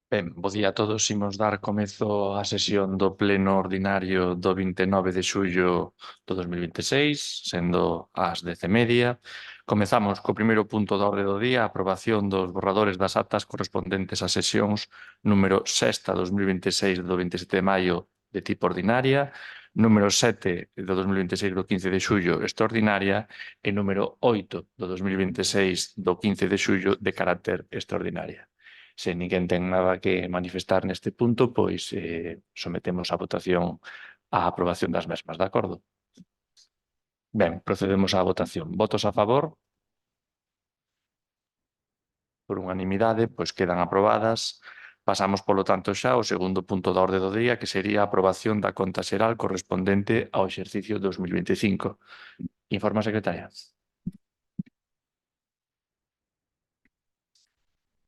Ben, bo día a todos. Imos dar comezo á sesión do pleno ordinario do 29 de xullo do 2026, sendo ás 10:30. Comezamos co primeiro punto da orde do día, a aprobación dos borradores das actas correspondentes ás sesións número 6 2026 do 27 de maio de tipo ordinaria, número 7 do 2026 do 15 de xullo extraordinaria e número 8 do 2026 do 15 de xullo de carácter extraordinaria. Se ninguén ten nada que manifestar neste punto, pois sometemos a votación a aprobación das mesmas, de acordo? Ben, procedemos á votación. Votos a favor? Por unanimidade, pois quedan aprobadas. Pasamos, polo tanto, xa ao segundo punto da orde do día, que sería a aprobación da conta xeral correspondente ao exercicio 2025. Informa a secretaria.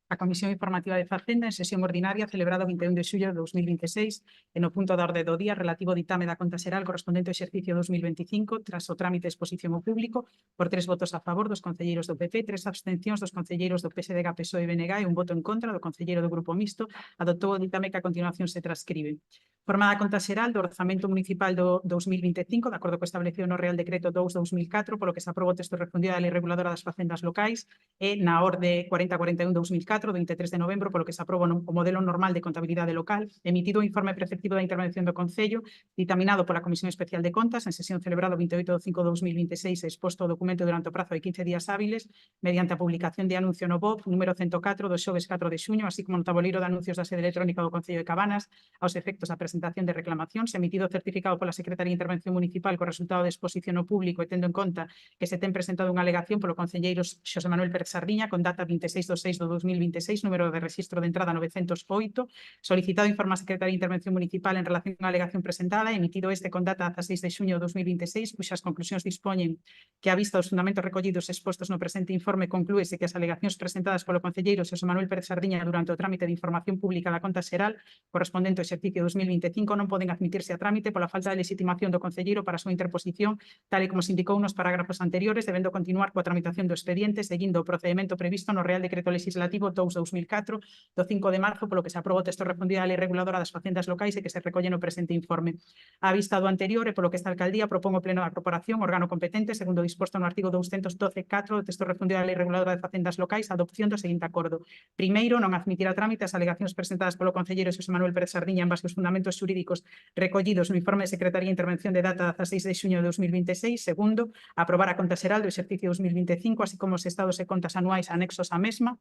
A Comisión Informativa de Facenda, en sesión ordinaria celebrada o 21 de xullo de 2026, e no punto da orde do día relativo ao ditame da conta xeral correspondente ao exercicio 2025, tras o trámite de exposición ao público, por 3 votos a favor dos concelleiros do PP, 3 abstencións dos concelleiros do PSDG, PSOE e BNG e un voto en contra do concelleiro do Grupo Mixto, adoptou o ditame que a continuación se transcribe. Formada a conta xeral do Orzamento Municipal do 2025, de acordo co establecido no Real Decreto 2/2004, polo que se aprobou o texto refundido da Lei Reguladora das Facendas Locais, e na Orde 4041/2004, do 23 de novembro, polo que se aprobou o modelo normal de contabilidade local, emitido o informe preceptivo da intervención do Concello, ditaminado pola Comisión Especial de Contas, en sesión celebrada o 28 de 5 de 2026, e exposto o documento durante o prazo de 15 días hábiles, mediante a publicación de anuncio no BOP número 104 do xoves 4 de xuño, así como no tabuleiro de anuncios da sede electrónica do Concello de Cabanas, aos efectos da presentación de reclamacións, emitido o certificado pola Secretaría de Intervención Municipal co resultado de exposición ao público e tendo en conta que se ten presentado unha alegación polo concelleiro Xosé Manuel Pérez Sardiña con data 26/6/2026, número de registro de entrada 908, solicitado informe á Secretaría de Intervención Municipal en relación á alegación presentada, emitido este con data 16 de xuño de 2026, cuxas conclusións dispoñen que, a vista dos fundamentos recollidos expostos no presente informe, conclúese que as alegacións presentadas polo concelleiro Xosé Manuel Pérez Sardiña durante o trámite de información pública da conta xeral correspondente ao exercicio 2025 non poden admitirse a trámite pola falta de legitimación do concelleiro para a súa interposición, tal e como se indicou nos parágrafos anteriores, debendo continuar coa tramitación do expediente seguindo o procedimento previsto no Real Decreto Legislativo 2/2004 do 5 de marzo, polo que se aprobou o texto refundido da Lei Reguladora das Facendas Locais e que se recolle no presente informe. Á vista do anterior e polo que esta alcaldía propón o pleno da corporación, órgano competente, segundo disposto no artigo 212.4 do texto refundido da Lei Reguladora de Facendas Locais, a adopción do seguinte acordo. Primeiro, non admitir a trámite as alegacións presentadas polo concelleiro Xosé Manuel Pérez Sardiña en base aos fundamentos xurídicos recollidos no informe de Secretaría de Intervención de data 16 de xuño de 2026. Segundo, aprobar a conta xeral do exercicio 2025, así como os estados e contas anuais anexos á mesma.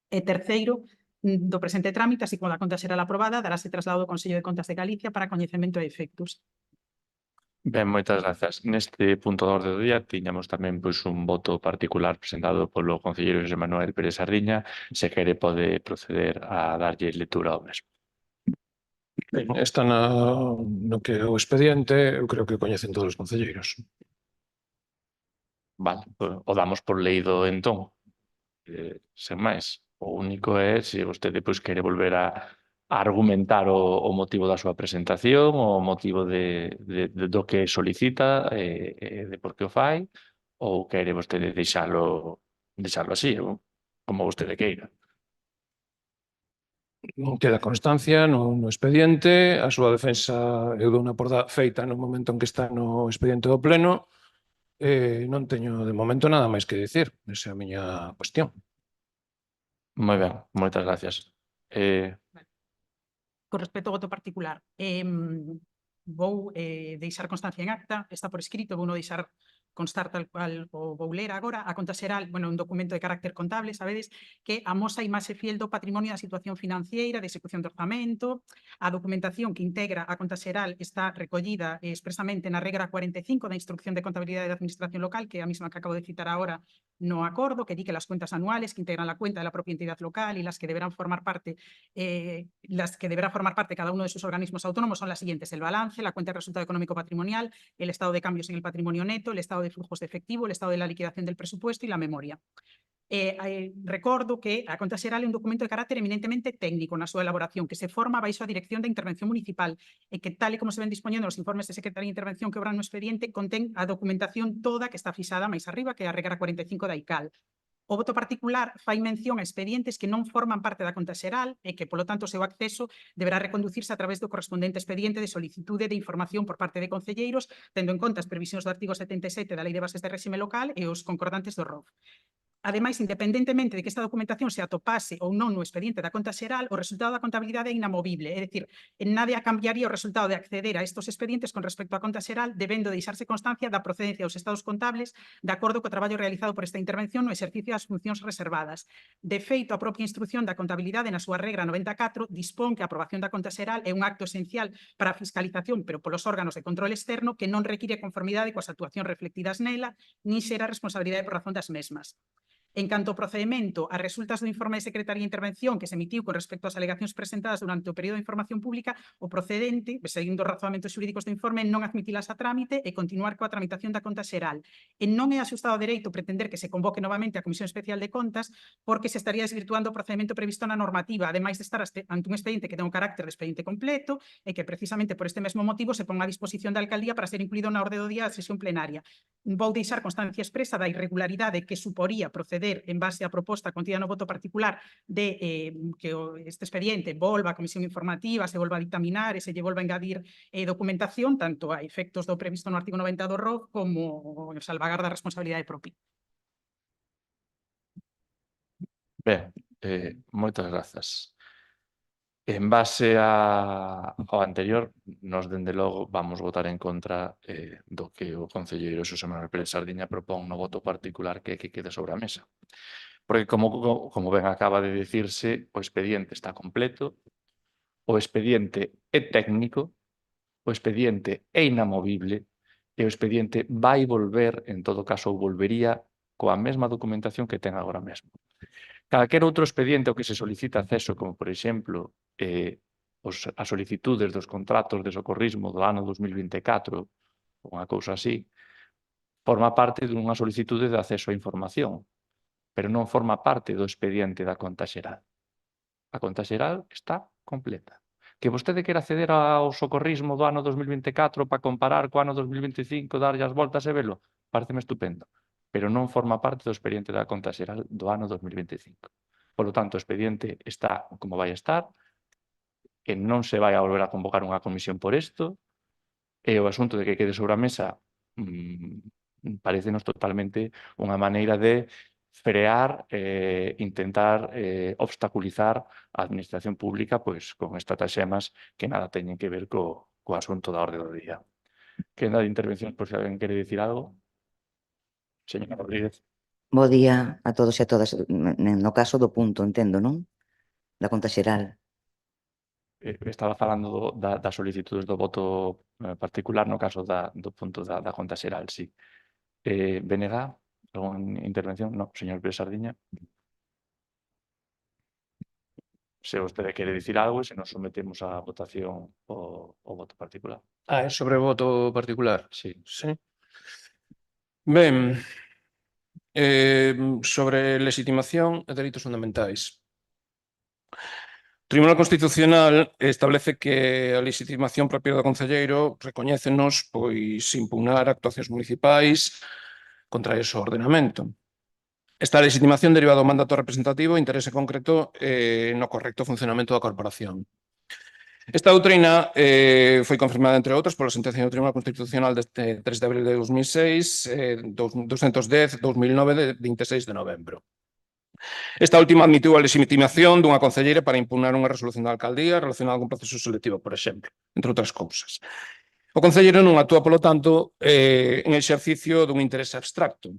E terceiro, do presente trámite, así como da conta xeral aprobada, darase traslado do Consello de Contas de Galicia para coñecemento de efectos. Ben, moitas grazas. Neste punto da orde do día tiñamos tamén pois un voto particular presentado polo concelleiro Xosé Manuel Pérez Sardiña. Se quere pode proceder a darlle lectura ao mesmo. Ben, está no que é o expediente, eu creo que o coñecen todos os concelleiros. Vale, o damos por leído entón. Sen máis. O único é se vostede pois quere volver a argumentar o motivo da súa presentación, o motivo do que solicita, de por que o fai, ou quere vostede deixalo así, como vostede queira. Non queda constancia no expediente, a súa defensa eu dou unha por feita no momento en que está no expediente do pleno, non teño de momento nada máis que dicir, esa é a miña cuestión. Moi ben, moitas gracias. Con respecto ao voto particular, vou deixar constancia en acta, está por escrito, vou non deixar constar tal cual o vou ler agora. A conta xeral, un documento de carácter contable, sabedes, que amosa a imaxe fiel do patrimonio da situación financiera, de execución de orzamento. A documentación que integra a conta xeral está recollida expresamente na regra 45 da Instrucción de Contabilidade da Administración Local, que é a mesma que acabo de citar agora no acordo, que di que las cuentas anuales que integran la cuenta de la propia entidad local y las que deberán formar parte cada uno de sus organismos autónomos son las siguientes: el balance, la cuenta de resultado económico patrimonial, el estado de cambios en el patrimonio neto, el estado de flujos de efectivo, el estado de la liquidación del presupuesto y la memoria. Recordo que a conta xeral é un documento de carácter eminentemente técnico na súa elaboración, que se forma baixo a dirección da Intervención Municipal e que, tal e como se ven dispoñendo nos informes de Secretaría de Intervención que obran no expediente, contén a documentación toda que está fixada máis arriba, que é a regra 45 da ICAL. O voto particular fai mención a expedientes que non forman parte da conta xeral e que, polo tanto, o seu acceso deberá reconducirse a través do correspondente expediente de solicitude de información por parte de concelleiros, tendo en conta as previsións do artigo 77 da Lei de Bases de Réxime Local e os concordantes do ROF. Ademais, independentemente de que esta documentación se atopase ou non no expediente da conta xeral, o resultado da contabilidade é inamovible, é dicir, nada cambiaría o resultado de acceder a estos expedientes con respecto á conta xeral, debendo deixarse constancia da procedencia dos estados contables de acordo co traballo realizado por esta intervención no exercicio das funcións reservadas. De feito, a propia instrucción da contabilidade na súa regra 94 dispón que a aprobación da conta xeral é un acto esencial para a fiscalización, pero polos órganos de control externo que non require conformidade coas actuacións reflectidas nela, nin xera responsabilidade por razón das mesmas. En canto ao procedimento, as resultas do informe de Secretaría de Intervención que se emitiu con respecto ás alegacións presentadas durante o período de información pública, o procedente, seguindo os razonamentos xurídicos do informe, non admitilas a trámite e continuar coa tramitación da conta xeral. E non é axustado a dereito pretender que se convoque novamente a Comisión Especial de Contas porque se estaría desvirtuando o procedimento previsto na normativa, ademais de estar ante un expediente que ten un carácter de expediente completo e que precisamente por este mesmo motivo se pon a disposición da Alcaldía para ser incluído na orde do día da sesión plenaria. Vou deixar constancia expresa da irregularidade que suporía proceder en base á proposta contida no voto particular de que este expediente volva a comisión informativa, se volva a dictaminar e se lle volva a engadir documentación, tanto a efectos do previsto no artigo 90 do ROC como salvagarda a responsabilidade propia. Ben, moitas grazas. En base ao anterior, nos, dende logo, vamos votar en contra do que o concelleiro Xosé Manuel Pérez Sardiña propón no voto particular que quede sobre a mesa. Porque, como ben acaba de dicirse, o expediente está completo, o expediente é técnico, o expediente é inamovible e o expediente vai volver, en todo caso, ou volvería coa mesma documentación que ten agora mesmo. Calquer outro expediente ao que se solicita acceso, como, por exemplo, as solicitudes dos contratos de socorrismo do ano 2024, unha cousa así, forma parte dunha solicitude de acceso á información, pero non forma parte do expediente da conta xeral. A conta xeral está completa. Que vostede quera acceder ao socorrismo do ano 2024 para comparar co ano 2025, darlle as voltas e velo, pareceme estupendo, pero non forma parte do expediente da conta xeral do ano 2025. Polo tanto, o expediente está como vai estar, que non se vai a volver a convocar unha comisión por isto, e o asunto de que quede sobre a mesa parecenos totalmente unha maneira de frear, intentar obstaculizar a administración pública pois con estrataxemas que nada teñen que ver co asunto da orde do día. Quenda de intervencións por se alguén quere dicir algo? Señora Rodríguez. Bo día a todos e a todas. No caso do punto, entendo, non? Da conta xeral. Estaba falando das solicitudes do voto particular no caso do punto da conta xeral, sí. Benega, algunha intervención? No, señor Pérez Sardiña. Se vostede quere dicir algo, se nos sometemos a votación o voto particular. É sobre o voto particular? Sí. Sí. Ben, sobre legitimación e dereitos fundamentais. O Tribunal Constitucional establece que a legitimación propia do concelleiro recoñécenos pois impugnar actuacións municipais contra ese ordenamento. Esta legitimación deriva do mandato representativo e interese concreto no correcto funcionamento da corporación. Esta doutrina foi confirmada, entre outros, pola sentencia do Tribunal Constitucional deste 3 de abril de 2006, 210-2009 de 26 de novembro. Esta última admitiu a legitimación dunha concelleira para impugnar unha resolución da alcaldía relacionada con proceso selectivo, por exemplo, entre outras cousas. O concelleiro non actúa, polo tanto, en exercicio dun interese abstracto,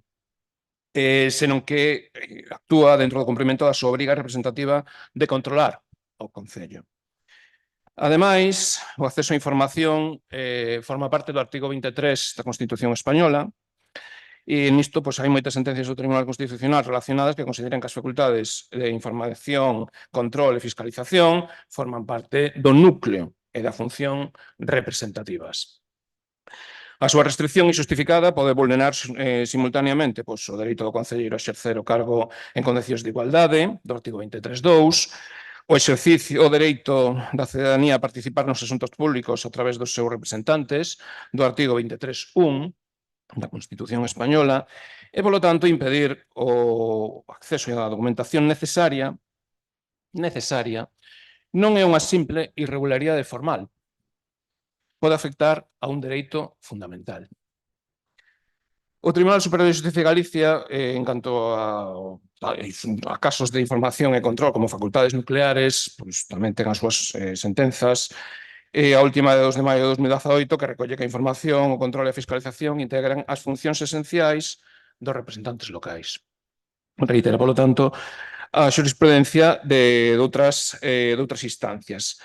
senón que actúa dentro do cumprimento da súa obriga representativa de controlar o concello. Ademais, o acceso á información forma parte do artigo 23 da Constitución Española e nisto hai moitas sentencias do Tribunal Constitucional relacionadas que consideran que as facultades de información, control e fiscalización forman parte do núcleo e da función representativas. A súa restricción injustificada pode vulnerar simultaneamente o dereito do concelleiro a exercer o cargo en condicións de igualdade, do artigo 23.2, o exercicio o dereito da cidadanía a participar nos asuntos públicos a través dos seus representantes, do artigo 23.1, da Constitución española e, polo tanto, impedir o acceso á documentación necesaria non é unha simple irregularidade formal. Pode afectar a un dereito fundamental. O Tribunal Superior de Xusticia de Galicia, en canto a casos de información e control como facultades nucleares, pois tamén ten as súas sentenzas. A última de 2 de maio de 2018 que recolle que a información, o control e a fiscalización integran as funcións esenciais dos representantes locais. Reitera, polo tanto, a xurisprudencia de outras instancias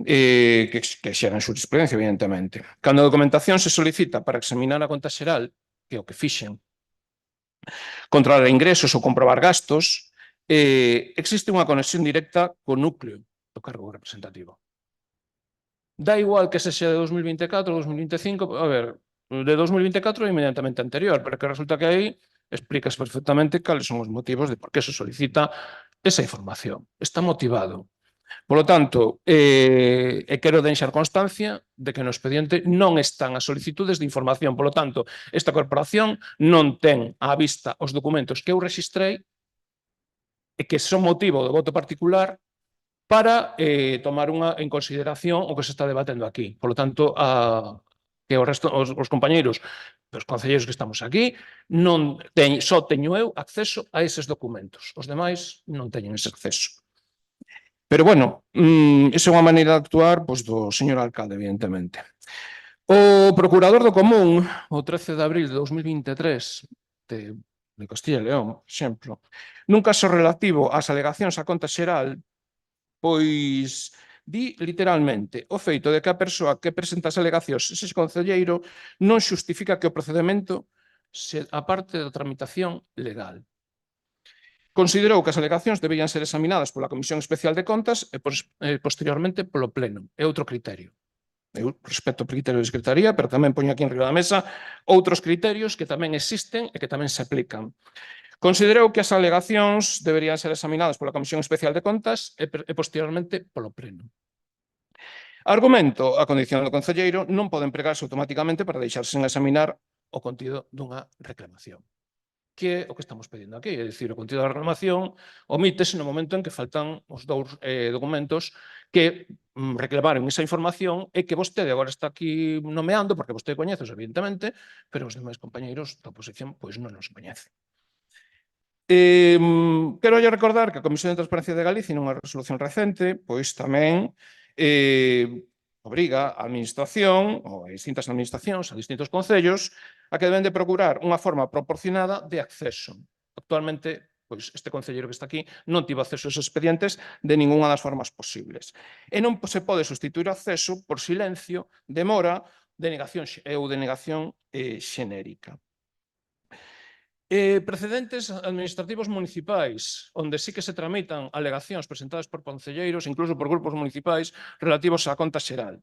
que xeran xurisprudencia, evidentemente. Cando a documentación se solicita para examinar a conta xeral, que é o que fixen, controlar ingresos ou comprobar gastos, existe unha conexión directa co núcleo do cargo representativo. Da igual que sexa de 2024 ou 2025, a ver, de 2024 é inmediatamente anterior, porque resulta que aí explicas perfectamente cales son os motivos de por que se solicita esa información. Está motivado. Por lo tanto, quero deixar constancia de que no expediente non están as solicitudes de información. Por lo tanto, esta corporación non ten á vista os documentos que eu rexistrei e que son motivo do voto particular para tomar en consideración o que se está debatendo aquí. Por lo tanto, que os compañeiros, os concelleiros que estamos aquí, só teño eu acceso a eses documentos. Os demais non teñen ese acceso. Pero, bueno, esa é unha maneira de actuar do señor alcalde, evidentemente. O procurador do Común, o 13 de abril de 2023, de Castilla e León, por exemplo, nun caso relativo ás alegacións á conta xeral, pois di literalmente o feito de que a persoa que presenta as alegacións, ese concelleiro, non xustifica que o procedemento se aparte da tramitación legal. Considerou que as alegacións debían ser examinadas pola Comisión Especial de Contas e posteriormente polo Pleno. É outro criterio. Eu respeto o criterio de Secretaría, pero tamén poño aquí en riba da mesa outros criterios que tamén existen e que tamén se aplican. Considerou que as alegacións deberían ser examinadas pola Comisión Especial de Contas e posteriormente polo Pleno. Argumento: a condición do concelleiro non pode empregarse automáticamente para deixar sen examinar o contido dunha reclamación. Que é o que estamos pedindo aquí, é dicir, o contido da reclamación omítese no momento en que faltan os dous documentos que reclamaron esa información e que vostede agora está aquí nomeando, porque vostede coñece, evidentemente, pero os demais compañeiros da oposición pois non nos coñecen. Quero recordar que a Comisión de Transparencia de Galicia, nunha resolución recente, pois tamén obriga a administración, ou a distintas administracións, a distintos concellos, a que deben de procurar unha forma proporcionada de acceso. Actualmente, pois, este concelleiro que está aquí non tivo acceso aos expedientes de ningunha das formas posibles. E non se pode sustituir o acceso por silencio, demora, denegación xenérica. Precedentes administrativos municipais, onde sí que se tramitan alegacións presentadas por concelleiros, incluso por grupos municipais, relativos á conta xeral.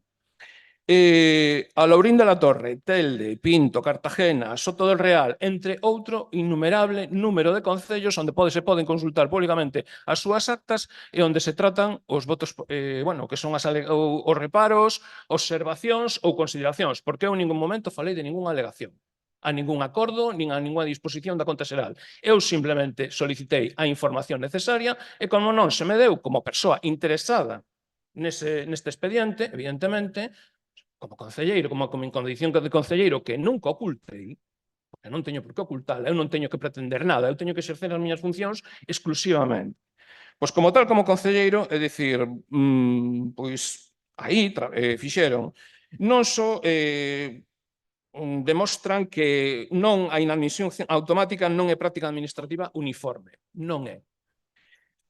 A Lourín de la Torre, Telde, Pinto, Cartagena, Soto del Real, entre outro innumerable número de concellos onde se poden consultar públicamente as súas actas e onde se tratan os votos, que son os reparos, observacións ou consideracións, porque eu en ningún momento falei de ningunha alegación, a ningún acordo, nin a ninguna disposición da conta xeral. Eu simplemente solicitei a información necesaria e como non se me deu como persoa interesada neste expediente, evidentemente, como concelleiro, como en condición de concelleiro que nunca ocultei, porque non teño por que ocultala, eu non teño que pretender nada, eu teño que exercer as miñas funcións exclusivamente. Pois como tal, como concelleiro, é dicir, pois aí fixeron, non só demostran que non a inadmisión automática non é práctica administrativa uniforme, non é.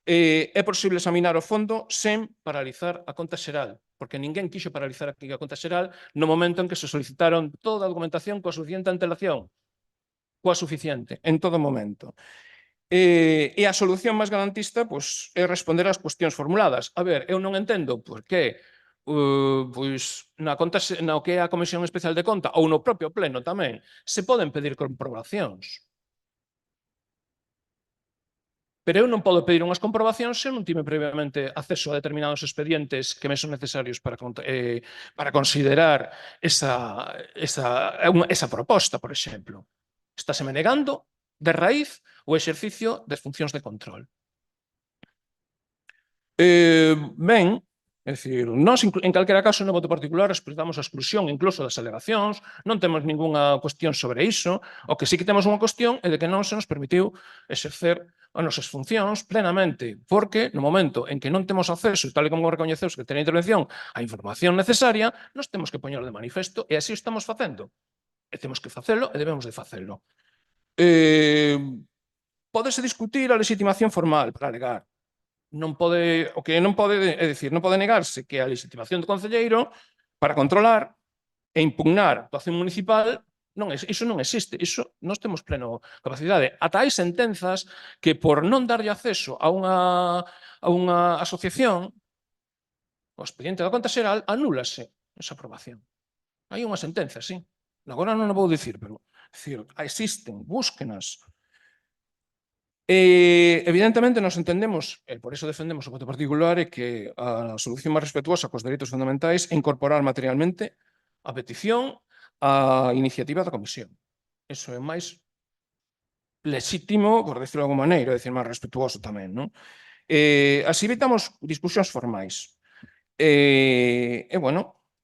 É posible examinar o fondo sen paralizar a conta xeral, porque ninguén quixo paralizar aquí a conta xeral no momento en que se solicitaron toda a documentación coa suficiente antelación, en todo momento. E a solución máis garantista é responder ás cuestións formuladas. A ver, eu non entendo por que no que é a Comisión Especial de Conta ou no propio Pleno tamén se poden pedir comprobacións. Pero eu non podo pedir unhas comprobacións se eu non tive previamente acceso a determinados expedientes que me son necesarios para considerar esa proposta, por exemplo. Estáseme negando de raíz o exercicio das funcións de control. Ben, é dicir, nós en calquera caso no voto particular respetamos a exclusión incluso das alegacións, non temos ningunha cuestión sobre iso, o que sí que temos unha cuestión é de que non se nos permitiu exercer as nosas funcións plenamente, porque no momento en que non temos acceso, tal e como recoñeceus que ten a intervención, a información necesaria, nos temos que poñer de manifesto e así o estamos facendo. E temos que facelo e debemos de facelo. Pódese discutir a legitimación formal para alegar. O que non pode, é dicir, non pode negarse que a legitimación do concelleiro para controlar e impugnar a actuación municipal, iso non existe, iso nós temos pleno capacidade. Ata hai sentenzas que por non darlle acceso a unha asociación, o expediente da conta xeral, anúlase esa aprobación. Hai unha sentenza, sí. Agora non o vou dicir, pero existen, búsquenas. Evidentemente, nos entendemos, e por iso defendemos o voto particular, é que a solución máis respetuosa cos dereitos fundamentais é incorporar materialmente a petición á iniciativa da Comisión. Iso é máis lexítimo, por decirlo de alguma maneira, é dicir, máis respetuoso tamén, non? Así evitamos discusións formais.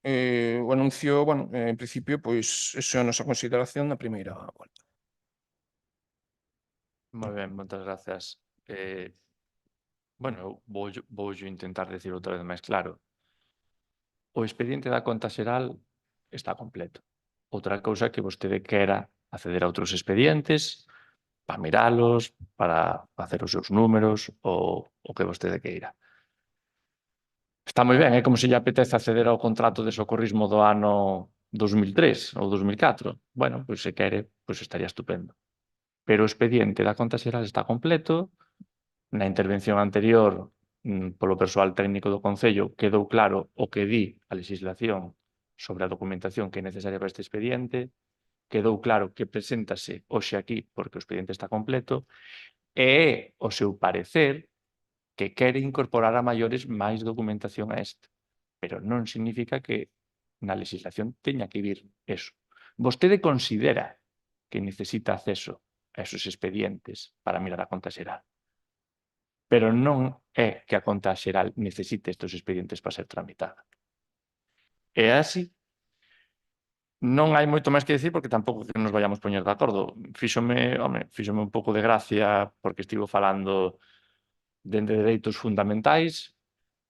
O anuncio, en principio, pois, esa é a nosa consideración na primeira volta. Moi ben, moitas grazas. Eu vou intentar decir outra vez máis claro. O expediente da conta xeral está completo. Outra cousa é que vostede quera acceder a outros expedientes para miralos, para facer os seus números ou o que vostede queira. Está moi ben, é como se lle apetece acceder ao contrato de socorrismo do ano 2003 ou 2004. Bueno, pois se quere, pois estaría estupendo. Pero o expediente da conta xeral está completo. Na intervención anterior, polo persoal técnico do Concello, quedou claro o que di a legislación sobre a documentación que é necesaria para este expediente, quedou claro que preséntase hoxe aquí porque o expediente está completo, e é o seu parecer que quere incorporar a maiores máis documentación a este. Pero non significa que na legislación teña que vir eso. Vostede considera que necesita acceso a esos expedientes para mirar a conta xeral. Pero non é que a conta xeral necesite estes expedientes para ser tramitada. É así. Non hai moito máis que decir porque tampouco que nos vayamos poñer de acordo. Fíxome un pouco de gracia porque estivo falando de dereitos fundamentais.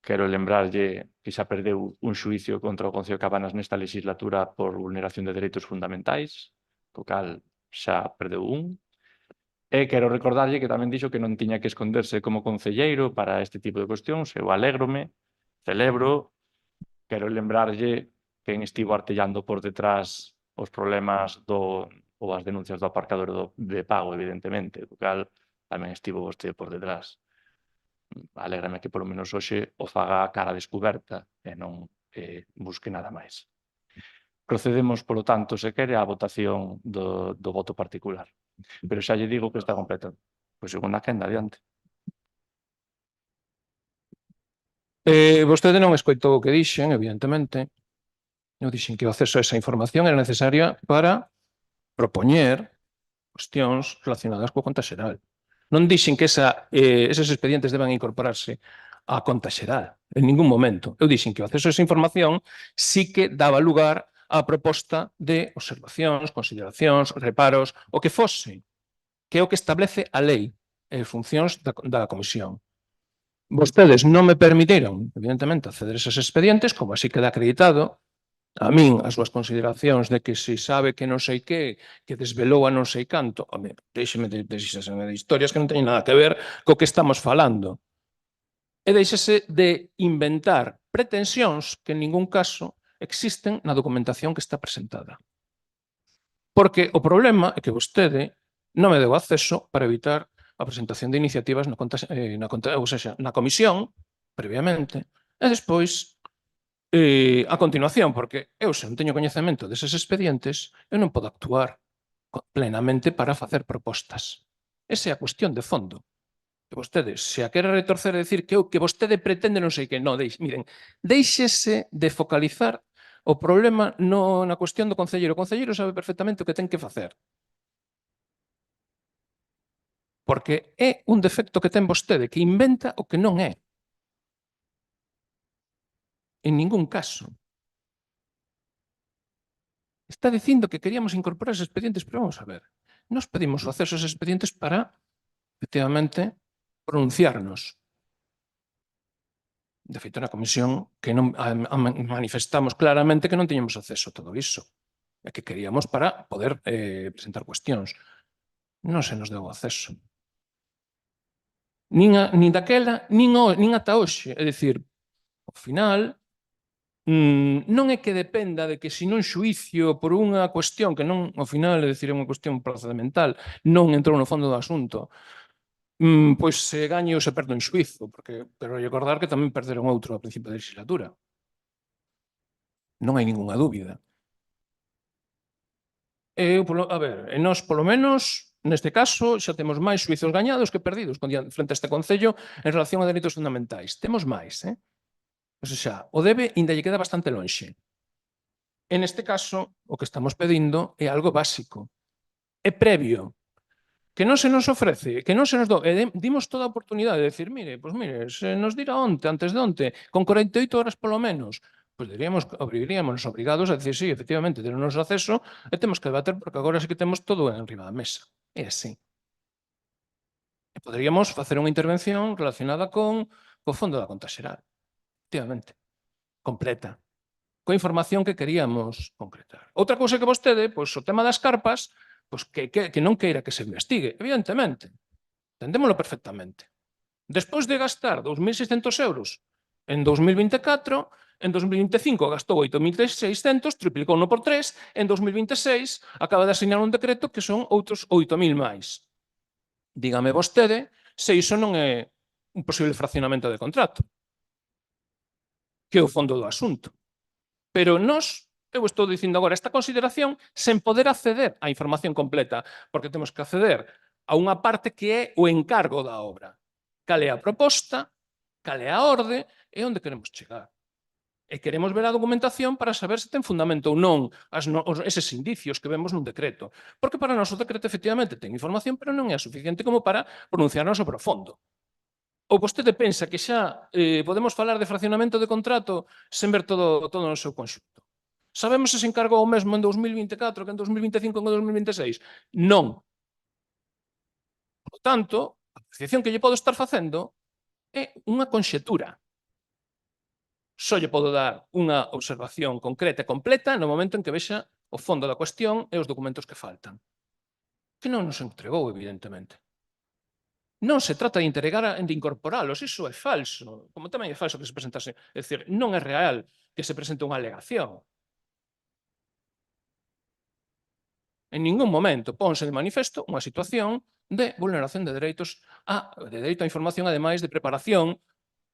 Quero lembrarlle que xa perdeu un xuicio contra o Concello de Cabanas nesta legislatura por vulneración de dereitos fundamentais, co cal xa perdeu un. E quero recordarlle que tamén dixo que non tiña que esconderse como concelleiro para este tipo de cuestións. Eu alégrome, celebro, quero lembrarlle quen estivo artellando por detrás os problemas ou as denuncias do aparcador de pago, evidentemente, do cal tamén estivo vostede por detrás. Alégrame que polo menos hoxe o faga a cara descoberta e non busque nada máis. Procedemos, polo tanto, se quere, á votación do voto particular. Pero xa lle digo que está completo. Pois segunda quenda, adiante. Vostede non escoitou o que dixen, evidentemente. Eu dixen que o acceso a esa información era necesaria para propoñer cuestións relacionadas coa conta xeral. Non dixen que eses expedientes deban incorporarse á conta xeral, en ningún momento. Eu dixen que o acceso a esa información sí que daba lugar á proposta de observacións, consideracións, reparos, o que fose, que é o que establece a lei e funcións da Comisión. Vostedes non me permitiron, evidentemente, acceder a esos expedientes, como así queda acreditado, a min as súas consideracións de que se sabe que non sei que desvelou a non sei canto, deixeme de historias que non teñen nada que ver co que estamos falando. E deixese de inventar pretensións que en ningún caso existen na documentación que está presentada. Porque o problema é que vostede non me deu acceso para evitar a presentación de iniciativas na comisión, previamente, e despois a continuación, porque eu se non teño coñecemento deses expedientes, eu non podo actuar plenamente para facer propostas. Esa é a cuestión de fondo. Que vostede se a quere retorcer e decir que o que vostede pretende non sei que, non, miren, deixese de focalizar o problema na cuestión do concelleiro. O concelleiro sabe perfectamente o que ten que facer. Porque é un defecto que ten vostede, que inventa o que non é. En ningún caso. Está dicindo que queríamos incorporar os expedientes, pero vamos a ver. Nos pedimos o acceso aos expedientes para, efectivamente, pronunciarnos. De feito, na comisión que non manifestamos claramente que non teñamos acceso a todo iso e que queríamos para poder presentar cuestións. Non se nos deu acceso. Nin daquela, nin ata hoxe. É dicir, ao final, non é que dependa de que se non xuicio por unha cuestión que non, ao final, é dicir, é unha cuestión procedimental, non entrou no fondo do asunto, pois se gañe ou se perde un xuizo, porque quero recordar que tamén perderon outro a principio da legislatura. Non hai ningunha dúbida. A ver, nós, polo menos, neste caso, xa temos máis xuizos gañados que perdidos frente a este Concello en relación a dereitos fundamentais. Temos máis, O sea, o debe ainda lle queda bastante lonxe. E neste caso, o que estamos pedindo é algo básico. É previo. Que non se nos ofrece, que non se nos do... dimos toda a oportunidade de decir, mire, se nos dira onte, antes de onte, con 48 horas polo menos, pois diríamos, obrigaríamos obrigados a decir, sí, efectivamente, tenos acceso e temos que debater porque agora sí que temos todo en riba da mesa. É así. E poderíamos facer unha intervención relacionada co fondo da conta xeral. Efectivamente. Completa. Coa información que queríamos concretar. Outra cousa que vostede, pois o tema das carpas, pois que non queira que se investigue, evidentemente. Entendémolo perfectamente. Despois de gastar 2.600 euros en 2024, en 2025 gastou 8.600, triplicou no por 3, en 2026 acaba de asignar un decreto que son outros 8.000 máis. Dígame vostede se iso non é un posible fraccionamento de contrato, que é o fondo do asunto. Pero eu estou dicindo agora, esta consideración sen poder acceder á información completa, porque temos que acceder a unha parte que é o encargo da obra. Cal é a proposta, cal é a orde e onde queremos chegar. E queremos ver a documentación para saber se ten fundamento ou non eses indicios que vemos nun decreto. Porque para nós o decreto efectivamente ten información, pero non é suficiente como para pronunciarnos sobre o fondo. Ou vostede pensa que xa podemos falar de fraccionamento de contrato sen ver todo no seu conxunto? Sabemos se se encargou o mesmo en 2024 que en 2025 ou en 2026? Non. Por tanto, a apreciación que lle podo estar facendo é unha conxetura. Só lle podo dar unha observación concreta e completa no momento en que vexa o fondo da cuestión e os documentos que faltan. Que non nos entregou, evidentemente. Non se trata de incorporalos, iso é falso. Como tamén é falso que se presentase. É dicir, non é real que se presente unha alegación. En ningún momento ponse de manifesto unha situación de vulneración de dereito á información, ademais de preparación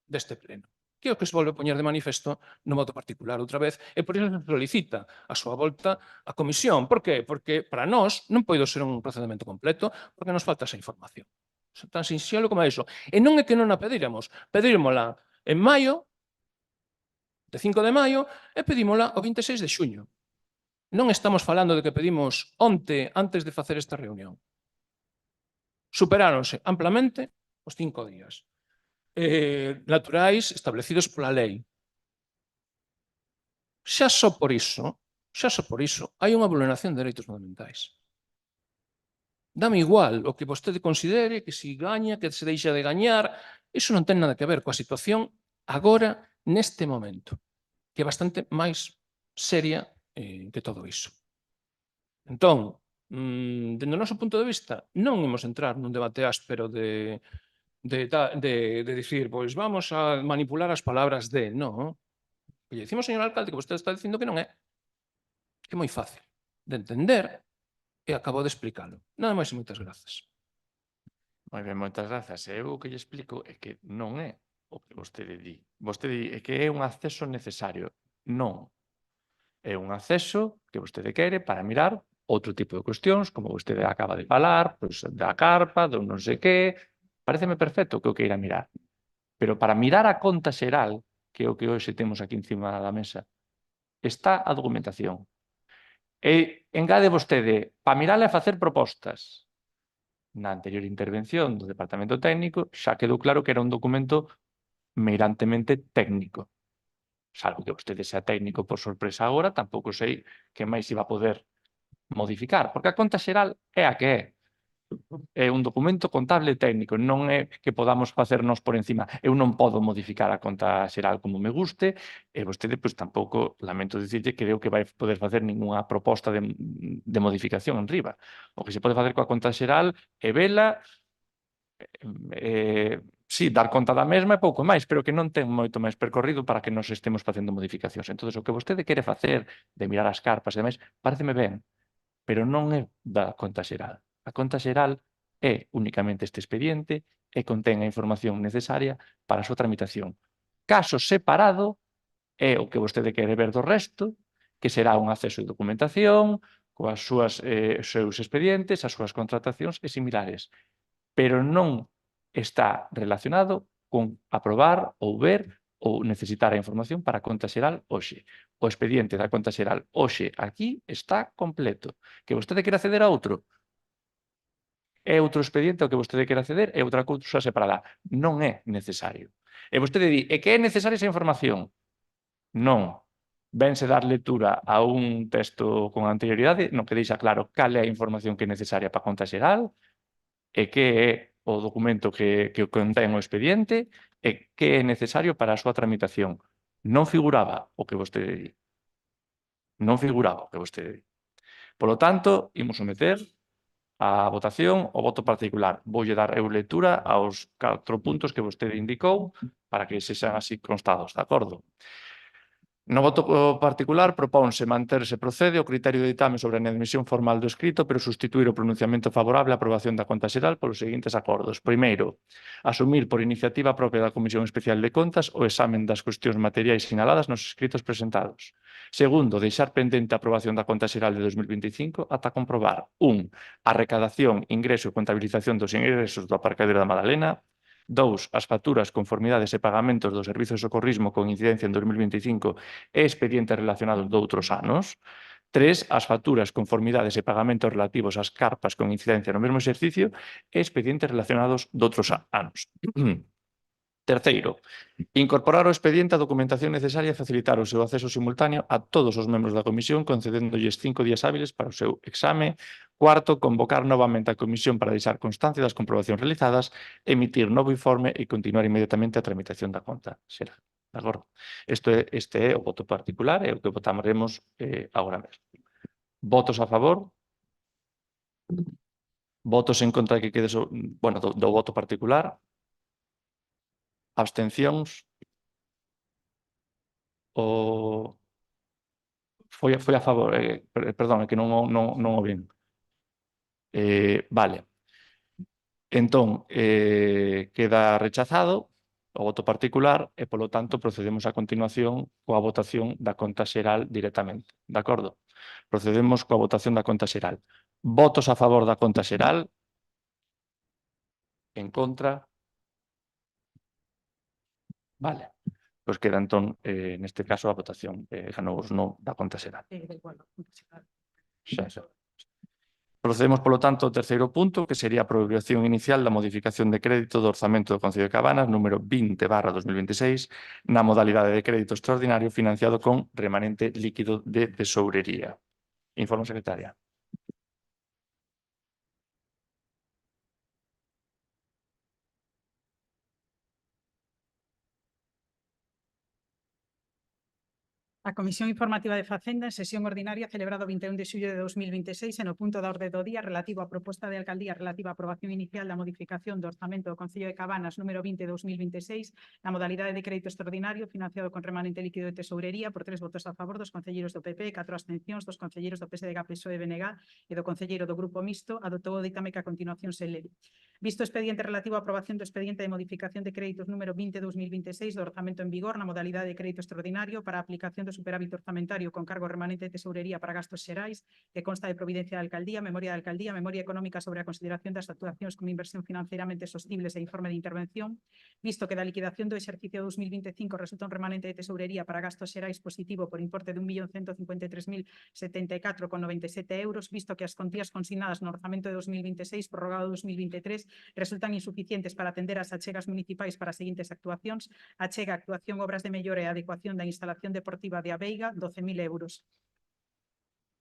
deste pleno. Que é o que se volve a poñer de manifesto no voto particular outra vez, e por iso se solicita a súa volta á comisión. Por qué? Porque para nós non pode ser un procedimento completo porque nos falta esa información. Tan sinxelo como iso. E non é que non a pediremos. Pedímola en maio, de 5 de maio, e pedímola o 26 de xuño. Non estamos falando de que pedimos onte antes de facer esta reunión. Superáronse amplamente os 5 días naturais establecidos pola lei. Xa só por iso, hai unha vulneración de dereitos fundamentais. Dame igual o que vostede considere, que se gaña, que se deixa de gañar, iso non ten nada que ver coa situación agora, neste momento, que é bastante máis seria que todo iso. Entón, dende o noso punto de vista, non imos entrar nun debate áspero de dicir, pois vamos a manipular as palabras de, non. Que lle dicimos, señor alcalde, que vostede está dicindo que non é. Que é moi fácil de entender e acabo de explicalo. Nada máis e moitas grazas. Moi ben, moitas grazas. Eu o que lle explico é que non é o que vostede di. Vostede di que é un acceso necesario. Non. É un acceso que vostede quere para mirar outro tipo de cuestións, como vostede acaba de falar, pois da carpa, do non sei que, Paréceme perfecto que o queira mirar. Pero para mirar a conta xeral, que é o que hoxe temos aquí encima da mesa, está a documentación. E engade vostede, para mirala e facer propostas. Na anterior intervención do Departamento Técnico xa quedou claro que era un documento meirantemente técnico. Salvo que vostede sea técnico por sorpresa agora, tampouco sei que máis iba a poder modificar, porque a conta xeral é a que é. É un documento contable técnico, non é que podamos facernos por encima. Eu non podo modificar a conta xeral como me guste, e vostede, pois, tampouco, lamento dicirlle, creo que vai poder facer ningunha proposta de modificación en riba. O que se pode facer coa conta xeral é vela, sí, dar conta da mesma e pouco máis, pero que non ten moito máis percorrido para que nos estemos facendo modificacións. Entón, o que vostede quere facer de mirar as carpas e demais, pareceme ben, pero non é da conta xeral. A conta xeral é únicamente este expediente e contén a información necesaria para a súa tramitación. Caso separado é o que vostede quere ver do resto, que será un acceso de documentación, coas seus expedientes, as súas contratacións e similares. Pero non está relacionado con aprobar ou ver ou necesitar a información para a conta xeral hoxe. O expediente da conta xeral hoxe aquí está completo. Que vostede quere acceder a outro? É outro expediente ao que vostede quere acceder e outra cousa separada. Non é necesario. E vostede di, é que é necesaria esa información? Non. Vense dar lectura a un texto con anterioridade no que deixa claro cal é a información que é necesaria para a conta xeral e que é o documento que contén o expediente e que é necesario para a súa tramitación. Non figuraba o que vostede di. Non figuraba o que vostede di. Por lo tanto, imos someter a votación o voto particular. Voulle dar eu lectura aos 4 puntos que vostede indicou para que sexan así constados, de acordo? No voto particular propónse manterse procede o criterio de ditame sobre a inadmisión formal do escrito, pero sustituir o pronunciamento favorable á aprobación da conta xeral polos seguintes acordos. Primeiro, asumir por iniciativa propia da Comisión Especial de Contas o examen das cuestións materiais sinaladas nos escritos presentados. Segundo, deixar pendente a aprobación da conta xeral de 2025 ata comprobar 1. A recadación, ingreso e contabilización dos ingresos do aparcadero da Madalena. 2. As facturas, conformidades e pagamentos do Servizo de Socorrismo con incidencia en 2025 e expedientes relacionados doutros anos. 3. As facturas, conformidades e pagamentos relativos ás carpas con incidencia no mesmo exercicio e expedientes relacionados doutros anos. Terceiro, incorporar ao expediente a documentación necesaria e facilitar o seu acceso simultáneo a todos os membros da comisión, concedéndolles 5 días hábiles para o seu exame. Cuarto, convocar novamente a comisión para deixar constancia das comprobacións realizadas, emitir novo informe e continuar inmediatamente a tramitación da conta xeral. De acordo? Este é o voto particular e o que votaremos agora mesmo. Votos a favor? Votos en contra que quede do voto particular? Abstencións? Foi a favor, perdón, é que non o vin. Vale. Entón, queda rechazado o voto particular e, polo tanto, procedemos a continuación coa votación da conta xeral directamente. De acordo? Procedemos coa votación da conta xeral. Votos a favor da conta xeral? En contra? Vale. Pois queda, entón, neste caso, a votación ganou os non da conta xeral. Xa. Procedemos, polo tanto, ao terceiro punto, que sería a aprobación inicial da modificación de crédito do orzamento do Concello de Cabanas, número 20/2026, na modalidade de crédito extraordinario financiado con remanente líquido de tesourería. Informe, secretaria. A Comisión Informativa de Facenda, en sesión ordinaria celebrado 21 de xullo de 2026, en o punto da orde do día relativo á proposta de alcaldía relativa á aprobación inicial da modificación do orzamento do Concello de Cabanas número 20/2026 na modalidade de crédito extraordinario financiado con remanente líquido de tesourería por 3 votos a favor dos concelleiros do PP e 4 abstencións dos concelleiros do PSDG, PSOE e BNG e do concelleiro do Grupo Mixto, adoptou o ditame que a continuación se leve. Visto o expediente relativo á aprobación do expediente de modificación de créditos número 20/2026 do orzamento en vigor na modalidade de crédito extraordinario para a aplicación dos do superávit orzamentario con cargo remanente de tesourería para gastos xerais, que consta de providencia da Alcaldía, memoria económica sobre a consideración das actuacións como inversión financeiramente sostibles e informe de intervención, visto que da liquidación do exercicio 2025 resulta un remanente de tesourería para gastos xerais positivo por importe de 1.153.074,97 euros, visto que as contías consignadas no orzamento de 2026 prorrogado 2023 resultan insuficientes para atender as achegas municipais para as seguintes actuacións: achega, actuación, obras de mellora e adecuación da instalación deportiva de Abeiga, 12.000 euros.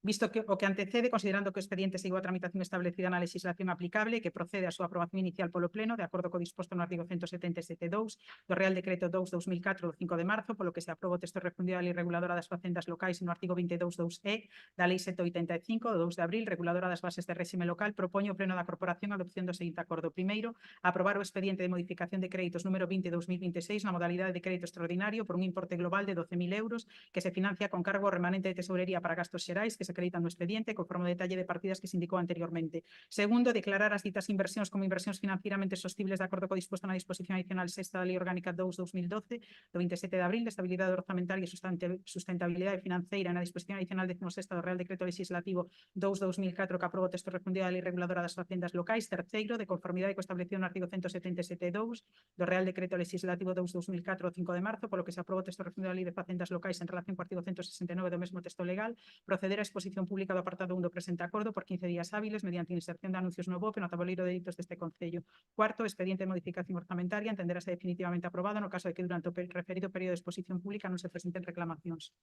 Visto que o que antecede, considerando que o expediente siga a tramitación establecida na legislación aplicable e que procede a súa aprobación inicial polo Pleno, de acordo co disposto no artigo 177.2 do Real Decreto 2/2004 do 5 de marzo, polo que se aproba o texto refundido da Lei Reguladora das Facendas Locais no artigo 22.2e da Lei 785 do 2 de abril, reguladora das bases de réxime local, propoño o Pleno da Corporación a adopción do seguinte acordo. Primeiro, aprobar o expediente de modificación de créditos número 20/2026 na modalidade de crédito extraordinario por un importe global de 12.000 euros que se financia con cargo ao remanente de tesourería para gastos xerais que se acredita no expediente conforme o detalle de partidas que se indicou anteriormente. Segundo, declarar as ditas inversións como inversións financieramente sostibles de acordo co disposto na disposición adicional 6 da Lei Orgánica 2/2012 do 27 de abril de estabilidade orzamentaria e sustentabilidade financeira na disposición adicional 16 do Real Decreto Legislativo 2/2004 que aproba o texto refundido da Lei Reguladora das Facendas Locais. Terceiro, de conformidade co establecido no artigo 177.2 do Real Decreto Legislativo 2/2004 5 de marzo, polo que se aproba o texto refundido da Lei de Facendas Locais en relación co artigo 169 do mesmo texto legal, proceder a exposición pública do apartado 1 do presente acordo por 15 días hábiles mediante inserción de anuncios no BOP no tabuleiro de delitos deste Concello. Cuarto, expediente de modificación orzamentaria entenderase definitivamente aprobado no caso de que durante o referido período de exposición pública non se presenten reclamacións.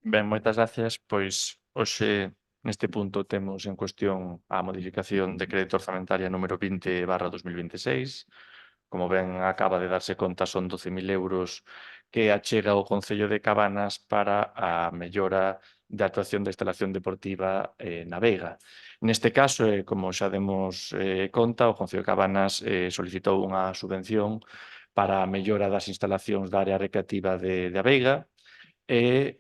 Ben, moitas gracias. Pois, hoxe, neste punto, temos en cuestión a modificación de crédito orzamentaria número 20/2026. Como ben acaba de darse conta, son 12.000 euros que achega o Concello de Cabanas para a mellora de actuación da instalación deportiva na Veiga. Neste caso, como xa demos conta, o Concello de Cabanas solicitou unha subvención para a mellora das instalacións da área recreativa de Veiga e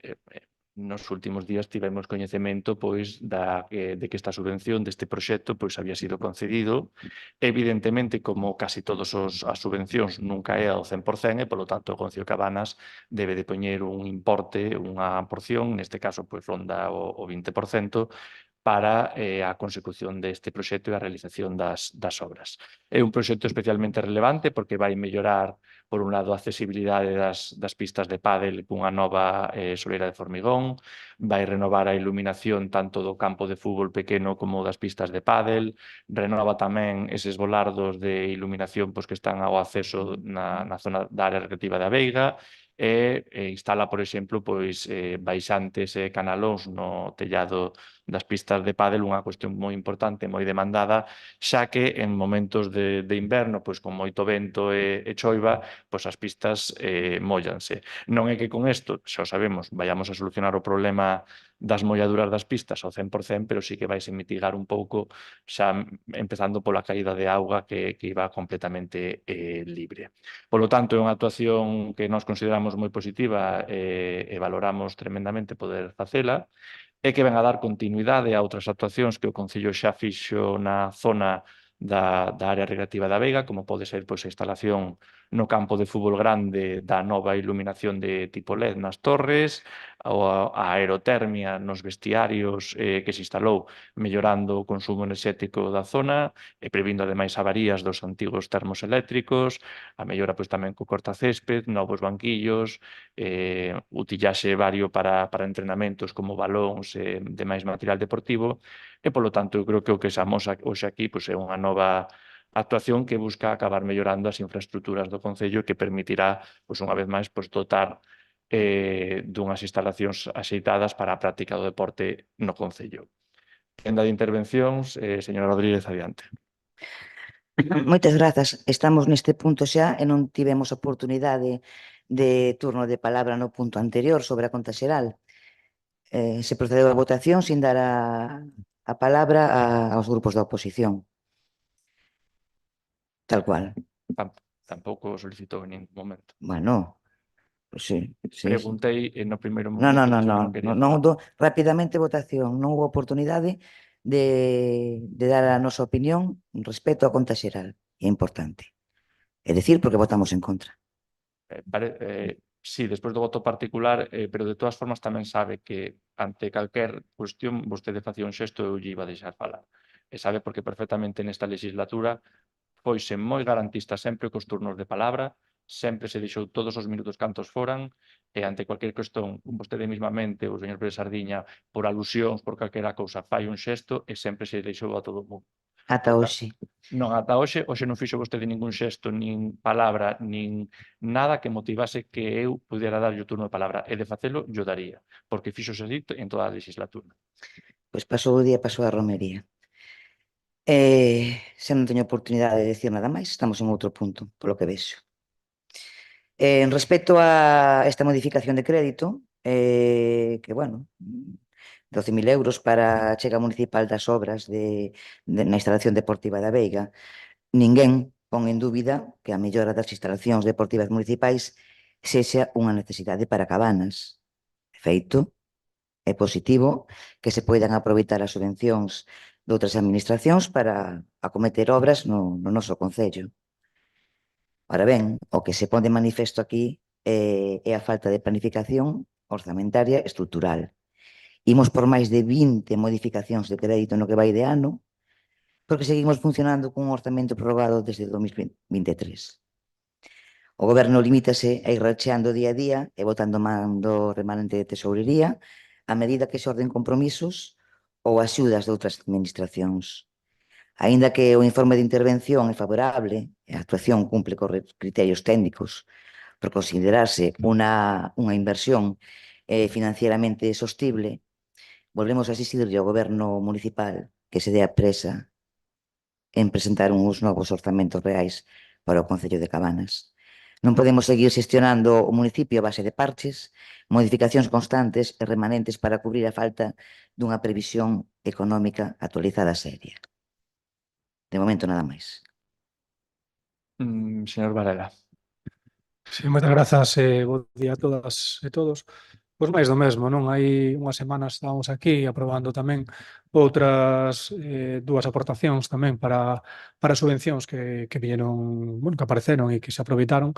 nos últimos días tivemos coñecemento pois de que esta subvención deste proxecto pois había sido concedido. Evidentemente, como casi todas as subvencións nunca é ao 100% e, polo tanto, o Concello de Cabanas debe de poñer un importe, unha porción, neste caso, pois ronda o 20%, para a consecución deste proxecto e a realización das obras. É un proxecto especialmente relevante porque vai mellorar, por un lado, a accesibilidade das pistas de pádel cunha nova soleira de formigón, vai renovar a iluminación tanto do campo de fútbol pequeno como das pistas de pádel, renova tamén eses volardos de iluminación pois, que están ao acceso na zona da área recreativa da Veiga, e instala, por exemplo, pois, baixantes e canalóns no tellado das pistas de pádel, unha cuestión moi importante, moi demandada, xa que en momentos de inverno, pois con moito vento e choiva, pois as pistas móllanse. Non é que con isto, xa o sabemos, vayamos a solucionar o problema das molladuras das pistas ao 100%, pero sí que vais a mitigar un pouco, xa empezando pola caída de auga que iba completamente libre. Polo tanto, é unha actuación que nós consideramos moi positiva e valoramos tremendamente poder facela, e que ven a dar continuidade a outras actuacións que o Concello xa fixo na zona da área recreativa da Veiga, como pode ser pois, a instalación no campo de fútbol grande da nova iluminación de tipo LED nas torres, ou a aerotermia nos vestiarios que se instalou mellorando o consumo enerxético da zona e previndo ademais avarías dos antigos termos eléctricos, a mellora pois, tamén co cortacésped, novos banquillos, utillaxe vario para entrenamentos como balóns e demais material deportivo e, polo tanto, eu creo que o que xamos hoxe aquí pois, é unha nova actuación que busca acabar mellorando as infraestructuras do Concello e que permitirá, pois, unha vez máis, pois, dotar dunhas instalacións axeitadas para a práctica do deporte no Concello. Quenda de intervencións, señora Rodríguez, adiante. Moitas grazas. Estamos neste punto xa e non tivemos oportunidade de turno de palabra no punto anterior sobre a conta xeral. Se procedeu a votación sin dar a palabra aos grupos da oposición. Tal cual. Tampouco solicitou en ningún momento. Bueno, pues sí. Preguntei no primeiro No, momento. non rapidamente votación. Non houve oportunidade de dar a nosa opinión respecto á conta xeral. É importante. É dicir, porque votamos en contra. sí, despois do voto particular, pero de todas formas tamén sabe que ante calquer cuestión vostede facía un xesto e eu lle iba a deixar falar. E sabe porque perfectamente nesta legislatura foise moi garantista sempre cos turnos de palabra, sempre se deixou todos os minutos cantos foran, e ante cualquier cuestión, vostede mismamente, o señor Pérez Sardiña, por alusións, por calquera cousa, fai un xesto e sempre se deixou a todo o mundo. Ata hoxe. Non, ata hoxe non fixo vostede ningún xesto, nin palabra, nin nada que motivase que eu pudera darlle o turno de palabra. E de facelo, yo daría, porque fixo dito en toda a legislatura. Pois pasou o día, pasou a romería. Se non teño oportunidade de decir nada máis, estamos en outro punto, polo que vexo. En respecto a esta modificación de crédito, que, bueno, 12.000 euros para a chega municipal das obras na instalación deportiva da Veiga, ninguén pon en dúbida que a mellora das instalacións deportivas municipais sexa unha necesidade para Cabanas. De feito, é positivo que se poidan aproveitar as subvencións de outras administracións para acometer obras no noso concello. Ora ben, o que se pon de manifesto aquí é a falta de planificación orzamentaria estrutural. Imos por máis de 20 modificacións de crédito no que vai de ano, porque seguimos funcionando cun orzamento prorrogado desde 2023. O Goberno limítase a ir racheando día a día e botando man do remanente de tesourería a medida que xorden compromisos ou axudas de outras administracións. Aínda que o informe de intervención é favorable e a actuación cumple cos criterios técnicos por considerarse unha inversión financieramente sostible, volvemos a exigirlle ao Goberno municipal que se dea presa en presentar uns novos orzamentos reais para o Concello de Cabanas. Non podemos seguir xestionando o municipio a base de parches, modificacións constantes e remanentes para cubrir a falta dunha previsión económica actualizada seria. De momento, nada máis. Señor Varela. Sí, moitas grazas e bo día a todas e todos. Pois máis do mesmo, non? Hai unhas semanas estábamos aquí aprobando tamén outras dúas aportacións tamén para subvencións que vieron, bueno, que apareceron e que se aproveitaron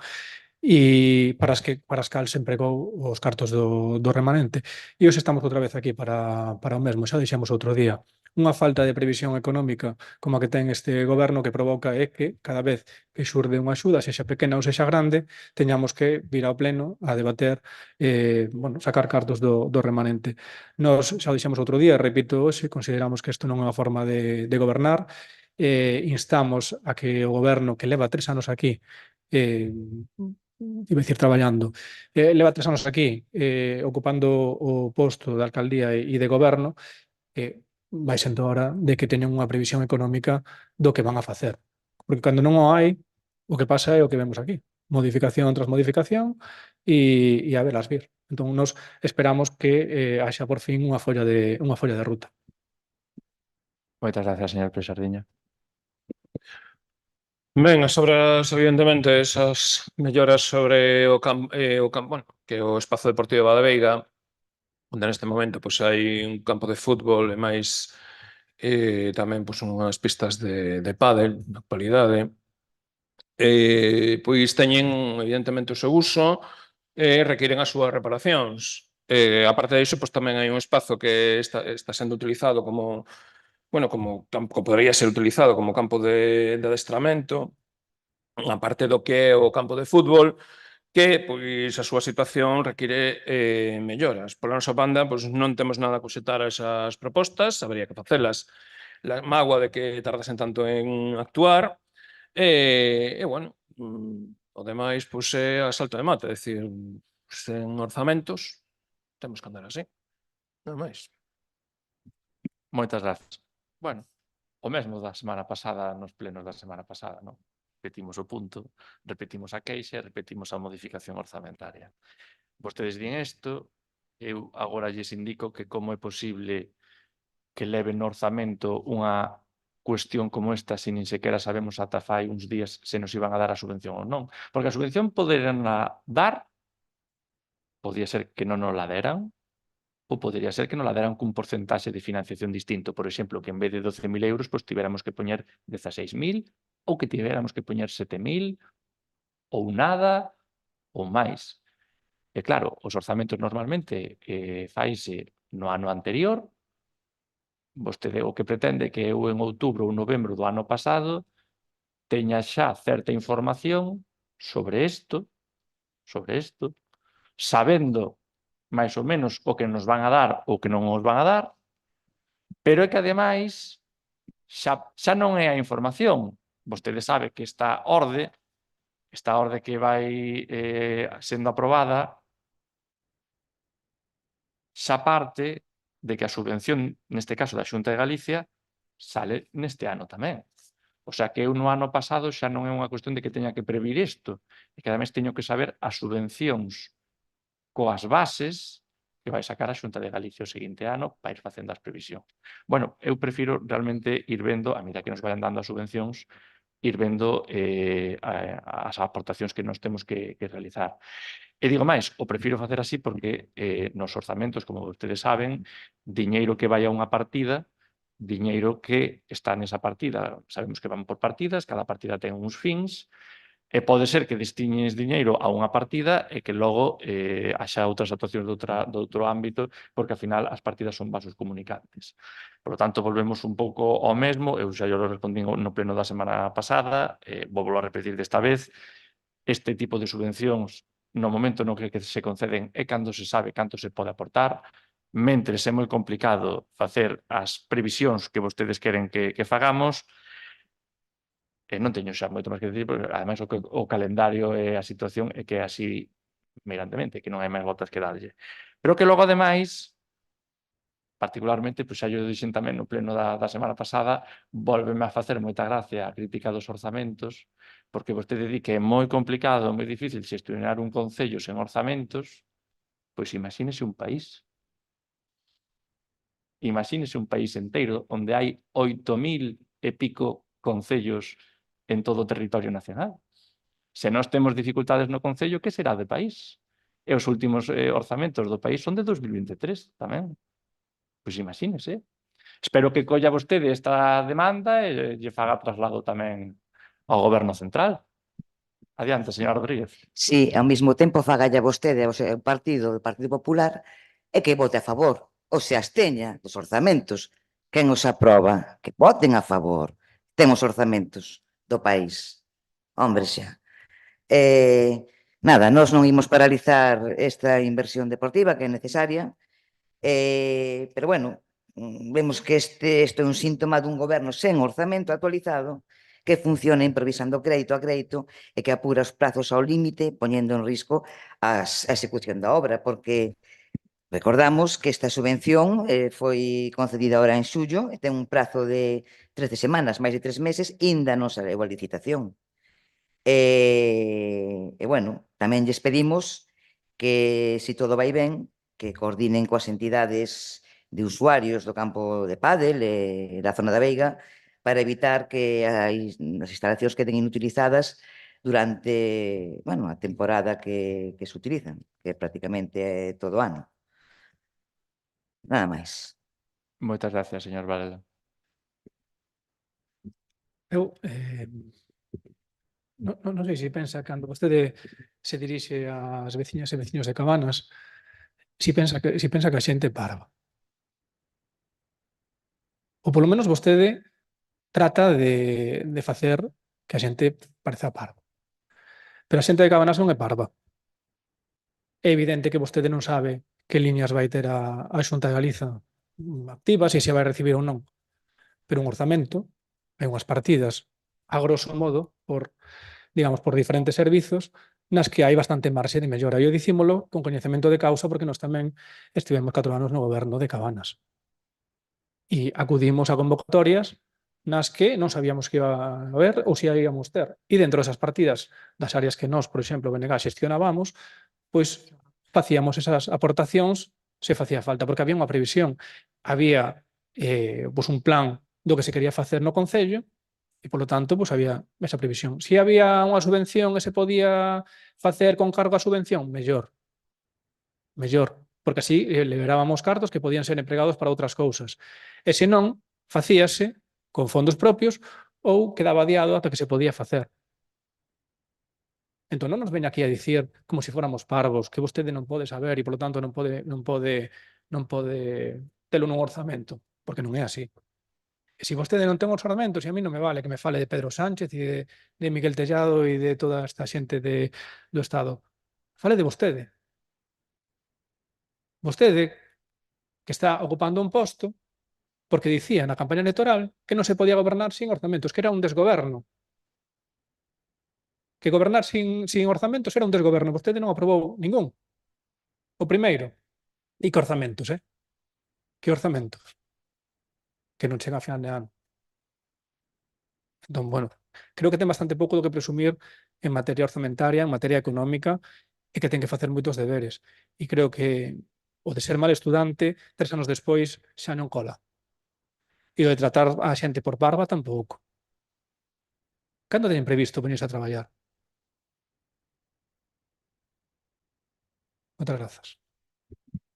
e para as cal se empregou os cartos do remanente. E hoxe estamos outra vez aquí para o mesmo, xa deixamos outro día. Unha falta de previsión económica como a que ten este goberno que provoca é que cada vez que xurde unha axuda, sexa pequena ou sexa grande, teñamos que vir ao pleno a debater, bueno, sacar cartos do remanente. Nos xa deixamos outro día, repito hoxe, consideramos que isto non é unha forma de gobernar, instamos a que o goberno que leva 3 anos aquí iba a dicir traballando, leva 3 anos aquí ocupando o posto de alcaldía e de goberno, vai sendo hora de que teñan unha previsión económica do que van a facer. Porque cando non o hai, o que pasa é o que vemos aquí. Modificación tras modificación e a velas vir. Entón, nos esperamos que haxa por fin unha folla de ruta. Moitas gracias, señor Pérez Sardiña. Ben, as obras, evidentemente, esas melloras sobre bueno, que o espazo deportivo da Veiga, onde neste momento pois, hai un campo de fútbol e máis tamén pois, unhas pistas de pádel na actualidade. Pois teñen, evidentemente, o seu uso e requiren as súas reparacións. Aparte disso, pois, tamén hai un espazo que está sendo utilizado como, bueno, como campo, podría ser utilizado como campo de adestramento, aparte do que é o campo de fútbol, que pois a súa situación require melloras. Pola nosa banda, pois non temos nada a coxetar a esas propostas, habría que facelas. La mágoa de que tardasen tanto en actuar bueno, o demais pois é a salto de mata, é dicir, sen orzamentos temos que andar así, nada máis. Moitas gracias. Bueno, o mesmo da semana pasada nos plenos da semana pasada, non? Repetimos o punto, repetimos a queixa, repetimos a modificación orzamentaria. Vostedes din isto, eu agora lles indico que como é posible que leve no orzamento unha cuestión como esta se nin sequera sabemos ata fai uns días se nos iban a dar a subvención ou non. Porque a subvención poderan dar, podía ser que non nos la deran, ou podería ser que nos la deran cun porcentaxe de financiación distinto. Por exemplo, que en vez de 12.000 euros, pois tiveramos que poñer 16.000, ou que tiveramos que poñer 7.000, ou nada, ou máis. E claro, os orzamentos normalmente faise no ano anterior. Vostede o que pretende que eu en outubro ou novembro do ano pasado teña xa certa información sobre isto, sabendo máis ou menos o que nos van a dar ou que non nos van a dar, pero é que ademais xa non é a información. Vostede sabe que esta orde que vai sendo aprobada xa parte de que a subvención, neste caso da Xunta de Galicia, sale neste ano tamén. O sea que eu no ano pasado xa non é unha cuestión de que teña que previr isto, e que ademais teño que saber as subvencións coas bases que vai sacar a Xunta de Galicia o seguinte ano para ir facendo as previsións. Bueno, eu prefiro realmente ir vendo, a medida que nos vayan dando as subvencións, ir vendo as aportacións que nos temos que realizar. E digo máis, o prefiro facer así porque nos orzamentos, como vostedes saben, diñeiro que vai a unha partida, diñeiro que está nesa partida. Sabemos que van por partidas, cada partida ten uns fins, e pode ser que destiñes diñeiro a unha partida e que logo haxa outras actuacións de outro ámbito, porque ao final as partidas son vasos comunicantes. Por lo tanto, volvemos un pouco ao mesmo. Eu xa lo respondín no pleno da semana pasada, vou a repetir desta vez. Este tipo de subvencións, no momento no que se conceden, é cando se sabe canto se pode aportar. Mentres é moi complicado facer as previsións que vostedes queren que fagamos, non teño xa moito máis que dicir, porque ademais o calendario e a situación é que é así mirantemente, que non hai máis voltas que darlle. Pero que logo, ademais, particularmente, pois xa yo dixen tamén no pleno da semana pasada, volveme a facer moita gracia a crítica dos orzamentos, porque vostede di que é moi complicado, moi difícil xestionar un concello sen orzamentos, pois imagínese un país. Imagínese un país inteiro onde hai 8.000 e pico concellos en todo o territorio nacional. Se nós temos dificultades no concello, que será de país? E os últimos orzamentos do país son de 2023 tamén. Pois imagínese. Espero que colla vostede esta demanda e lle faga traslado tamén ao Goberno Central. Adiante, señora Rodríguez. Si ao mesmo tempo fagalla vostede ao seu partido, do Partido Popular, e que vote a favor, ou se absteña dos orzamentos. Quen os aproba? Que voten a favor. Temos orzamentos do país. Hombre, xa. Nada, nós non imos paralizar esta inversión deportiva que é necesaria, pero bueno, vemos que isto é un síntoma dun goberno sen orzamento actualizado que funciona improvisando crédito a crédito e que apura os prazos ao límite, poñendo en risco a execución da obra, porque recordamos que esta subvención foi concedida ahora en xullo e ten un prazo de 13 semanas, máis de 3 meses, ainda non saleu a licitación. E bueno, tamén lles pedimos que, se todo vai ben, que coordinen coas entidades de usuarios do campo de pádel e da zona da Veiga para evitar que as instalacións queden inutilizadas durante, bueno, a temporada que se utilizan, que prácticamente é todo o ano. Nada máis. Moitas gracias, señor Varela. Eu non sei se pensa, cando vostede se dirixe ás veciñas e veciños de Cabanas, si pensa que a xente parva. Ou polo menos vostede trata de facer que a xente pareza parva. Pero a xente de Cabanas non é parva. É evidente que vostede non sabe que liñas vai ter a Xunta de Galiza activas e se vai recibir ou non. Pero un orzamento hai unhas partidas, a grosso modo, por diferentes servizos, nas que hai bastante marxe de mellora. E eu dicímolo con coñecemento de causa porque nós tamén estivemos 4 anos no goberno de Cabanas. E acudimos a convocatorias nas que non sabíamos que iba a haber ou se íamos ter. E dentro desas partidas das áreas que nós, por exemplo, BNG, xestionábamos, pois facíamos esas aportacións se facía falta, porque había unha previsión. Había un plan do que se quería facer no Concello e, polo tanto, había esa previsión. Se había unha subvención e se podía facer con cargo a subvención, mellor. Mellor, porque así liberábamos cartos que podían ser empregados para outras cousas. E se non, facíase con fondos propios ou quedaba adiado ata que se podía facer. Entón, non nos veña aquí a dicir como se fóramos parvos, que vostede non pode saber e, polo tanto, non pode telo nun orzamento, porque non é así. E se vostede non ten orzamentos, e a mí non me vale que me fale de Pedro Sánchez e de Miguel Tellado e de toda esta xente do Estado. Fale de vostede. Vostede, que está ocupando un posto, porque dicía na campaña electoral que non se podía gobernar sin orzamentos, que era un desgoberno. Que gobernar sin orzamentos era un desgoberno. Vostede non aprobou ningún. O primeiro. E que orzamentos, Que orzamentos? Que non chega a final de ano. Entón, bueno, creo que ten bastante pouco do que presumir en materia orzamentaria, en materia económica, e que ten que facer moitos deberes. E creo que o de ser mal estudante, 3 anos despois, xa non cola. E o de tratar a xente por barba tampouco. Cando teñen previsto venirse a traballar? Moitas grazas.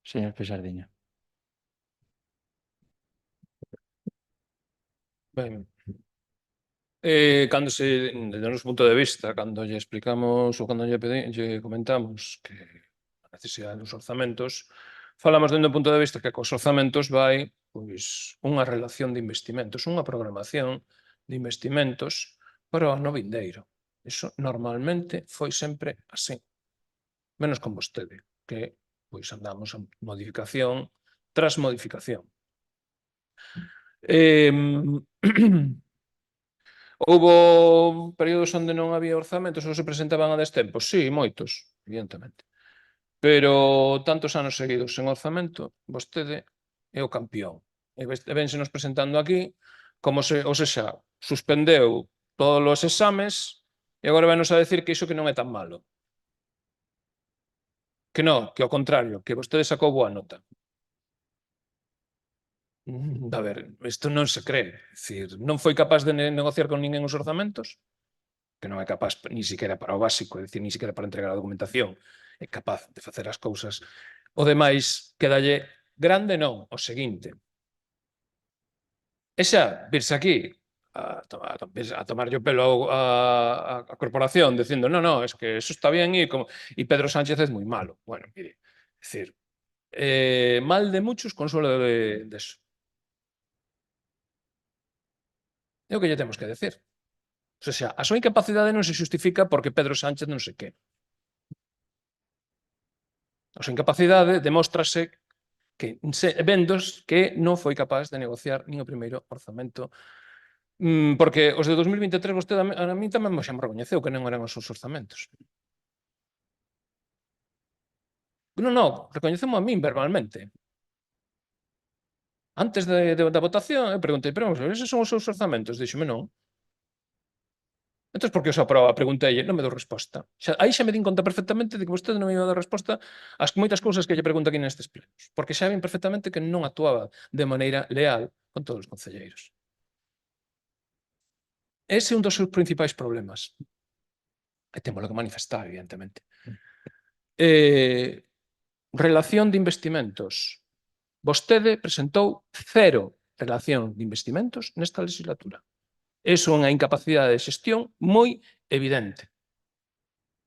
Señor Pexardiño. Ben, cando se, desde o noso punto de vista, cando lle explicamos ou cando lle comentamos que a necesidade dos orzamentos, falamos dende o punto de vista que cos orzamentos vai pois unha relación de investimentos, unha programación de investimentos para o ano vindeiro. Iso normalmente foi sempre así. Menos con vostede, que pois andamos a modificación tras modificación. Houbo períodos onde non había orzamentos ou se presentaban a destempos? Sí, moitos, evidentemente. Pero tantos anos seguidos sen orzamento, vostede é o campeón. E vénsenos presentando aquí como se, ou sexa, suspendeu todos os exames e agora venos a decir que iso que non é tan malo. Que non, que ao contrario, que vostede sacou boa nota. A ver, isto non se cree. É dicir, non foi capaz de negociar con ninguén os orzamentos, que non é capaz ni siquiera para o básico, é dicir, ni siquiera para entregar a documentación, é capaz de facer as cousas. O demais, quedalle grande non, o seguinte. E xa, virse aquí a tomarlle o pelo a corporación dicindo, no, es que eso está bien e Pedro Sánchez é moi malo. Bueno, mire, é dicir, mal de muchos, consuelo de eso. É o que lle temos que decir. O sea, a súa incapacidade non se justifica porque Pedro Sánchez non sei que. A súa incapacidade demóstrase que vendos que non foi capaz de negociar nin o primeiro orzamento, porque os de 2023 vostede a mí tamén xa me recoñeceu que non eran os seus orzamentos. Non, recoñecemos a min verbalmente. Antes da votación, eu preguntei, pero eses son os seus orzamentos? Díxome non. Entón, por que os aproba? Preguntei, non me dou resposta. Aí xa me din conta perfectamente de que vostede non me iba a dar resposta ás moitas cousas que lle pregunto aquí nestes plenos, porque xa ven perfectamente que non actuaba de maneira leal con todos os concelleiros. Ese é un dos seus principais problemas. E temos que manifestar, evidentemente. Relación de investimentos. Vostede presentou 0 relación de investimentos nesta legislatura. Iso é unha incapacidade de xestión moi evidente.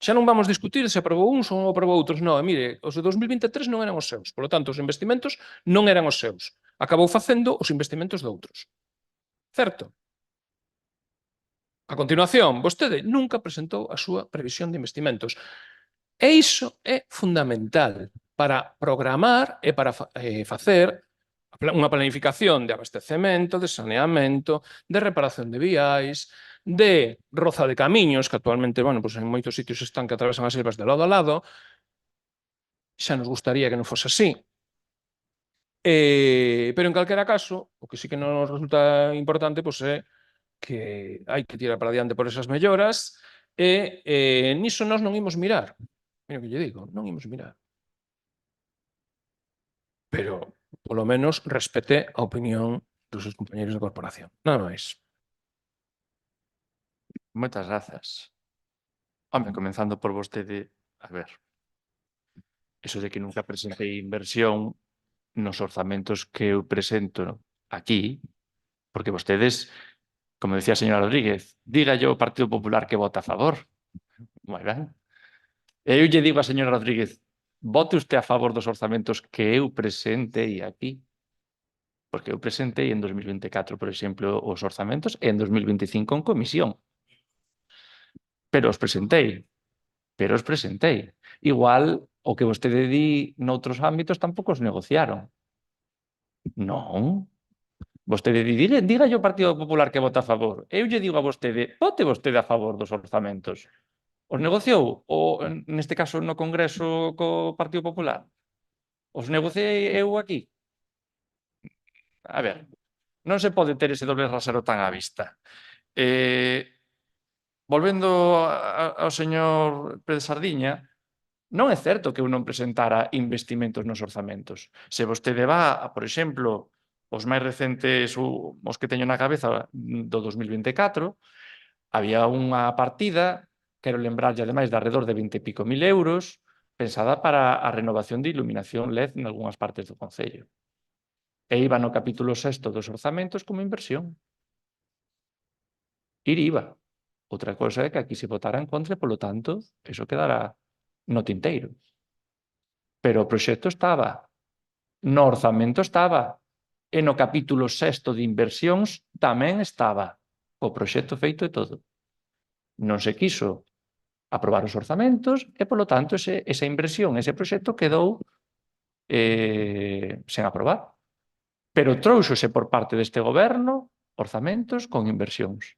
Xa non vamos discutir se aprobou uns ou non aprobou outros. Non, mire, os de 2023 non eran os seus. Por lo tanto, os investimentos non eran os seus. Acabou facendo os investimentos de outros. Certo? A continuación, vostede nunca presentou a súa previsión de investimentos. E iso é fundamental para programar e para facer unha planificación de abastecemento, de saneamento, de reparación de viais, de roza de camiños, que actualmente, bueno, pues en moitos sitios están que atravesan as selvas de lado a lado. Xa nos gustaría que non fose así. Pero en calquera caso, o que sí que nos resulta importante pues, é que hai que tirar para diante por esas melloras e niso nós non imos mirar. Mira o que lle digo, non imos mirar. Pero, polo menos, respete a opinión dos seus compañeros de corporación. Nada máis. Moitas grazas. Home, comenzando por vostede, a ver, eso de que nunca presentei inversión nos orzamentos que eu presento aquí, porque vostedes, como decía a señora Rodríguez, dígalle ao Partido Popular que vota a favor. Moi ben. E eu lle digo a señora Rodríguez, vote usted a favor dos orzamentos que eu presentei aquí. Porque eu presentei en 2024, por exemplo, os orzamentos e en 2025 en comisión. Pero os presentei. Igual, o que vostede di noutros ámbitos tampouco os negociaron. Non. Vostede di, diga ao Partido Popular que vota a favor. Eu lle digo a vostede, vote vostede a favor dos orzamentos. Os negociou? Ou, neste caso, no Congreso co Partido Popular? Os negociei eu aquí? A ver, non se pode ter ese doble rasero tan á vista. Volvendo ao señor Pérez Sardiña, non é certo que eu non presentara investimentos nos orzamentos. Se vostede va, por exemplo, os máis recentes, os que teño na cabeza do 2024, había unha partida, quero lembrarlle ademais de alrededor de 20 e pico mil euros, pensada para a renovación de iluminación LED en algunhas partes do Concello. E iba no capítulo 6 dos orzamentos como inversión. IVA. Outra cosa é que aquí se votara en contra e, polo tanto, eso quedará no tinteiro. Pero o proxecto estaba, no orzamento estaba, e no capítulo 6 de inversións tamén estaba, o proxecto feito e todo. Non se quiso aprobar os orzamentos e, polo tanto, esa inversión, ese proxecto quedou sen aprobar. Pero trouxose por parte deste goberno orzamentos con inversións.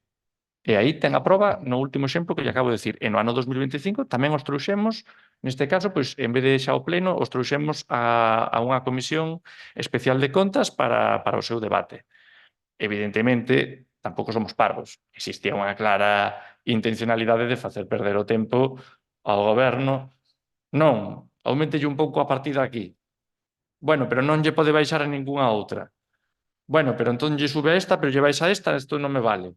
E aí ten a proba no último exemplo que lle acabo de decir. E no ano 2025 tamén os trouxemos, neste caso, pois, en vez de xa ao pleno, os trouxemos a unha comisión especial de contas para o seu debate. Evidentemente, tampouco somos parvos. Existía unha clara intencionalidade de facer perder o tempo ao goberno. Non, aumentelle un pouco a partida aquí. Bueno, pero non lle pode baixar a ningunha outra. Bueno, pero entón lle sube a esta, pero lle baixa a esta, isto non me vale.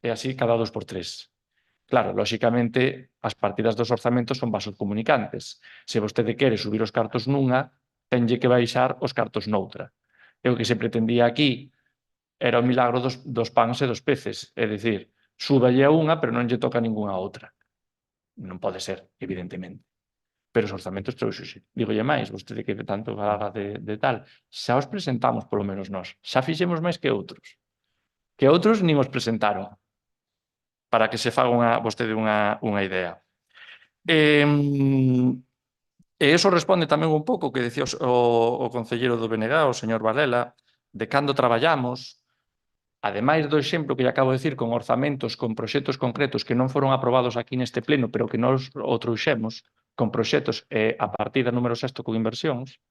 E así cada 2 por 3. Claro, lóxicamente, as partidas dos orzamentos son vasos comunicantes. Se vostede quere subir os cartos nunha, tenlle que baixar os cartos noutra. E o que se pretendía aquí era o milagro dos pans e dos peces. É dicir, súballe a unha, pero non lle toca a ningunha outra. Non pode ser, evidentemente. Pero os orzamentos trouxose. Dígolle máis, vostede que tanto falaba de tal. Xa os presentamos, polo menos nós. Xa fixemos máis que outros. Que outros nin os presentaron, para que se faga vostede unha idea. E iso responde tamén un pouco o que decía o concelleiro do BNG, o señor Varela, de cando traballamos, ademais do exemplo que lle acabo de decir con orzamentos, con proxectos concretos que non foron aprobados aquí neste pleno, pero que nós o trouxemos con proxectos a partida número 6 con inversións,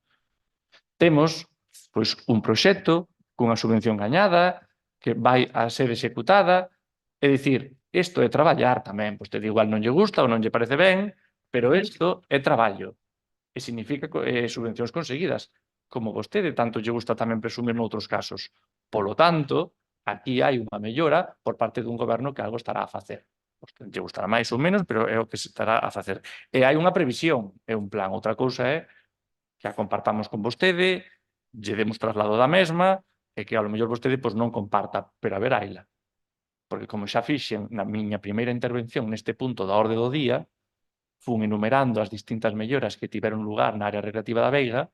temos pois, un proxecto cunha subvención gañada que vai a ser executada. É dicir, isto é traballar tamén, vostede igual non lle gusta ou non lle parece ben, pero isto é traballo e significa subvencións conseguidas, como vostede tanto lle gusta tamén presumir noutros casos. Polo tanto, aquí hai unha mellora por parte dun goberno que algo estará a facer. Vostede lle gustará máis ou menos, pero é o que se estará a facer. E hai unha previsión, é un plan. Outra cousa é que a compartamos con vostede, lle demos traslado da mesma e que ao mellor vostede pois, non comparta, pero a ver haila. Porque como xa fixen na miña primeira intervención neste punto da orde do día, fun enumerando as distintas melloras que tiveron lugar na área recreativa da Veiga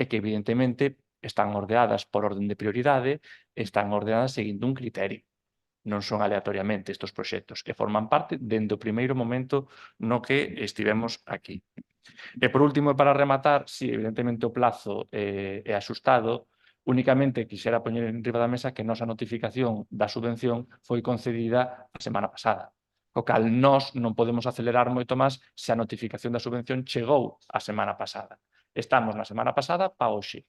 e que evidentemente están ordeadas por orden de prioridade e están ordeadas seguindo un criterio. Non son aleatoriamente estes proxectos e forman parte dende o primeiro momento no que estivemos aquí. E por último, e para rematar, si evidentemente o plazo é axustado, únicamente quixera poñer en riba da mesa que a nosa notificación da subvención foi concedida a semana pasada. O cal nós non podemos acelerar moito máis se a notificación da subvención chegou a semana pasada. Estamos na semana pasada pa hoxe.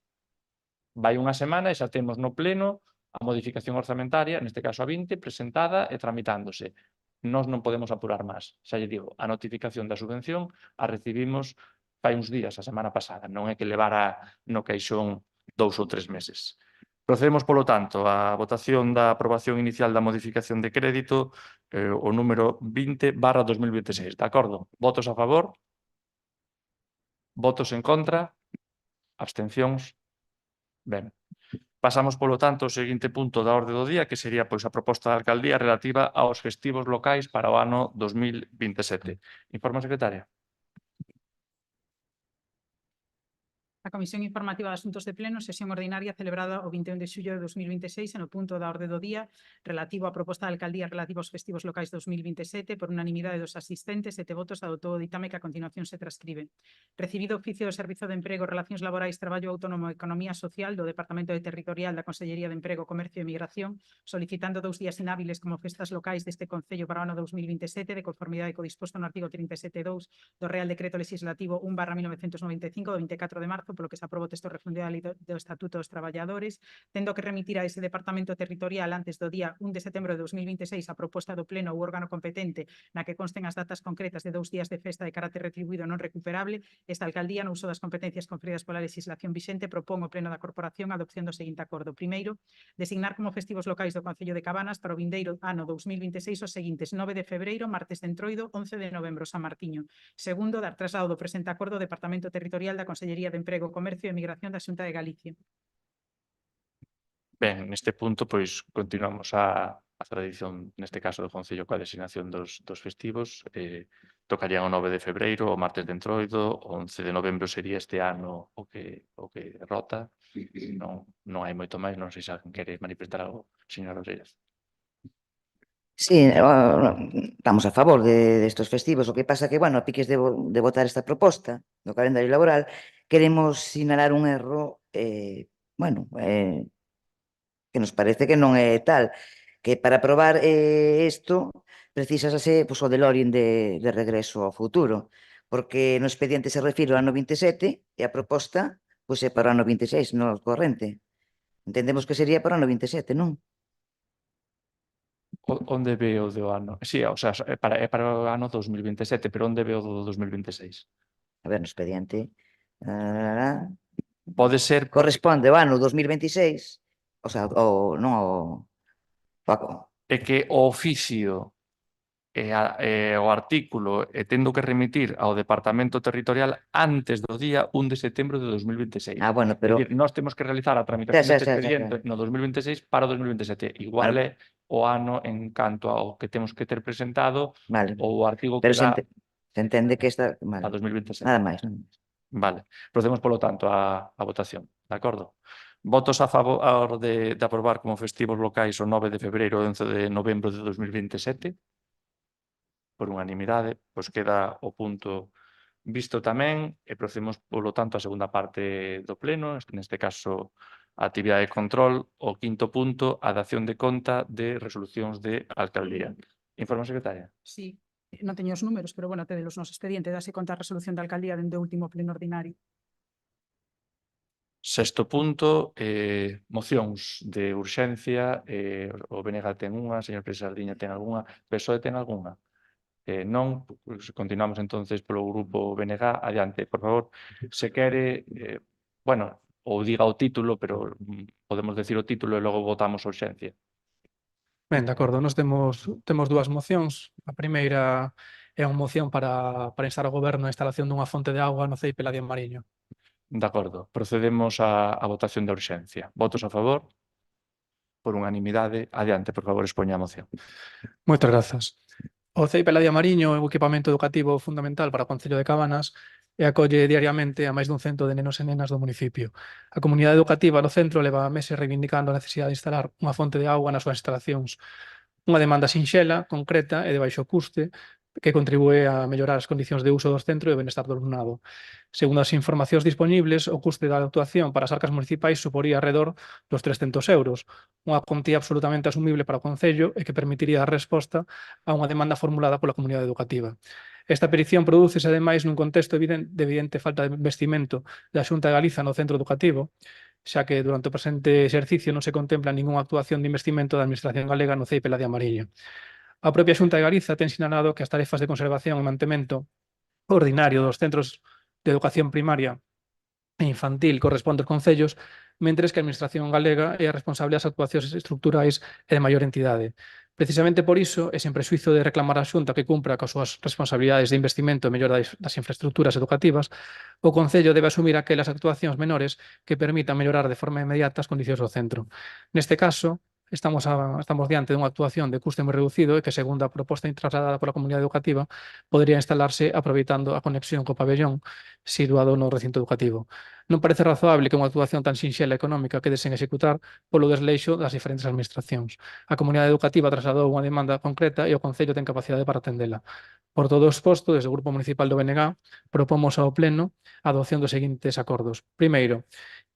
Vai unha semana e xa temos no pleno a modificación orzamentaria, neste caso a 20, presentada e tramitándose. Nós non podemos apurar máis. Xa lle digo, a notificación da subvención a recibimos fai uns días, a semana pasada. Non é que levara no caixón 2 ou 3 meses. Procedemos, polo tanto, á votación da aprobación inicial da modificación de crédito, o número 20/2026. De acordo? Votos a favor? Votos en contra? Abstencións? Ben. Pasamos, polo tanto, ao seguinte punto da orde do día, que sería pois a proposta da alcaldía relativa aos festivos locais para o ano 2027. Informa, secretaria. A Comisión Informativa de Asuntos de Pleno, sesión ordinaria celebrada o 21 de xullo de 2026 no punto da orde do día relativo á proposta da alcaldía relativa aos festivos locais 2027 por unanimidade dos asistentes, 7 votos adoptou o ditame que a continuación se transcribe. Recibido oficio do Servizo de Emprego, Relacións Laborais, Traballo Autónomo e Economía Social do Departamento de Territorial da Consellería de Emprego, Comercio e Migración solicitando 2 días inhábiles como festas locais deste Concello para o ano 2027 de conformidade co disposto no artigo 37.2 do Real Decreto Legislativo 1/1995 do 24 de marzo polo que se aproba o texto refundido do Estatuto dos Traballadores, tendo que remitir a ese Departamento Territorial antes do día 1 de setembro de 2026 a proposta do Pleno ou órgano competente na que consten as datas concretas de 2 días de festa de carácter retribuído non recuperable, esta alcaldía, no uso das competencias conferidas pola legislación vixente, propón o Pleno da Corporación a adopción do seguinte acordo. Primeiro, designar como festivos locais do Concello de Cabanas para o vindeiro ano 2026 os seguintes: 9 de febreiro, martes de Entroido, 11 de novembro, San Martiño. Segundo, dar traslado do presente acordo ao Departamento Territorial da Consellería de Emprego, Comercio e Migración da Xunta de Galicia. Ben, neste punto, pois, continuamos a tradición, neste caso do Concello, coa designación dos festivos. Tocarían o 9 de febreiro, o martes de Entroido, o 11 de novembro sería este ano o que rota. Non hai moito máis, non sei se alguén quere manifestar algo, señora Oreiras. Sí, estamos a favor de estos festivos. O que pasa que, bueno, a piques de votar esta proposta do calendario laboral, queremos sinalar un erro, que nos parece que non é tal, que para aprobar isto precisase o DeLorean de regreso ao futuro, porque no expediente se refire ao ano 27 e a proposta pois é para o ano 26, no corrente. Entendemos que sería para o ano 27, non? Onde ve o do ano? Sí, o sea, é para o ano 2027, pero onde ve o do 2026? A ver, no expediente. Pode ser Corresponde ao ano 2026, o sea, non ao Paco. é que o oficio e o artículo tendo que remitir ao Departamento Territorial antes do día 1 de setembro de 2026. Bueno, É pero dicir, nós temos que realizar a tramitación deste xa. expediente no 2026 para o 2027. Igual Bueno. é o ano en canto ao que temos que ter presentado Vale, ou o artigo pero que dá se entende que esta... a Vale, 2027. nada máis, non? Vale, procedemos polo tanto a votación, de acordo? Votos a favor de aprobar como festivos locais o 9 de febreiro e 11 de novembro de 2027. Por unanimidade, pois queda o punto visto tamén e procedemos polo tanto a segunda parte do pleno, neste caso a actividade de control, o quinto punto, a dación de conta de resolucións de alcaldía. Informa, secretaria. Sí, non teño os números, pero bueno, tedelos nos expediente, dase conta a resolución da alcaldía dende o último pleno ordinario. Sexto punto, mocións de urxencia, o BNG ten unha, señor Presardiña ten algunha, PSOE ten algunha? Non, pues continuamos entonces polo grupo BNG, adiante, por favor. Se quere, bueno, ou diga o título, pero podemos decir o título e logo votamos a urxencia. Ben, de acordo, nós temos 2 mocións. A primeira é unha moción para instar ao Goberno a instalación dunha fonte de auga no CEIP Eladia Mariño. De acordo, procedemos a votación da urxencia. Votos a favor? Por unanimidade, adiante, por favor, expoña a moción. Moitas grazas. O CEIP Eladia Mariño é un equipamento educativo fundamental para o Concello de Cabanas e acolle diariamente a máis dun cento de nenos e nenas do municipio. A comunidade educativa do centro leva meses reivindicando a necesidade de instalar unha fonte de auga nas súas instalacións. Unha demanda sinxela, concreta e de baixo custe que contribúe a mellorar as condicións de uso do centro e o benestar do alumnado. Segundo as informacións disponibles, o custe da actuación para as arcas municipais suporía alrededor dos 300 euros, unha cuantía absolutamente asumible para o Concello e que permitiría dar resposta a unha demanda formulada pola comunidade educativa. Esta petición prodúcese, ademais, nun contexto de evidente falta de investimento da Xunta de Galiza no centro educativo, xa que durante o presente exercicio non se contempla ningunha actuación de investimento da Administración galega no CEIP Eladia Mariño. A propia Xunta de Galiza ten sinalado que as tarefas de conservación e mantemento ordinario dos centros de educación primaria e infantil corresponde aos concellos, mentres que a Administración galega é a responsable das actuacións estruturais e de maior entidade. Precisamente por iso, e sen prexuízo de reclamar á Xunta que cumpra coas súas responsabilidades de investimento e mellora das infraestructuras educativas, o Concello debe asumir aquelas actuacións menores que permitan mellorar de forma inmediata as condicións do centro. Neste caso, estamos diante dunha actuación de custe moi reducido e que, segundo a proposta trasladada pola comunidade educativa, podría instalarse aproveitando a conexión co pabellón situado no recinto educativo. Non parece razoable que unha actuación tan sinxela e económica quede sen executar polo desleixo das diferentes administracións. A comunidade educativa trasladou unha demanda concreta e o Concello ten capacidade para atendela. Por todo o exposto, desde o Grupo Municipal do BNG, propomos ao Pleno a adopción dos seguintes acordos. Primeiro,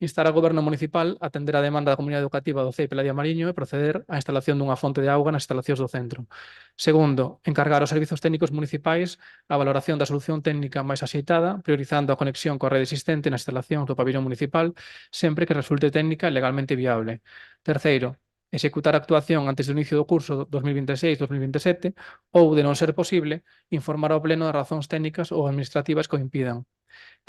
instar ao Goberno Municipal a atender a demanda da comunidade educativa do CEIP Eladia Mariño e proceder á instalación dunha fonte de auga nas instalacións do centro. Segundo, encargar aos servizos técnicos municipais a valoración da solución técnica máis axeitada, priorizando a conexión coa rede existente nas instalacións do pabillón municipal, sempre que resulte técnica e legalmente viable. Terceiro, executar a actuación antes do inicio do curso 2026-2027 ou, de non ser posible, informar ao Pleno das razóns técnicas ou administrativas que o impidan.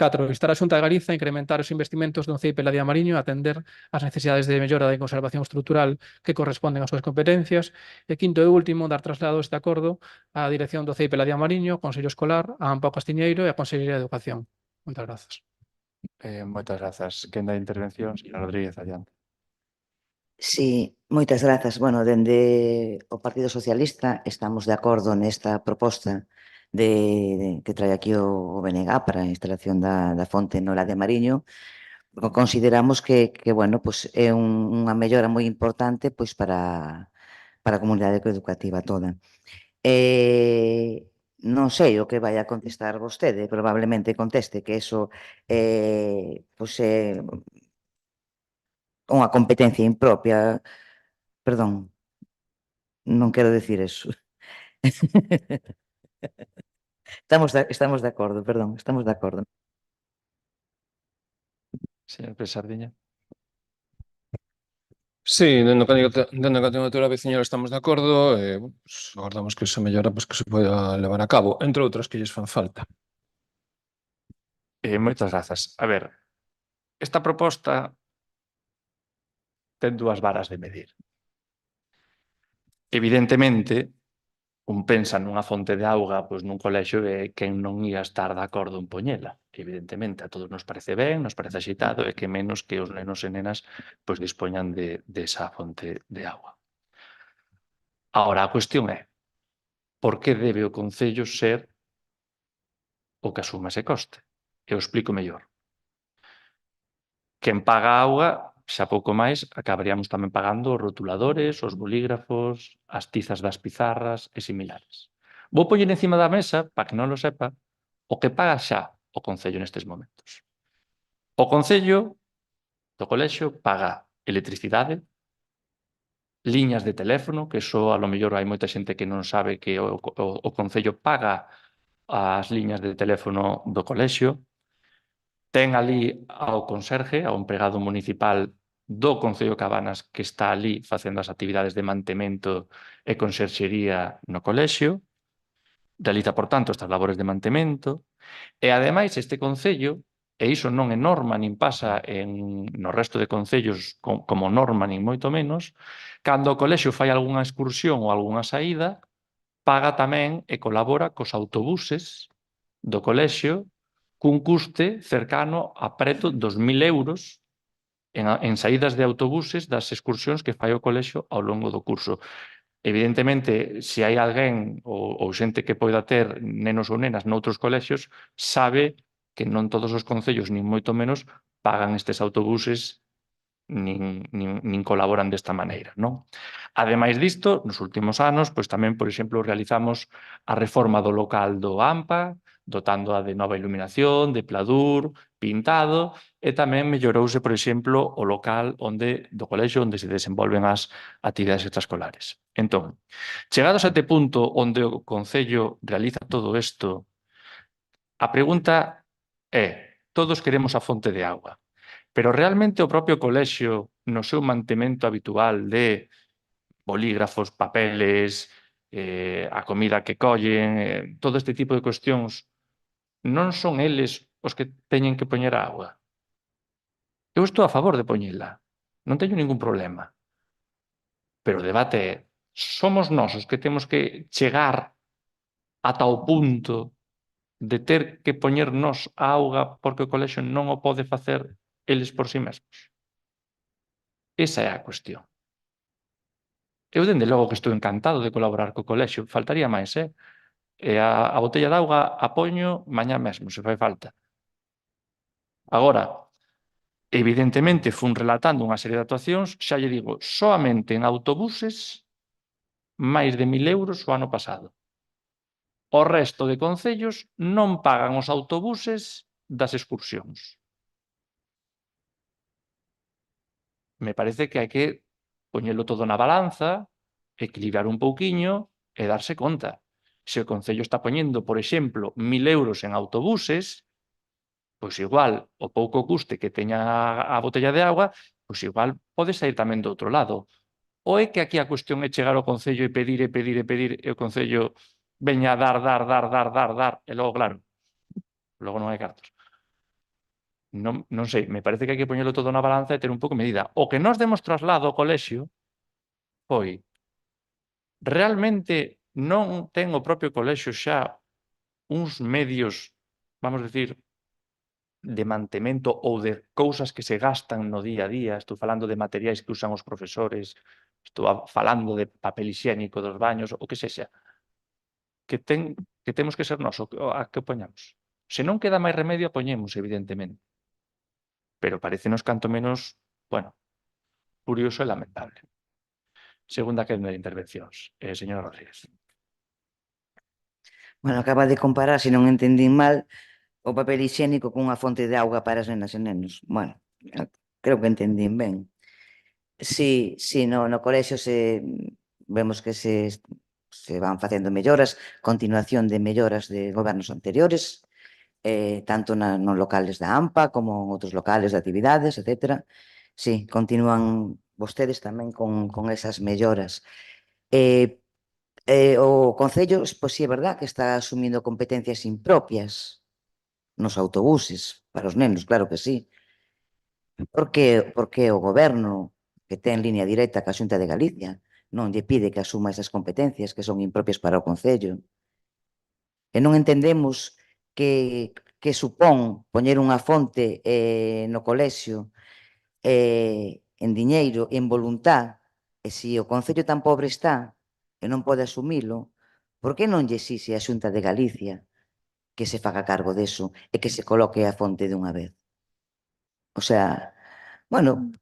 4. Instar a Xunta de Galiza a incrementar os investimentos do CEIP Eladia Mariño a atender as necesidades de mellora da conservación estrutural que corresponden ás súas competencias. E quinto e último, dar traslado este acordo á dirección do CEIP Eladia Mariño, Consello Escolar, a AMPA Castiñeiro e a Consellería de Educación. Moitas grazas. Moitas grazas. Quen da intervención? Señora Rodríguez, adiante. Sí, moitas grazas. Bueno, dende o Partido Socialista estamos de acordo nesta proposta que trae aquí o BNG para a instalación da fonte no Eladia Mariño. Consideramos que bueno, pues é unha mellora moi importante pois para a comunidade educativa toda. Non sei o que vai a contestar vostede, probablemente conteste que eso pois é unha competencia impropia. Perdón, non quero decir eso. Estamos de acordo, perdón, estamos de acordo. Señor Pérez Sardiña. Sí, dentro da candidatura veciñal estamos de acordo e pues, agardamos que esa mellora pues, que se poida levar a cabo, entre outras que lles fan falta. Moitas grazas. A ver, esta proposta ten dúas varas de medir. Evidentemente, un pensa nunha fonte de auga pois nun colexio e quen non ia estar de acordo en poñela. Evidentemente, a todos nos parece ben, nos parece axitado e que menos que os nenos e nenas pois dispoñan de esa fonte de auga. Agora, a cuestión é por que debe o Concello ser o que asuma ese coste? Eu explico mellor. Quen paga a auga, xa pouco máis, acabaríamos tamén pagando os rotuladores, os bolígrafos, as tizas das pizarras e similares. Vou poñer encima da mesa, para que non lo sepa, o que paga xa o Concello nestes momentos. O Concello do colexio paga electricidade, liñas de teléfono, que iso a lo mellor hai moita xente que non sabe que o Concello paga as liñas de teléfono do colexio, ten ali ao conserje, ao empregado municipal do Concello de Cabanas que está ali facendo as actividades de mantemento e conserxería no colexio, realiza, por tanto, estas labores de mantemento, e, ademais, este Concello, e iso non é norma nin pasa no resto de concellos como norma nin moito menos, cando o colexio fai algunha excursión ou algunha saída, paga tamén e colabora cos autobuses do colexio cun custe cercano a preto dos 1.000 euros en saídas de autobuses das excursións que fai o colexio ao longo do curso. Evidentemente, se hai alguén ou xente que poida ter nenos ou nenas noutros colexios, sabe que non todos os concellos, nin moito menos, pagan estes autobuses nin colaboran desta maneira, non? Ademais disto, nos últimos anos, pois tamén, por exemplo, realizamos a reforma do local do AMPA, dotándoa de nova iluminación, de pladur, pintado, e tamén mellorouse, por exemplo, o local do colexio onde se desenvolven as actividades extraescolares. Entón, chegados a este punto onde o Concello realiza todo isto, a pregunta é, todos queremos a fonte de auga, pero realmente o propio colexio, no seu mantemento habitual de bolígrafos, papeles, a comida que collen, todo este tipo de cuestións, non son eles os que teñen que poñer a auga. Eu estou a favor de poñela, non teño ningún problema. Pero o debate é, somos nós os que temos que chegar ata o punto de ter que poñernos a auga porque o colexio non o pode facer eles por si mesmos. Esa é a cuestión. Eu, dende logo, que estou encantado de colaborar co colexio, faltaría máis, E a botella de auga a poño mañá mesmo, se fai falta. Agora, evidentemente, fun relatando unha serie de actuacións, xa lle digo, soamente en autobuses, máis de 1.000 euros o ano pasado. O resto de concellos non pagan os autobuses das excursións. Me parece que hai que poñelo todo na balanza, equilibrar un pouquiño e darse conta. Se o Concello está poñendo, por exemplo, 1.000 euros en autobuses, pois igual o pouco custe que teña a botella de auga, pois igual pode sair tamén do outro lado. Ou é que aquí a cuestión é chegar ao Concello e pedir, e o Concello veña a dar, e logo, claro, logo non hai cartos. Non sei, me parece que hai que poñelo todo na balanza e ter un pouco medida. O que nós demos traslado ao colexio foi realmente non ten o propio colexio xa uns medios, vamos decir, de mantemento ou de cousas que se gastan no día a día. Estou falando de materiais que usan os profesores, estou falando de papel higiénico dos baños, o que sexa. Que temos que ser nós a que poñamos. Se non queda máis remedio, a poñemos, evidentemente. Pero parécenos canto menos, bueno, curioso e lamentable. Segunda quenda de intervencións. Señora Rodríguez. Bueno, acaba de comparar, se non entendín mal, o papel higiénico cunha fonte de auga para as nenas e nenos. Bueno, creo que entendín ben. Sí, no colexio vemos que se van facendo melloras, continuación de melloras de gobernos anteriores, tanto nos locales da AMPA como en outros locales de actividades, etc. Sí, continúan vostedes tamén con esas melloras. O Concello, pois sí, é verdad que está asumindo competencias impropias nos autobuses para os nenos, claro que sí. Porque o goberno, que ten línea directa ca Xunta de Galicia, non lle pide que asuma esas competencias que son impropias para o Concello. E non entendemos que supón poñer unha fonte no colexio en diñeiro, en voluntad, e se o Concello tan pobre está e non pode asumilo, por que non lle exixe a Xunta de Galicia que se faga cargo deso e que se coloque a fonte dunha vez? O sea, bueno,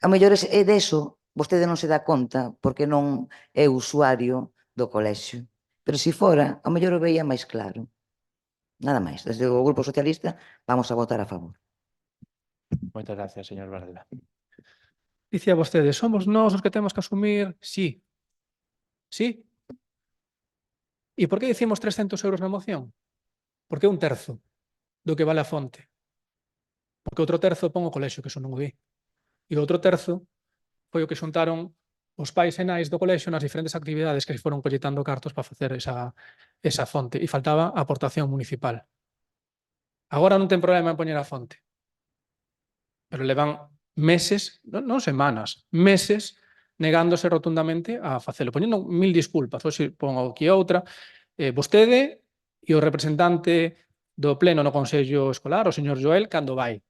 a mellores é deso, vostede non se dá conta porque non é usuario do colexio. Pero se fora, a mellor o veía máis claro. Nada máis. Desde o Grupo Socialista vamos a votar a favor. Moitas gracias, señor Varela. Dicía vostede, somos nós os que temos que asumir? Sí. Sí. E por que dicimos 300 euros na moción? Porque é un terzo do que vale a fonte. Porque outro terzo pon o colexio, que eso non o di. E o outro terzo foi o que xuntaron os pais e nais do colexio nas diferentes actividades que se foron colletando cartos para facer esa fonte. E faltaba a aportación municipal. Agora non ten problema en poñer a fonte. Pero levan meses, non semanas, meses, negándose rotundamente a facelo. Poñendo 1000 disculpas. Hoxe pongo aquí outra. Vostede e o representante do pleno no Consello Escolar, o señor Joel, cando vai?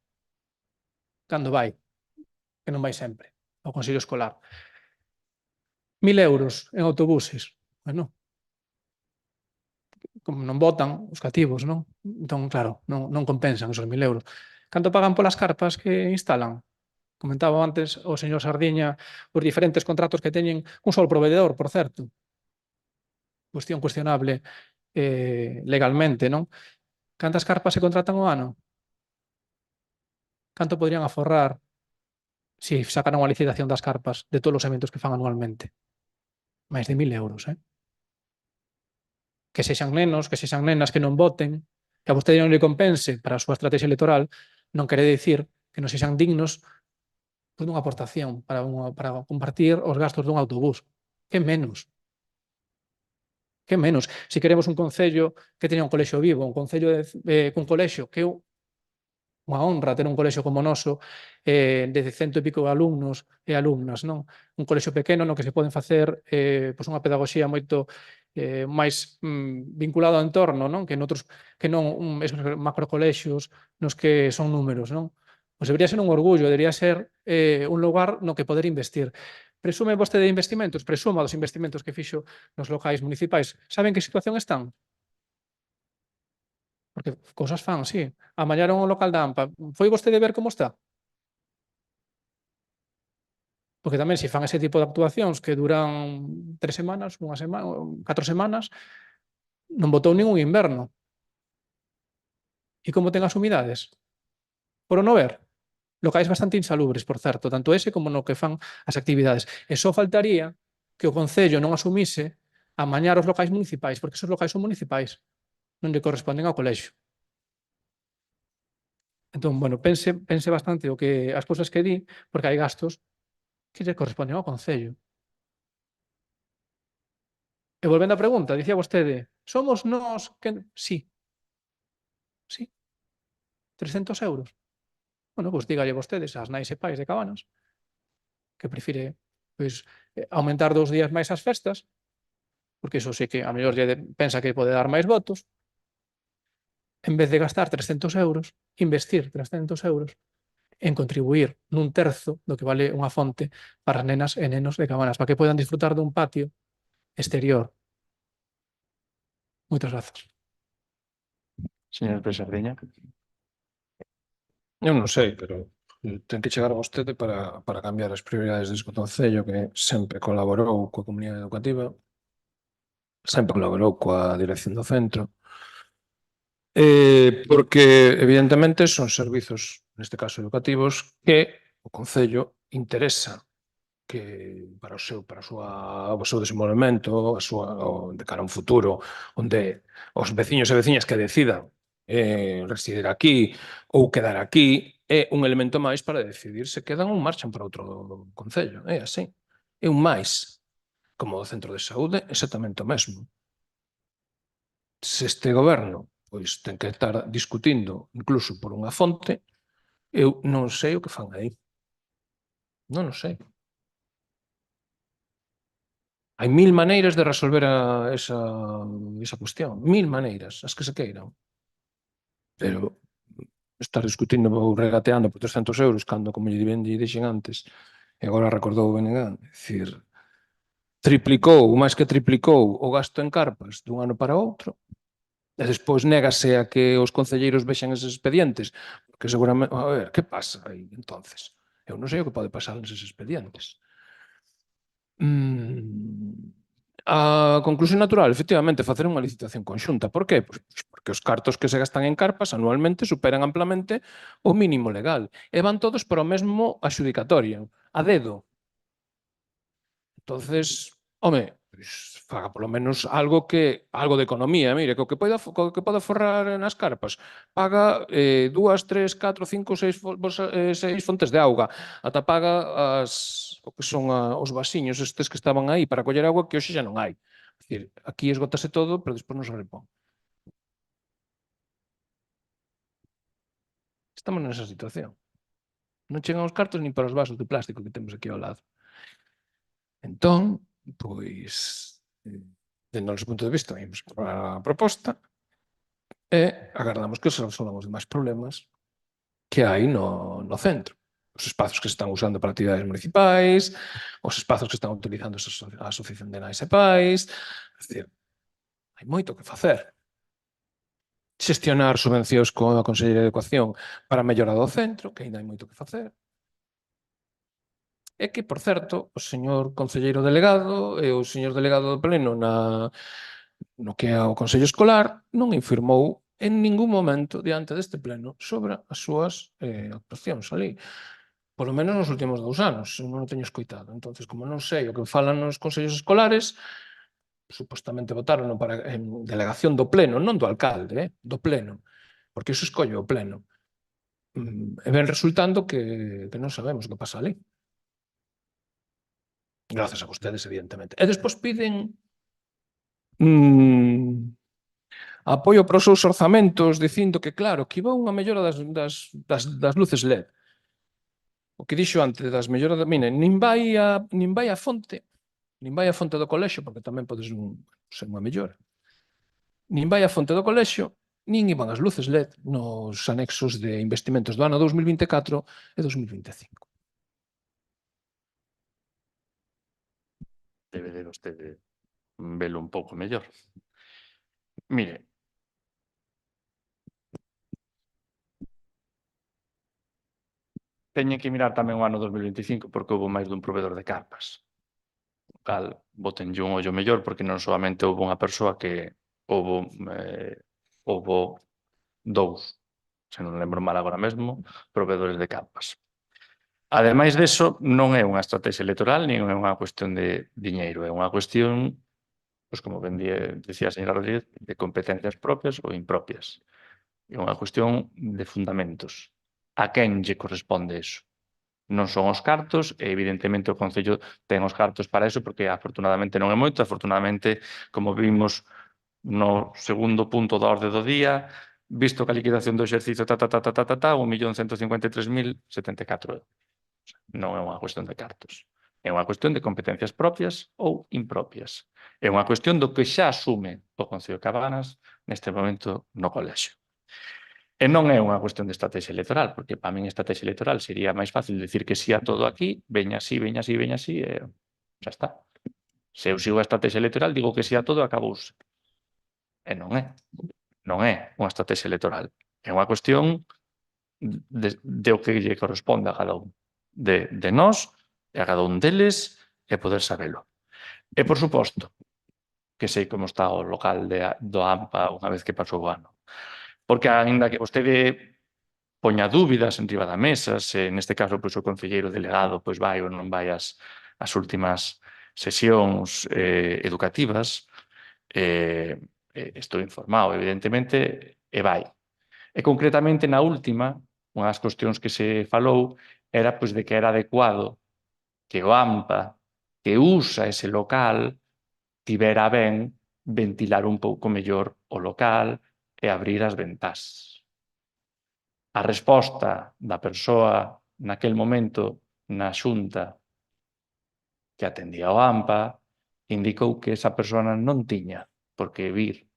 Cando vai? Que non vai sempre ao Consello Escolar. 1000 euros en autobuses. Bueno, como non votan os cativos, non? Entón, claro, non compensan esos 1000 euros. Canto pagan polas carpas que instalan? Comentaba antes o señor Sardiña os diferentes contratos que teñen un só proveedor, por certo. Cuestión cuestionable legalmente, non? Cantas carpas se contratan ao ano? Canto podrían aforrar se sacaran unha licitación das carpas de todos os eventos que fan anualmente? Máis de 1000 euros, Que sexan nenos, que sexan nenas que non voten, que a vostede non lle compense para a súa estrategia electoral, non quere dicir que non sexan dignos dunha aportación para compartir os gastos dun autobús. Que menos? Que menos? Se queremos un concello que teña un colexio vivo, un concello cun colexio que un unha honra ter un colexio como o noso de 100 e pico alumnos e alumnas, non? Un colexio pequeno no que se poden facer pois unha pedagogía moito máis vinculado ao entorno, non? Que non esos macrocolexios nos que son números, non? Pois debería ser un orgullo, debería ser un lugar no que poder investir. Presume vostede de investimentos? Presuma dos investimentos que fixo nos locais municipais. Saben que situación están? Porque cousas fan, sí. Amallaron o local da AMPA. Foi vostede ver como está? Porque tamén se fan ese tipo de actuacións que duran 3 semanas, unha semana, 4 semanas, non botou ningún inverno. E como ten as humidades? Por non ver? Locais bastante insalubres, por certo, tanto ese como no que fan as actividades. E só faltaría que o Concello non asumise amañar os locais municipais, porque esos locais son municipais, non lle corresponden ao colexio. Entón, bueno, pense bastante as cousas que di, porque hai gastos que lle corresponden ao Concello. E volvendo á pregunta, dicía vostede, somos nós que... Sí. Sí. 300 euros. Bueno, pois dígalle vostedes ás nais e pais de Cabanas que prefire pois, aumentar 2 días máis as festas, porque iso sí que a mellor pensa que pode dar máis votos, en vez de gastar 300 euros, investir 300 euros en contribuir nun terzo do que vale unha fonte para as nenas e nenos de Cabanas, para que podan disfrutar dun patio exterior. Moitas grazas. Señor Presardiña. Eu non sei, pero ten que chegar a vostede para cambiar as prioridades deste Concello que sempre colaborou coa comunidade educativa, sempre colaborou coa dirección do centro, porque evidentemente son servizos, neste caso educativos, que o Concello interesa que para o seu desenvolvemento, de cara a un futuro onde os veciños e veciñas que decidan residir aquí ou quedar aquí é un elemento máis para decidir se quedan ou marchan para outro concello. É así. É un máis. Como o centro de saúde, exactamente o mesmo. Se este goberno pois ten que estar discutindo incluso por unha fonte, eu non sei o que fan aí. Non o sei. Hai 1000 maneiras de resolver esa cuestión. 1000 maneiras, as que se queiran. Pero estar discutindo ou regateando por 300 euros cando, como lle dixen antes, e agora recordou o BNG, dicir, triplicou, máis que triplicou o gasto en carpas dun ano para outro, e despois négase a que os concelleiros vexan eses expedientes, porque seguramente, a ver, que pasa aí, entonces? Eu non sei o que pode pasar neses expedientes. A conclusión natural, efectivamente, facer unha licitación conxunta. Por qué? Pois porque os cartos que se gastan en carpas anualmente superan amplamente o mínimo legal e van todos para o mesmo adxudicatorio, a dedo. Entonces, home, pois faga polo menos algo de economía, mire, co que pode forrar nas carpas, paga 2, 3, 4, 5, 6 fontes de auga, ata paga o que son os vasiños estes que estaban aí para coller agua que hoxe xa non hai. É dicir, aquí esgotase todo, pero despois non se repón. Estamos nesa situación. Non chegan os cartos nin para os vasos de plástico que temos aquí ao lado. Entón, pois, dende o noso punto de vista, vimos a proposta e agardamos que se resolvan os demais problemas que hai no centro. Os espazos que se están usando para actividades municipais, os espazos que están utilizando a Asociación de Nais e Pais. É dicir, hai moito que facer. Xestionar subvencións coa Consellería de Educación para a mellora do centro, que ainda hai moito que facer. É que, por certo, o señor concelleiro delegado e o señor delegado do Pleno no que é o Consello Escolar non informou en ningún momento diante deste Pleno sobre as súas actuacións ali. Polo menos nos últimos 2 anos, eu non o teño escoitado. Entonces, como non sei o que falan nos consellos escolares, supostamente votaron en delegación do Pleno, non do alcalde, do Pleno, porque iso escolle o Pleno. E ven resultando que non sabemos o que pasa ali. Grazas a vostedes, evidentemente. E despois piden apoio para os seus orzamentos dicindo que, claro, que iba unha mellora das luces LED. O que dixo antes das melloras, mire, nin vai a fonte do colexio, porque tamén pode ser unha mellora. Nin vai a fonte do colexio, nin iban as luces LED nos anexos de investimentos do ano 2024 e 2025. Debe de vostede velo un pouco mellor. Mire, teñen que mirar tamén o ano 2025 porque houve máis dun proveedor de carpas. O cal, botenlle un ollo mellor porque non solamente houve unha persoa que houve dous, se non lembro mal agora mesmo, proveedores de carpas. Ademais deso, non é unha estrategia electoral nin é unha cuestión de diñeiro, é unha cuestión, pois como ben decía a señora Rodríguez, de competencias propias ou impropias. É unha cuestión de fundamentos. A quen lle corresponde iso? Non son os cartos e evidentemente o Concello ten os cartos para eso porque afortunadamente non é moito, afortunadamente, como vimos no segundo punto da orde do día, visto que a liquidación do exercicio 1.153.074 euros. Non é unha cuestión de cartos. É unha cuestión de competencias propias ou impropias. É unha cuestión do que xa asume o Concello de Cabanas neste momento no colexio. E non é unha cuestión de estrategia electoral, porque para min estrategia electoral sería máis fácil decir que sí a todo aquí, veña así, veña así, veña así, e xa está. Se eu sigo a estrategia electoral, digo que sí a todo, acabouse. E non é. Non é unha estrategia electoral. É unha cuestión de o que lle corresponde a cada un. De nós, e a cada un deles, e poder sabelo. E, por suposto, que sei como está o local do AMPA unha vez que pasou o ano. Porque, aínda que vostede poña dúbidas en riba da mesa, se neste caso pois, o concelleiro delegado pois, vai ou non vai ás últimas sesións educativas, estou informado, evidentemente, e vai. E concretamente na última, unha das cuestións que se falou era pois, de que era adecuado que o AMPA, que usa ese local, tivera ben ventilar un pouco mellor o local e abrir as ventás. A resposta da persoa naquel momento na xunta que atendía ao AMPA indicou que esa persona non tiña por que vir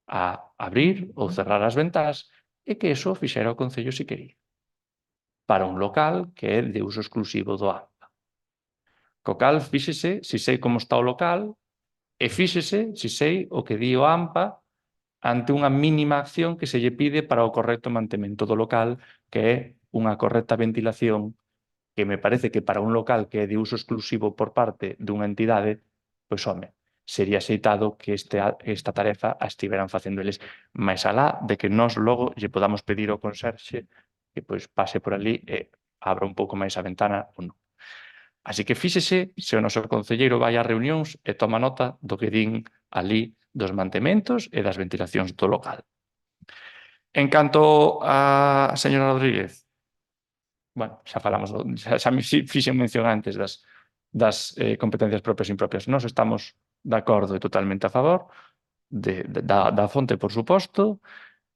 a abrir ou cerrar as ventás e que eso fixera o Concello se quería para un local que é de uso exclusivo do AMPA. Co cal, fíxese se sei como está o local e fíxese se sei o que di o AMPA ante unha mínima acción que se lle pide para o correcto mantemento do local, que é unha correcta ventilación, que me parece que para un local que é de uso exclusivo por parte dunha entidade, pois, home, sería axeitado que esta tarefa a estiveran facendo eles, máis alá de que nós logo lle podamos pedir ao conserxe que pois pase por ali e abra un pouco máis a ventana ou non. Así que fíxese se o noso concelleiro vai ás reunións e toma nota do que din ali dos mantementos e das ventilacións do local. En canto a señora Rodríguez, bueno, xa falamos, xa me fixen mención antes das competencias propias e impropias. Nós estamos de acordo e totalmente a favor da fonte, por suposto,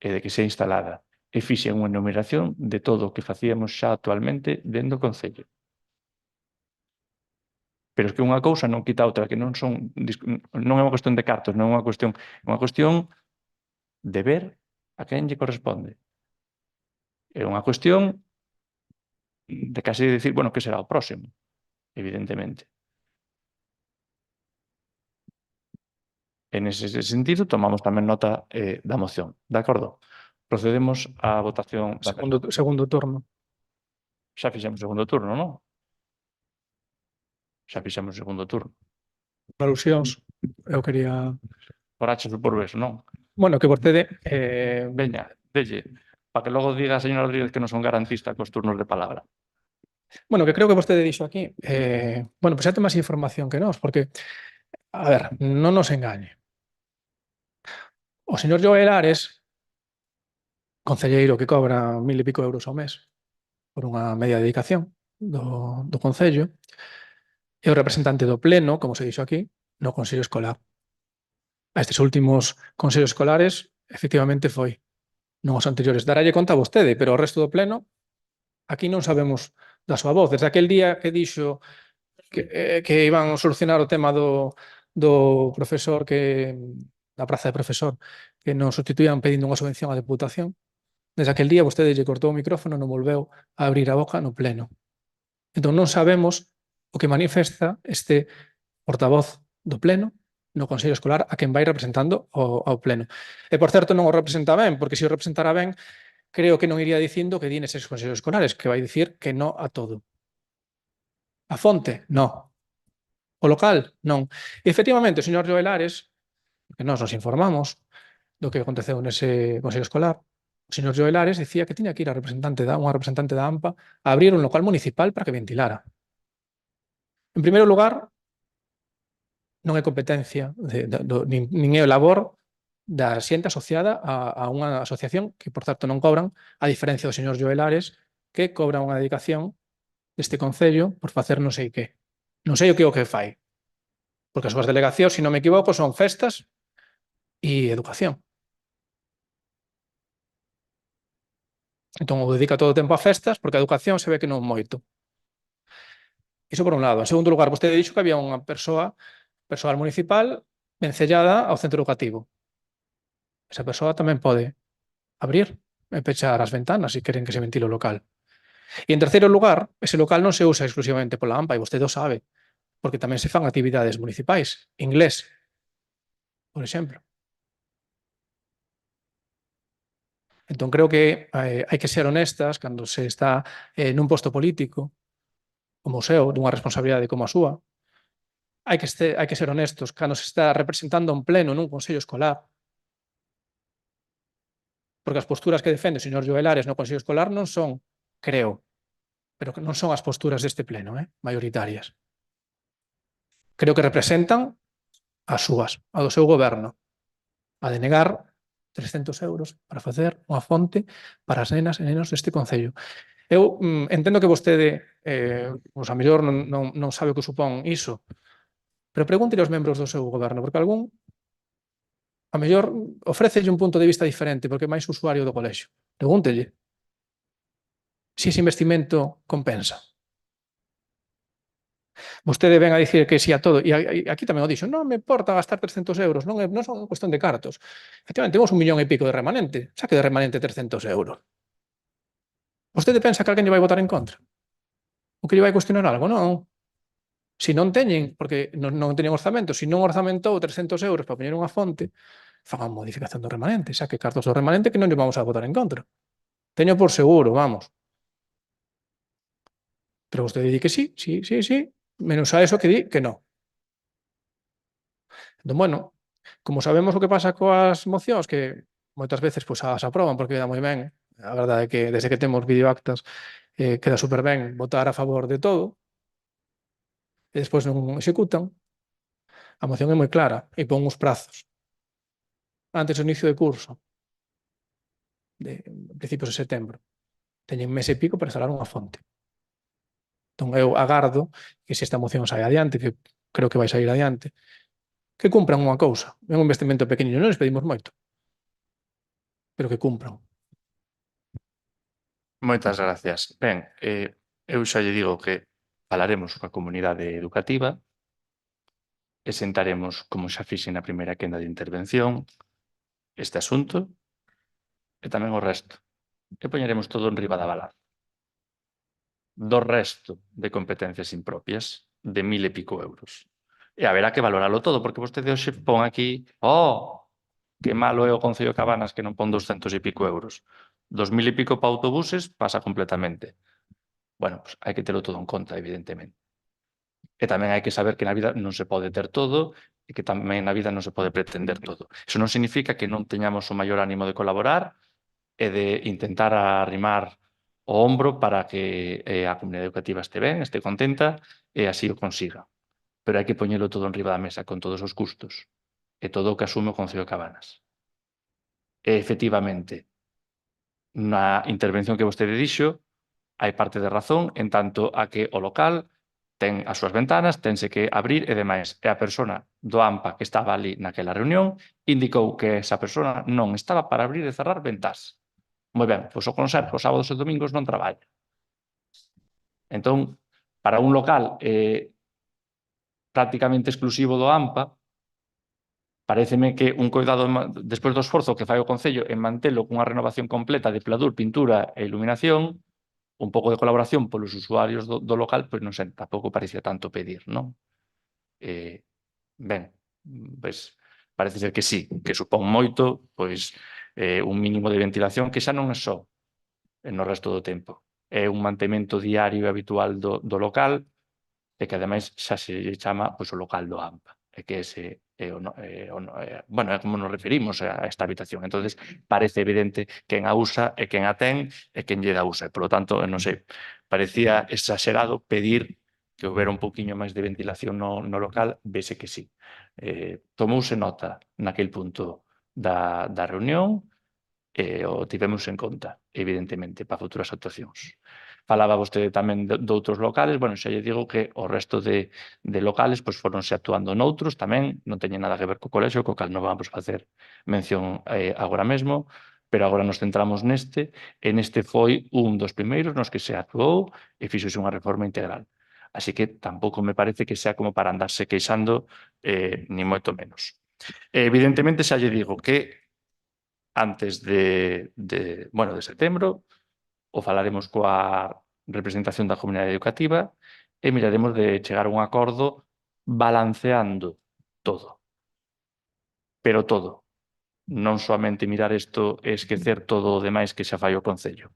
e de que sea instalada. E fixen unha enumeración de todo o que facíamos xa actualmente dentro do Concello. Pero é que unha cousa non quita outra, que non é unha cuestión de cartos, non é unha cuestión de ver a quen lle corresponde. É unha cuestión de casi decir, bueno, que será o próximo, evidentemente. En ese sentido, tomamos tamén nota da moción. De acordo? Procedemos á votación. Segundo turno. Xa fixemos o segundo turno, non? Xa fixemos o segundo turno. Por alusións, eu quería... Por H's ou por B's, non? Bueno, que vostede... Veña, delle, para que logo diga a señora Rodríguez que non son garantista cos turnos de palabra. Bueno, que creo que vostede dixo aquí. Bueno, pois xa ten máis información que nós, porque, a ver, non nos engañe. O señor Joel Ares, concelleiro que cobra 1.000 e pico euros ao mes por unha media dedicación do Concello, é o representante do Pleno, como se dixo aquí, no Consello Escolar. A estes últimos consellos escolares efectivamente foi. Non os anteriores. Daralle conta a vostede, pero o resto do pleno, aquí non sabemos da súa voz. Desde aquel día que dixo que iban a solucionar o tema do profesor da praza de profesor, que nos sustituían pedindo unha subvención á Deputación, desde aquel día vostede lle cortou o micrófono, non volveu a abrir a boca no pleno. Entón non sabemos o que manifesta este portavoz do pleno no Consello Escolar a quen vai representando ao pleno. E, por certo, non o representa ben, porque se o representara ben, creo que non iría dicindo que di neses consellos escolares, que vai dicir que no a todo. A fonte, no. O local, non. E, efectivamente, o señor Joel Ares, que nós nos informamos do que aconteceu nese consello escolar, o señor Joel Ares dicía que tiña que ir unha representante da AMPA a abrir un local municipal para que ventilara. En primeiro lugar, non é competencia, nin é o labor da xente asociada a unha asociación que, por certo, non cobran, a diferencia do señor Joel Ares, que cobra unha dedicación deste Concello por facer non sei que. Non sei o que fai. Porque as súas delegacións, se non me equivoco, son festas e educación. Entón, o dedica todo o tempo a festas, porque a educación se ve que non moito. Iso por un lado. En segundo lugar, vostede dixo que había unha persoal municipal vencellada ao centro educativo. Esa persoa tamén pode abrir e pechar as ventanas se queren que se ventile o local. E, en terceiro lugar, ese local non se usa exclusivamente pola AMPA, e vostede o sabe, porque tamén se fan actividades municipais. Inglés, por exemplo. Entón, creo que hai que ser honestas cando se está nun posto político, como o seu, dunha responsabilidade como a súa. Hai que ser honestos cando se está representando un pleno nun consello escolar, porque as posturas que defende o señor Joel Ares no consello escolar non son, creo, pero que non son as posturas deste pleno, maioritarias. Creo que representan as súas, a do seu goberno, a denegar 300 euros para facer unha fonte para as nenas e nenos deste concello. Eu entendo que vostede, a mellor non sabe o que supón iso, pero pregúntele aos membros do seu goberno, porque algún a mellor ofrécelle un punto de vista diferente porque é máis usuario do colexio. Pregúntelle se ese investimento compensa. Vostede ven a dicir que si a todo, e aquí tamén o dixo, non me importa gastar 300 euros, non son cuestión de cartos. Efectivamente, temos 1,5 millón de remanente. Saque de remanente 300 euros. Vostede pensa que alguén lle vai votar en contra? O que lle vai cuestionar algo? Non. Se non teñen, porque non teñen orzamento, se non orzamentou 300 euros para poñer unha fonte, fagan modificación do remanente, saque cartos do remanente que non lle vamos a votar en contra. Teño por seguro, vamos. Pero vostede di que sí, menos a eso que di que non. Entón, bueno, como sabemos o que pasa coas mocións, que moitas veces as aproban porque queda moi ben, a verdade é que desde que temos videoactas queda super ben votar a favor de todo, e despois non executan, a moción é moi clara e pon uns prazos. Antes do inicio de curso, de principios de setembro, teñen mes e pico para instalar unha fonte. Entón, eu agardo que se esta moción sai adiante, que creo que vai sair adiante, que cumpran unha cousa. É un investimento pequeniño, non les pedimos moito, pero que cumpran. Moitas gracias. Ben, eu xa lle digo que falaremos coa comunidade educativa e sentaremos, como xa fixe na primeira quenda de intervención, este asunto e tamén o resto. E poñeremos todo en riba da balanza. Do resto de competencias impropias, de 1.000 e pico euros. E haberá que valoralo todo, porque vostede hoxe pon aquí, que malo é o Concello de Cabanas que non pon 200 e pico euros. 2.000 e pico para autobuses pasa completamente. Bueno, pues hai que terlo todo en conta, evidentemente. E tamén hai que saber que na vida non se pode ter todo e que tamén na vida non se pode pretender todo. Iso non significa que non teñamos o maior ánimo de colaborar e de intentar arrimar o hombro para que a comunidade educativa este ben, este contenta e así o consiga. Pero hai que poñelo todo en riba da mesa con todos os custos e todo o que asume o Concello de Cabanas. E, efectivamente, na intervención que vostede dixo, hai parte de razón en tanto a que o local ten as súas ventanas, tense que abrir e demais. E a persona do AMPA que estaba ali naquela reunión indicou que esa persona non estaba para abrir e cerrar ventás. Moi ben, pois o conserje os sábados e domingos non traballa. Entón, para un local prácticamente exclusivo do AMPA, paréceme que un cuidado, despois do esforzo que fai o Concello en mantelo cunha renovación completa de pladur, pintura e iluminación, un pouco de colaboración polos usuarios do local, pois non sei, tampouco parecía tanto pedir, non? Ben, pois parece ser que sí, que supón moito, pois un mínimo de ventilación que xa non é só no resto do tempo. É un mantemento diario e habitual do local e que ademais xa se lle chama pois, o local do AMPA. E que ese bueno, é como nos referimos a esta habitación. Entonces parece evidente quen a usa e quen a ten e quen lle dá usa. E, polo tanto, non sei, parecía exagerado pedir que houbera un pouquiño máis de ventilación no local, vese que sí. Tomouse nota naquel punto da reunión e o tivemos en conta, evidentemente, para futuras actuacións. Falaba vostede tamén de outros locales, bueno, xa lle digo que o resto de locales pois foronse actuando noutros tamén, non teñen nada que ver co colexio, co cal non vamos facer mención agora mesmo, pero agora nos centramos neste, e neste foi un dos primeiros nos que se actuou e fixose unha reforma integral. Así que tampouco me parece que sea como para andarse queixando, ni moito menos. Evidentemente, xa lle digo que antes de setembro, o falaremos coa representación da comunidade educativa e miraremos de chegar a un acordo balanceando todo. Pero todo. Non soamente mirar isto e esquecer todo o demais que xa fai o Concello.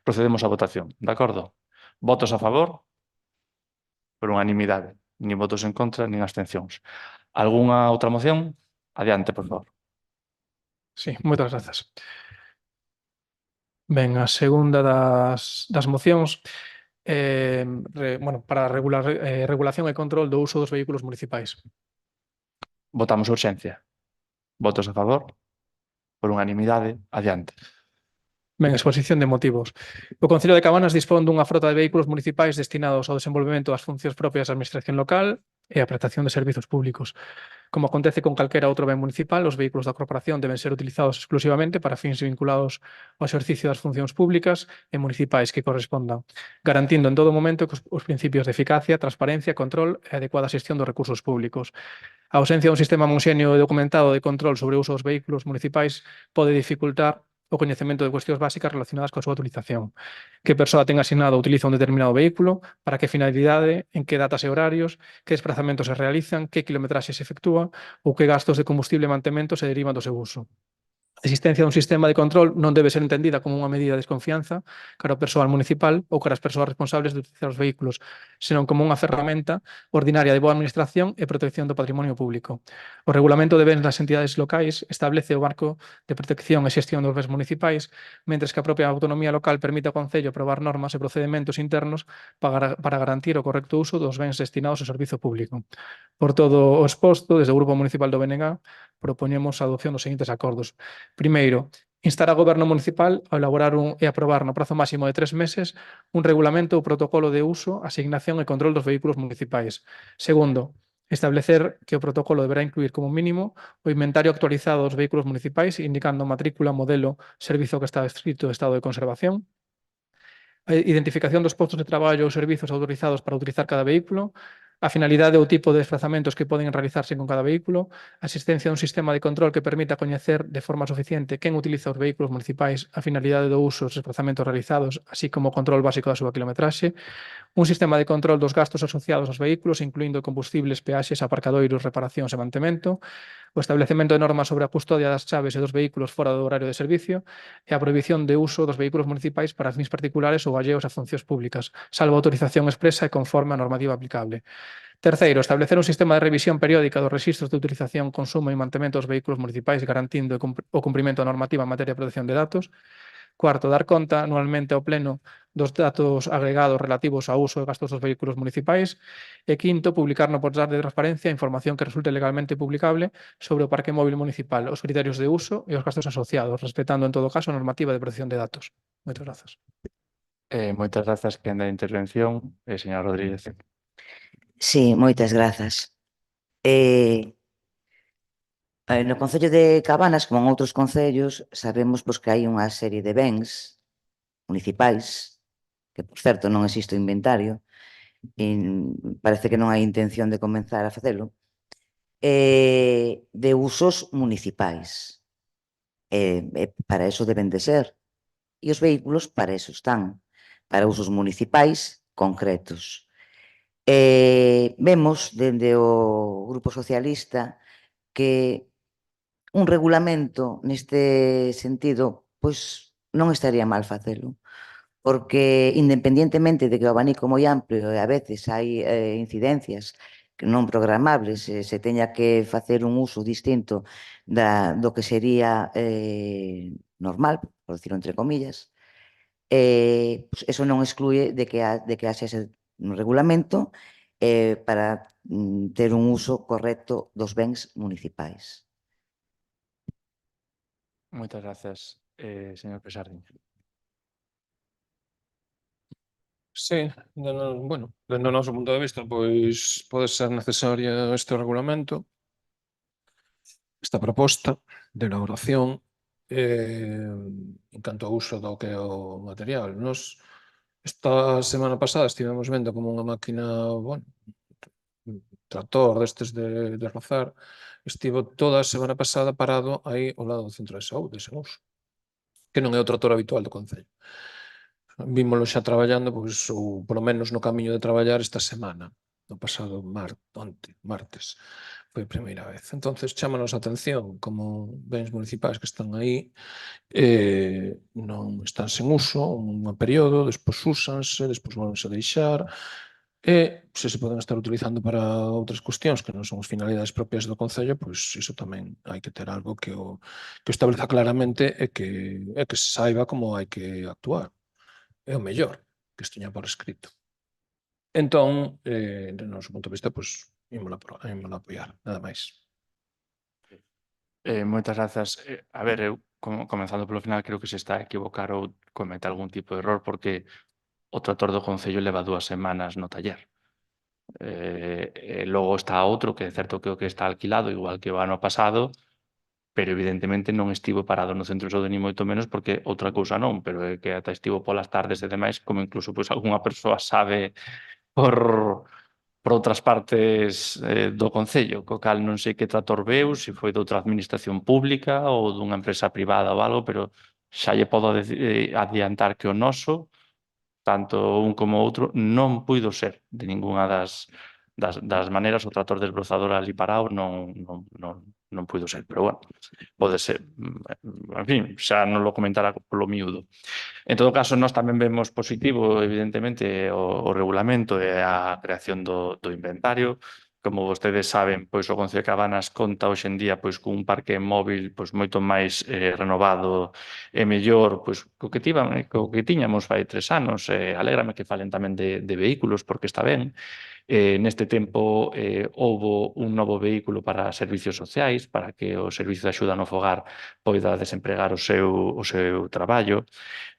Procedemos á votación, de acordo? Votos a favor? Por unanimidade. Nin votos en contra, nin abstencións. Algúnha outra moción? Adiante, por favor. Sí, moitas grazas. Ben, a segunda das mocións para regulación e control do uso dos vehículos municipais. Votamos a urxencia. Votos a favor? Por unanimidade, adiante. Ben, exposición de motivos. O Concello de Cabanas dispón dunha frota de vehículos municipais destinados ao desenvolvemento das funcións propias da Administración local e a prestación de servizos públicos. Como acontece con calquera outro ben municipal, os vehículos da corporación deben ser utilizados exclusivamente para fins vinculados ao exercicio das funcións públicas e municipais que correspondan, garantindo en todo momento os principios de eficacia, transparencia, control e adecuada xestión dos recursos públicos. A ausencia dun sistema homoxéneo e documentado de control sobre o uso dos vehículos municipais pode dificultar o coñecemento de cuestións básicas relacionadas coa súa utilización. Que persoa ten asignado ou utiliza un determinado vehículo, para que finalidade, en que datas e horarios, que desplazamentos se realizan, que kilometraxe se efectúa ou que gastos de combustible e mantemento se derivan do seu uso. A existencia dun sistema de control non debe ser entendida como unha medida de desconfianza cara ao persoal municipal ou cara as persoas responsables de utilizar os vehículos, senón como unha ferramenta ordinaria de boa administración e protección do patrimonio público. O Regulamento de Bens das entidades locais establece o marco de protección e xestión dos bens municipais, mentres que a propia autonomía local permite ao Concello aprobar normas e procedementos internos para garantir o correcto uso dos bens destinados ao servizo público. Por todo o exposto, desde o Grupo Municipal do BNG, propoñemos a adopción dos seguintes acordos. Primeiro, instar ao Goberno municipal a elaborar e aprobar no prazo máximo de 3 meses un regulamento ou protocolo de uso, asignación e control dos vehículos municipais. Segundo, establecer que o protocolo deberá incluir como mínimo o inventario actualizado dos vehículos municipais, indicando matrícula, modelo, servizo que está escrito de estado de conservación, a identificación dos postos de traballo ou servizos autorizados para utilizar cada vehículo, a finalidade ou tipo de desplazamentos que poden realizarse con cada vehículo, a existencia dun sistema de control que permita coñecer de forma suficiente quen utiliza os vehículos municipais, a finalidade do uso dos desplazamentos realizados, así como o control básico da súa kilometraxe, un sistema de control dos gastos asociados aos vehículos, incluindo combustibles, peaxes, aparcadoiros, reparacións e mantemento, o establecemento de normas sobre a custodia das chaves e dos vehículos fora do horario de servicio e a prohibición de uso dos vehículos municipais para fins particulares ou alleos a funcións públicas, salvo autorización expresa e conforme a normativa aplicable. Terceiro, establecer un sistema de revisión periódica dos rexistros de utilización, consumo e mantemento dos vehículos municipais, garantindo o cumprimento da normativa en materia de protección de datos. Cuarto, dar conta anualmente ao Pleno dos datos agregados relativos ao uso e gastos dos vehículos municipais. E quinto, publicar no portal de transparencia información que resulte legalmente publicable sobre o parque móvil municipal, os criterios de uso e os gastos asociados, respetando en todo caso a normativa de protección de datos. Moitas grazas. Moitas grazas, quen da intervención, señora Rodríguez. Sí, moitas grazas. No Concello de Cabanas, como en outros concellos, sabemos pois, que hai unha serie de bens municipais, que, por certo, non existe o inventario, e parece que non hai intención de comenzar a facelo, de usos municipais. Para eso deben de ser. E os vehículos para eso están, para usos municipais concretos. Vemos dende o Grupo Socialista que un regulamento neste sentido pois non estaría mal facelo, porque independientemente de que o abanico moi amplio e a veces hai incidencias que non programables, se teña que facer un uso distinto do que sería normal, por decirlo entre comillas, pois eso non exclúe de que haxa ese regulamento para ter un uso correcto dos bens municipais. Moitas grazas, señor Pesardín. Sí, bueno, dende o noso punto de vista, pois pode ser necesaria este regulamento, esta proposta de elaboración en canto ao uso do que é o material. Nos esta semana pasada estivemos vendo como unha máquina, bueno, un tractor destes de rozar, estivo toda a semana pasada parado aí ao lado do centro de saúde, sen uso, que non é o tractor habitual do Concello. Vímolo xa traballando, pois, ou polo menos no camiño de traballar esta semana, no pasado martes, foi a primeira vez. Entonces, chámanos a atención como bens municipais que están aí, non están sen uso un período, despois úsanse, despois volvense a deixar, e se poden estar utilizando para outras cuestións que non son as finalidades propias do Concello, pois iso tamén hai que ter algo que o estableza claramente e que se saiba como hai que actuar. É o mellor que esteña por escrito. Entón, do noso punto de vista, pois, ímola apoiar, nada máis. Moitas grazas. A ver, eu, comenzando polo final, creo que se está a equivocar ou comete algún tipo de error porque o tractor do Concello leva 2 semanas no taller. Logo está outro, que é certo que o que está alquilado, igual que o ano pasado, pero evidentemente non estivo parado no centro de saúde ni moito menos porque outra cousa non, pero é que ata estivo polas tardes e demais, como incluso pois algunha persoa sabe por outras partes do Concello, co cal non sei que trator veu, se foi de outra administración pública ou dunha empresa privada ou algo, pero xa lle podo adiantar que o noso, tanto un como o outro, non puido ser de ningunha das maneiras. O trator desbrozador ali parado non puido ser, pero bueno, pode ser, en fin, xa non lo comentara polo miúdo. En todo caso, nós tamén vemos positivo, evidentemente, o regulamento e a creación do inventario. Como vostedes saben, pois o Concello de Cabanas conta hoxe en día pois cun parque móvil pois moito máis renovado e mellor pois co que tiñamos fai 3 anos. Alégrame que falen tamén de vehículos porque está ben. Neste tempo houbo un novo vehículo para servicios sociais, para que o Servicio de Axuda no Fogar poida desempregar o seu traballo.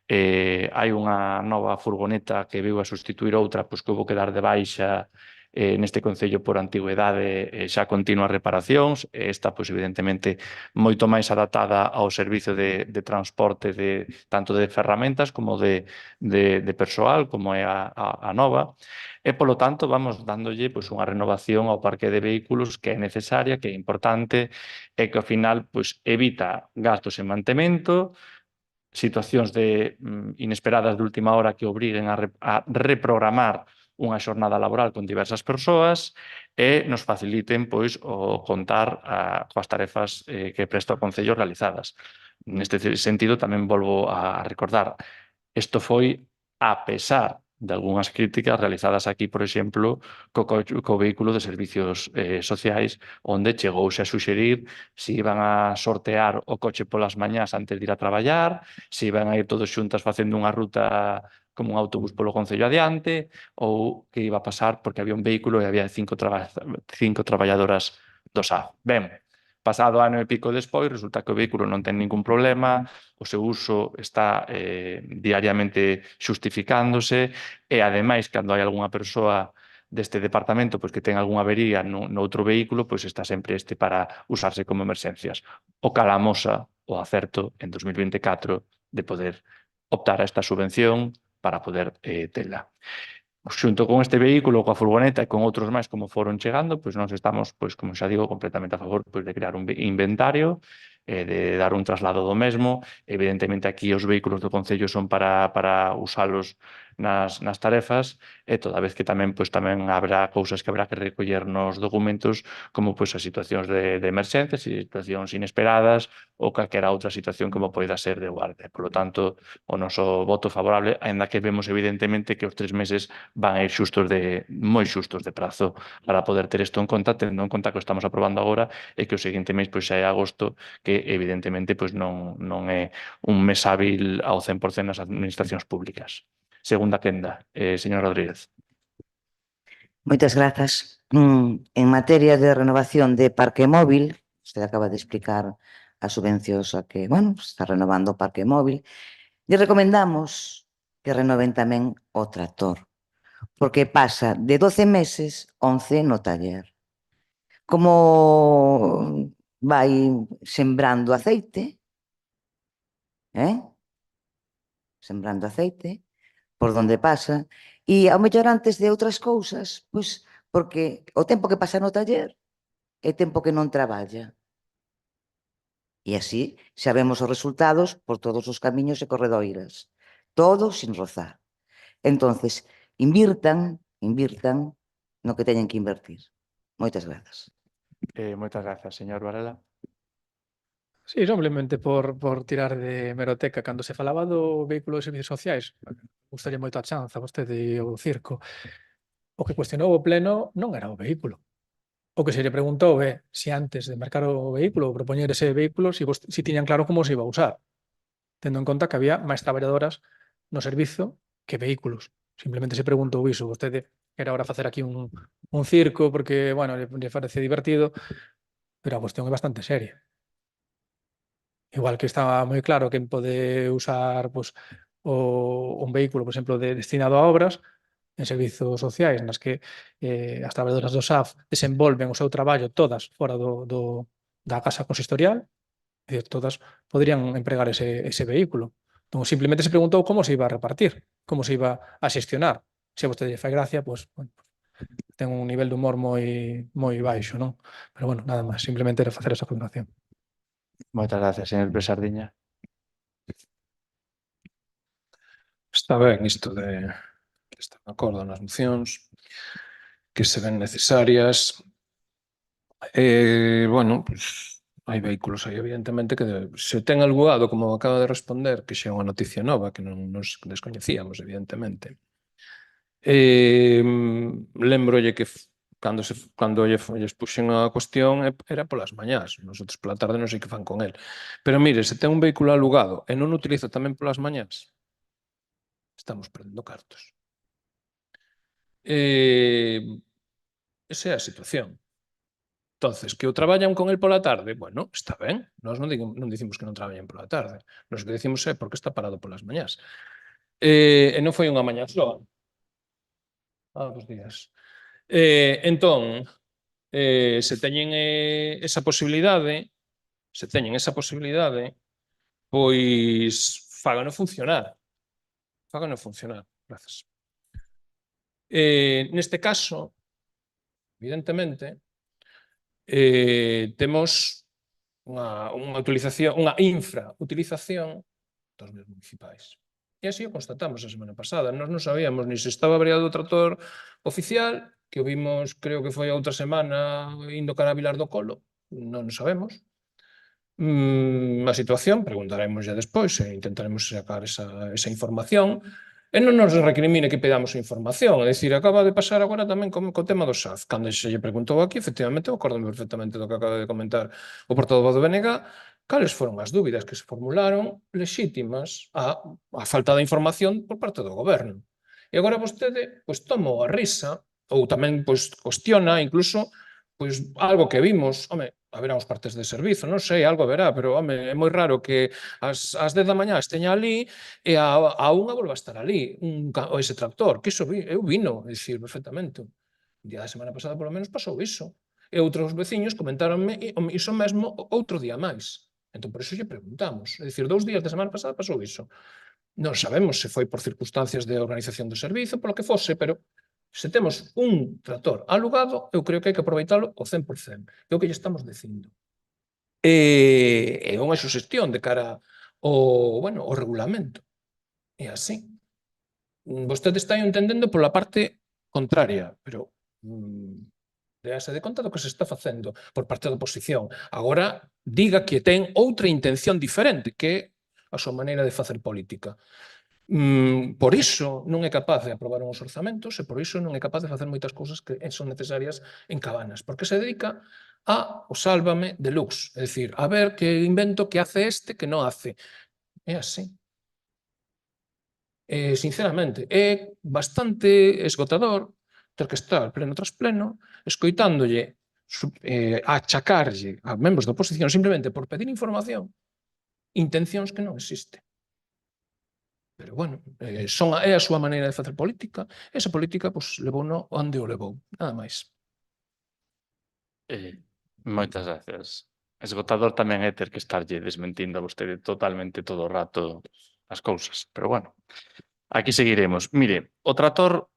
Hai unha nova furgoneta que veu a sustituir outra pois que houve que dar de baixa neste Concello por antigüedade, xa continúa reparacións. Esta, pois, evidentemente, moito máis adaptada ao servicio de transporte tanto de ferramentas como de persoal, como é a nova. E, polo tanto, vamos dándolle pois, unha renovación ao parque de vehículos que é necesaria, que é importante, e que, ao final, pois, evita gastos en mantemento, situacións inesperadas de última hora que obriguen a reprogramar unha xornada laboral con diversas persoas e nos faciliten pois o contar coas tarefas que presta o Concello realizadas. Neste sentido, tamén volvo a recordar, isto foi a pesar de algunhas críticas realizadas aquí, por exemplo, co vehículo de servicios sociais, onde chegouse a suxerir se iban a sortear o coche polas mañás antes de ir a traballar, se iban a ir todos xuntas facendo unha ruta como un autobús polo Concello adiante, ou que iba a pasar porque había un vehículo e había 5 traballadoras do SAF. Ben, pasado ano e pico despois, resulta que o vehículo non ten ningún problema, o seu uso está diariamente xustificándose e, ademais, cando hai algunha persoa deste departamento pois que ten algunha avería no outro vehículo, pois está sempre este para usarse como emerxencias. O cal amosa o acerto en 2024 de poder optar a esta subvención para poder tela. Xunto con este vehículo, coa furgoneta e con outros máis como foron chegando, pois nós estamos, pois como xa digo, completamente a favor pois, de crear un inventario, de dar un traslado do mesmo. Evidentemente aquí os vehículos do Concello son para usalos nas tarefas e toda vez que tamén habrá cousas que habrá que recoller nos documentos como pois as situacións de emerxencias, situacións inesperadas ou calquera outra situación como poida ser de guardia. Por lo tanto, o noso voto favorable, aínda que vemos evidentemente que os 3 meses van a ir moi xustos de prazo para poder ter isto en conta, tendo en conta que o estamos aprobando agora e que o seguinte mes pois xa é agosto, que evidentemente pois non é un mes hábil ao 100% nas administracións públicas. Segunda quenda, señor Rodríguez. Moitas grazas. En materia de renovación de parque móvil, usted acaba de explicar as subvencións a que, bueno, está renovando o parque móvil, lle recomendamos que renoven tamén o tractor, porque pasa de 12 meses 11 no taller. Como vai sembrando aceite, sembrando aceite, por donde pasa, e ao mellor antes de outras cousas, pois porque o tempo que pasa no taller é tempo que non traballa. E así xa vemos os resultados por todos os camiños e corredoiras, todos sin rozar. Entonces, invirtan no que teñen que invertir. Moitas grazas. Moitas grazas, señor Varela. Sí, simplemente por tirar de meroteca, cando se falaba do vehículo de servicios sociais, gustaría moito a chanza, vostede e o circo. O que cuestionou o pleno non era o vehículo. O que se lle preguntou é se antes de mercar o vehículo ou propoñer ese vehículo, si tiñan claro como se iba a usar, tendo en conta que había máis traballadoras no servizo que vehículos. Simplemente se preguntou iso. Vostede quere agora facer aquí un circo porque, bueno, lle parece divertido, pero a cuestión é bastante seria. Igual que estaba moi claro quen pode usar pues, un vehículo, por exemplo, destinado a obras en servizos sociais nas que as traballadoras do SAF desenvolven o seu traballo todas fora da casa consistorial, é dicir, todas podrían empregar ese vehículo. Entón, simplemente se preguntou como se iba a repartir, como se iba a xestionar. Se a vostede lle fai gracia, pues, bueno, ten un nivel de humor moi baixo, non? Pero, bueno, nada máis, simplemente era facer esa afirmación. Moitas gracias, señor Presardiña. Está ben isto de estar de acordo nas mocións, que se ven necesarias. Bueno, pues, hai vehículos aí, evidentemente, que se ten alugado, como acaba de responder, que xa é unha noticia nova, que non nos descoñecíamos, evidentemente. Lembrolle que cando lles puxen a cuestión era polas mañás, nosotros pola tarde non sei que fan con el. Pero mire, se ten un vehículo alugado e non o utiliza tamén polas mañás, estamos perdendo cartos. Esa é a situación. Entonces, que o traballan con el pola tarde, bueno, está ben, nós non dicimos que non traballen pola tarde, nós que dicimos é porque está parado polas mañás. E non foi unha mañá soa. Dos días. Entón, se teñen esa posibilidade, pois fágano funcionar. Grazas. Neste caso, evidentemente, temos unha infrautilización dos medios municipais. E así o constatamos a semana pasada. Nós non sabíamos ni se estaba averiado o trator oficial, que o vimos, creo que foi a outra semana, indo cara a Vilar do Colo. Non o sabemos. A situación, preguntaremos ya despois e intentaremos sacar esa información. E non nos recrimine que pedamos a información. É dicir, acaba de pasar agora tamén co tema do SAF. Cando se lle preguntou aquí, efectivamente, eu acordo perfectamente do que acaba de comentar o portavoz do BNG, cales foron as dúbidas que se formularon lexítimas a falta de información por parte do goberno. E agora vostede pois toma a risa ou tamén pois cuestiona incluso pois algo que vimos, home, haberá uns partes de servizo, non sei, algo haberá, pero home, é moi raro que ás 10 da mañá esteña ali e a unha volva a estar ali, ese tractor, que iso eu vino, é dicir, perfectamente. O día da semana pasada, polo menos, pasou iso. E outros veciños comentaronme iso mesmo outro día máis. Entón, por iso lle preguntamos. É dicir, 2 días da semana pasada pasou iso. Non sabemos se foi por circunstancias de organización do servizo, polo que fose, pero se temos un tractor alugado, eu creo que hai que aproveitalo ao 100%. É o que lle estamos dicindo. É unha suxestión de cara ao regulamento. É así. Vostede está entendendo pola parte contraria, pero déase de conta do que se está facendo por parte da oposición. Agora, diga que ten outra intención diferente, que é a súa maneira de facer política. Por iso non é capaz de aprobar uns orzamentos e por iso non é capaz de facer moitas cousas que son necesarias en Cabanas, porque se dedica a o sálvame deluxe, é dicir, a ver que invento que hace este que non hace. É así. Sinceramente, é bastante esgotador ter que estar pleno tras pleno escoitándolle achacarlle a membros da oposición simplemente por pedir información intencións que non existen. Pero, bueno, é a súa maneira de facer política. Esa política, pois, levouno onde o levou. Nada máis. Moitas gracias. Esgotador tamén é ter que estarlle desmentindo a vostede totalmente todo o rato as cousas. Pero, bueno, aquí seguiremos. Mire, o trator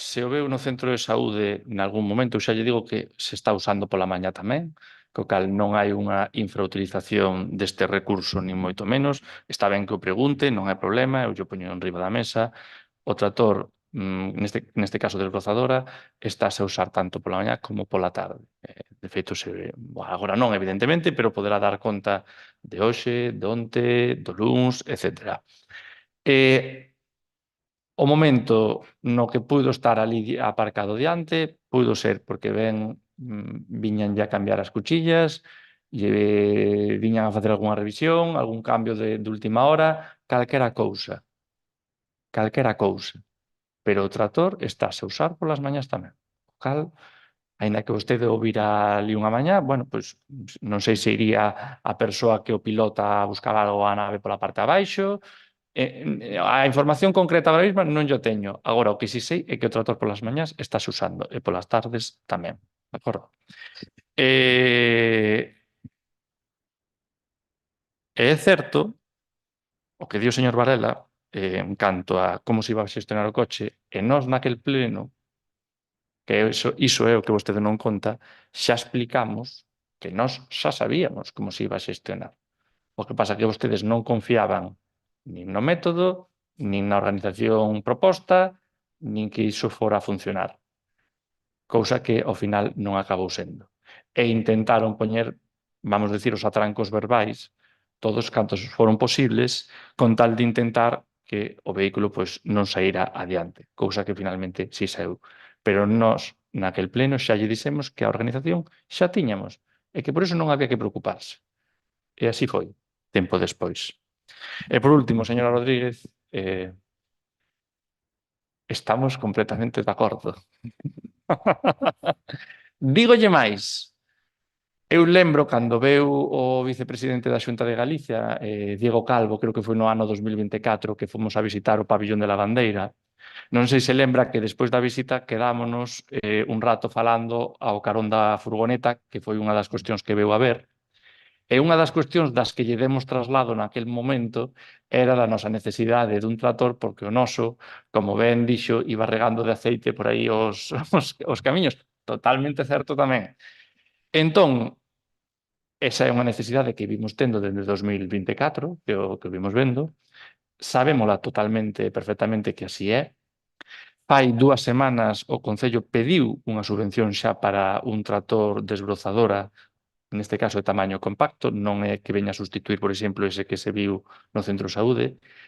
se o veu no centro de saúde nalgún momento, eu xa lle digo que se está usando pola mañá tamén, co cal non hai unha infrautilización deste recurso, ni moito menos. Está ben que o pregunte, non hai problema, eu lle poño en riba da mesa. O trator, neste caso desbrozadora, estáse a usar tanto pola mañá como pola tarde. De feito, agora non, evidentemente, pero poderá dar conta de hoxe, de onte, do luns, etc. O momento no que puido estar ali aparcado diante, puido ser porque viñan ya a cambiar as cuchillas, viñan a facer algunha revisión, algún cambio de última hora, calquera cousa. Calquera cousa. Pero o trator estáse a usar polas mañas tamén. O cal, aínda que vostede o vira ali unha mañá, bueno, pois non sei se iría a persoa que o pilota a buscar algo a nave pola parte abaixo. A información concreta agora mesmo non yo teño. Agora, o que si sei é que o trator polas mañás estáse usando e polas tardes tamén. De acordo? É certo o que di o señor Varela en canto a como se iba a xestionar o coche, e nós naquel pleno, que iso é o que vostede non conta, xa explicamos que nós xa sabíamos como se iba a xestionar. O que pasa é que vostedes non confiaban nin no método, nin na organización proposta, nin que iso fora a funcionar. Cousa que ao final non acabou sendo. E intentaron poñer, vamos decir, os atrancos verbais, todos cantos foron posibles, con tal de intentar que o vehículo pois, non saíra adiante, cousa que finalmente si saiu. Pero nós, naquel pleno, xa lle dixemos que a organización xa tiñamos e que por iso non había que preocuparse. E así foi, tempo despois. E por último, señora Rodríguez, estamos completamente de acordo. Dígolle máis. Eu lembro cando veu o vicepresidente da Xunta de Galicia, Diego Calvo, creo que foi no ano 2024, que fomos a visitar o pabillón de la Bandeira. Non sei se lembra que despois da visita quedámonos un rato falando ao carón da furgoneta, que foi unha das cuestións que veu a ver. E unha das cuestións das que lle demos traslado naquel momento era da nosa necesidade dun trator, porque o noso, como ben dixo, iba regando de aceite por aí os camiños. Totalmente certo tamén. Entón, esa é unha necesidade que vimos tendo desde 2024, que o que vimos vendo. Sabémola totalmente, perfectamente que así é. Fai 2 semanas o Concello pediu unha subvención xa para un trator desbrozadora, neste caso de tamaño compacto, non é que veña a sustituir, por exemplo, ese que se viu no centro de saúde,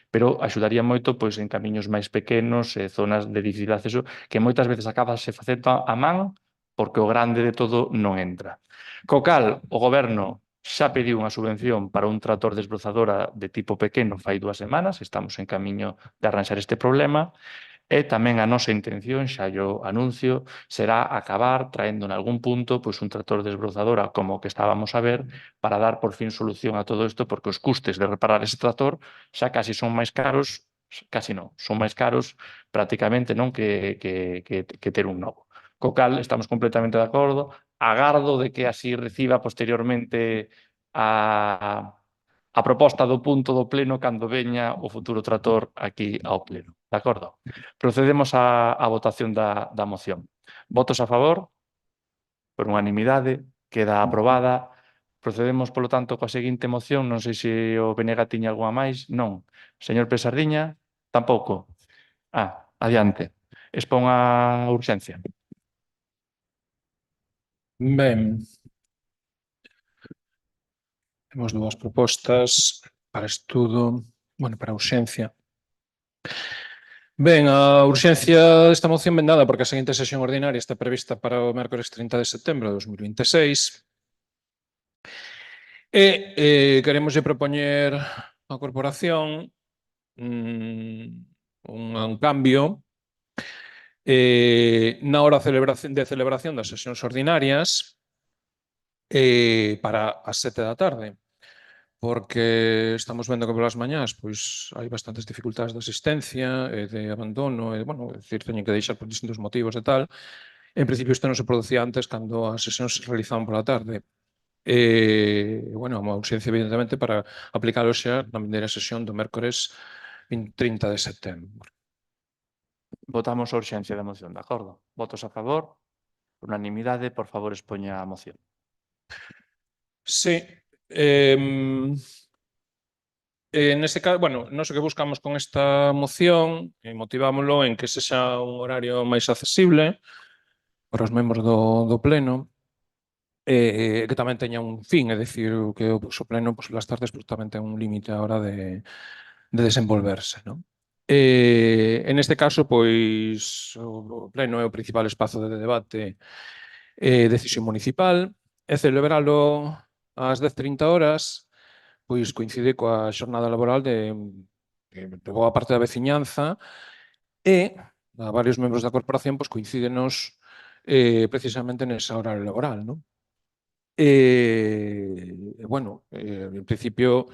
pero axudaría moito pois, en camiños máis pequenos e zonas de difícil acceso que moitas veces acaba se facendo a man porque o grande de todo non entra. Co cal, o Goberno xa pediu unha subvención para un trator desbrozadora de tipo pequeno fai 2 semanas, estamos en camiño de arranxar este problema, e tamén a nosa intención, xa yo anuncio, será acabar traendo en algún punto pois, un trator desbrozadora como o que estábamos a ver para dar por fin solución a todo isto, porque os custes de reparar ese trator xa casi son máis caros, casi non, son máis caros prácticamente non que ter un novo. co cal estamos completamente de acordo. Agardo de que así reciba posteriormente a proposta do punto do pleno cando veña o futuro trator aquí ao pleno. De acordo? Procedemos á votación da moción. Votos a favor? Por unanimidade, queda aprobada. Procedemos, polo tanto, coa seguinte moción. Non sei se o Benega tiña algunha máis. Non. Señor Pesardiña, tampouco. Adiante. Expón a urxencia. Ben, temos dúas propostas para estudo, para urxencia. Ben, a urxencia desta moción ven dada porque a seguinte sesión ordinaria está prevista para o mércores 30 de setembro de 2026 e queremos propoñer á corporación un cambio na hora de celebración das sesións ordinarias para as 7 da tarde, porque estamos vendo que polas mañás pois hai bastantes dificultades de asistencia e de abandono, é dicir, teñen que deixar por distintos motivos e tal. En principio isto non se producía antes cando as sesións se realizaban pola tarde. Unha urxencia evidentemente para aplicalo xa na vindeira sesión do mércores 30 de setembro. Votamos a urxencia da moción, de acordo? Votos a favor? Unanimidade, por favor, expoña a moción. Sí. Nese caso, nós o que buscamos con esta moción motivámoslo en que sexa un horario máis accesible para os membros do pleno que tamén teña un fin, é dicir, que o pleno polas tardes tamén ten un límite a hora de desenvolverse, non? En este caso, pois, o pleno é o principal espazo de debate e decisión municipal e celebralo ás 10:30 horas pois coincide coa xornada laboral de boa parte da veciñanza e a varios membros da corporación pois coincídenos precisamente nesa hora laboral, non? En principio,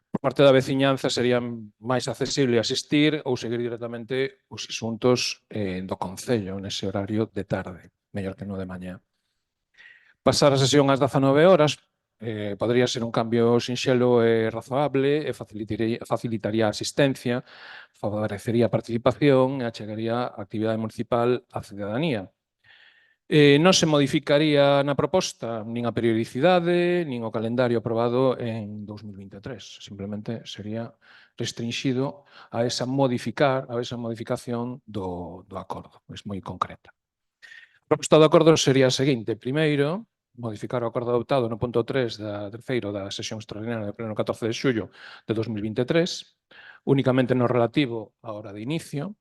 por parte da veciñanza sería máis accesible asistir ou seguir directamente os asuntos do Concello nese horario de tarde, mellor que no de mañá. Pasar a sesión ás 19 horas podría ser un cambio sinxelo e razoable e facilitaría a asistencia, favorecería a participación e achegaría a actividade municipal á cidadanía. Non se modificaría na proposta nin a periodicidade, nin o calendario aprobado en 2023. Simplemente sería restringido a esa modificación do acordo. É moi concreta. A proposta do acordo sería a seguinte. Primeiro, modificar o acordo adoptado no punto 3 da terceiro da sesión extraordinaria do pleno 14 de xullo de 2023, únicamente no relativo á hora de inicio,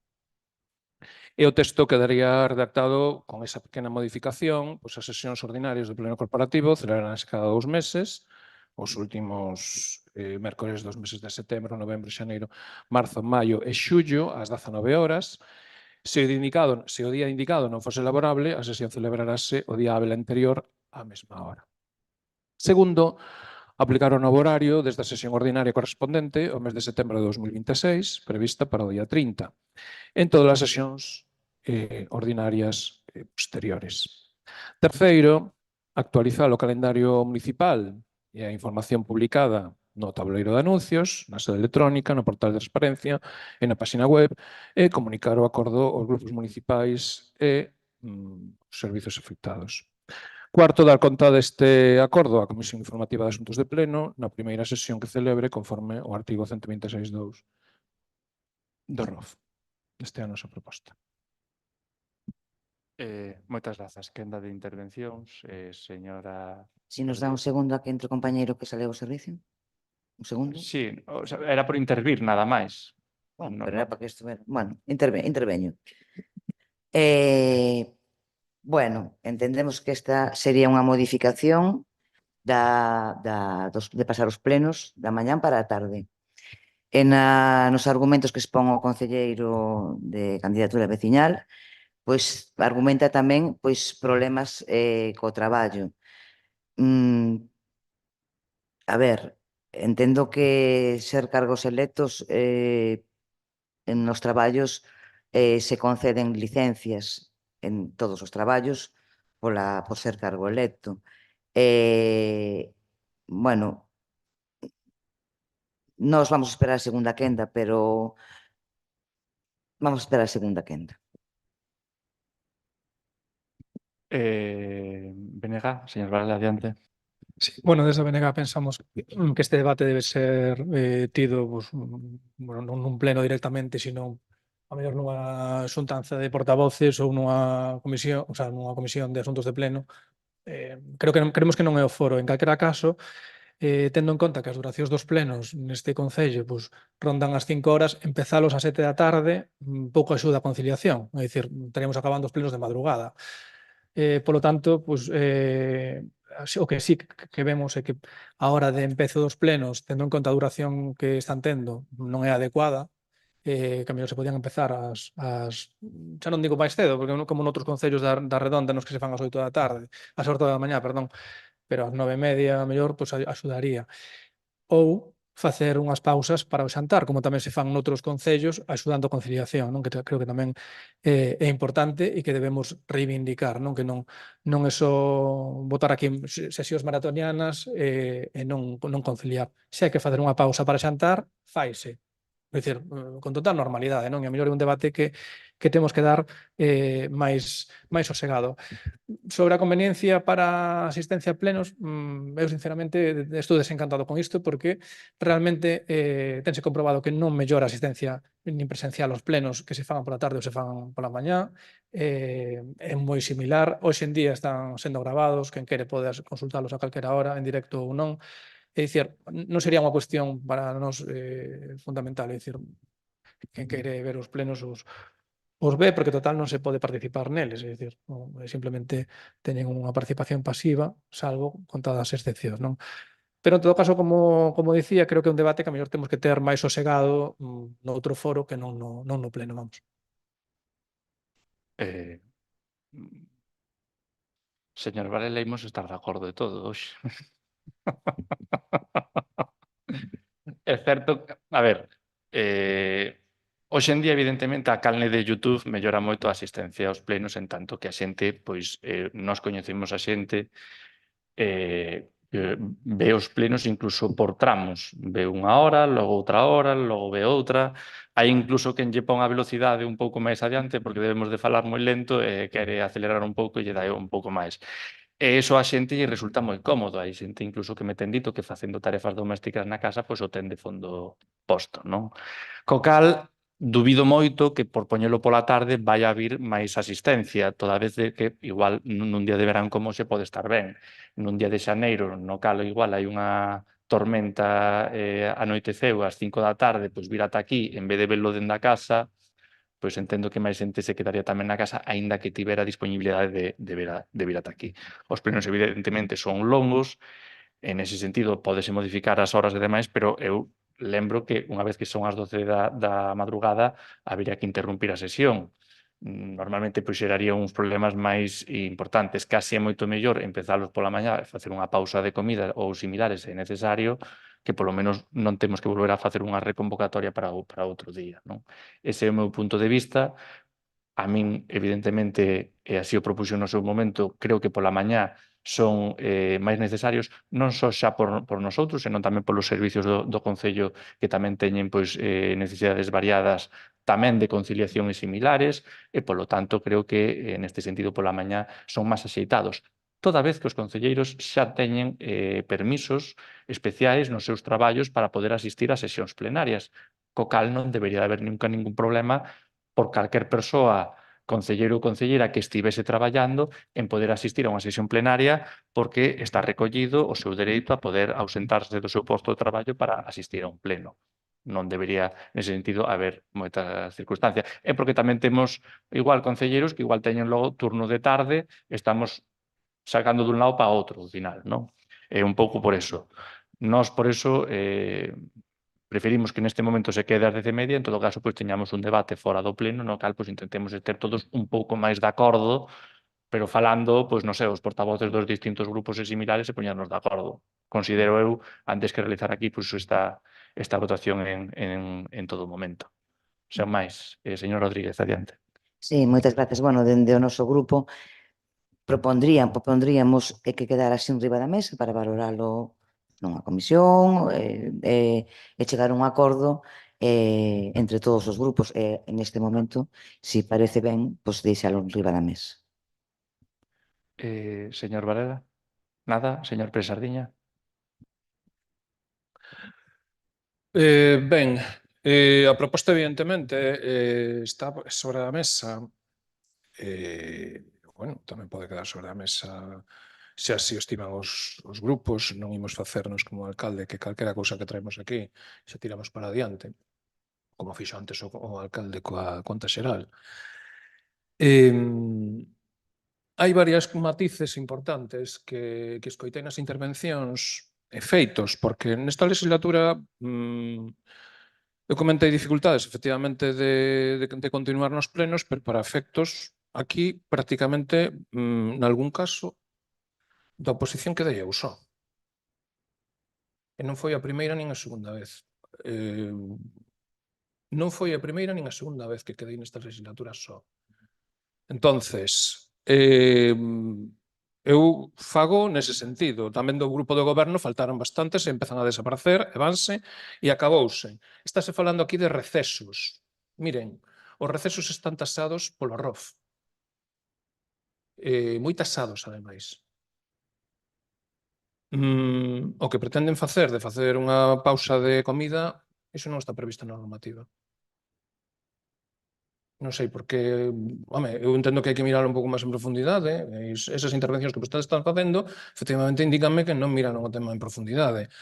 e o texto quedaría redactado con esa pequena modificación, pois as sesións ordinarias do pleno corporativo celebraránse cada 2 meses, os últimos mércores dos meses de setembro, novembro, xaneiro, marzo, maio e xullo, ás 19 horas. Se o día indicado non fose laborable, a sesión celebrarase o día hábil anterior á mesma hora. Segundo, aplicar o novo horario desde a sesión ordinaria correspondente ao mes de setembro de 2026, prevista para o día 30, en todas as sesións ordinarias posteriores. Terceiro, actualizar o calendario municipal e a información publicada no tableiro de anuncios, na sede electrónica, no portal de transparencia e na página web e comunicar o acordo aos grupos municipais e os servizos afectados. Cuarto, dar conta deste acordo á Comisión Informativa de Asuntos de Pleno na primeira sesión que celebre conforme o artigo 126.2 do ROF. Esta é a nosa proposta. Moitas grazas. Quenda de intervencións, señora... Si nos dá un segundo a que entre o compañeiro que saleu ao servicio. Un segundo. Sí, era por intervir, nada máis. Pero era para que estuvera... interveño. Entendemos que esta sería unha modificación de pasar os plenos da mañán para a tarde. Nos argumentos que expón o concelleiro de candidatura veciñal, pois argumenta tamén problemas co traballo. Entendo que ser cargos electos nos traballos se conceden licencias en todos os traballos por ser cargo electo. Bueno, nós vamos a esperar a segunda quenda, pero vamos a esperar a segunda quenda. Benega, señor Varela, adiante. Sí, bueno, desde a BNG pensamos que este debate debe ser tido pues, bueno, non nun pleno directamente, sino a mellor nunha xuntanza de portavoces ou nunha comisión, o sea, nunha comisión de asuntos de pleno. Creemos que non é o foro. En calquera caso, tendo en conta que as duracións dos plenos neste Concello pues, rondan as 5 horas, empezalos a 7 da tarde pouco axuda a conciliación. É dicir, estaríamos acabando os plenos de madrugada. Polo tanto, pues, o que sí que vemos é que a hora de empezo dos plenos, tendo en conta a duración que están tendo, non é adecuada, que a mellor se podían empezar xa non digo máis cedo, porque como noutros concellos da Redonda nos que se fan ás 8 da tarde, ás 8 da mañá, perdón, pero ás 9:30 a mellor pues, axudaría. Ou facer unhas pausas para o xantar, como tamén se fan noutros concellos, axudando a conciliación, non? Que creo que tamén é importante e que debemos reivindicar, non? Que non é só botar aquí sesións maratonianas e non conciliar. Se hai que facer unha pausa para xantar, faise. É dicir, con total normalidade, non? E a mellor é un debate que temos que dar máis sosegado. Sobre a conveniencia para asistencia a plenos, eu sinceramente estou desencantado con isto porque realmente tense comprobado que non mellora a asistencia nin presencial aos plenos que se fagan pola tarde ou se fagan pola mañá. É moi similar. Hoxe en día están sendo gravados, quen quere pode consultalos a calquera hora, en directo ou non. É dicir, non sería unha cuestión para nós fundamental, é dicir, quen quere ver os plenos os ve porque total non se pode participar neles, é dicir, simplemente teñen unha participación pasiva, salvo contadas excepcións, non? Pero en todo caso, como dicía, creo que é un debate que a mellor temos que ter máis sosegado noutro foro que non no pleno, vamos. Señor Varela, imos estar de acordo de todo hoxe. É certo, a ver, hoxe en día, evidentemente, a canle de YouTube mellora moito a asistencia aos plenos, en tanto que a xente, pois, nós coñecemos a xente ve os plenos incluso por tramos. Ve unha hora, logo outra hora, logo ve outra. Hai incluso quen lle pon a velocidade un pouco máis adiante porque debemos de falar moi lento e quere acelerar un pouco e lle dá un pouco máis. E iso a xente lle resulta moi cómodo. Hai xente incluso que me ten dito que facendo tarefas domésticas na casa, pois o ten de fondo posto, non? Co cal, dubido moito que por poñelo pola tarde vai a vir máis asistencia, toda vez de que igual nun día de verán como se pode estar ben. Nun día de xaneiro, no cal igual hai unha tormenta anoiteceu ás 5 da tarde, pois vir ata aquí, en vez de verlo dende a casa, pois entendo que máis xente se quedaría tamén na casa, aínda que tivera disponibilidade de vir ata aquí. Os plenos, evidentemente, son longos, en ese sentido, pódese modificar as horas e demais, pero eu lembro que unha vez que son as 12 da madrugada, habería que interrumpir a sesión. Normalmente, pois, xeraría uns problemas máis importantes. Case é moito mellor empezalos pola mañá e facer unha pausa de comida ou similares se é necesario, que polo menos non temos que volver a facer unha reconvocatoria para outro día, non? Ese é o meu punto de vista. A min, evidentemente, e así o propuxo no seu momento, creo que pola mañá son máis necesarios, non só xa por nosotros, senón tamén polos servicios do Concello que tamén teñen pois, necesidades variadas tamén de conciliación e similares, e, polo tanto, creo que neste sentido pola mañá son máis axeitados. Toda vez que os concelleiros xa teñen permisos especiais nos seus traballos para poder asistir a sesións plenarias, co cal non debería haber nunca ningún problema por calquer persoa, concelleiro ou concelleira que estivese traballando en poder asistir a unha sesión plenaria porque está recollido o seu dereito a poder ausentarse do seu posto de traballo para asistir a un pleno. Non debería, nese sentido, haber moita circunstancia. É porque tamén temos igual concelleiros que igual teñen logo turno de tarde, estamos sacando dun lado para outro, ao final, non? É un pouco por eso. Nós, por eso, preferimos que neste momento se quede ás 10:30, en todo caso, pois teñamos un debate fora do pleno, no cal, pois intentemos ter todos un pouco máis de acordo, pero falando, pois non sei, os portavoces dos distintos grupos e similares e poñernos de acordo. Considero eu, antes que realizar aquí, pois esta votación en todo momento. Sen máis, señor Rodríguez, adiante. Sí, moitas grazas. Bueno, dende o noso grupo propondríamos que quedara así en riba da mesa para valoralo nunha comisión e chegar a un acordo entre todos os grupos. Neste momento, si parece ben, pois deixalo en riba da mesa. Señor Varela? Nada? Señor Presardiña? Ben, a proposta evidentemente está sobre a mesa. Bueno, tamén pode quedar sobre a mesa se así o estiman os grupos. Non imos facernos como alcalde que calquera cousa que traemos aquí se tiramos para adiante, como fixo antes o alcalde coa conta xeral. Hai varias matices importantes que escoitei nas intervencións e feitos, porque nesta legislatura eu comentei dificultades, efectivamente, de continuar nos plenos, pero para efectos, aquí, prácticamente, nalgún caso, da oposición quedei eu só. E non foi a primeira nin a segunda vez. Non foi a primeira nin a segunda vez que quedei nesta legislatura só. Entonces, eu fago nese sentido. Tamén do grupo do goberno faltaron bastantes e empezan a desaparecer, e vanse, e acabouse. Estáse falando aquí de recesos. Miren, os recesos están tasados polo ROF. Moi tasados, ademais. O que pretenden facer, de facer unha pausa de comida, iso non está previsto na normativa. Non sei por que, home, eu entendo que hai que mirar un pouco máis en profundidade, esas intervencións que vostedes están facendo, efectivamente, indícanme que non miraron o tema en profundidade.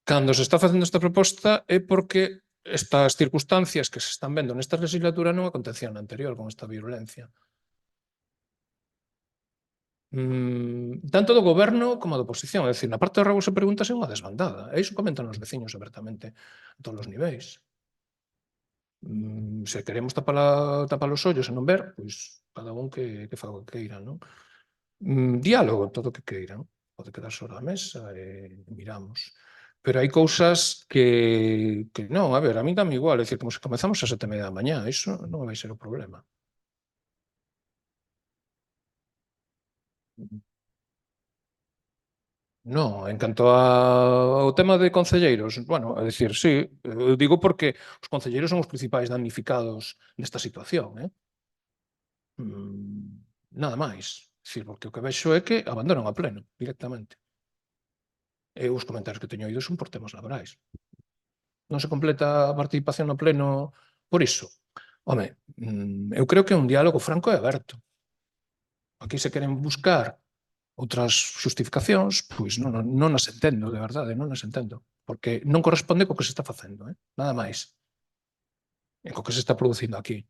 Cando se está facendo esta proposta é porque estas circunstancias que se están vendo nesta legislatura non acontecían na anterior con esta virulencia. Tanto do goberno como da oposición, é dicir, na parte de rebos e preguntas é unha desbandada, e iso comentan os veciños abertamente a todos os niveis. Se queremos tapar os ollos e non ver, pois cada un que faga o que queira, non? Diálogo, todo o que queiran. Pode quedar sobre a mesa e miramos. Pero hai cousas que non, a ver, a mí dame igual, é dicir, como se comezamos a 7:30 da mañá, iso non vai ser o problema. Non, en canto ao tema de concelleiros, bueno, é dicir, sí, eu digo porque os concelleiros son os principais damnificados nesta situación, nada máis. É dicir, porque o que vexo é que abandonan a pleno, directamente. E os comentarios que teño oído son por temas laborais. Non se completa a participación no pleno por iso? Home, eu creo que é un diálogo franco e aberto. Aquí se queren buscar outras xustificacións, pois non as entendo, de verdade, non as entendo. Porque non corresponde co que se está facendo, nada máis. E co que se está producindo aquí.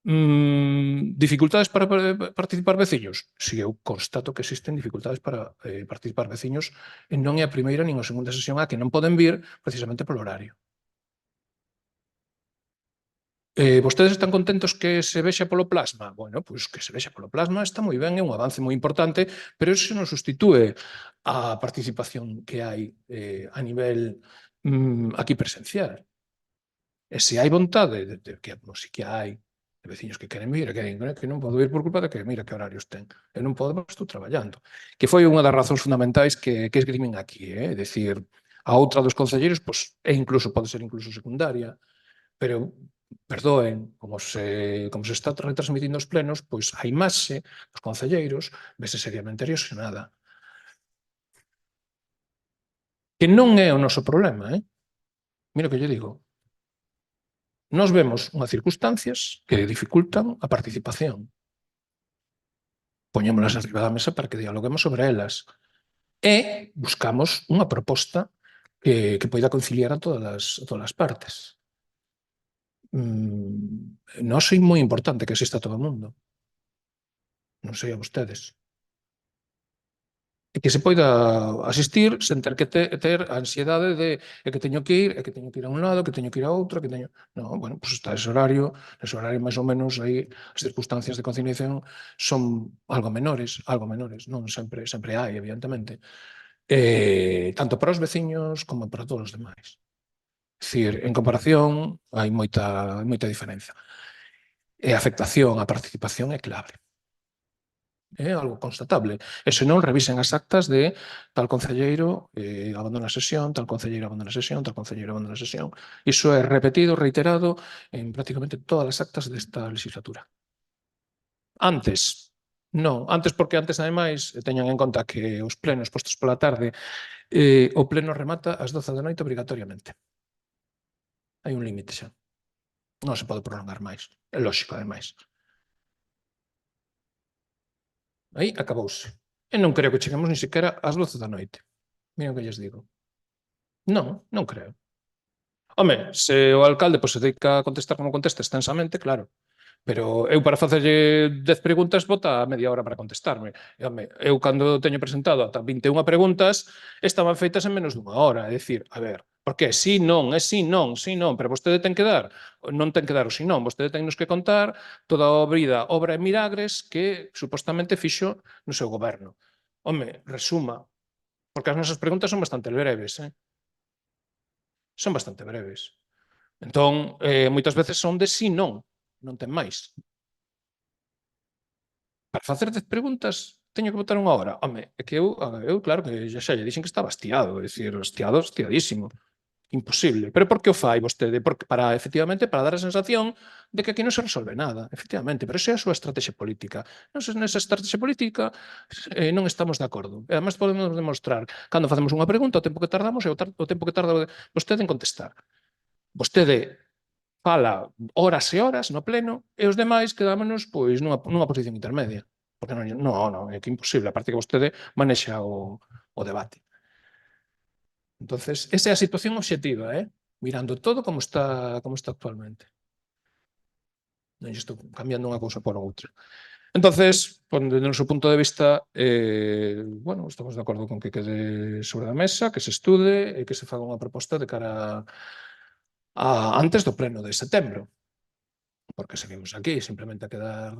Dificultades para participar veciños? Si, eu constato que existen dificultades para participar veciños e non é a primeira nin a segunda sesión a que non poden vir precisamente polo horario. Vostedes están contentos que se vexa polo plasma? Bueno, pois que se vexa polo plasma está moi ben, é un avance moi importante, pero iso non sustitúe a participación que hai a nivel aquí presencial. E se hai vontade, que si que hai, de veciños que queren vir, que non podo ir por culpa de que mira que horarios ten. Eu non podo, porque estou traballando. Que foi unha das razóns fundamentais que esgrimen aquí, é dicir, a outra dos concelleiros, pois, pode ser incluso secundaria, pero perdoen, como se está retransmitindo os plenos, pois a imaxe dos concelleiros vese seriamente erosionada. Que non é o noso problema, Mira o que lle digo. Nós vemos unhas circunstancias que dificultan a participación. Poñémolas arriba da mesa para que dialoguemos sobre elas. E buscamos unha proposta que poida conciliar a todas as partes. Nós é moi importante que exista todo o mundo. Non sei a vostedes. E que se poida asistir sen ter que ter a ansiedade de que teño que ir, que teño que ir a un lado, que teño que ir a outro, que teño... Non, bueno, pois está ese horario máis ou menos aí as circunstancias de conciliación son algo menores, non sempre hai, evidentemente. Tanto para os veciños como para todos os demais. É dicir, en comparación, hai moita diferenza. E a afectación á participación é clave. É algo constatable. E se non, revisen as actas de tal concelleiro abandona a sesión, tal concelleiro abandona a sesión, tal concelleiro abandona a sesión. Iso é repetido, reiterado en prácticamente todas as actas desta legislatura. Antes, non. Antes porque antes, ademais, teñan en conta que os plenos postos pola tarde, o pleno remata ás 12 da noite obrigatoriamente. Hai un límite xa. Non se pode prolongar máis. É lógico, ademais. Aí acabouse. E non creo que cheguemos ni sequera ás 12 da noite. Miren o que lles digo. Non, non creo. Home, se o alcalde se dedica a contestar como contesta extensamente, claro. Pero eu para facerlle 10 preguntas bota media hora para contestarme. E, home, eu cando teño presentado ata 21 preguntas estaban feitas en menos dunha hora. É dicir, a ver, porque sí, non, é sí, non, pero vostede ten que dar, non ten que dar o sí, non, vostede ten nos que contar toda a vida, obra e milagres que supostamente fixo no seu goberno. Home, resuma, porque as nosas preguntas son bastante breves, son bastante breves. Entón, moitas veces son de sí, non ten máis. Para facer 10 preguntas teño que botar unha hora. Home, é que eu claro que xa lle dixen que estaba hastiado, é dicir, hastiadísimo. Imposible. Pero por que o fai vostede? Porque efectivamente, para dar a sensación de que aquí non se resolve nada, efectivamente, pero esa é a súa estrategia política. Nesa estrategia política non estamos de acordo. E además podemos demostrar cando facemos unha pregunta o tempo que tardamos e o tempo que tarda vostede en contestar. Vostede fala horas e horas no pleno e os demais quedámonos pois nunha posición intermedia. Porque non, é que imposible, aparte que vostede manexa o debate. Entonces, esa é a situación obxectiva, mirando todo como está actualmente. Non estou cambiando unha cousa por outra. Entonces, desde o noso punto de vista, bueno, estamos de acordo con que quede sobre a mesa, que se estude e que se faga unha proposta de cara antes do pleno de setembro. Porque seguimos aquí simplemente a quedar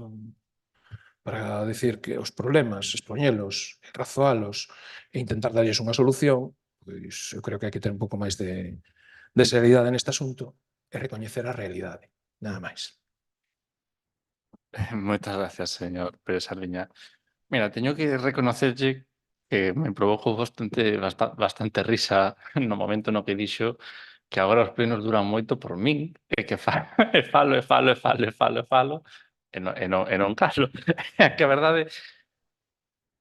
para decir que os problemas, expoñelos, razoalos e intentar darlles unha solución, pois eu creo que hai que ter un pouco máis de seriedade neste asunto e recoñecer a realidade, nada máis. Moitas gracias, señor Pérez Sardiña. Mira, teño que reconocerlle que me provocou bastante risa no momento no que dixo que agora os plenos duran moito por min, e que falo e non calo. Que a verdade,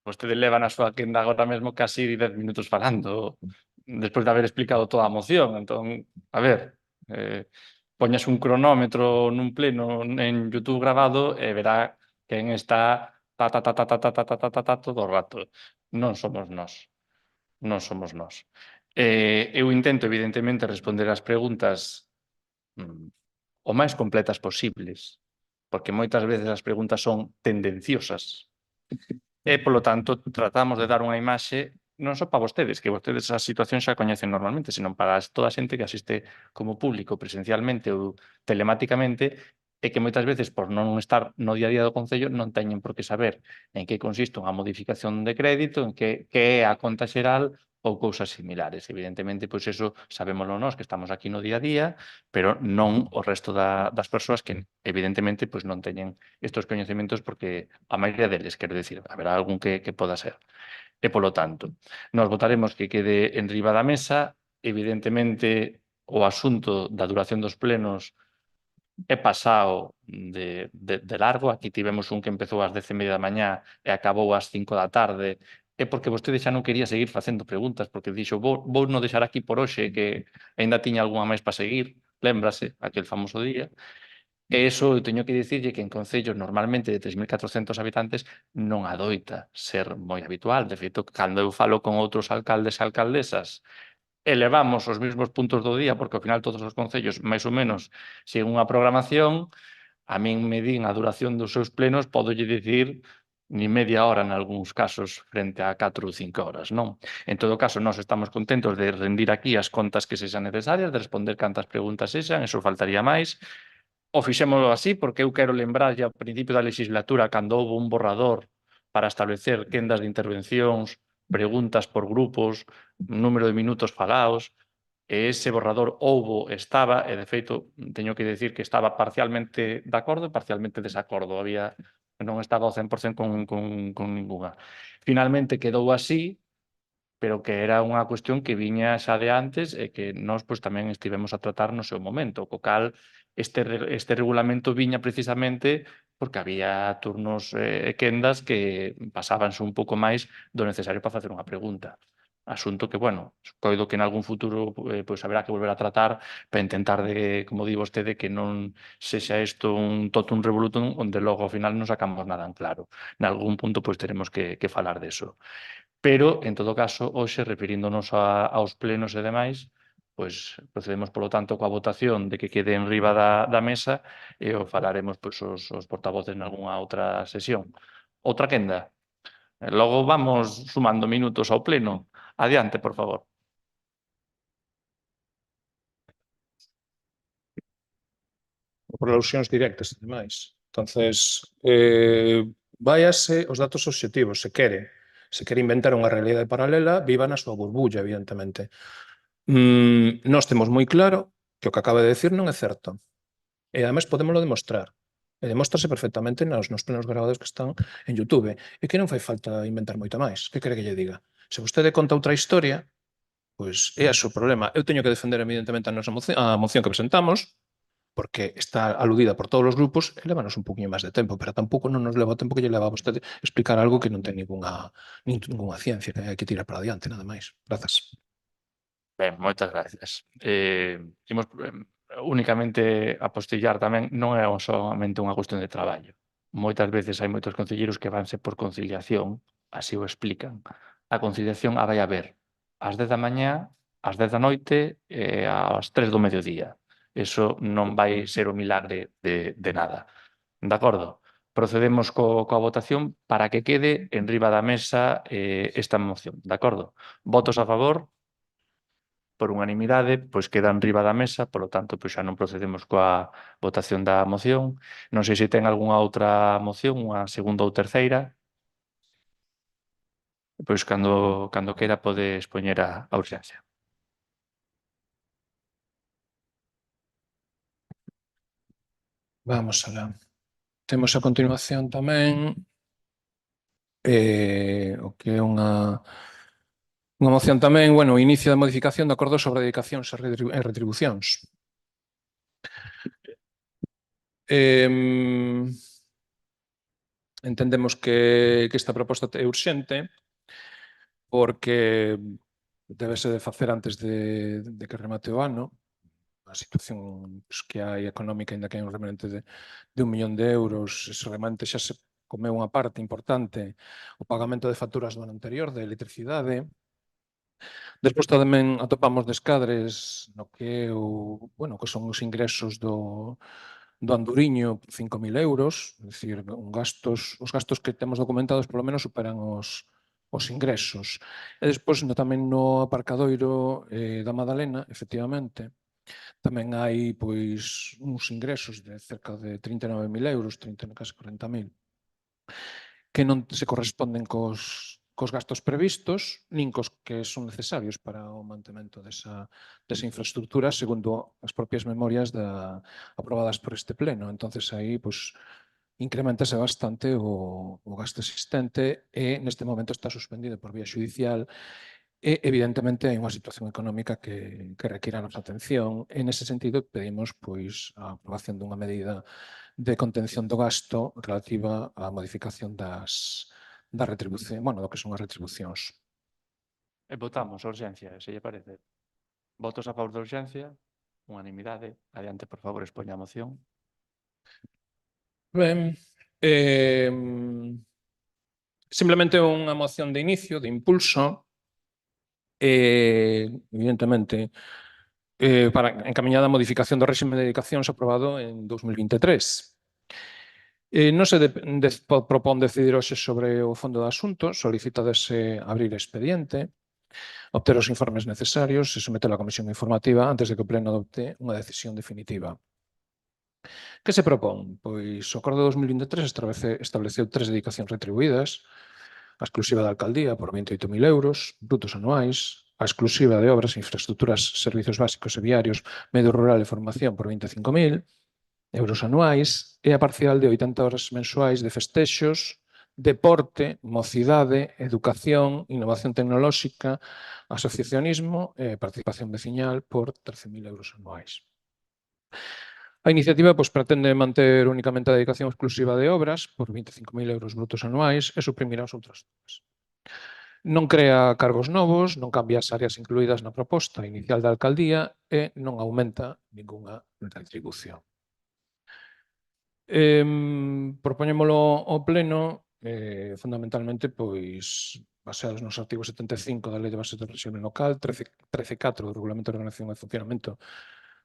vostede leva na súa quenda agora mesmo casi 10 minutos falando, despois de haber explicado toda a moción. Entón, a ver, poñas un cronómetro nun pleno en YouTube grabado e verá quen está todo o rato. Non somos nós. Non somos nós. Eu intento, evidentemente, responder as preguntas o máis completas posibles, porque moitas veces as preguntas son tendenciosas. E, polo tanto, tratamos de dar unha imaxe non só para vostedes, que vostedes a situación xa coñecen normalmente, senón para toda a xente que asiste como público presencialmente ou telematicamente e que moitas veces, por non estar no día a día do Concello, non teñen por que saber en que consiste unha modificación de crédito, en que é a conta xeral ou cousas similares. Evidentemente, pois eso sabémoslo nós que estamos aquí no día a día, pero non o resto das persoas que evidentemente pois non teñen estes coñecementos porque a maioría deles, quero dicir, haberá algún que poda ser. E, polo tanto, nos votaremos que quede en riba da mesa. Evidentemente, o asunto da duración dos plenos é pasado de largo. Aquí tivemos un que empezou ás 10:30 da mañá e acabou ás 5 da tarde. É porque vostede xa non quería seguir facendo preguntas, porque dixo, vou non deixar aquí por hoxe, que aínda tiña algunha máis para seguir. Lémbrase, aquel famoso día. E iso eu teño que dicirlle que en concellos normalmente de 3.400 habitantes non adoita ser moi habitual. De feito, cando eu falo con outros alcaldes e alcaldesas, elevamos os mesmos puntos do día, porque ao final todos os concellos máis ou menos según a programación, a min me din a duración dos seus plenos, podolle dicir ni media hora en algúns casos frente a 4 ou 5 horas, non? En todo caso, nós estamos contentos de rendir aquí as contas que sexan necesarias, de responder cantas preguntas sexan, eso faltaría máis. O fixémolo así porque eu quero lembrarlle ao principio da legislatura cando houve un borrador para establecer quendas de intervencións, preguntas por grupos, número de minutos falados. E ese borrador estaba, e de feito, teño que decir que estaba parcialmente de acordo e parcialmente desacordo. Non estaba ao 100% con ninguna. Finalmente quedou así, pero que era unha cuestión que viña xa de antes e que nós pois, tamén estivemos a tratar no seu momento, co cal este regulamento viña precisamente porque había turnos e quendas que pasábanse un pouco máis do necesario para facer unha pregunta. Asunto que, bueno, coido que en algún futuro pois haberá que volver a tratar para intentar de, como di vostede, que non sexa isto un totum revolutum onde logo ao final non sacamos nada en claro. En algún punto pois teremos que falar deso. Pero, en todo caso, hoxe, referíndonos aos plenos e demais, pois procedemos, polo tanto, coa votación de que quede en riba da mesa e o falaremos pois, os portavoces nalgúna outra sesión. Outra quenda. Logo vamos sumando minutos ao pleno. Adiante, por favor. Por alusións directas, ademais. Entonces, váiase os datos obxectivos, se quere. Se quere inventar unha realidade paralela, viva na súa burbulla, evidentemente. Nós temos moi claro que o que acaba de decir non é certo. E, ademais, podémoslo demostrar. E demóstrase perfectamente nos plenos gravados que están en YouTube. E que non fai falta inventar moito máis. Que quere que lle diga? Se vostede conta outra historia, pois é o seu problema. Eu teño que defender, evidentemente, a moción que presentamos, porque está aludida por todos os grupos e levanos un poquinho máis de tempo, pero tampouco non nos leva o tempo que lle leva a vostede explicar algo que non ten ninguna ciencia, que hai que tirar para adiante, nada máis. Grazas. Ben, moitas gracias. Imos únicamente apostillar tamén, non é somente unha cuestión de traballo. Moitas veces hai moitos concelleiros que vanse por conciliación, así o explican. A conciliación a vai haber ás 10 da mañá, ás 10 da noite e ás 3 do mediodía. Eso non vai ser o milagre de nada. De acordo? Procedemos coa votación para que quede en riba da mesa esta moción. De acordo? Votos a favor? Por unanimidade, pois queda en riba da mesa, polo tanto, pois xa non procedemos coa votación da moción. Non sei se ten algunha outra moción, unha segunda ou terceira. Pois cando queira pode expoñer a urxencia. Vamos alá. Temos a continuación tamén o que é unha moción tamén, bueno, inicio da modificación de acordos sobre dedicacións e retribucións. Entendemos que esta proposta é urxente porque débese de facer antes de que remate o ano. A situación que hai económica, ainda que hai un remanente de 1 millón de euros, ese remanente xa se comeu unha parte importante o pagamento de facturas do ano anterior de electricidade. Despois tamén atopamos descadres no que que son os ingresos do anduriño, 5.000 euros, é dicir, os gastos que temos documentados polo menos superan os ingresos. E despois tamén no aparcadoiro da Madalena, efectivamente, tamén hai pois uns ingresos de cerca de 39.000 euros, casi 40.000, que non se corresponden cos gastos previstos, nin cos que son necesarios para o mantemento desa infraestructura, segundo as propias memorias aprobadas por este pleno. Entonces, aí, pois, incrementase bastante o gasto existente e neste momento está suspendido por vía xudicial. E, evidentemente, hai unha situación económica que require a nosa atención. E, nese sentido, pedimos pois, a aprobación dunha medida de contención do gasto relativa á modificación da retribución, do que son as retribucións. E votamos a urxencia, se lle parece. Votos a favor da urxencia, unanimidade. Adiante, por favor, expoña a moción. Ben, simplemente unha moción de inicio, de impulso, evidentemente, para encamiñada a modificación do réxime de dedicacións aprobado en 2023. Non se propón decidir hoxe sobre o fondo do asunto, solicitadese abrir expediente, obter os informes necesarios e someter a comisión informativa antes de que o Pleno adopte unha decisión definitiva. Que se propón? Pois o acordo de 2023 estableceu 3 dedicacións retribuídas, a exclusiva da alcaldía por 28.000 euros brutos anuais, a exclusiva de obras, infraestructuras, servizos básicos e viarios, medio rural e formación por 25.000 euros anuais e a parcial de 80 horas mensuais de festexos, deporte, mocidade, educación, innovación tecnolóxica, asociacionismo e participación veciñal por 13.000 euros anuais. A iniciativa pretende manter únicamente a dedicación exclusiva de obras por 25.000 euros brutos anuais e suprimir as outras dúas. Non crea cargos novos, non cambia as áreas incluídas na proposta inicial da alcaldía e non aumenta ningunha retribución. Propoñémolo ao pleno fundamentalmente baseados nos artigos 75 da Lei de Bases de Réxime Local, 13.4 do Regulamento de Ordenación e Funcionamento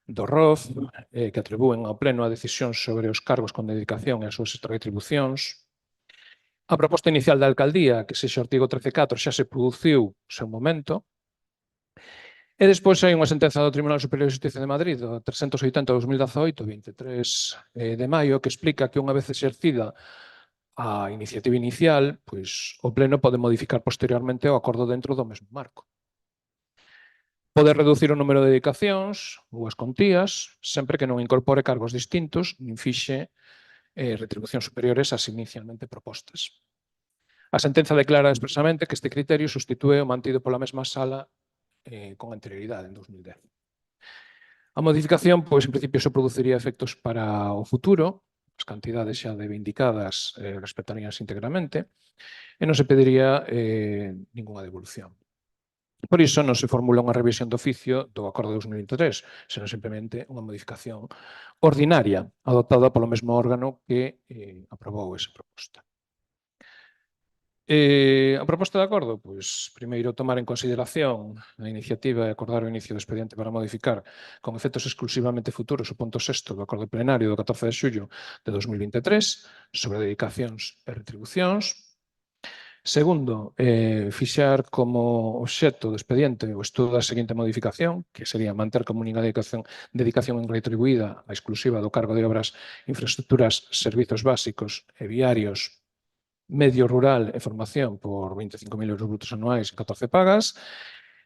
do ROF, que atribúen ao pleno a decisión sobre os cargos con dedicación e as súas retribucións. A proposta inicial da alcaldía, que sexe o artigo 13.4, xa se produciu no seu momento. E despois hai unha sentenza do Tribunal Superior de Xustiza de Madrid, do 380/2018, 23 de maio, que explica que unha vez exercida a iniciativa inicial, o pleno pode modificar posteriormente o acordo dentro do mesmo marco. Pode reducir o número de dedicacións ou as contías, sempre que non incorpore cargos distintos, nin fixe retribucións superiores ás inicialmente propostas. A sentenza declara expresamente que este criterio sustitúe o mantido pola mesma sala con anterioridade, en 2010. A modificación, en principio, só produciría efectos para o futuro, as cantidades xa reivindicadas respetaríanse íntegramente, e non se pediría ningunha devolución. Por iso non se formula unha revisión de oficio do acordo de 2023, senón simplemente unha modificación ordinaria adoptada polo mesmo órgano que aprobou esa proposta. A proposta de acordo, primeiro tomar en consideración a iniciativa e acordar o inicio do expediente para modificar con efectos exclusivamente futuros o punto 6º do acordo plenario do 14 de xullo de 2023 sobre dedicacións e retribucións. Segundo, fixar como obxecto do expediente o estudo da seguinte modificación, que sería manter como única dedicación retribuída a exclusiva do cargo de obras, infraestructuras, servizos básicos e viarios, medio rural e formación por 25.000 euros brutos anuais en 14 pagas,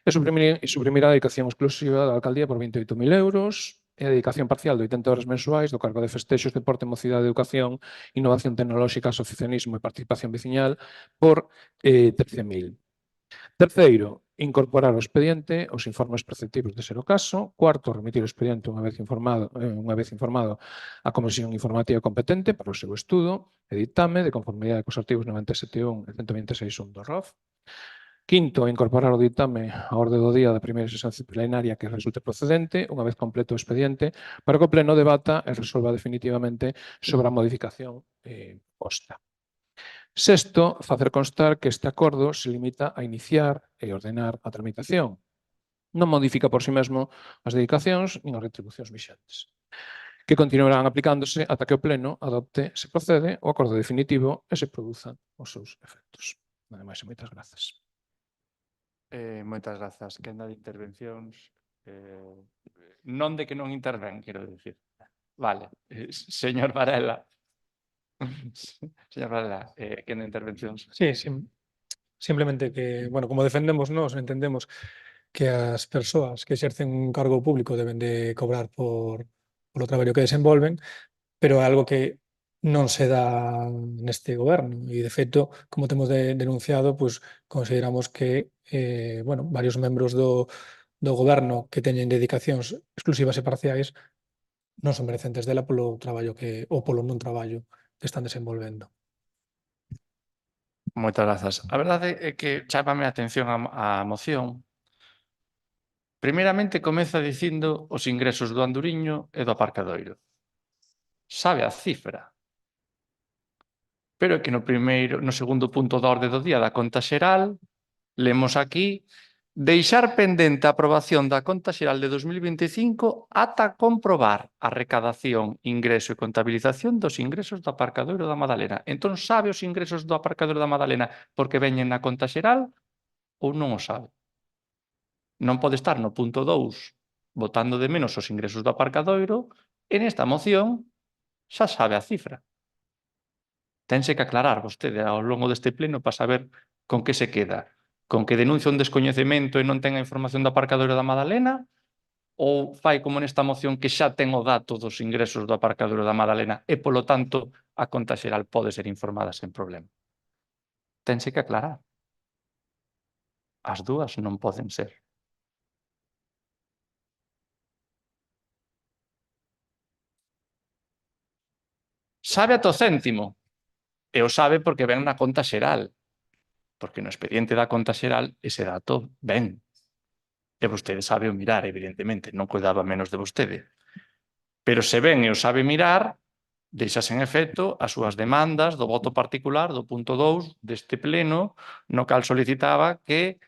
e suprimir a dedicación exclusiva da alcaldía por 28.000 euros, e a dedicación parcial de 80 horas mensuais do cargo de festexos, deporte, mocidade, educación, innovación tecnolóxica, asociacionismo e participación veciñal por 13.000. Terceiro, incorporar ao expediente os informes preceptivos de ser o caso. Cuarto, remitir o expediente unha vez informado a Comisión Informativa competente para o seu estudo e ditame de conformidade cos artigos 97.1 e 126.1 do ROF. Quinto, incorporar o ditame á orde do día da primeira sesión plenaria que resulte procedente, unha vez completo o expediente, para que o pleno debata e resolva definitivamente sobre a modificación posta. Sexto, facer constar que este acordo se limita a iniciar e ordenar a tramitación. Non modifica por si mesmo as dedicacións nin as retribucións vixentes, que continuarán aplicándose ata que o pleno adopte, se procede, o acordo definitivo e se produzan os seus efectos. Nada máis e moitas grazas. Moitas grazas. Quenda de intervencións. Non de que non intervén, quero dicir. Vale. Señor Varela. Señor Varela, quenda de intervencións. Sí, simplemente que, como defendemos nós, entendemos que as persoas que exercen un cargo público deben de cobrar polo traballo que desenvolven, pero é algo que non se dá neste goberno e, de feito, como temos denunciado, consideramos que varios membros do goberno que teñen dedicacións exclusivas e parciais non son merecentes dela polo traballo ou polo non traballo que están desenvolvendo. Moitas grazas. A verdade é que chámame a atención a moción. Primeiramente comeza dicindo os ingresos do Anduriño e do Aparcadoiro. Sabe a cifra. Pero é que no segundo punto da orde do día da conta xeral, lemos aquí, deixar pendente a aprobación da conta xeral de 2025 ata comprobar a recadación, ingreso e contabilización dos ingresos do Aparcadoiro da Madalena. Entón, sabe os ingresos do Aparcadoiro da Madalena porque veñen na conta xeral ou non o sabe? Non pode estar no punto 2 botando de menos os ingresos do Aparcadoiro e nesta moción xa sabe a cifra. Tense que aclarar vostede ao longo deste pleno para saber con que se queda. con que denuncia un descoñecemento e non ten a información do aparcadero da Madalena, ou fai como nesta moción que xa ten o dato dos ingresos do aparcadero da Madalena e, polo tanto, a conta xeral pode ser informada sen problema? Tense que aclarar. As dúas non poden ser. Sabe ata o céntimo, e o sabe porque ven na conta xeral, porque no expediente da conta xeral ese dato ven. E vostede sabe o mirar, evidentemente, non cuidaba menos de vostede. Pero se ven e o sabe mirar, deixas en efecto as súas demandas do voto particular do punto 2 deste pleno, no cal solicitaba que,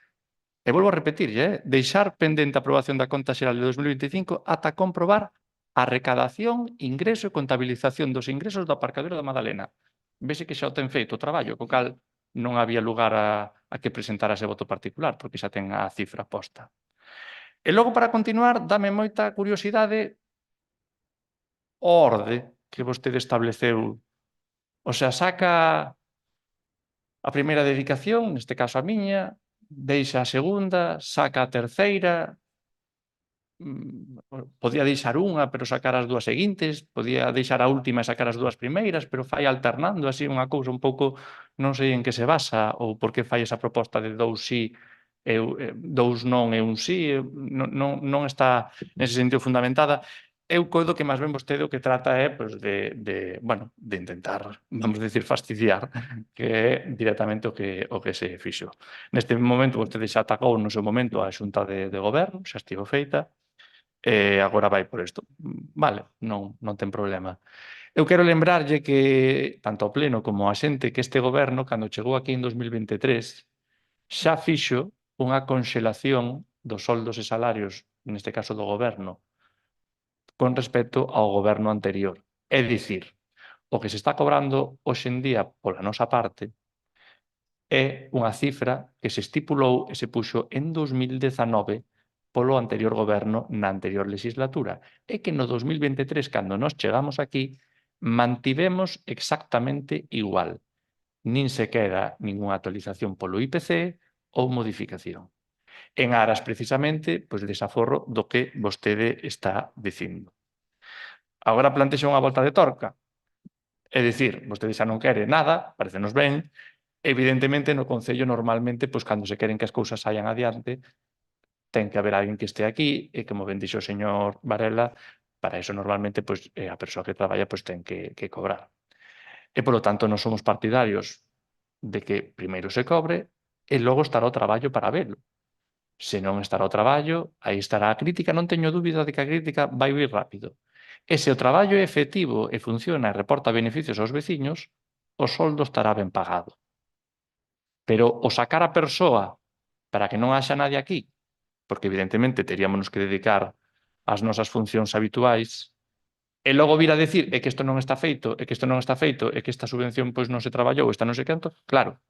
e volvo a repetir, deixar pendente a aprobación da conta xeral de 2025 ata comprobar a recadación, ingreso e contabilización dos ingresos do aparcadero da Madalena. Vese que xa o ten feito o traballo, co cal non había lugar a que presentara ese voto particular, porque xa ten a cifra posta. E logo, para continuar, dame moita curiosidade o orde que vostede estableceu. O sea, saca a primeira dedicación, neste caso a miña, deixa a segunda, saca a terceira, podía deixar unha, pero sacar as dúas seguintes, podía deixar a última e sacar as dúas primeiras, pero fai alternando así unha cousa un pouco, non sei en que se basa ou por que fai esa proposta de dous sí, dous non e un sí, non está nese sentido fundamentada. Eu coido que máis ben vostede o que trata é pois, de intentar, vamos decir, fastidiar, que é directamente o que se fixo. Neste momento, vostede xa atacou no seu momento a Xunta de Goberno, xa estivo feita, e agora vai por isto. Vale, non ten problema. Eu quero lembrarlle que, tanto ao Pleno como a xente, que este goberno, cando chegou aquí en 2023, xa fixo unha conxelación dos soldos e salarios, neste caso do goberno, con respecto ao goberno anterior. É dicir, o que se está cobrando hoxe en día pola nosa parte é unha cifra que se estipulou e se puxo en 2019 polo anterior goberno na anterior legislatura e que no 2023, cando nós chegamos aquí, mantivemos exactamente igual. Nin se queda ningunha actualización polo IPC ou modificación. En aras, precisamente, pois, desaforro do que vostede está dicindo. Agora plantexa unha volta de torca. É dicir, vostede xa non quere nada, parecenos ben. Evidentemente, no Concello, normalmente, pois, cando se queren que as cousas saian adiante, ten que haber alguén que este aquí, e como ben dixo o señor Varela, para iso normalmente pois, a persoa que traballa pois, ten que cobrar. E, polo tanto, non somos partidarios de que primeiro se cobre e logo estará o traballo para velo. Se non estará o traballo, aí estará a crítica, non teño dúbida de que a crítica vai vir rápido. E se o traballo é efectivo e funciona e reporta beneficios aos veciños, o soldo estará ben pagado. Pero o sacar a persoa para que non haxa nadie aquí, porque evidentemente teríamos que dedicar ás nosas funcións habituais, e logo vir a decir que isto non está feito, que isto non está feito, que esta subvención pois non se traballou, esta non sei canto, claro,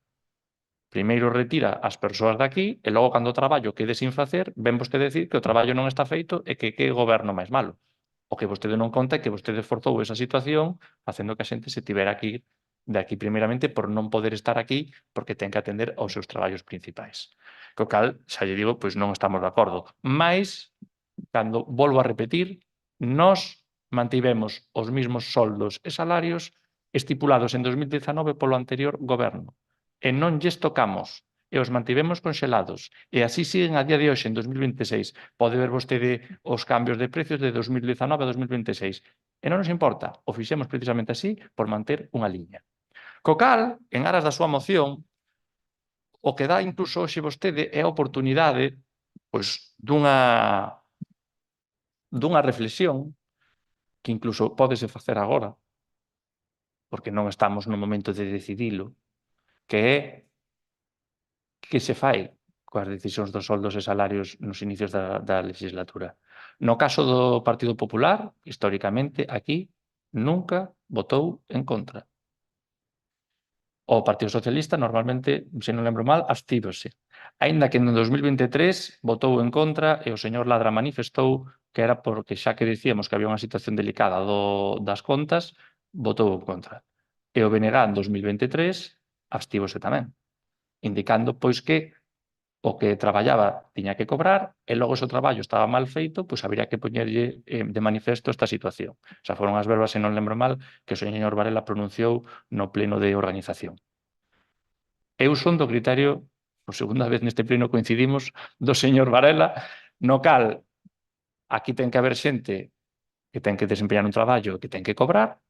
primeiro retira as persoas de aquí e logo, cando o traballo quede sin facer, ven vostede decir que o traballo non está feito e que goberno máis malo. O que vostede non conta é que vostede forzou esa situación facendo que a xente se tivera que ir de aquí primeiramente por non poder estar aquí porque ten que atender aos seus traballos principais. Co cal, xa lle digo, pois non estamos de acordo. Mais, cando volvo a repetir, nós mantivemos os mesmos soldos e salarios estipulados en 2019 polo anterior goberno. E non lles tocamos, e os mantivemos conxelados, e así siguen a día de hoxe, en 2026. Pode ver vostede os cambios de precios de 2019 a 2026. E non nos importa, o fixemos precisamente así por manter unha liña. Co cal, en aras da súa moción, o que dá incluso hoxe vostede é a oportunidade pois, dunha reflexión que incluso pódese facer agora, porque non estamos no momento de decidilo, que é que se fai coas decisións dos soldos e salarios nos inicios da legislatura. No caso do Partido Popular, históricamente, aquí nunca votou en contra. O Partido Socialista, normalmente, se non lembro mal, abstívose. Aínda que en 2023 votou en contra e o señor Ladra manifestou que era porque xa que dicíamos que había unha situación delicada das contas, votou en contra. E o BNG en 2023 abstívose tamén, indicando pois que o que traballaba tiña que cobrar e logo se o traballo estaba mal feito, pois habería que poñerlle de manifesto esta situación. O sea, foron as verbas, se non lembro mal, que o señor Varela pronunciou no pleno de organización. Eu son do criterio, por segunda vez neste pleno coincidimos, do señor Varela, no cal aquí ten que haber xente que ten que desempeñar un traballo que ten que cobrar,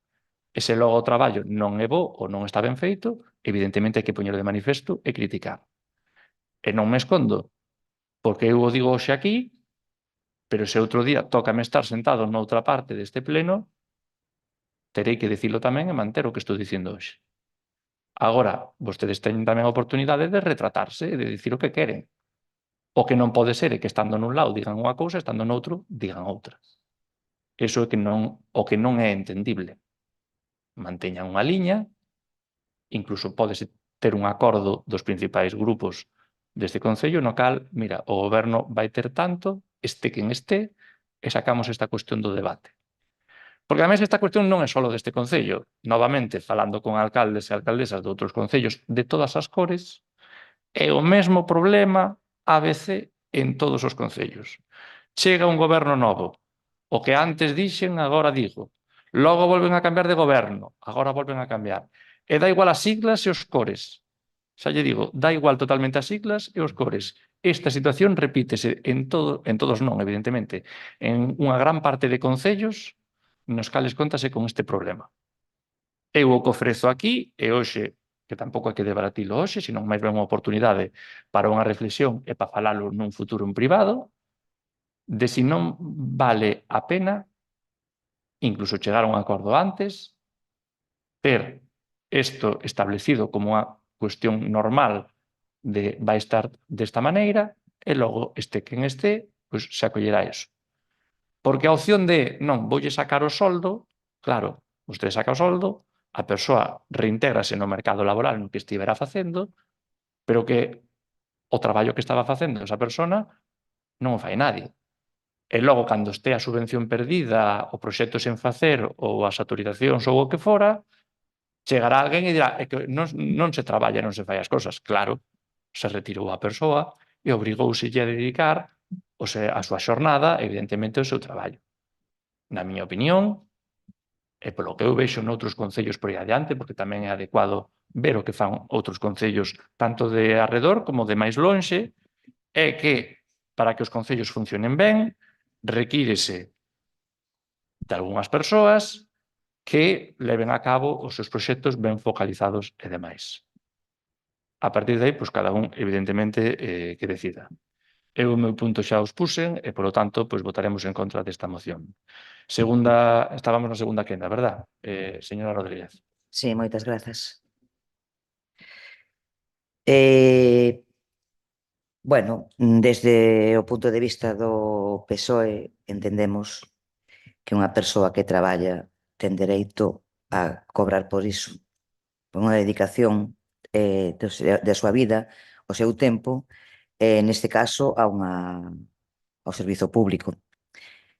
e se logo o traballo non é bo ou non está ben feito, evidentemente hai que poñer de manifesto e criticar. E non me escondo, porque eu o digo hoxe aquí, pero se outro día tócame estar sentado noutra parte deste pleno, terei que dicilo tamén e manter o que estou dicindo hoxe. Agora, vostedes teñen tamén a oportunidade de retratarse e de dicir o que queren. O que non pode ser é que estando nun lado digan unha cousa e estando noutro digan outra. Iso é o que non é entendible. Manteñan unha liña, incluso pódese ter un acordo dos principais grupos deste Concello no cal, mira, o Goberno vai ter tanto, este quen este, e sacamos esta cuestión do debate. Porque, ademais, esta cuestión non é só deste Concello. Novamente, falando con alcaldes e alcaldesas de outros concellos de todas as cores, é o mesmo problema ABC en todos os concellos. Chega un goberno novo. O que antes dixen, agora digo. Logo volven a cambiar de goberno. Agora volven a cambiar. E dá igual as siglas e os cores. Xa lle digo, dá igual totalmente as siglas e os cores. Esta situación repítese en todos non, evidentemente, en unha gran parte de concellos nos cales contase con este problema. Eu o que ofrezo aquí, e hoxe, que tampouco hai que debaratilo hoxe, senón máis ben unha oportunidade para unha reflexión e para falalo nun futuro en privado, de si non vale a pena, incluso chegar a un acordo antes, ter isto establecido como unha cuestión normal de vai estar desta maneira e logo este quen este, pois se acollerá eso. Porque a opción de, non, voulle sacar o soldo, claro, vostede saca o soldo, a persoa reintégrase no mercado laboral no que estivera facendo, pero que o traballo que estaba facendo esa persona non o fai nadie. E logo, cando este a subvención perdida, o proxecto sen facer ou as autorizacións ou o que fora, chegará alguén e dirá, é que non se traballa, non se fai as cosas. Claro, se retirou a persoa e obrigouselle a dedicar a súa xornada, evidentemente, ao seu traballo. Na miña opinión, e polo que eu vexo noutros concellos por aí adiante, porque tamén é adecuado ver o que fan outros concellos tanto de arredor como de máis lonxe, é que para que os concellos funcionen ben, requírese de algunhas persoas que leven a cabo os seus proxectos ben focalizados e demais. A partir de aí, pois cada un, evidentemente, que decida. Eu o meu punto xa os puxen e, polo tanto, pois votaremos en contra desta moción. Estábamos na segunda quenda, verdad, señora Rodríguez? Sí, moitas grazas. Bueno, desde o punto de vista do PSOE entendemos que unha persoa que traballa ten dereito a cobrar por iso, por unha dedicación da súa vida, o seu tempo, neste caso ao servizo público.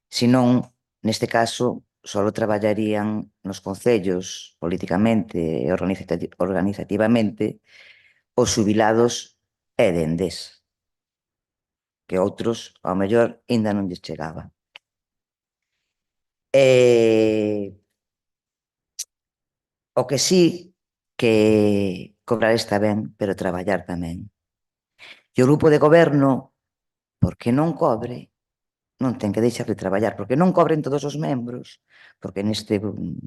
Se non, neste caso, só traballarían nos concellos políticamente e organizativamente os xubilados e dendes, que outros, ao mellor, ainda non lles chegaba. O que sí que cobrar está ben, pero traballar tamén. E o grupo de goberno, porque non cobre, non ten que deixar de traballar, porque non cobren todos os membros, porque neste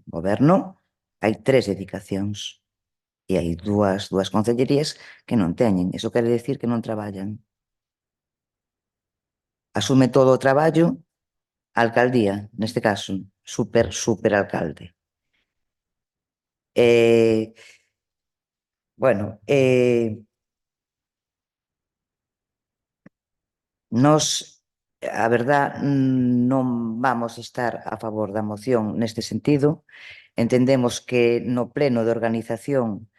goberno hai 3 dedicacións e hai dúas concellerías que non teñen. Iso quere decir que non traballan. Asume todo o traballo a alcaldía, neste caso, superalcalde. Bueno, nós, a verdad, non vamos estar a favor da moción neste sentido. Entendemos que no pleno de organización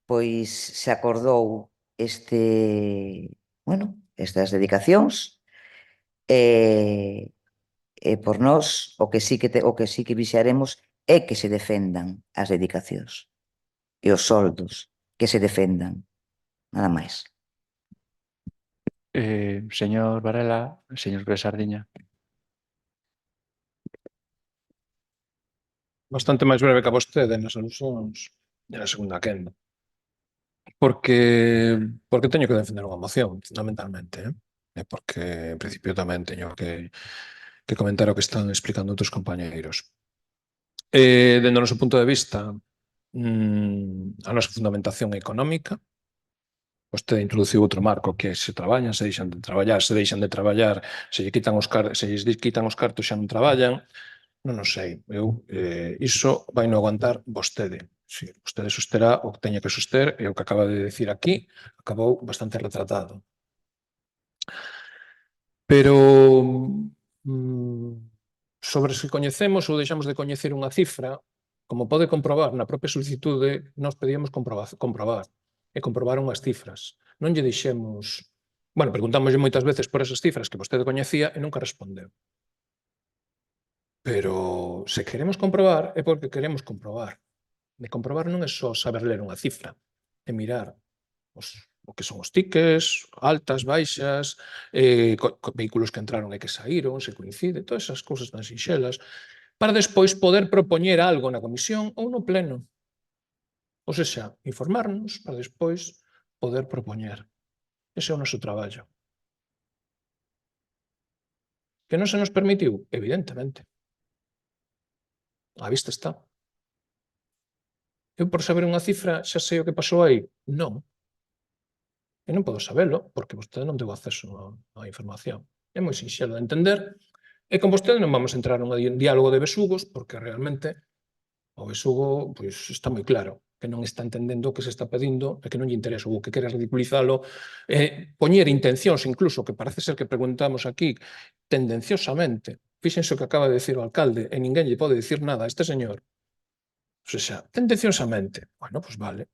pois se acordou estas dedicacións e por nós o que sí que vixaremos é que se defendan as dedicacións e os soldos, que se defendan, nada máis. Señor Varela, señor Pérez Sardiña. Bastante máis breve que a vostede nas alusións de la segunda quenda. Porque teño que defender unha moción, fundamentalmente, E porque, en principio, tamén teño que comentar o que están explicando outros compañeiros. Dende o noso punto de vista, a nosa fundamentación económica, vostede introduciu outro marco que se traballan, se deixan de traballar, se deixan de traballar, se lles quitan os cartos xa non traballan, non o sei. Iso vai non aguantar vostede. Si, vostede sosterá o que teña que soster e o que acaba de decir aquí acabou bastante retratado. Pero sobre se coñecemos ou deixamos de coñecer unha cifra, como pode comprobar na propia solicitude, nós pedíamos comprobar e comprobaron as cifras. Non lle dixemos... Bueno, preguntámoslle moitas veces por esas cifras que vostede coñecía e nunca respondeu. Pero se queremos comprobar é porque queremos comprobar. De comprobar non é só saber ler unha cifra, é mirar o que son os tickets, altas, baixas, vehículos que entraron e que saíron, se coincide, todas esas cousas tan sinxelas, para despois poder propoñer algo na comisión ou no pleno. Ou seja, informarnos para despois poder propoñer. Ese é o noso traballo. Que non se nos permitiu? Evidentemente. A vista está. Eu, por saber unha cifra, xa sei o que pasou aí? Non. E non podo sabelo, porque vostede non deu acceso á información. É moi sinxelo de entender, e con vostede non vamos a entrar nun diálogo de besugos, porque realmente o besugo pois, está moi claro, que non está entendendo o que se está pedindo e que non lle interesa, ou que quere ridiculizalo, poñer intencións, incluso, que parece ser que preguntamos aquí, tendenciosamente. Fíxense o que acaba de decir o alcalde, e ninguén lle pode dicir nada a este señor. O sea, tendenciosamente. Bueno, pois vale.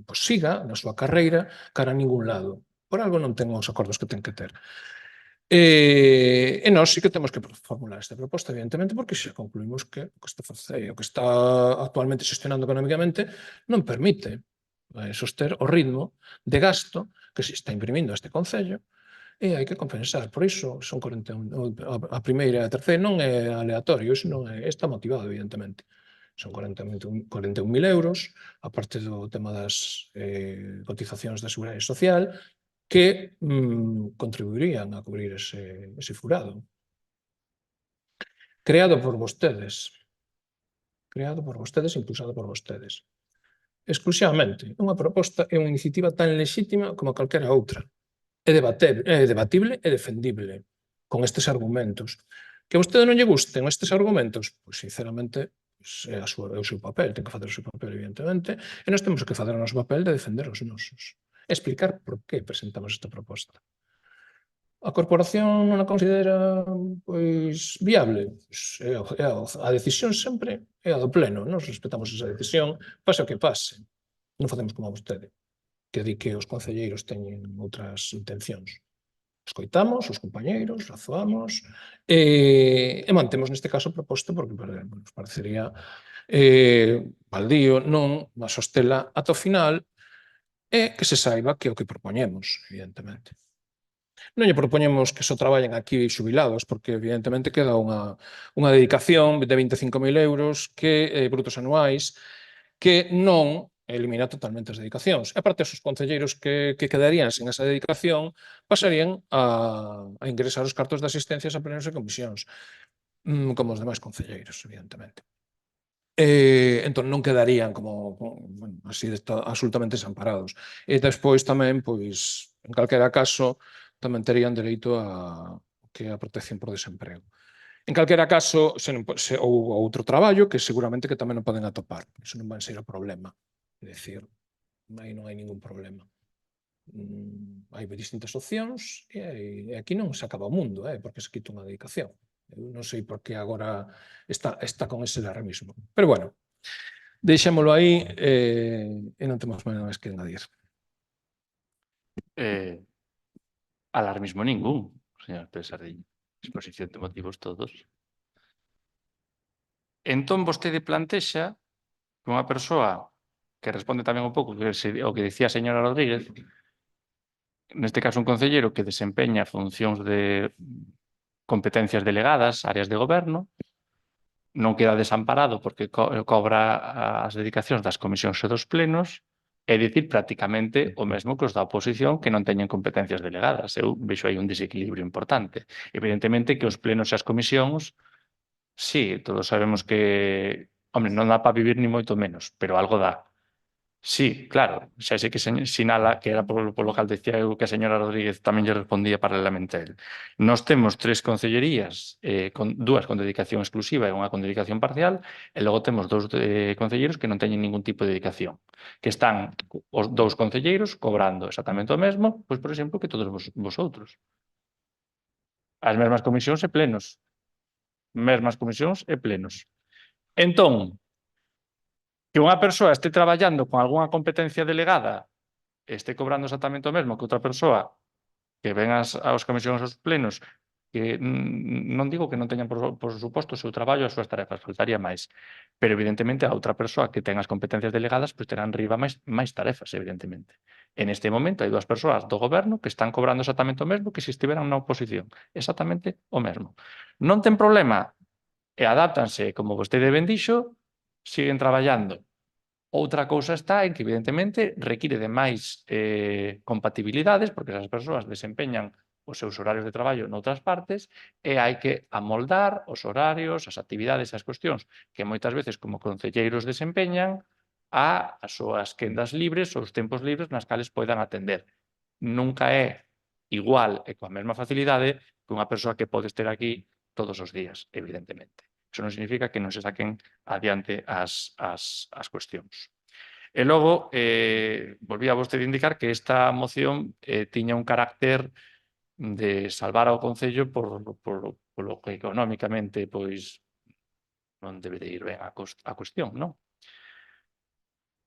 Pois siga na súa carreira cara a ningún lado. Por algo non ten os acordos que ten que ter. E nós sí que temos que formular esta proposta, evidentemente, porque xa concluímos que o que está actualmente xestionando económicamente non permite soster o ritmo de gasto que se está imprimindo a este Concello e hai que compensar. Por iso son 41, a primeira e a terceira non é aleatorio, iso non é, está motivado, evidentemente. Son 41.000 euros, a parte do tema das cotizacións da Seguridade Social, que contribuirían a cubrir ese furado. Creado por vostedes, impulsado por vostedes. Exclusivamente, unha proposta é unha iniciativa tan lexítima como calquera outra. É debatible e defendible con estes argumentos. Que a vostede non lle gusten estes argumentos, pois, sinceramente, é o seu papel, ten que facer o seu papel, evidentemente, e nós temos que facer o noso papel de defender os nosos. Explicar por que presentamos esta proposta. A corporación non a considera pois viable? Pois, a decisión sempre é a do pleno. Nós respetamos esa decisión, pase o que pase. Non facemos como vostede, que di que os concelleiros teñen outras intencións. Escoitamos os compañeiros, razoamos e mantemos neste caso a proposta porque nos parecería baldío non sostela ata o final e que se saiba que é o que propoñemos, evidentemente. Non lle propoñemos que só traballen aquí xubilados, porque evidentemente queda unha dedicación de 25.000 euros brutos anuais que non elimina totalmente as dedicacións. E aparte, os concelleiros que quedarían sen esa dedicación pasarían a ingresar os cartos de asistencias a plenos e comisións, como os demais concelleiros, evidentemente. Entón non quedarían como así absolutamente desamparados. E despois tamén, pois, en calquera caso, tamén terían dereito a protección por desemprego. En calquera caso, ou outro traballo que seguramente que tamén non poden atopar. Iso non vai ser o problema. É dicir, aí non hai ningún problema. Hai distintas opcións e aquí non se acaba o mundo, porque se quita unha dedicación. Eu non sei por que agora está con ese alarmismo. Pero bueno, deixémolo aí e non temos máis que engadir. Alarmismo ningún, señor Pérez Sardiña. Exposición de motivos todos. Entón, vostede plantexa que unha persoa que responde tamén un pouco o que dicía a señora Rodríguez, neste caso un concelleiro que desempeña funcións de competencias delegadas, áreas de goberno, non queda desamparado porque cobra as dedicacións das comisións e dos plenos, é dicir, prácticamente o mesmo que os da oposición que non teñen competencias delegadas. Eu vexo aí un desequilibrio importante. Evidentemente que os plenos e as comisións, sí, todos sabemos que, hombre, non dá para vivir ni moito menos, pero algo dá. Sí, claro, xa sei que sinala que era polo cal decía eu que a señora Rodríguez tamén lle respondía paralelamente a él. Nós temos 3 concellerías, dúas con dedicación exclusiva e unha con dedicación parcial, e logo temos 2 concelleiros que non teñen ningún tipo de dedicación, que están os 2 concelleiros cobrando exactamente o mesmo, pois, por exemplo, que todos vosotros. As mesmas comisións e plenos. Mesmas comisións e plenos. Entón, que unha persoa este traballando con algunha competencia delegada este cobrando exactamente o mesmo que outra persoa que ven aos comisións aos plenos que non digo que non teñan por suposto o seu traballo e as súas tarefas, faltaría máis, pero evidentemente a outra persoa que ten as competencias delegadas pois terán riba máis tarefas, evidentemente. En este momento hai 2 persoas do goberno que están cobrando exactamente o mesmo que se estiveran na oposición, exactamente o mesmo. Non ten problema e adáptanse, como vostede ben dixo, siguen traballando. Outra cousa está en que, evidentemente, require de máis compatibilidades, porque esas persoas desempeñan os seus horarios de traballo noutras partes e hai que amoldar os horarios, as actividades e as cuestións que moitas veces como concelleiros desempeñan as súas quendas libres ou os tempos libres nas cales poidan atender. Nunca é igual e coa mesma facilidade que unha persoa que pode estar aquí todos os días, evidentemente. Iso non significa que non se saquen adiante as cuestións. E logo, volvía vostede a indicar que esta moción tiña un carácter de salvar ao Concello polo que económicamente pois non debe de ir ben a cuestión, non?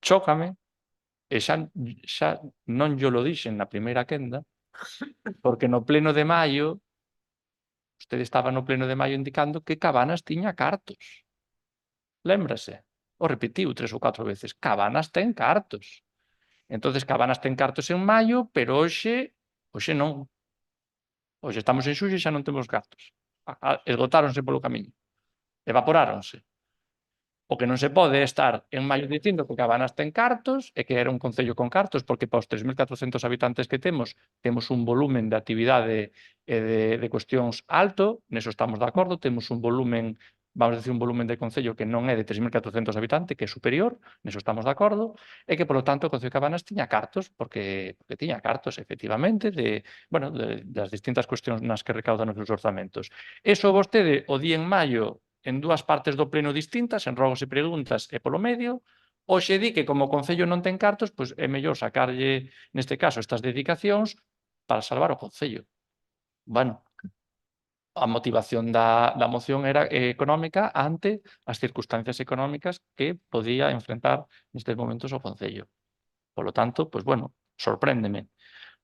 Chócame, e xa non llo lo dixen na primeira quenda, porque no pleno de maio vostede estaba no pleno de maio indicando que Cabanas tiña cartos. Lémbrase? O repetiu 3 ou 4 veces. Cabanas ten cartos. Entonces Cabanas ten cartos en maio, pero hoxe non. Hoxe estamos en xullo e xa non temos cartos. Esgotáronse polo camiño. Evaporáronse. O que non se pode é estar en maio dicindo que Cabanas ten cartos e que era un concello con cartos, porque para os 3.400 habitantes que temos un volumen de actividade e de cuestións alto, neso estamos de acordo, temos un volumen, vamos a decir, un volumen de concello que non é de 3.400 habitantes, que é superior, neso estamos de acordo, e que, polo tanto, o Concello de Cabanas tiña cartos, porque tiña cartos, efectivamente, das distintas cuestións nas que recaudan os seus orzamentos. Eso vostede, o día en maio, en 2 partes do pleno distintas, en rogos e preguntas e polo medio, hoxe di que como o Concello non ten cartos, pois é mellor sacarlle, neste caso, estas dedicacións para salvar o Concello. Bueno, a motivación da moción era económica ante as circunstancias económicas que podía enfrentar nestes momentos o Concello. Polo tanto, pois bueno, sorpréndeme.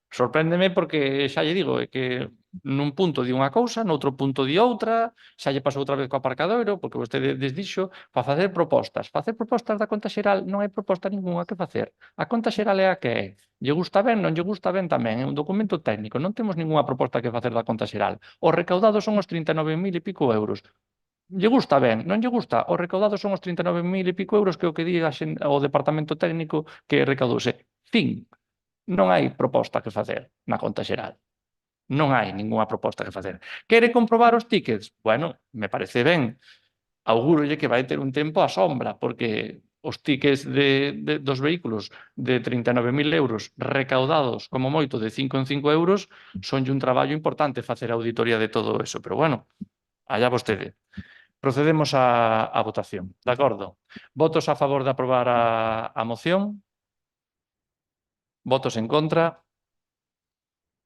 Sorpréndeme porque, xa lle digo, é que nun punto di unha cousa, noutro punto di outra, xa lle pasou outra vez co aparcadoiro, porque vostede desdixo para facer propostas. Facer propostas da conta xeral non hai proposta ninguna que facer. A conta xeral é a que é. Lle gusta ben, non lle gusta ben tamén. É un documento técnico. Non temos ninguna proposta que facer da conta xeral. Os recaudados son os 39.000 e pico euros. Lle gusta ben, non lle gusta, os recaudados son os 39.000 e pico euros que é o que diga o departamento técnico que recaudouse. Fin. Non hai proposta que facer na conta xeral. Non hai ningunha proposta que facer. Quere comprobar os tickets? Bueno, me parece ben. Augúrolle que vai ter un tempo á sombra, porque os tickets dos vehículos de 39.000 euros recaudados como moito de 5 en 5 euros sonlle un traballo importante facer a auditoría de todo eso. Pero bueno, allá vostede. Procedemos á votación. De acordo. Votos a favor de aprobar a moción? Votos en contra?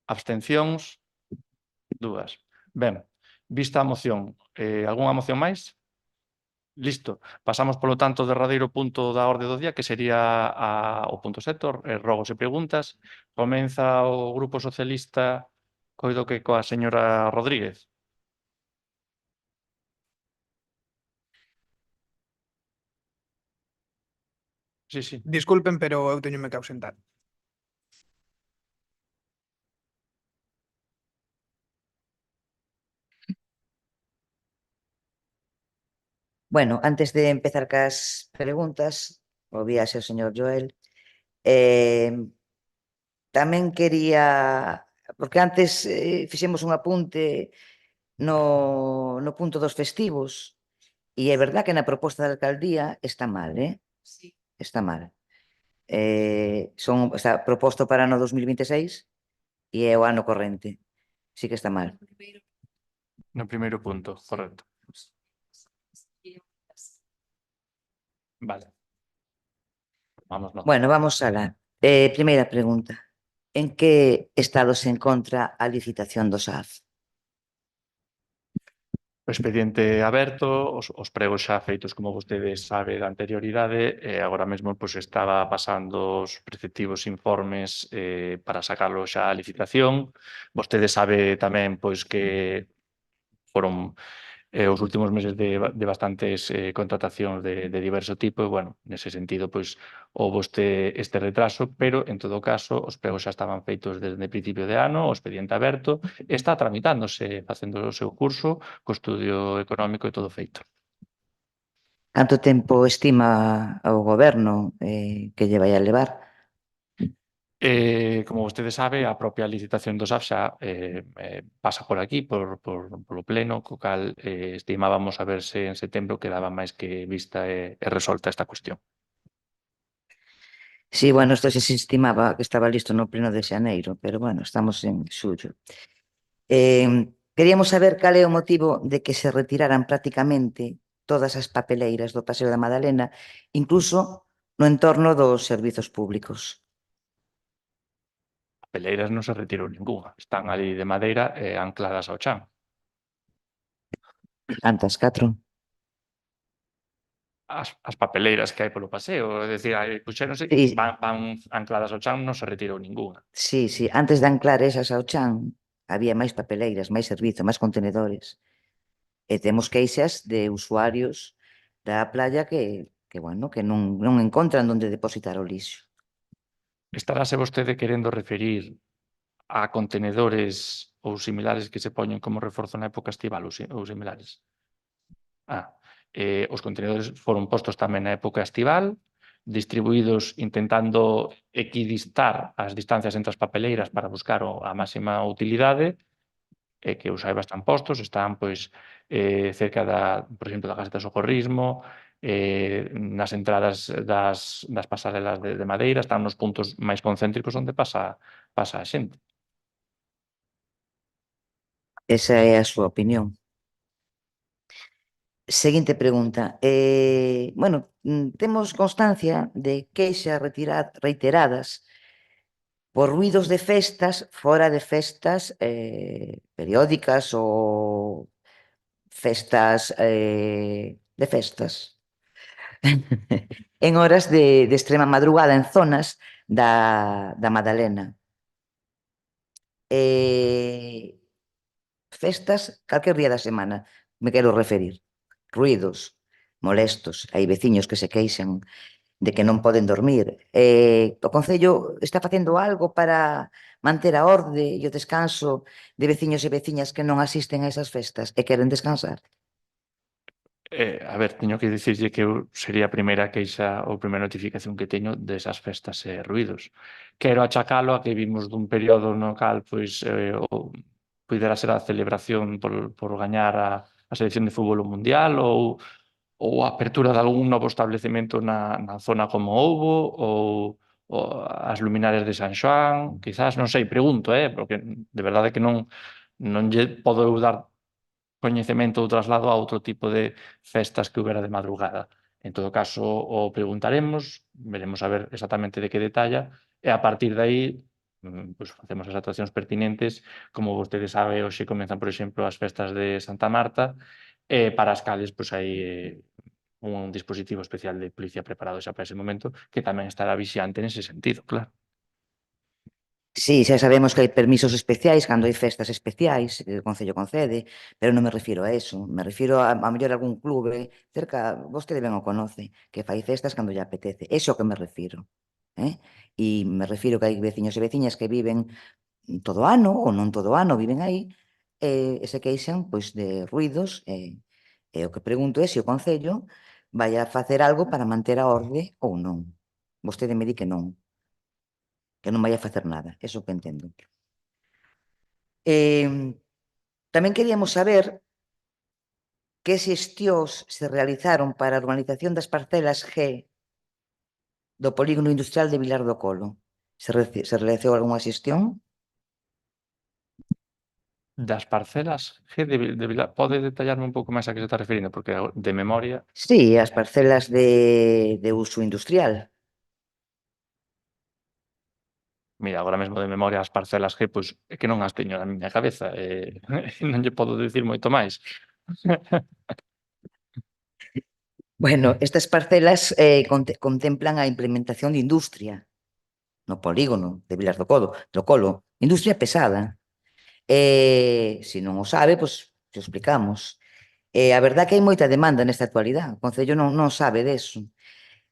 Abstencións? 2. Ben, vista a moción, algunha moción máis? Listo. Pasamos, polo tanto, ao derradeiro punto da orde do día, que sería o punto 7, rogos e preguntas. Comeza o Grupo Socialista, coido que coa señora Rodríguez. Sí. Disculpen, pero eu teñome que ausentar. Bueno, antes de empezar cas preguntas, ovíase o señor Joel, tamén quería, porque antes fixemos un apunte no punto dos festivos, e é verdad que na proposta da alcaldía está mal, Sí. está mal. Está proposto para no 2026 e é o ano corrente. Sí que está mal. No primeiro punto, correcto. Vale. Vamos, no. Bueno, vamos alá. Primeira pregunta. En que estado se encontra a licitación do SAF? O expediente aberto, os pregos xa feitos, como vostede sabe, da anterioridade, e agora mesmo pois, estaba pasando os preceptivos informes para sacarlo xa a licitación. Vostede sabe tamén pois que foron os últimos meses de bastantes contratacións de diverso tipo e, bueno, nese sentido, pois, houve este retraso, pero, en todo caso, os pregos xa estaban feitos desde principio de ano, o expediente aberto, está tramitándose, facendo o seu curso, co estudio económico e todo feito. Canto tempo estima o goberno que lle vai a levar? Como vostede sabe, a propia licitación do SAF xa pasa por aquí, polo pleno, co cal estimábamos a verse en setembro quedaba máis que vista e resolta esta cuestión. Sí, bueno, isto se estimaba que estaba listo no pleno de xaneiro, pero bueno, estamos en xullo. Queríamos saber cal é o motivo de que se retiraran prácticamente todas as papeleiras do Paseo da Madalena, incluso no entorno dos servizos públicos. Peleiras non se retirou ningunha, están ali de madeira e ancladas ao chan. Cantas, 4? As papeleiras que hai polo paseo, é dicir, puxéronse, Sí. van ancladas ao chan, non se retirou ningunha. Sí, antes de anclar esas ao chan, había máis papeleiras, máis servizo, máis contenedores. E temos queixas de usuarios da playa que non encontran onde depositar o lixo. Estarase vostede querendo referir a contenedores ou similares que se poñen como reforzo na época estival ou similares? Os contenedores foron postos tamén na época estival, distribuídos intentando equidistar as distancias entre as papeleiras para buscar a máxima utilidade, e que os saiba están postos, están pois cerca por exemplo, da Casa de Socorrismo, nas entradas das pasarelas de madeira, están nos puntos máis concéntricos onde pasa a xente. Esa é a súa opinión. Seguinte pregunta. Temos constancia de queixas reiteradas por ruidos de festas, fora de festas periódicas ou festas de festas. En horas de extrema madrugada en zonas da Madalena. Festas, calquer día da semana, me quero referir. Ruidos molestos, hai veciños que se queixan de que non poden dormir. O Concello está facendo algo para manter a orde e o descanso de veciños e veciñas que non asisten a esas festas e queren descansar? A ver, teño que dicirlle que eu sería a primeira queixa ou primeira notificación que teño desas festas e ruidos. Quero achacalo a que vimos dun período no cal pois puidera ser a celebración por gañar a selección de fútbol mundial ou a apertura de algún novo establecemento na zona como houbo ou as luminarias de San Xoán, quizás, non sei, pregunto, porque de verdade que non lle podo eu dar coñecemento ou traslado a outro tipo de festas que houbera de madrugada. En todo caso, o preguntaremos, veremos a ver exactamente de que detalla, e a partir de aí pois facemos as actuacións pertinentes. Como vostede sabe, hoxe comenzan, por exemplo, as festas de Santa Marta, para as cales pois hai un dispositivo especial de policía preparado xa para ese momento, que tamén estará vixiante nese sentido, claro. Sí, xa sabemos que hai permisos especiais cando hai festas especiais que o Concello concede, pero non me refiro a eso. Me refiro a mellor algún clube cerca, vostede ben o conoce, que fai festas cando lle apetece. Eso que me refiro. E me refiro que hai veciños e veciñas que viven todo o ano ou non todo o ano, viven aí e se queixan pois de ruidos E o que pregunto é se o Concello vai a facer algo para manter a orde ou non. Vostede me di que non vai a facer nada, eso é o que entendo. Tamén queríamos saber que xestións se realizaron para a urbanización das parcelas G do polígono industrial de Vilar do Colo. Se realizou algunha xestión? Das parcelas G de Vilar, pode detallarme un pouco máis a que se está referindo? Porque de memoria, Sí, as parcelas de uso industrial. mira, agora mesmo de memoria as parcelas G, pois é que non as teño na miña cabeza, non lle podo dicir moito máis. Bueno, estas parcelas contemplan a implementación de industria no polígono de Vilar do Colo, industria pesada. Se non o sabe, pois te explicamos. A verdad que hai moita demanda nesta actualidade, o Concello non sabe deso.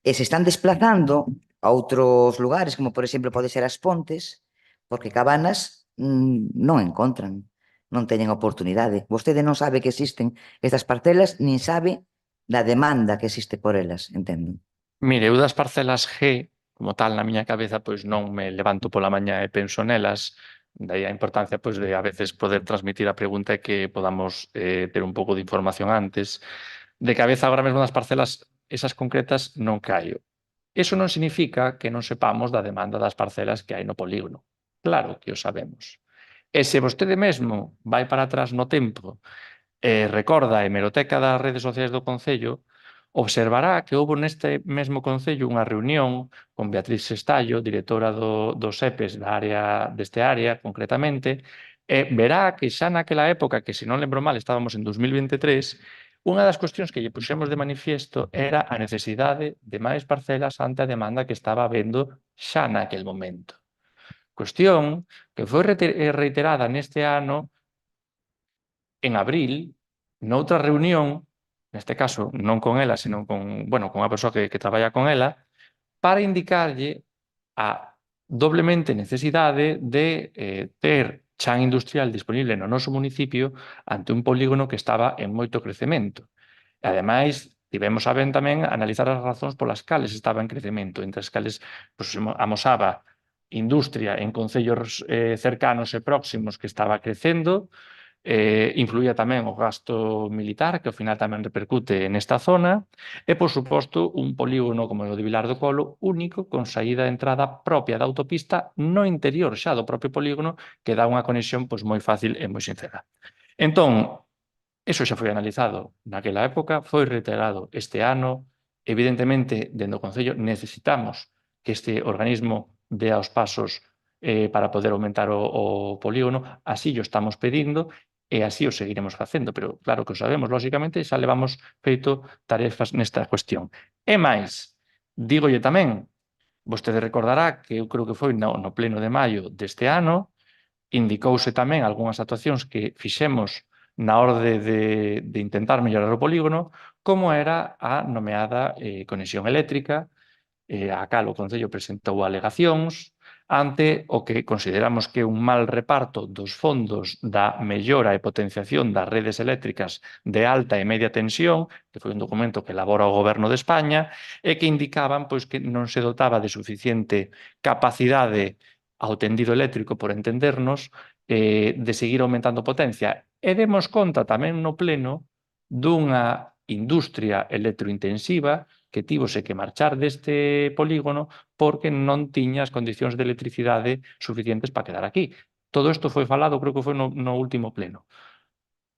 E se están desplazando a outros lugares, como por exemplo pode ser as Pontes, porque cabanas non encontran, non teñen oportunidade. Vostede non sabe que existen estas parcelas, nin sabe da demanda que existe por elas, entendo. Mire, eu das parcelas G, como tal, na miña cabeza, pois non me levanto pola mañá e penso nelas, dai a importancia pois de a veces poder transmitir a pregunta e que podamos ter un pouco de información antes. De cabeza agora mesmo das parcelas esas concretas non caio. Iso non significa que non sepamos da demanda das parcelas que hai no polígono. Claro que o sabemos. E se vostede mesmo vai para atrás no tempo e recorda a hemeroteca das redes sociais do Concello, observará que houve neste mesmo Concello unha reunión con Beatriz Sestallo, directora do SEPES deste área, concretamente, e verá que xa naquela época, que se non lembro mal estábamos en 2023, unha das cuestións que lle puxemos de manifiesto era a necesidade de máis parcelas ante a demanda que estaba habendo xa naquel momento. Cuestión que foi reiterada neste ano en abril, noutra reunión, neste caso non con ela, senón con unha persoa que traballa con ela, para indicarlle a doblemente necesidade de ter chan industrial disponible no noso municipio ante un polígono que estaba en moito crecemento. E, ademais, tivemos a ben tamén analizar as razóns polas cales estaba en crecemento, entre as cales amosaba industria en concellos cercanos e próximos que estaba crecendo, influía tamén o gasto militar, que ao final tamén repercute nesta zona, e, por suposto, un polígono como o de Vilar do Colo, único, con saída e entrada propia da autopista no interior xa do propio polígono, que dá unha conexión pois, moi fácil e moi sincera. Entón, iso xa foi analizado naquela época, foi reiterado este ano. Evidentemente, dentro do Concello, necesitamos que este organismo dea os pasos para poder aumentar o polígono, así o estamos pedindo e así o seguiremos facendo, pero claro que o sabemos, lógicamente, xa levamos feito tarefas nesta cuestión. E máis, dígolle tamén, vostede recordará que eu creo que foi no pleno de maio deste ano, indicouse tamén algunhas actuacións que fixemos na orde de intentar mellorar o polígono, como era a nomeada conexión eléctrica, a cal o Concello presentou alegacións ante o que consideramos que é un mal reparto dos fondos da mellora e potenciación das redes eléctricas de alta e media tensión, que foi un documento que elabora o Goberno de España, e que indicaban pois, que non se dotaba de suficiente capacidade ao tendido eléctrico, por entendernos, de seguir aumentando potencia. E demos conta tamén no pleno dunha industria electrointensiva que tívose que marchar deste polígono porque non tiña as condicións de electricidade suficientes para quedar aquí. Todo isto foi falado, creo que foi no último pleno.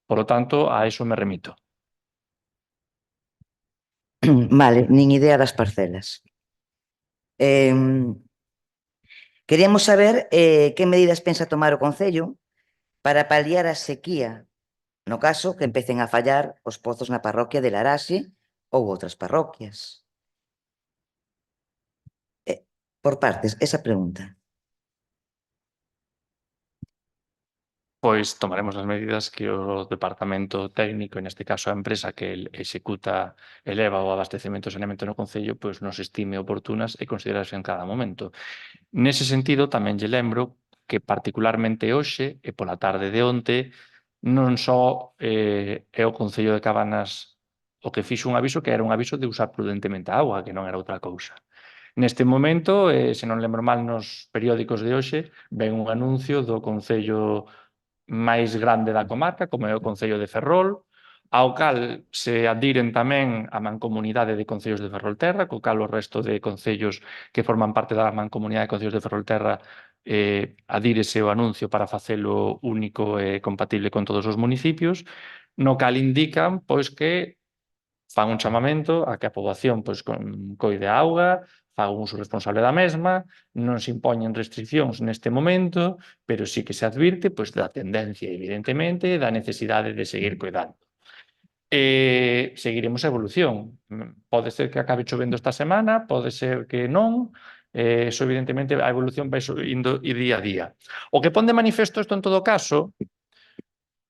Por lo tanto, a eso me remito. Vale, nin idea das parcelas. Queríamos saber que medidas pensa tomar o Concello para paliar a sequía, no caso que empecen a fallar os pozos na parroquia de Laraxe ou outras parroquias. Por partes, esa pregunta. Pois tomaremos as medidas que o departamento técnico, en este caso a empresa que executa, eleva o abastecemento e saneamento no Concello, pois nos estime oportunas e considerarse en cada momento. Nese sentido, tamén lle lembro que particularmente hoxe e pola tarde de onte non só é o Concello de Cabanas o que fixo un aviso que era un aviso de usar prudentemente a auga, que non era outra cousa. Neste momento, se non lembro mal nos periódicos de hoxe, ven un anuncio do Concello máis grande da comarca, como é o Concello de Ferrol, ao cal se adhiren tamén a Mancomunidade de Concellos de Ferrolterra, co cal o resto de concellos que forman parte da Mancomunidade de Concellos de Ferrolterra adírese o anuncio para facelo único e compatible con todos os municipios, no cal indican pois que fan un chamamento a que a poboación pois, coide a auga, faga un uso responsable da mesma, non se impoñen restriccións neste momento, pero sí que se advirte pois, da tendencia, evidentemente, da necesidade de seguir cuidando. Seguiremos a evolución. Pode ser que acabe chovendo esta semana, pode ser que non, eso evidentemente a evolución vai indo día a día. O que pon de manifesto isto en todo caso,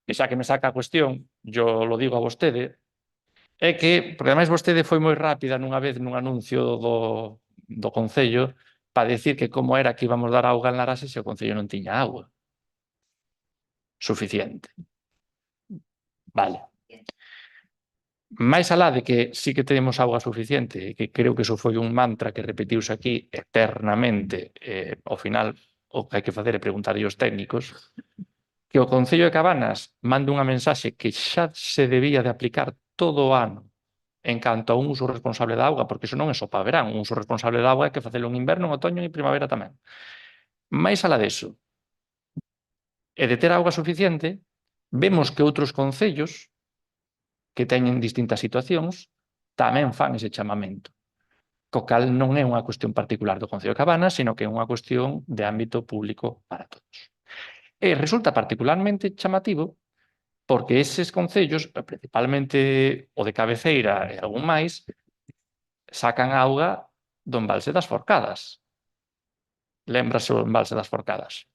e xa que me saca a cuestión, yo lo digo a vostede, é que, porque ademais vostede foi moi rápida nunha vez nun anuncio do Concello para decir que como era que íbamos dar auga en Laraxe se o Concello non tiña auga suficiente. Vale. Mais alá de que sí que temos auga suficiente, e que creo que iso foi un mantra que repetiuse aquí eternamente, ao final o que hai que facer é preguntarlle aos técnicos, que o Concello de Cabanas mande unha mensaxe que xa se debía de aplicar todo o ano en canto a un uso responsable da auga, porque iso non é só para verán, un uso responsable da auga é que facelo en inverno, en otoño e primavera tamén. Mais alá deso, e de ter auga suficiente, vemos que outros concellos que teñen distintas situacións tamén fan ese chamamento, co cal non é unha cuestión particular do Concello de Cabanas, sino que é unha cuestión de ámbito público para todos. E resulta particularmente chamativo porque eses concellos, principalmente o de cabeceira e algún máis, sacan auga do embalse das Forcadas. Lémbrase o embalse das Forcadas.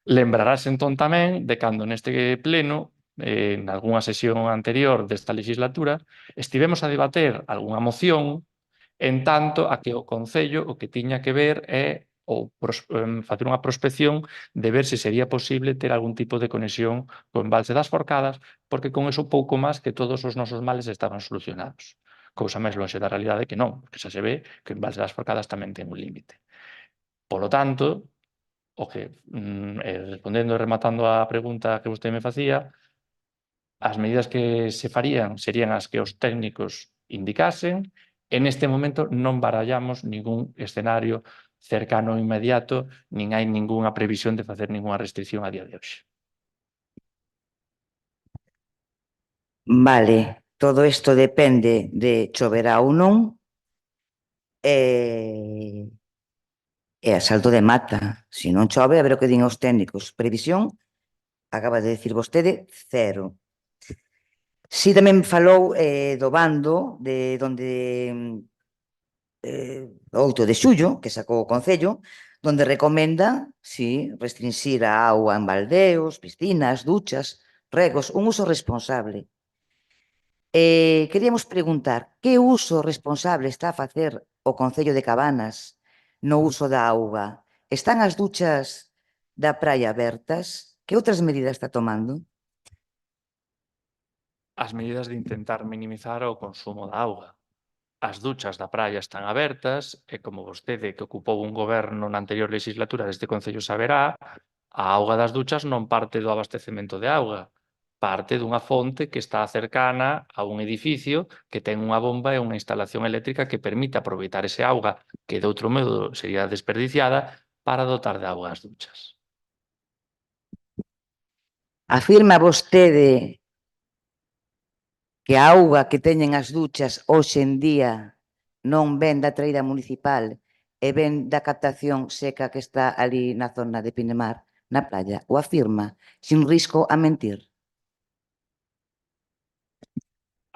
Lembrarás entón tamén de cando neste pleno, en algunha sesión anterior desta legislatura, estivemos a debater algunha moción en tanto a que o Concello o que tiña que ver é facer unha prospección de ver se sería posible ter algún tipo de conexión co embalse das Forcadas, porque con eso pouco máis que todos os nosos males estaban solucionados. Cousa máis lonxe da realidade que non, porque xa se ve que o embalse das Forcadas tamén ten un límite. Polo tanto, o que, respondendo e rematando a pregunta que vostede me facía, as medidas que se farían serían as que os técnicos indicasen. En este momento non barallamos ningún escenario cercano ou inmediato, nin hai ningunha previsión de facer ningunha restricción a día de hoxe. Vale, todo isto depende de choverá ou non e a salto de mata. Se non chove, a ver o que din os técnicos. Previsión, acaba de decir vostede, 0. Si tamén falou do bando de donde 8 de xullo, que sacou o Concello, donde recomenda, sí, restringir a auga en baldeos, piscinas, duchas, regos, un uso responsable. Queríamos preguntar, que uso responsable está a facer o Concello de Cabanas no uso da auga? Están as duchas da praia abertas? Que outras medidas está tomando? As medidas de intentar minimizar o consumo da auga. As duchas da praia están abertas e, como vostede que ocupou un goberno na anterior legislatura deste Concello saberá, a auga das duchas non parte do abastecemento de auga, parte dunha fonte que está cercana a un edificio que ten unha bomba e unha instalación eléctrica que permite aproveitar ese auga que de outro modo sería desperdiciada para dotar de auga as duchas. Afirma vostede que a auga que teñen as duchas hoxe en día non ven da traída municipal e ven da captación seca que está ali na zona de Pinemar, na playa, o afirma, sin risco a mentir?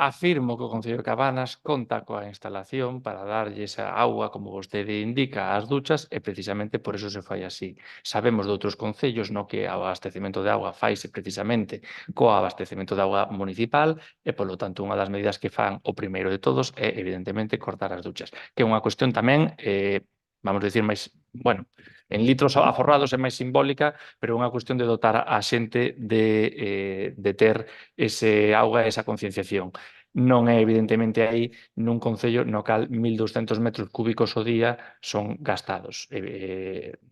Afirmo que o Concello de Cabanas conta coa instalación para darlle esa auga, como vostede indica, ás duchas e precisamente por eso se fai así. Sabemos de outros concellos no que o abastecemento de auga faise precisamente co abastecemento de auga municipal e, polo tanto, unha das medidas que fan o primeiro de todos é, evidentemente, cortar as duchas, que é unha cuestión tamén vamos a decir, máis, bueno, en litros aforrados é máis simbólica, pero é unha cuestión de dotar a xente de ter ese auga, esa concienciación. Non é, evidentemente, aí nun concello no cal 1.200 metros cúbicos ao día son gastados,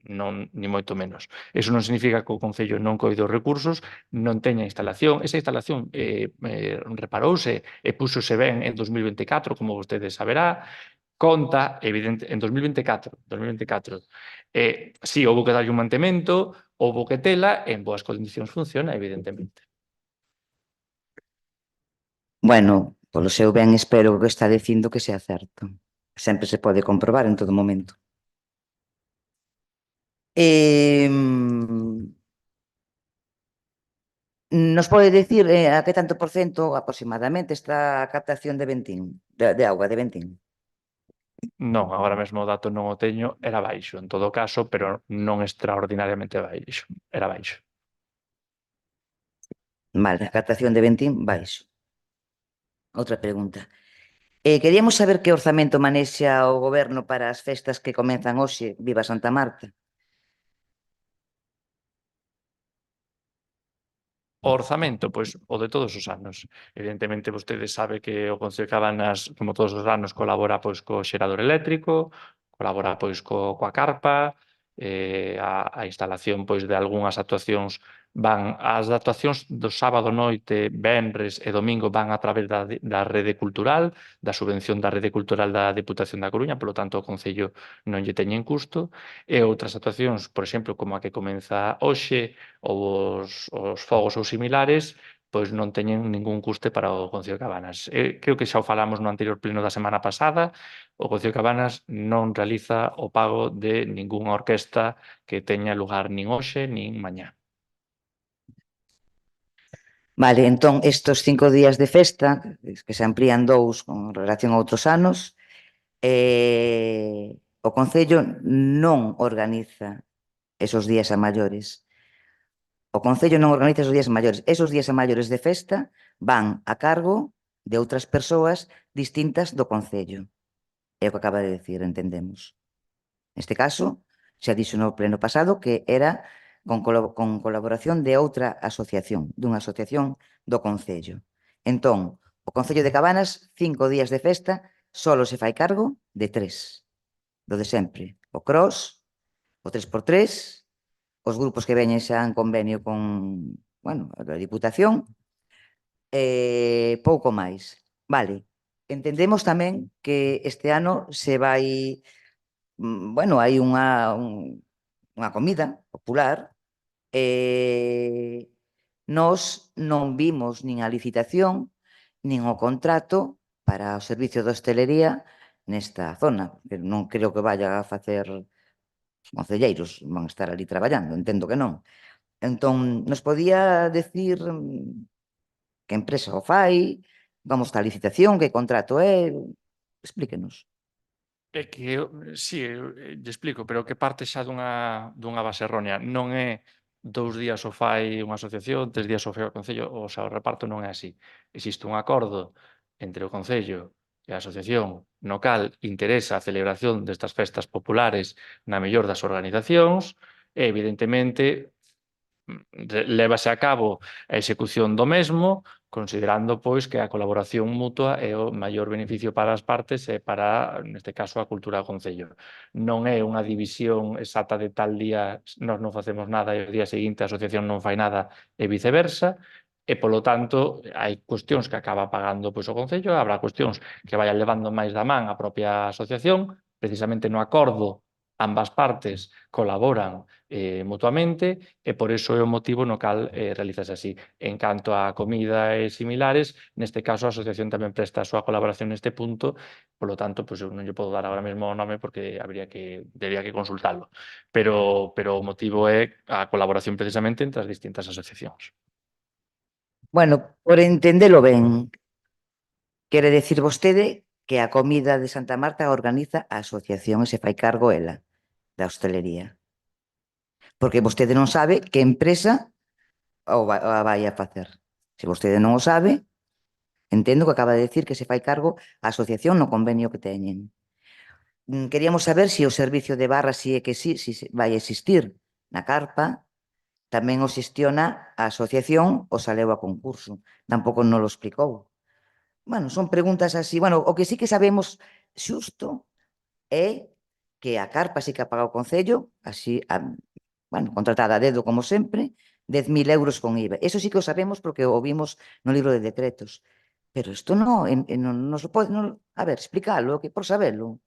non, ni moito menos. Eso non significa que o concello non coide os recursos, non teña instalación. Esa instalación reparouse e púxose ben en 2024, como vostede saberá, conta, evidente, en 2024, sí, houve que darlle un mantemento, houve que tela, en boas condicións funciona, evidentemente. Bueno, polo seu ben espero que está dicindo que sea certo. Sempre se pode comprobar en todo momento. Nos pode dicir a que tanto por cento aproximadamente está a captación de Ventín, de auga de Ventín? Non, agora mesmo o dato non o teño, era baixo en todo caso, pero non extraordinariamente baixo, era baixo. Vale, a captación de Ventín, baixo. Outra pregunta. Queríamos saber que orzamento manexa o goberno para as festas que comenzan hoxe, Viva Santa Marta. O orzamento, pois, o de todos os anos. Evidentemente, vostede sabe que o Concello de Cabanas, como todos os anos, colabora pois co xerador eléctrico, colabora pois coa carpa, a instalación pois de algunhas actuacións as actuacións do sábado noite, venres e domingo van a través da rede cultural, da subvención da rede cultural da Deputación da Coruña, polo tanto o Concello non lle teñen custo, e outras actuacións, por exemplo, como a que comeza hoxe, ou os fogos ou similares, pois non teñen ningún custe para o Concello de Cabanas. Creo que xa o falamos no anterior pleno da semana pasada, o Concello de Cabanas non realiza o pago de ningunha orquesta que teña lugar nin hoxe nin mañá. Vale, entón, estos 5 días de festa, que se amplían 2 con relación a outros anos, o Concello non organiza esos días a maiores. O Concello non organiza esos días a maiores. Esos días a maiores de festa van a cargo de outras persoas distintas do Concello. É o que acaba de decir, entendemos. Neste caso, xa dixo no pleno pasado que era con colaboración de outra asociación, dunha asociación do Concello. Entón, o Concello de Cabanas, 5 días de festa, solo se fai cargo de 3. Do de sempre. O cross, o 3x3, os grupos que veñen xa en convenio con, bueno, a Diputación, pouco máis. Vale, entendemos tamén que este ano se vai, bueno, hai unha comida popular, nós non vimos nin a licitación, nin o contrato para o servicio de hostelería nesta zona, que non creo que vaya a facer os concelleiros, van a estar ali traballando, entendo que non. Entón, nos podía decir que empresa o fai, vamos a licitación, que contrato é, explíquenos. É que, sí, lle explico, pero que parte xa dunha base errónea. Non é 2 días o fai unha asociación, 3 días o fai o Concello, o sea, o reparto non é así. Existe un acordo entre o Concello e a asociación no cal interesa a celebración destas festas populares na mellor das organizacións e, evidentemente, lévase a cabo a execución do mesmo, considerando pois que a colaboración mutua é o maior beneficio para as partes e para, neste caso, a cultura do Concello. Non é unha división exacta de tal día nós non facemos nada e o día seguinte a asociación non fai nada e viceversa, e, polo tanto, hai cuestións que acaba pagando pois, o Concello, habrá cuestións que vayan levando máis da man a propia asociación, precisamente no acordo ambas partes colaboran mutuamente e por iso é o motivo no cal realizase así. En canto a comida e similares, neste caso a asociación tamén presta a súa colaboración neste punto, polo tanto, pois eu non lle podo dar agora mesmo o nome porque debería que consultalo. Pero o motivo é a colaboración precisamente entre as distintas asociacións. Bueno, por entendelo ben, quere decir vostede que a comida de Santa Marta a organiza a asociación e se fai cargo ela da hostelería. Porque vostede non sabe que empresa a vai a facer. Se vostede non o sabe, entendo que acaba de decir que se fai cargo a asociación no convenio que teñen. queríamos saber se o servicio de barra si é que si vai existir na carpa, tamén o xestiona a asociación ou saleu a concurso. Tampouco non lo explicou. Bueno, son preguntas así. Bueno, o que sí que sabemos xusto é que a carpa sí que a paga o Concello, así, bueno, contratada a dedo como sempre, 10.000 euros con IVA. Eso sí que o sabemos porque o vimos no libro de decretos. Pero isto non se pode... A ver, explícalo, que por sabelo.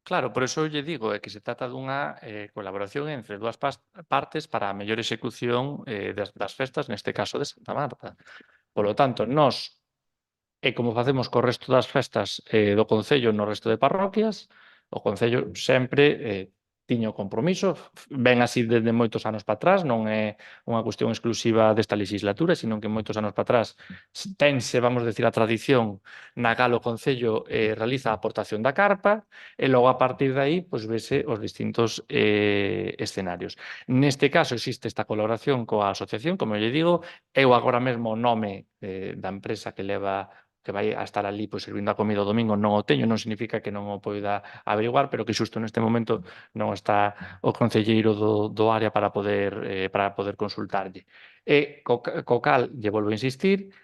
Claro, por eso lle digo que se trata dunha colaboración entre dúas partes para a mellor execución das festas, neste caso de Santa Marta. Polo tanto, nós, como facemos co resto das festas do Concello no resto de parroquias, o Concello sempre tiña o compromiso, ven así desde moitos anos para atrás, non é unha cuestión exclusiva desta legislatura, sino que moitos anos para atrás tense, vamos decir, a tradición na cal o Concello realiza a aportación da carpa e logo a partir de aí pois, vese os distintos escenarios. Neste caso existe esta colaboración coa asociación, como lle digo, eu agora mesmo o nome da empresa que vai a estar ali pois, servindo a comida o domingo non o teño, non significa que non o poida averiguar, pero que xusto neste momento non está o concelleiro do área para poder consultarlle. E co cal, lle volvo a insistir,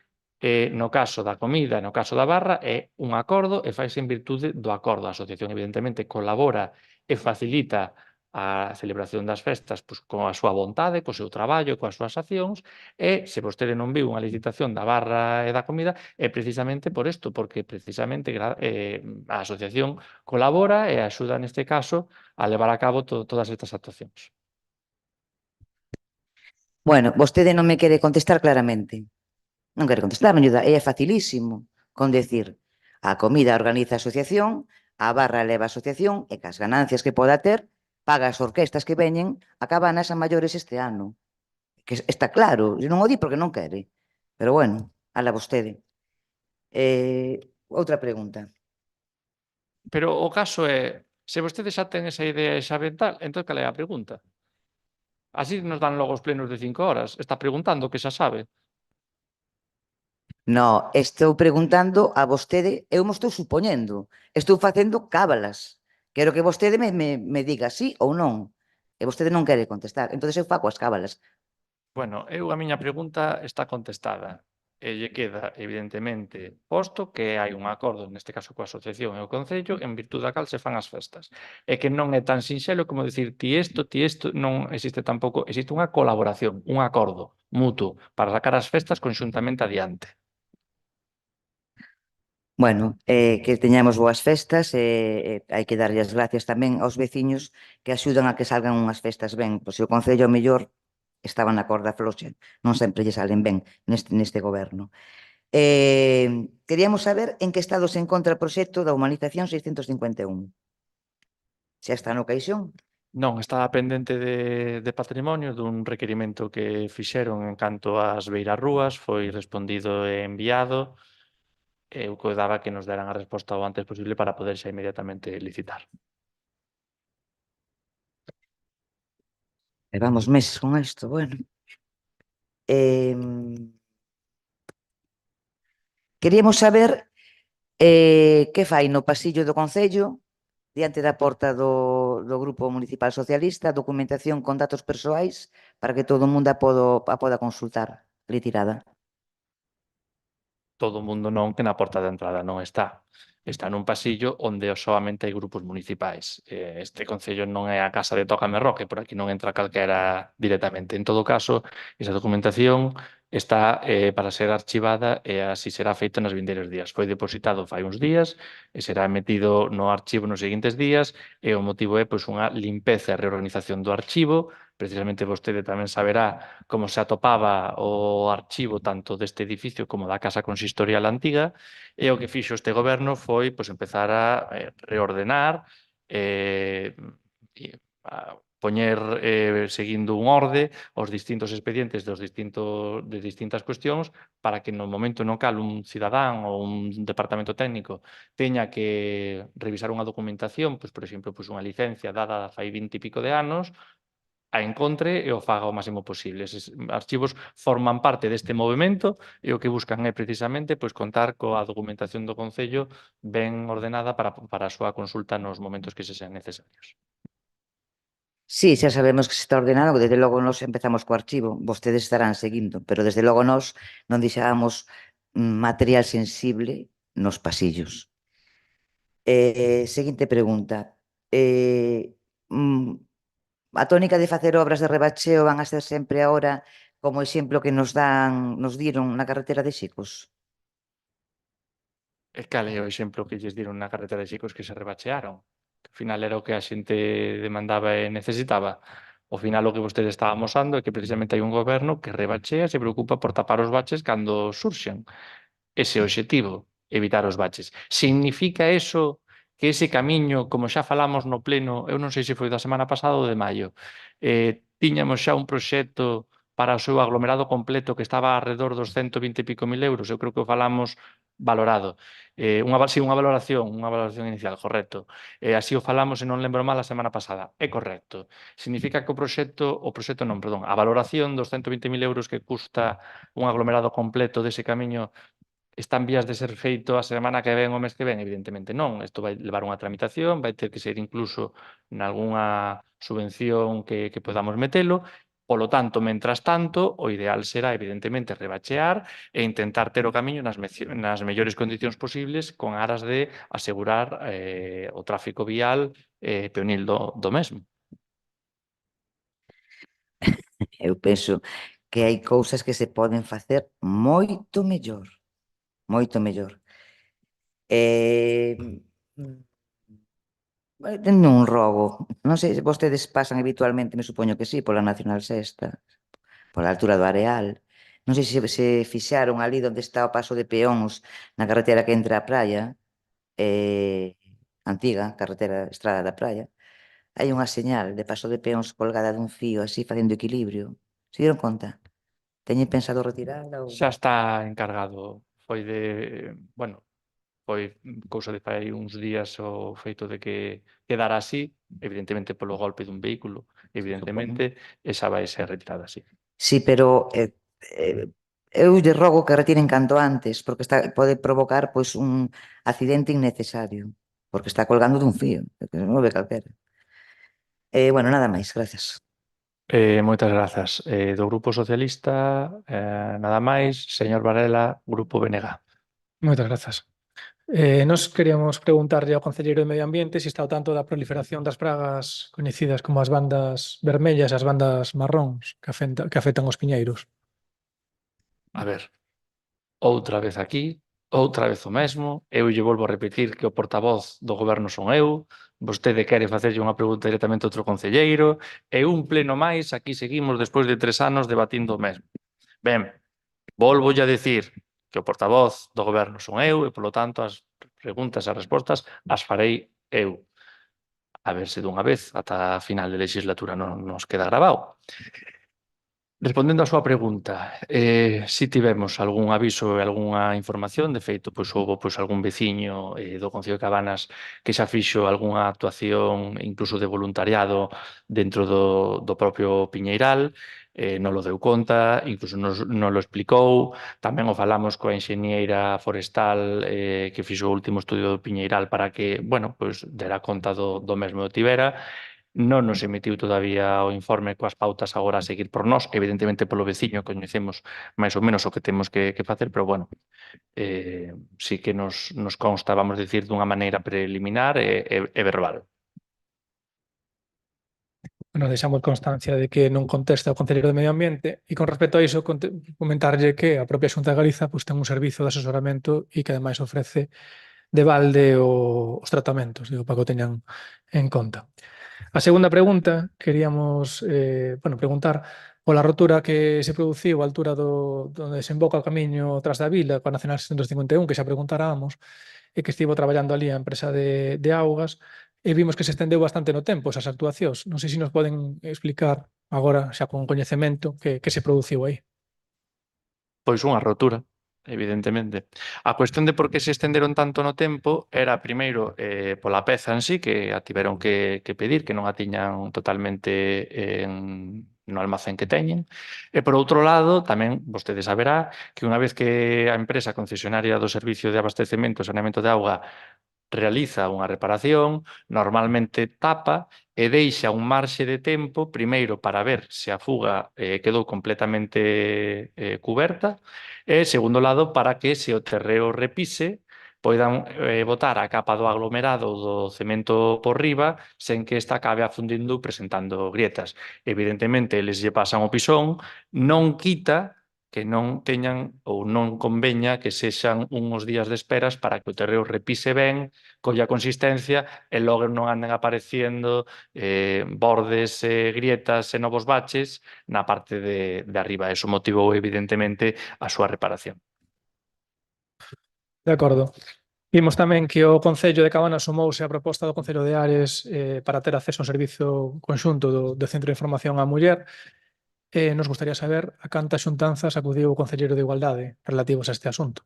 no caso da comida e no caso da barra é un acordo e faise en virtude do acordo. A asociación evidentemente colabora e facilita a celebración das festas pois, con a súa vontade, co seu traballo, coas súas accións e se vostede non viu unha licitación da barra e da comida é precisamente por isto, porque precisamente a asociación colabora e axuda neste caso a levar a cabo todas estas actuacións. Bueno, vostede non me quere contestar claramente. Non quere contestar, non lle dá. É facilísimo con decir a comida organiza a asociación, a barra leva a asociación e cas ganancias que poda ter paga as orquestas que veñen a cabanas a maiores este ano. Que está claro, non o di porque non quere. Pero bueno, ala vostede. Outra pregunta. Pero o caso é, se vostede xa ten esa idea e xa ven tal, entón cal é a pregunta? Así nos dan logo os plenos de 5 horas. Está preguntando que xa sabe. No, estou preguntando a vostede, eu me estou supoñendo, estou facendo cábalas. Quero que vostede me diga sí ou non. E vostede non quere contestar. Entón eu faco as cábalas. Bueno, a miña pregunta está contestada. E lle queda, evidentemente, posto que hai un acordo, neste caso coa asociación e o Concello, en virtude da cal se fan as festas. E que non é tan sinxelo como dicir ti isto, non existe tampouco, existe unha colaboración, un acordo mutuo para sacar as festas conxuntamente adiante. Bueno, que teñamos boas festas e hai que darlle as gracias tamén aos veciños que axudan a que salgan unhas festas ben. Pois se o Concello ao mellor estaba na corda floxa, non sempre lle salen ben neste goberno. Queríamos saber en que estado se encontra o proxecto da humanización 651. Xa está no caixón? Non, estaba pendente de patrimonio dun requerimento que fixeron en canto ás beirarrúas, foi respondido e enviado. Eu coidaba que nos deran a resposta o antes posible para poder xa inmediatamente licitar. Levamos meses con isto, bueno. Queríamos saber que fai no pasillo do Concello, diante da porta do Grupo Municipal Socialista, documentación con datos persoais para que todo o mundo a poda consultar retirada. Todo o mundo non, que na porta de entrada non está. Está nun pasillo onde soamente hai grupos municipais. Este Concello non é a casa de Tócame Roque, por aquí non entra calquera directamente. En todo caso, esa documentación está para ser archivada e así será feito nos vindeiros días. Foi depositado fai uns días e será metido no archivo nos seguintes días e o motivo é pois, unha limpeza e reorganización do archivo. Precisamente vostede tamén saberá como se atopaba o archivo tanto deste edificio como da Casa Consistorial antiga e o que fixo este goberno foi pois, empezar a reordenar a poñer seguindo un orde os distintos expedientes de distintas cuestións para que no momento no cal un cidadán ou un departamento técnico teña que revisar unha documentación, pois, por exemplo, pois, unha licencia dada fai 20 e pico de anos, a encontre e o faga o máximo posible. Eses archivos forman parte deste movimento e o que buscan é precisamente pois, contar coa documentación do Concello ben ordenada para a súa consulta nos momentos que se sean necesarios. Sí, xa sabemos que se está ordenado, que desde logo nos empezamos co archivo, vostedes estarán seguindo, pero desde logo nós non deixábamos material sensible nos pasillos. Seguinte pregunta. A tónica de facer obras de rebacheo van a ser sempre agora como exemplo que nos dieron na carretera de Xicos? E cal é o exemplo que lles diron na carretera de Xicos que se rebachearon? Que ao final era o que a xente demandaba e necesitaba. Ao final o que vostede está amosando é que precisamente hai un goberno que rebachea e se preocupa por tapar os baches cando surxen. Ese é o obxectivo, evitar os baches. Significa eso que ese camiño, como xa falamos no pleno, eu non sei se foi da semana pasada ou de maio, tiñamos xa un proxecto para o seu aglomerado completo que estaba alrededor dos 120 e pico mil euros, eu creo que o falamos valorado. Unha valoración inicial, correcto. Así o falamos, e non lembro mal, a semana pasada. É correcto. Significa que a valoración dos 120.000 euros que custa un aglomerado completo dese camiño está en vías de ser feito a semana que ven, o mes que ven? Evidentemente non. Isto vai levar unha tramitación, vai ter que ser incluso nalgunha subvención que podamos metelo. Polo tanto, mentras tanto, o ideal será, evidentemente, rebachear e intentar ter o camiño nas mellores condicións posibles con aras de asegurar o tráfico vial peonil do mesmo. Eu penso que hai cousas que se poden facer moito mellor. Moito mellor. Tendo un rogo, non sei se vostedes pasan habitualmente, me supoño que sí, pola Nacional Sexta, pola altura do Areal. Non sei se fixaron ali onde está o paso de peóns na carretera que entra á praia, antiga, carretera estrada da praia. Hai unha señal de paso de peóns colgada dun fío así facendo equilibrio. Se dieron conta? Teñen pensado retirala ou... Xa está encargado. Foi cousa de fai uns días o feito de que quedara así, evidentemente polo golpe dun vehículo, evidentemente, esa vai ser retirada así. Sí, pero eu lle rogo que retiren canto antes, porque pode provocar pois un accidente innecesario, porque está colgando dun fío, que non o ve calquera. Bueno, nada máis, gracias. Moitas grazas. Do Grupo Socialista, nada máis. Señor Varela, Grupo BNG. Moitas grazas. Nos queríamos preguntarlle ao concelleiro de Medio Ambiente se está ao tanto da proliferación das pragas coñecidas como as bandas vermellas e as bandas marróns que afectan os piñeiros. A ver, outra vez aquí, outra vez o mesmo. Eu lle volvo a repetir que o portavoz do Goberno son eu. Vostede quere facerlle unha pregunta directamente a outro concelleiro. E un pleno máis, aquí seguimos despois de 3 anos debatindo o mesmo. Ben, volvolle a decir que o portavoz do Goberno son eu e, polo tanto, as preguntas e as respostas as farei eu. A ver se dunha vez, ata a final de legislatura, non nos queda grabado. Respondendo á súa pregunta, si tivemos algún aviso e algunha información, de feito, pois houve algún veciño do Concello de Cabanas que xa fixo algunha actuación incluso de voluntariado dentro do propio Piñeiral, non lo deu conta, incluso non lo explicou, tamén o falamos coa enxeñeira forestal que fixo o último estudio do Piñeiral para que, pois dera conta do mesmo o tivera. Non nos emitiu todavía o informe coas pautas agora a seguir por nós, evidentemente polo veciño coñecemos máis ou menos o que temos que facer, pero sí que nos consta, vamos dicir, dunha maneira preliminar e verbal. Nos deixamos constancia de que non contesta o concelleiro de Medio Ambiente e con respecto a iso comentarlle que a propia Xunta de Galiza pois, ten un servizo de asesoramento e que ademais ofrece de balde os tratamentos, digo, para que o teñan en conta. A segunda pregunta, queríamos preguntar pola rotura que se produciu á altura donde desemboca o camiño tras da vila, coa Nacional 651, que xa preguntaramos, e que estivo traballando ali a empresa de augas, e vimos que se estendeu bastante no tempo esas actuacións. Non sei se nos poden explicar agora, xa con coñecemento, que se produciu aí. Pois unha rotura. evidentemente. A cuestión de por que se estenderon tanto no tempo era, primeiro, pola peza en sí, que a tiveron que pedir, que non a tiñan totalmente no almacén que teñen. E, por outro lado, tamén vostede saberá que unha vez que a empresa concesionaria do servicio de abastecemento e saneamento de auga realiza unha reparación, normalmente tapa e deixa un marxe de tempo, primeiro para ver se a fuga quedou completamente cuberta e, segundo lado, para que se o terreo repise poidan botar a capa do aglomerado do cemento por riba sen que esta acabe afundindo presentando grietas. Evidentemente, eles lle pasan o pisón, non quita que non teñan ou non conveña que sexan uns días de esperas para que o terreo repise ben, colla consistencia e logo non anden aparecendo bordes, grietas e novos baches na parte de arriba. Eso motivou evidentemente a súa reparación. De acordo. Vimos tamén que o Concello de Cabanas sumouse á proposta do Concello de Ares para ter acceso a un servizo conxunto do Centro de Información á Muller. Nos gustaría saber a cantas xuntanzas acudiu o Concelleiro de Igualdade relativos a este asunto.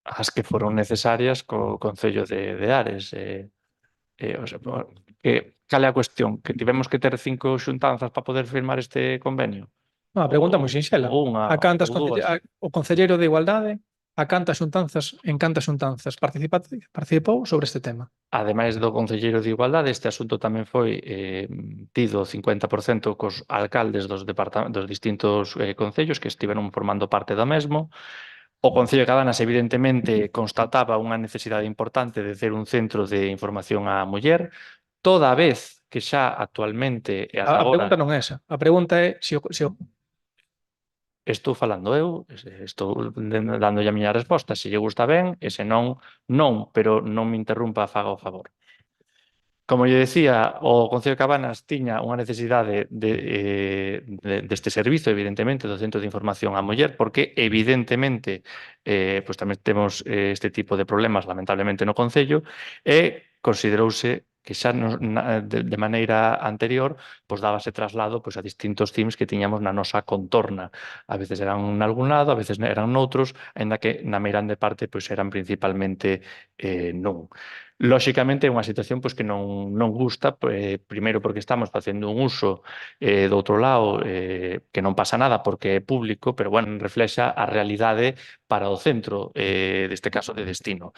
As que foron necesarias co Concello de Ares. O sea, cal é a cuestión? Que tivemos que ter 5 xuntanzas para poder firmar este convenio? A pregunta moi sinxela. Ou unha, A cantas ou dúas. o Concelleiro de Igualdade en cantas xuntanzas participou sobre este tema? Ademais do Concelleiro de Igualdade, este asunto tamén foi tido 50% cos alcaldes dos distintos concellos que estiveron formando parte do mesmo. O Concello de Cabanas, evidentemente, constataba unha necesidade importante de ter un centro de información á muller, toda vez que xa actualmente e ata A agora pregunta non é esa. A pregunta é se o estou falando eu, estou dando a miña resposta, se lle gusta ben, e se non, non, pero non me interrumpa, faga o favor. Como lle decía, o Concello de Cabanas tiña unha necesidade deste servizo, evidentemente, do Centro de Información á Muller, porque, evidentemente, pois tamén temos este tipo de problemas, lamentablemente, no Concello, e considerouse que xa de maneira anterior pois dábase traslado pois a distintos teams que tiñamos na nosa contorna. A veces eran nalgún lado, a veces eran noutros, aínda que na meirande parte pois eran principalmente non. Lóxicamente é unha situación pois, que non gusta, primeiro porque estamos facendo un uso do outro lado que non pasa nada porque é público, pero bueno, reflexa a realidade para o centro, deste caso de destino.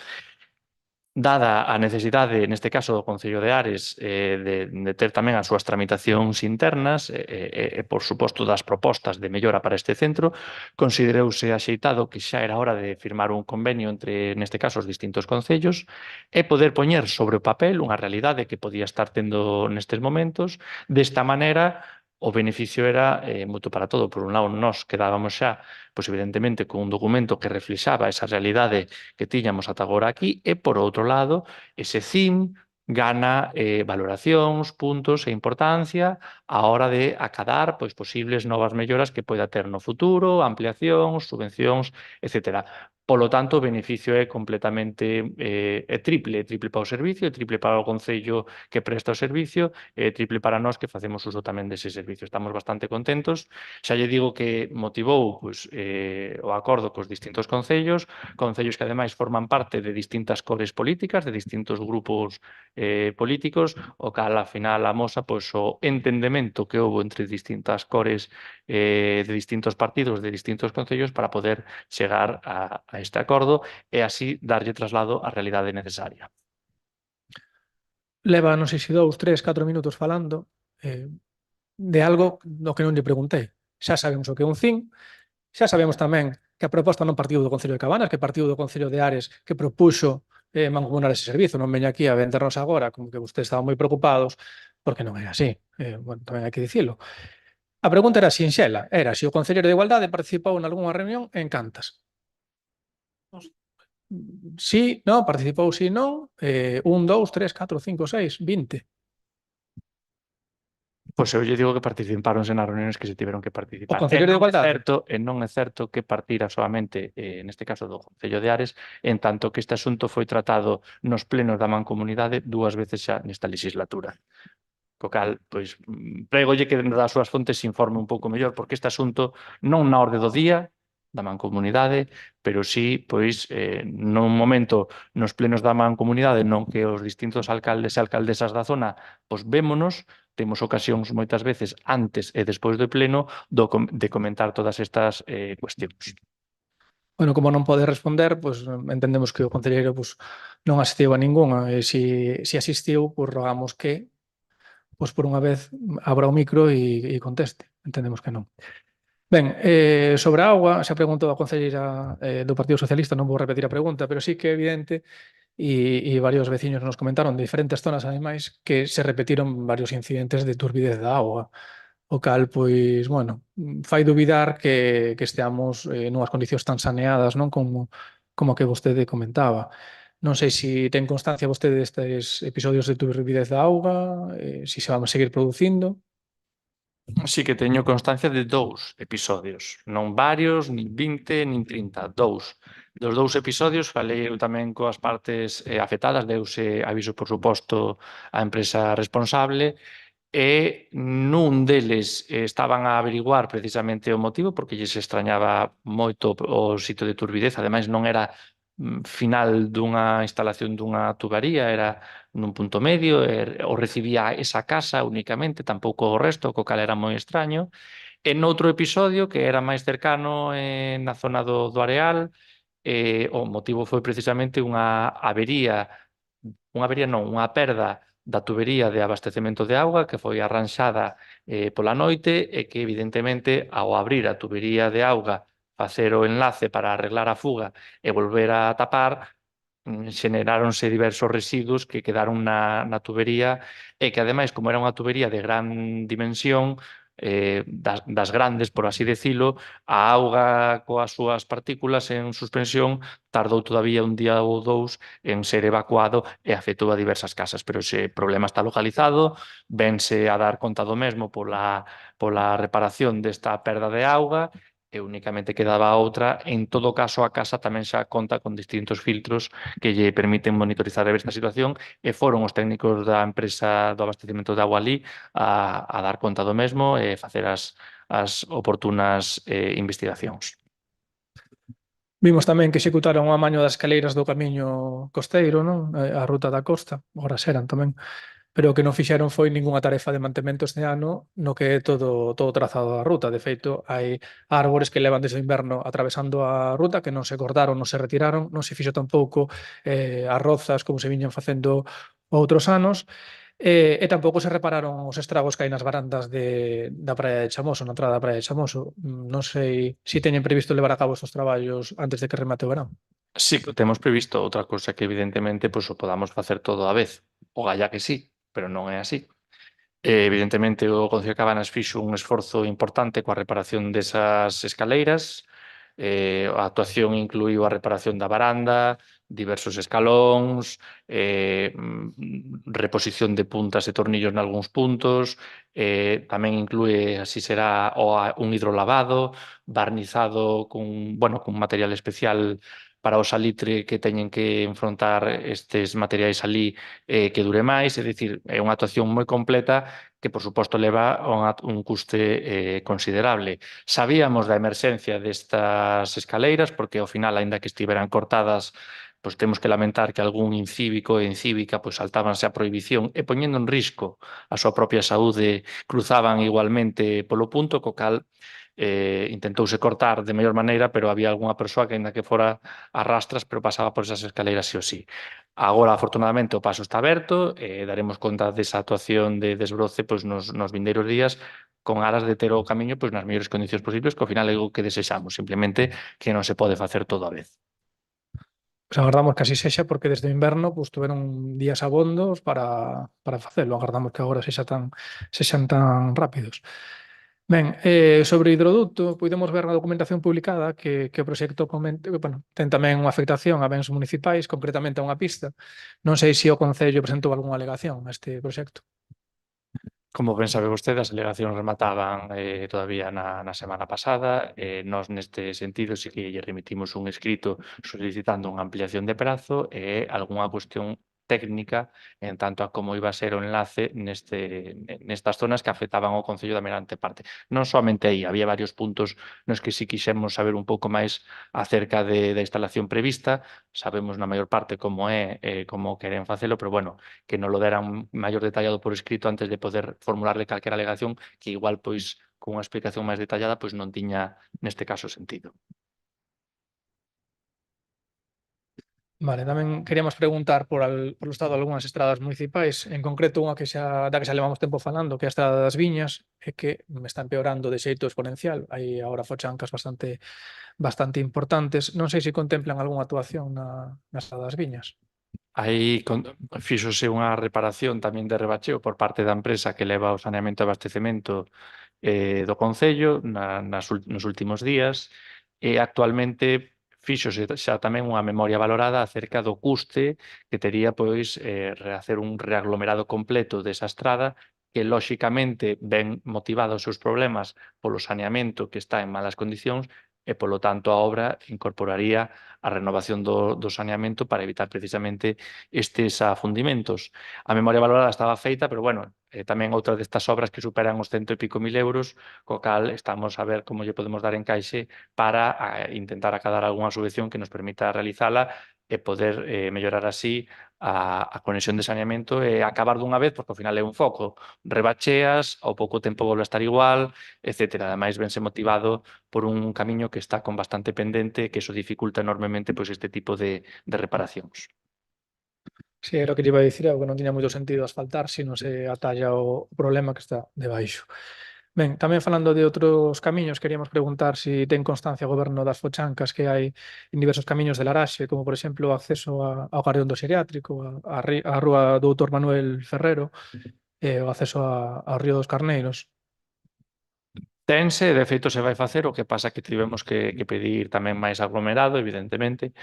Dada a necesidade, neste caso do Concello de Ares, de ter tamén as súas tramitacións internas e, por suposto, das propostas de mellora para este centro, considerouse axeitado que xa era hora de firmar un convenio entre, neste caso, os distintos concellos e poder poñer sobre o papel unha realidade que podía estar tendo nestes momentos. Desta maneira, o beneficio era mutuo para todo. Por un lado, nós quedábamos xa, pois, evidentemente, con un documento que reflexaba esa realidade que tiñamos ata agora aquí e, por outro lado, ese CIM gana valoracións, puntos e importancia á hora de acadar pois, posibles novas melloras que poida ter no futuro, ampliacións, subvencións, etc. Polo tanto, o beneficio é completamente triple para o servicio, triple para o Concello que presta o servicio e triple para nós que facemos uso tamén dese servicio. Estamos bastante contentos. Xa lle digo que motivou pois, o acordo cos distintos concellos que ademais forman parte de distintas cores políticas, de distintos grupos políticos, o cal, ao final, amosa pois, o entendemento que houve entre distintas cores de distintos partidos, de distintos concellos, para poder chegar a este acordo e así darlle traslado á realidade necesaria. leva, non sei se 2, 3, 4 minutos falando de algo no que non lle preguntei. Xa sabemos o que é un CIN, xa sabemos tamén que a proposta non partiu do Concello de Cabanas, que partiu do Concello de Ares, que propuxo mancomunar ese servizo. Non veña aquí a vendernos agora como que vostedes estaban moi preocupados, porque non é así. Bueno, tamén hai que dicilo. A pregunta era sinxela, era se o Concelleiro de Igualdade participou en algunha reunión en cantas. Sí, non, participou, sí, non, 1, 2, 3, 4, 5, 6, 20. Pois eu lle digo que participáronse nas reunións que se tiveron que participar. O Concelleiro de Igualdade? Non é certo que partira solamente, neste caso do Concello de Ares, en tanto que este asunto foi tratado nos plenos da Mancomunidade 2 veces xa nesta legislatura. Co cal, pois, prégolle que das súas fontes se informe un pouco mellor, porque este asunto non na orde do día da Mancomunidade, pero sí, pois, nun momento nos plenos da Mancomunidade non que os distintos alcaldes e alcaldesas da zona pois vémonos, temos ocasións moitas veces antes e despois do pleno de comentar todas estas cuestións. Bueno, como non pode responder, pois entendemos que o concelleiro pois, non asistiu a ningunha. E si asistiu, pois rogamos que pois por unha vez abra o micro e conteste. Entendemos que non. Ben, sobre a auga, xa preguntou a concelleira do Partido Socialista, non vou repetir a pregunta, pero sí que é evidente e varios veciños nos comentaron de diferentes zonas, ademais, que se repetiron varios incidentes de turbidez da auga. O cal, pois, bueno, fai dubidar que esteamos nunhas condicións tan saneadas, non? Como que vostede comentaba. Non sei se ten constancia vostede destes episodios de turbidez da auga, se se van a seguir producindo. Sí que teño constancia de 2 episodios, non varios, nin 20, nin 30, 2. Dos 2 episodios falei eu tamén coas partes afectadas, deuse aviso, por suposto, á empresa responsable e nun deles estaban a averiguar precisamente o motivo porque lles extrañaba moito o sitio de turbidez, ademais non era final dunha instalación dunha tubaría, era nun punto medio, o recibía esa casa únicamente, tampouco o resto, co cal era moi extraño. E noutro episodio, que era máis cercano na zona do Areal, o motivo foi precisamente unha perda da tubería de abastecemento de auga que foi arranxada pola noite e que evidentemente ao abrir a tubería de auga, facer o enlace para arreglar a fuga e volver a tapar, xeneráronse diversos residuos que quedaron na tubería e que ademais, como era unha tubería de gran dimensión, das grandes, por así decilo, a auga coas súas partículas en suspensión tardou todavía un día ou 2 en ser evacuado e afectou a diversas casas, pero ese problema está localizado, vense a dar conta do mesmo pola reparación desta perda de auga e únicamente quedaba outra. En todo caso, a casa tamén xa conta con distintos filtros que lle permiten monitorizar esta situación e foron os técnicos da empresa do abastecemento de agua ali a dar conta do mesmo e facer as oportunas investigacións. Vimos tamén que executaron o amaño das escaleiras do camiño costeiro, non? A ruta da costa, horas eran tamén. Pero o que non fixeron foi ningunha tarefa de mantemento este ano no que é todo trazado da ruta. De feito, hai árbores que levan desde o inverno atravesando a ruta que non se cortaron, non se retiraron, non se fixo tampouco as rozas como se viñan facendo outros anos. E tampouco se repararon os estragos que hai nas barandas da Praia de Chamoso, na entrada da Praia de Chamoso. Non sei se teñen previsto levar a cabo estes traballos antes de que remate o verán. Sí, que temos previsto outra cousa que evidentemente pois, o podamos facer todo á vez. O galla que sí, pero non é así. Evidentemente, o Concello de Cabanas fixo un esforzo importante coa reparación desas escaleiras. A actuación incluíu a reparación da baranda, diversos escalóns, reposición de puntas e tornillos nalgúns puntos, tamén inclúe, así será, un hidrolavado, barnizado cun material especial para o salitre que teñen que enfrontar estes materiais ali que dure máis, é dicir, é unha actuación moi completa que, por suposto, leva un custe considerable. Sabíamos da emerxencia destas escaleiras porque, ao final, aínda que estiveran cortadas, pois temos que lamentar que algún incívico e incívica pois saltábanse a prohibición e poñendo en risco a súa propia saúde cruzaban igualmente polo punto, co cal intentouse cortar de mellor maneira, pero había algunha persoa que, aínda que fora a rastras, pero pasaba por esas escaleiras sí o sí. Agora, afortunadamente, o paso está aberto e daremos conta desa actuación de desbroce pois, nos vindeiros días con aras de ter o camiño pois, nas mellores condicións posibles, que ao final é o que desexamos, simplemente que non se pode facer todo a vez. Pues agardamos que así sexa, porque desde o inverno pues, tuveron días abondos para facelo. Agardamos que agora sexan tan rápidos. Ben, sobre o hidroducto, podemos ver na documentación publicada que o proxecto ten tamén unha afectación a bens municipais, concretamente a unha pista. Non sei se o Concello presentou algunha alegación a este proxecto. Como ben sabe vostede, as alegacións remataban todavía na semana pasada. Nós, neste sentido, sí que lle remitimos un escrito solicitando unha ampliación de prazo e algunha cuestión técnica en tanto a como iba a ser o enlace nestas zonas que afectaban ao Concello da Meirande parte. Non somente aí, había varios puntos nos que si quixemos saber un pouco máis acerca da instalación prevista, sabemos na maior parte como é, como queren facelo, pero bueno, que nos lo deran maior detallado por escrito antes de poder formularle calquera alegación que igual, pois, con unha explicación máis detallada, pois non tiña neste caso sentido. Vale, tamén queríamos preguntar polo estado de algunhas estradas municipais, en concreto unha da que xa levamos tempo falando, que é a Estrada das Viñas, e que está empeorando de xeito exponencial. Hai agora fochancas bastante importantes. Non sei se contemplan algunha actuación na Estrada das Viñas. Aí fíxose unha reparación tamén de rebacheo por parte da empresa que leva o saneamento e abastecemento do Concello nos últimos días e actualmente fíxose xa tamén unha memoria valorada acerca do custe que tería pois hacer un reaglomerado completo desa estrada que lóxicamente ven motivado os seus problemas polo saneamento que está en malas condicións e, polo tanto, a obra incorporaría a renovación do saneamento para evitar precisamente estes afundimentos. A memoria valorada estaba feita, pero, bueno, tamén outra destas obras que superan os 100 e pico mil euros, co cal estamos a ver como lle podemos dar encaixe para intentar acadar algunha subvención que nos permita realizala e poder mellorar así a conexión de saneamento e acabar dunha vez, porque ao final é un foco. Rebacheas, ao pouco tempo volve a estar igual, etc. Ademais, vense motivado por un camiño que está con bastante pendente que iso dificulta enormemente pois, este tipo de reparacións. Si, era o que lle iba a dicir, que non tiña moito sentido asfaltar se non se atalla o problema que está debaixo. Ben, tamén falando de outros camiños, queríamos preguntar se ten constancia o goberno das fochancas que hai en diversos camiños de Laraxe, como por exemplo o acceso ao Carrión do Xeriátrico, a rúa Doutor Manuel Ferrero e o acceso ao Río dos Carneiros. Tense, de feito se vai facer, o que pasa que tivemos que pedir tamén máis aglomerado, evidentemente,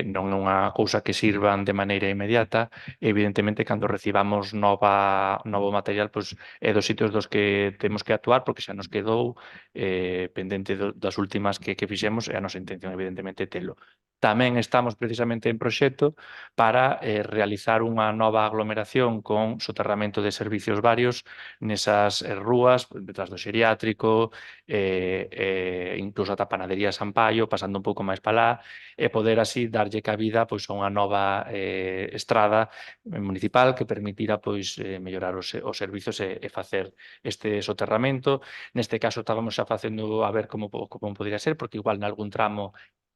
non é unha cousa que sirvan de maneira inmediata, evidentemente, cando recibamos novo material, pois é dos sitios dos que temos que actuar, porque xa nos quedou pendente das últimas que fixemos, e a nosa intención, evidentemente, telo. Tamén estamos precisamente en proxecto para realizar unha nova aglomeración con soterramento de servicios varios nesas rúas, detrás do xeriátrico, incluso ata Panadería Sampaio, pasando un pouco máis para lá, e poder así darlle cabida pois, a unha nova estrada municipal que permitira pois, mellorar os servizos e facer este soterramento. Neste caso estábamos xa facendo a ver como podría ser, porque igual nalgún tramo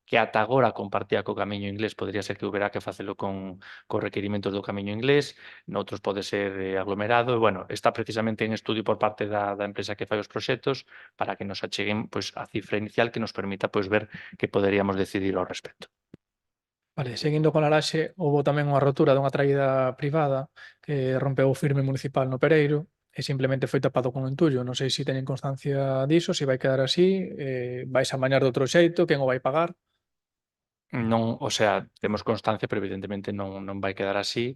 que ata agora compartía co camiño inglés, podría ser que houbera que facelo con requerimentos do camiño inglés, noutros pode ser aglomerado, e, bueno, está precisamente en estudio por parte da empresa que fai os proxectos para que nos acheguen pois, a cifra inicial que nos permita pois, ver que poderíamos decidir ao respecto. Vale, seguindo con Laraxe, houbo tamén unha rotura dunha traída privada que rompeu o firme municipal no Pereiro e simplemente foi tapado con entullo. Non sei se teñen constancia diso, se vai quedar así, vais a mañar de outro xeito, quen o vai pagar? Non, o sea, temos constancia, pero evidentemente non vai quedar así,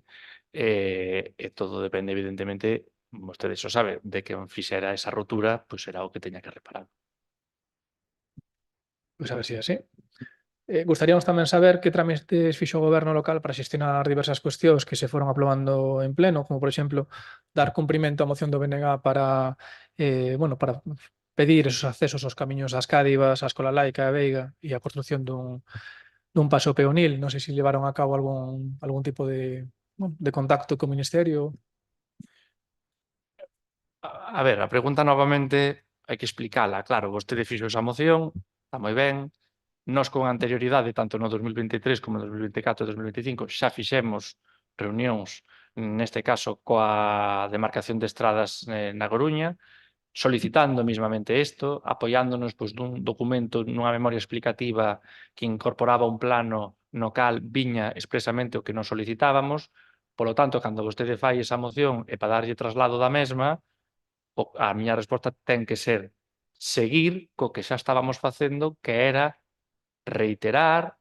e todo depende, evidentemente, vostede xo sabe, de quen fixera esa rotura, pois será o que teña que reparar. Pois a ver se é así. Gustaríamos tamén saber que trámites fixo o goberno local para xestionar diversas cuestións que se foron aprobando en pleno, como por exemplo, dar cumprimento á moción do BNG para para pedir esos accesos aos camiños das Cádivas, a Escola Laica e Veiga e a construción dun paso peonil. Non sei se levaron a cabo algún tipo de contacto co Ministerio. A ver, a pregunta novamente hai que explicala. Claro, vostede fixo esa moción, está moi ben. Nós con anterioridade, tanto no 2023 como no 2024 e 2025, xa fixemos reunións, neste caso, coa demarcación de estradas na Coruña, solicitando mismamente isto, apoiándonos pois, dun documento, nunha memoria explicativa que incorporaba un plano no cal viña expresamente o que nos solicitábamos. Polo tanto, cando vostede fai esa moción e para darlle traslado da mesma, a miña resposta ten que ser seguir co que xa estábamos facendo, que era reiterar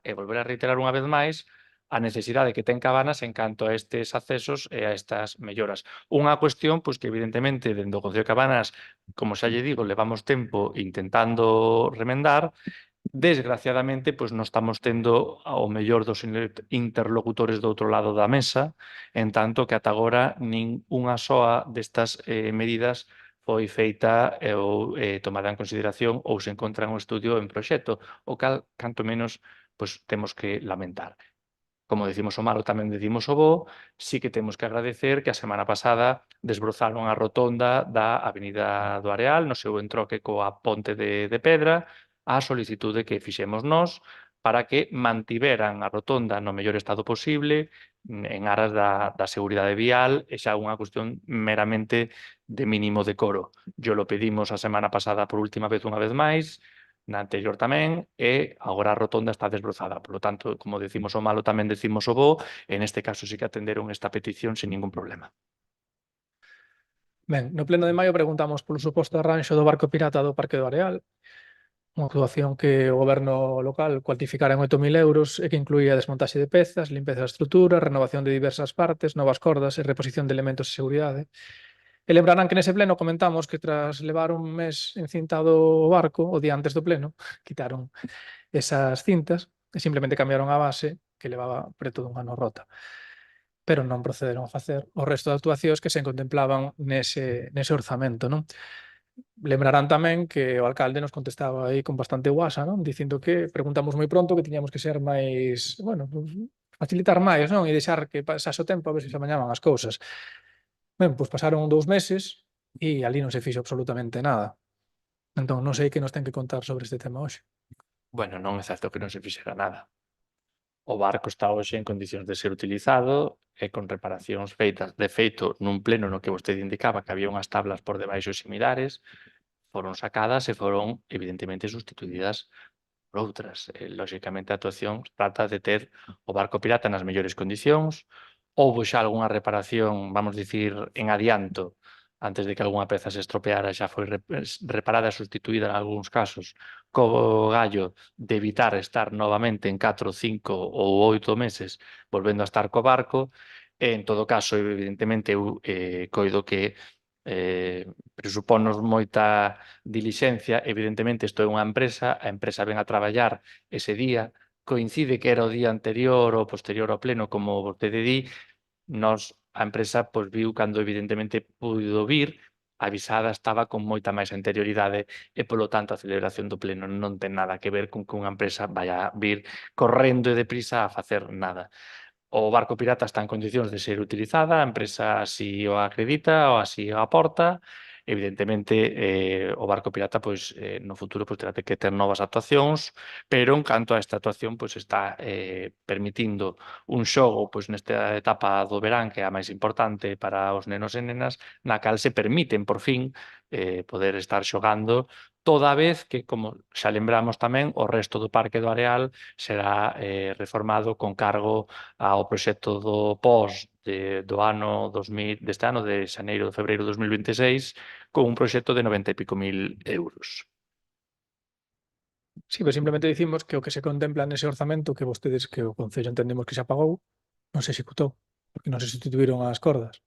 e volver a reiterar unha vez máis a necesidade que ten Cabanas en canto a estes accesos e a estas melloras. Unha cuestión pois, que evidentemente dentro do Concello de Cabanas, como xa lle digo, levamos tempo intentando remendar Desgraciadamente, pois non estamos tendo ao mellor dos interlocutores do outro lado da mesa, en tanto que ata agora nin unha soa destas medidas foi feita ou tomada en consideración ou se encontra un estudio en proxecto, o cal, canto menos, pois temos que lamentar. Como decimos o malo, tamén decimos o bo, sí que temos que agradecer que a semana pasada desbrozaron a rotonda da Avenida do Areal, no seu entroque coa Ponte de Pedra, a solicitude que fixemos nós para que mantiveran a rotonda no mellor estado posible en aras da seguridade vial e xa unha cuestión meramente de mínimo decoro. Yo lo pedimos a semana pasada por última vez unha vez máis, na anterior tamén, e agora a rotonda está desbrozada. Por lo tanto, como decimos o malo, tamén decimos o bo, e neste caso sí que atenderon esta petición sin ningún problema. Ben, no pleno de maio preguntamos polo suposto arranxo do barco pirata do Parque do Areal, unha actuación que o goberno local cuantificara en 8.000 euros e que incluía desmontaxe de pezas, limpeza da estrutura, renovación de diversas partes, novas cordas e reposición de elementos de seguridade. E lembrarán que nese pleno comentamos que tras levar un mes encintado o barco, o día antes do pleno, quitaron esas cintas e simplemente cambiaron a base que levaba preto dun ano rota. Pero non procederon a facer o resto de actuacións que se contemplaban nese orzamento, non? Lembrarán tamén que o alcalde nos contestaba aí con bastante guasa, non? Dicindo que preguntamos moi pronto que tiñamos que ser máis, bueno, facilitar máis, non? E deixar que pasase o tempo a ver se se amañaban as cousas. Ben, pois pasaron 2 meses e ali non se fixo absolutamente nada. Entón, non sei que nos ten que contar sobre este tema hoxe. Bueno, non é certo que non se fixera nada. O barco está hoxe en condicións de ser utilizado e con reparacións feitas. De feito, nun pleno no que vostede indicaba que había unhas tablas por debaixo similares, foron sacadas e foron, evidentemente, sustituídas por outras. Lóxicamente, a actuación trata de ter o barco pirata nas mellores condicións. Houbo xa algunha reparación, vamos dicir, en adianto, antes de que algunha peza se estropeara, xa foi reparada e sustituída en algúns casos, co gallo de evitar estar novamente en 4, 5 ou 8 meses volvendo a estar co barco. E, en todo caso, evidentemente, eu coido que presuponos moita dilixencia. Evidentemente, isto é unha empresa, a empresa ven a traballar ese día, coincide que era o día anterior ou posterior ao pleno, como vostede di, nos, a empresa, pois viu cando evidentemente puido vir, avisada estaba con moita máis anterioridade e, polo tanto, a celebración do pleno non ten nada que ver con que unha empresa vaya a vir correndo e deprisa a facer nada. O barco pirata está en condicións de ser utilizada, a empresa así o acredita ou así o aporta. Evidentemente, o barco pirata pois no futuro pois terá que ter novas actuacións, pero en canto a esta actuación pois está permitindo un xogo pois nesta etapa do verán, que é a máis importante para os nenos e nenas, na cal se permiten por fin poder estar xogando, toda vez que, como xa lembramos tamén, o resto do Parque do Areal será reformado con cargo ao proxecto do POS do ano 2000, deste ano, de xaneiro de febreiro de 2026, con un proxecto de 90 e pico mil euros. Sí, pero simplemente dicimos que o que se contempla nese orzamento que vostedes, que o Concello entendemos que se apagou, non se executou, porque non se sustituíron as cordas.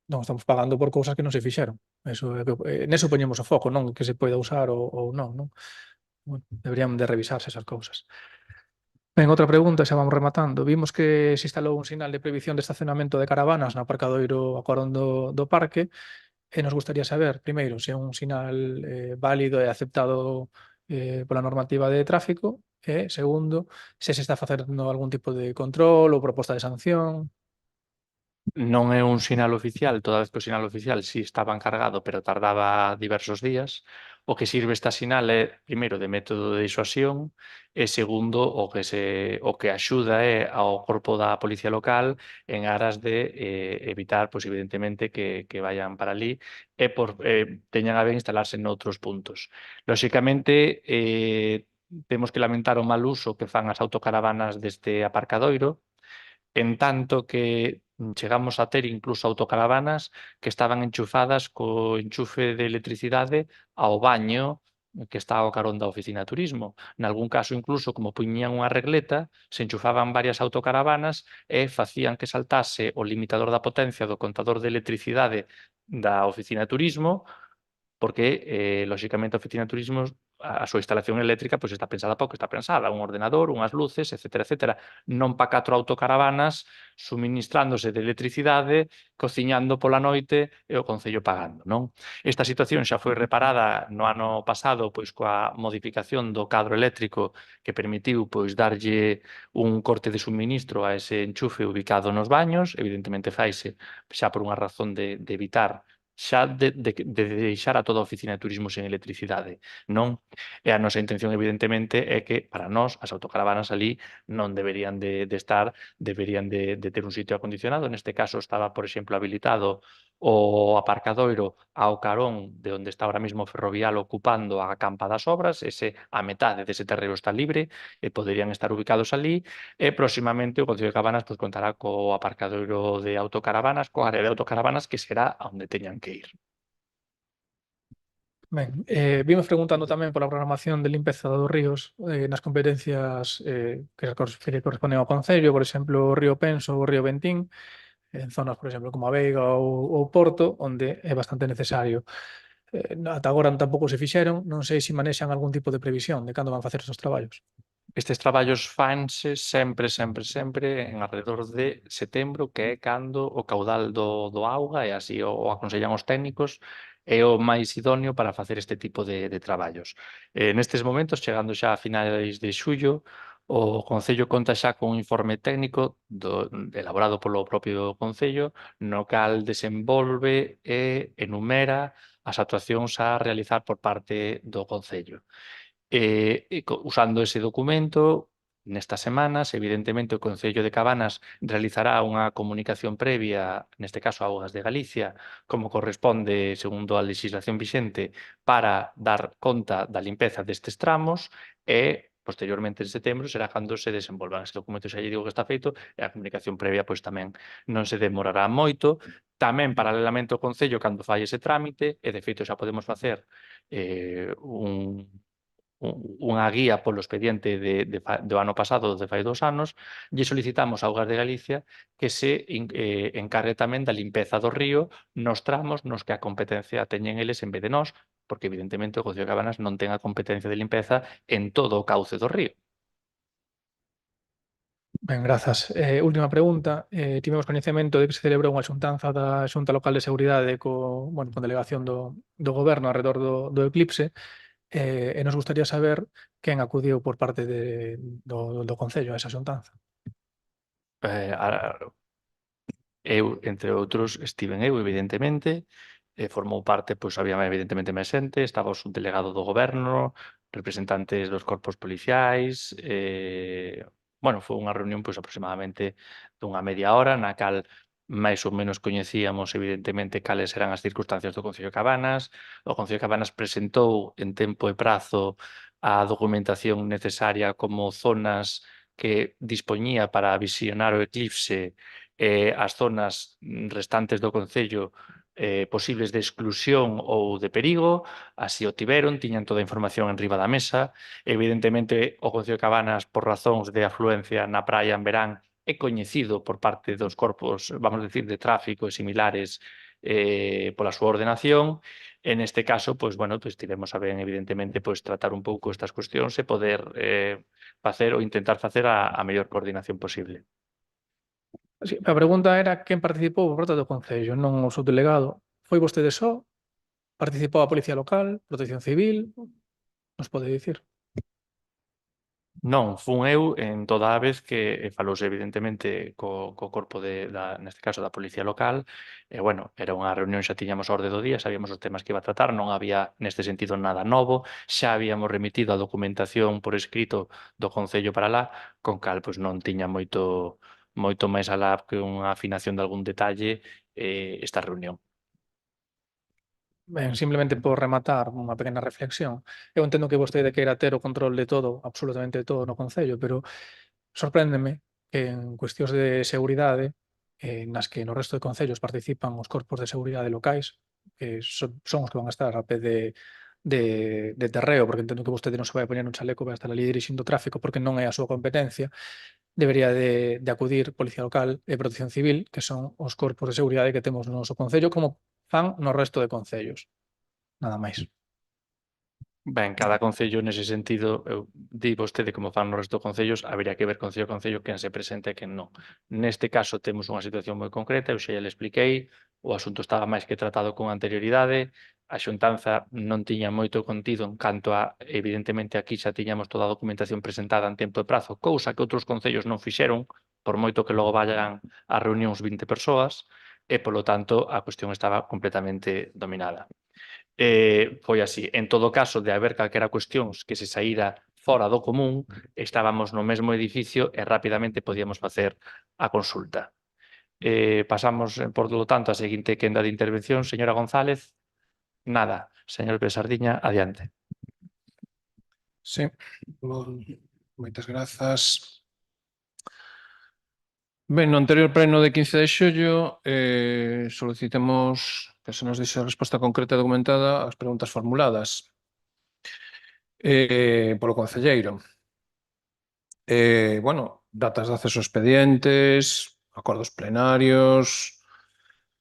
Non estamos pagando por cousas que non se fixeron. Eso é que, neso poñemos o foco, non que se poida usar ou non, non? Bueno, deberían de revisarse esas cousas. Ben, outra pregunta, xa vamos rematando. Vimos que se instalou un sinal de prohibición de estacionamento de caravanas no aparcadoiro a carón do parque e nos gustaría saber, primeiro, se é un sinal válido e aceptado pola normativa de tráfico e, segundo, se está facendo algún tipo de control ou proposta de sanción. Non é un sinal oficial, toda vez que o sinal oficial sí estaba encargado, pero tardaba diversos días. O que sirve esta sinal é, primeiro, de método de disuasión e, segundo, o que axuda é ao corpo da policía local en aras de evitar, pois, evidentemente, que vayan para ali e teñan a ben instalarse noutros puntos. Lóxicamente, temos que lamentar o mal uso que fan as autocaravanas deste aparcadoiro, en tanto que chegamos a ter incluso autocaravanas que estaban enchufadas co enchufe de electricidade ao baño que está ao carón da oficina de turismo. Nalgún caso, incluso, como puñían unha regleta, se enchufaban varias autocaravanas e facían que saltase o limitador da potencia do contador de electricidade da oficina de turismo, porque, lóxicamente, a oficina de turismo a súa instalación eléctrica pois está pensada para o que está pensada, un ordenador, unhas luces, etcétera, etcétera, non para 4 autocaravanas suministrándose de electricidade, cociñando pola noite e o Concello pagando, non? Esta situación xa foi reparada no ano pasado pois coa modificación do cadro eléctrico que permitiu pois darlle un corte de suministro a ese enchufe ubicado nos baños, evidentemente faise xa por unha razón de evitar xa de deixar a toda a oficina de turismo sen electricidade, non? E a nosa intención, evidentemente, é que para nós as autocaravanas ali non deberían de estar, deberían de ter un sitio acondicionado. Neste caso estaba, por exemplo, habilitado o aparcadoiro ao carón de onde está ahora mismo o ferrovial ocupando a campa das obras, a metade dese terreo está libre e poderían estar ubicados ali, e próximamente o Concello de Cabanas pois, contará co aparcadoiro de autocaravanas, coa área de autocaravanas que será onde teñan que ir. Ben, vimos preguntando tamén pola programación de limpeza dos ríos nas competencias que corresponden ao Concello, por exemplo, o río Penso ou o río Ventín, en zonas, por exemplo, como a Veiga ou Porto, onde é bastante necesario. Ata agora tampouco se fixeron, non sei se manexan algún tipo de previsión de cando van facer esos traballos. Estes traballos fanse sempre en alrededor de setembro, que é cando o caudal do auga, e así o aconsellan os técnicos, é o máis idóneo para facer este tipo de traballos. Nestes momentos, chegando xa a finais de xullo, o Concello conta xa con un informe técnico elaborado polo propio Concello, no cal desenvolve e enumera as actuacións a realizar por parte do Concello. Usando ese documento, nestas semanas, evidentemente, o Concello de Cabanas realizará unha comunicación previa, neste caso a Augas de Galicia, como corresponde segundo a legislación vixente, para dar conta da limpeza destes tramos e, posteriormente, en setembro, será cando se desenvolvan. Ese documento xa lle digo que está feito e a comunicación previa pois tamén non se demorará moito. Tamén, paralelamente, o Concello, cando fai ese trámite, e de feito xa podemos facer unha guía polo expediente do ano pasado, de fai 2 anos, lle solicitamos a Augas de Galicia que se encargue tamén da limpeza do río nos tramos nos que a competencia teñen eles en vez de nós, porque evidentemente o Concello de Cabanas non ten a competencia de limpeza en todo o cauce do río. Ben, grazas. Última pregunta. Tivemos coñecemento de que se celebrou unha xuntanza da Xunta Local de Seguridade con delegación do Goberno alrededor do eclipse, e nos gustaría saber quen acudiu por parte do Concello a esa xuntanza. Eu, entre outros, estiven eu, evidentemente, formou parte, pois, había evidentemente máis xente, estaba o subdelegado do Goberno, representantes dos corpos policiais, foi unha reunión, pois, aproximadamente dunha media hora, na cal máis ou menos coñecíamos, evidentemente, cales eran as circunstancias do Concello de Cabanas. O Concello de Cabanas presentou en tempo e prazo a documentación necesaria como zonas que dispoñía para visionar o eclipse, as zonas restantes do Concello posibles de exclusión ou de perigo, así o tiveron, tiñan toda a información enriba da mesa. Evidentemente, o Concello de Cabanas, por razóns de afluencia na praia en verán, é coñecido por parte dos corpos, vamos a decir, de tráfico e similares pola súa ordenación. En este caso, pois, tivemos a ben, evidentemente, pois, tratar un pouco estas cuestións e poder facer ou intentar facer a mellor coordinación posible. Sí, a pregunta era quen participou por parte do Concello, non o subdelegado. Foi vostede só? Participou a Policía Local, Protección Civil? Nos pode dicir? Non, fun eu en toda a vez que falouse evidentemente co corpo neste caso da Policía Local, era unha reunión, xa tiñamos a orde do día, sabíamos os temas que iba a tratar, non había neste sentido nada novo, xa habíamos remitido a documentación por escrito do Concello para lá, con cal pois non tiña moito máis alá que unha afinación de algún detalle esta reunión. Ben, simplemente por rematar unha pequena reflexión. Eu entendo que vostede queira ter o control de todo, absolutamente todo no Concello, pero sorpréndeme que en cuestións de seguridade, nas que no resto de concellos participan os corpos de seguridade locais, que son os que van a estar a pé de terreo, porque entendo que vostede non se vai a poñer un chaleco, vai a estar ali dirixindo o tráfico porque non é a súa competencia, debería de acudir Policía Local e Protección Civil, que son os corpos de seguridade que temos no noso concello, como fan no resto de concellos. Nada máis. Ben, cada concello nese sentido, eu di vostede como fan no resto de concellos, habería que ver concello a concello quen se presenta e quen non. Neste caso temos unha situación moi concreta, eu xa lle expliquei, o asunto estaba máis que tratado con anterioridade, a xuntanza non tiña moito contido en canto a, evidentemente, aquí xa tiñamos toda a documentación presentada en tempo e prazo, cousa que outros concellos non fixeron, por moito que logo vayan a reunións 20 persoas, e, polo tanto, a cuestión estaba completamente dominada. Foi así. En todo caso, de haber calquera cuestións que se saíra fora do común, estábamos no mesmo edificio e rapidamente podíamos facer a consulta. Pasamos, por lo tanto, a seguinte quenda de intervención. Señora González, nada. Señor Besardiña, adiante. Sí, moitas grazas. Ben, no anterior pleno de 15 de xullo solicitemos que se nos dixe a resposta concreta e documentada ás preguntas formuladas polo concelleiro. Bueno, datas de acceso a expedientes, acordos plenarios,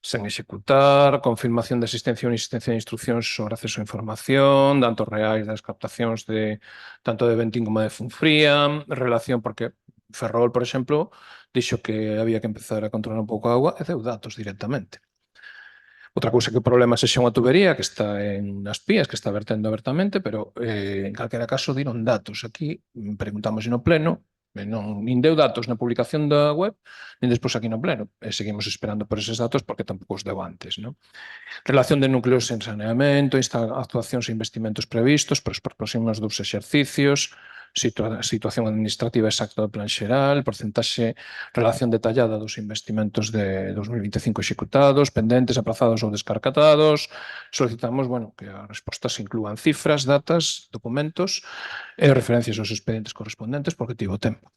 sen executar, confirmación de asistencia ou insistencia de instruccións sobre acceso a información, datos reais das captacións tanto de Bentín como de Funfría, relación porque Ferrol, por exemplo, dixo que había que empezar a controlar un pouco a auga e deu datos directamente. Outra cousa que o problema sexa unha tubería que está en as pías, que está vertendo abertamente, pero en calquera caso diron datos. Aquí preguntamos no pleno, nin deu datos na publicación da web, nin despois aquí no pleno. E seguimos esperando por eses datos porque tampouco os deu antes. Non? Relación de núcleos en saneamento, actuacións e investimentos previstos para os próximos 2 exercicios, situación administrativa exacta do plan xeral, porcentaxe, relación detallada dos investimentos de 2025 executados, pendentes, aprazados ou descartados. Solicitamos, bueno, que as respostas inclúan cifras, datas, documentos e referencias aos expedientes correspondentes porque tivo tempo.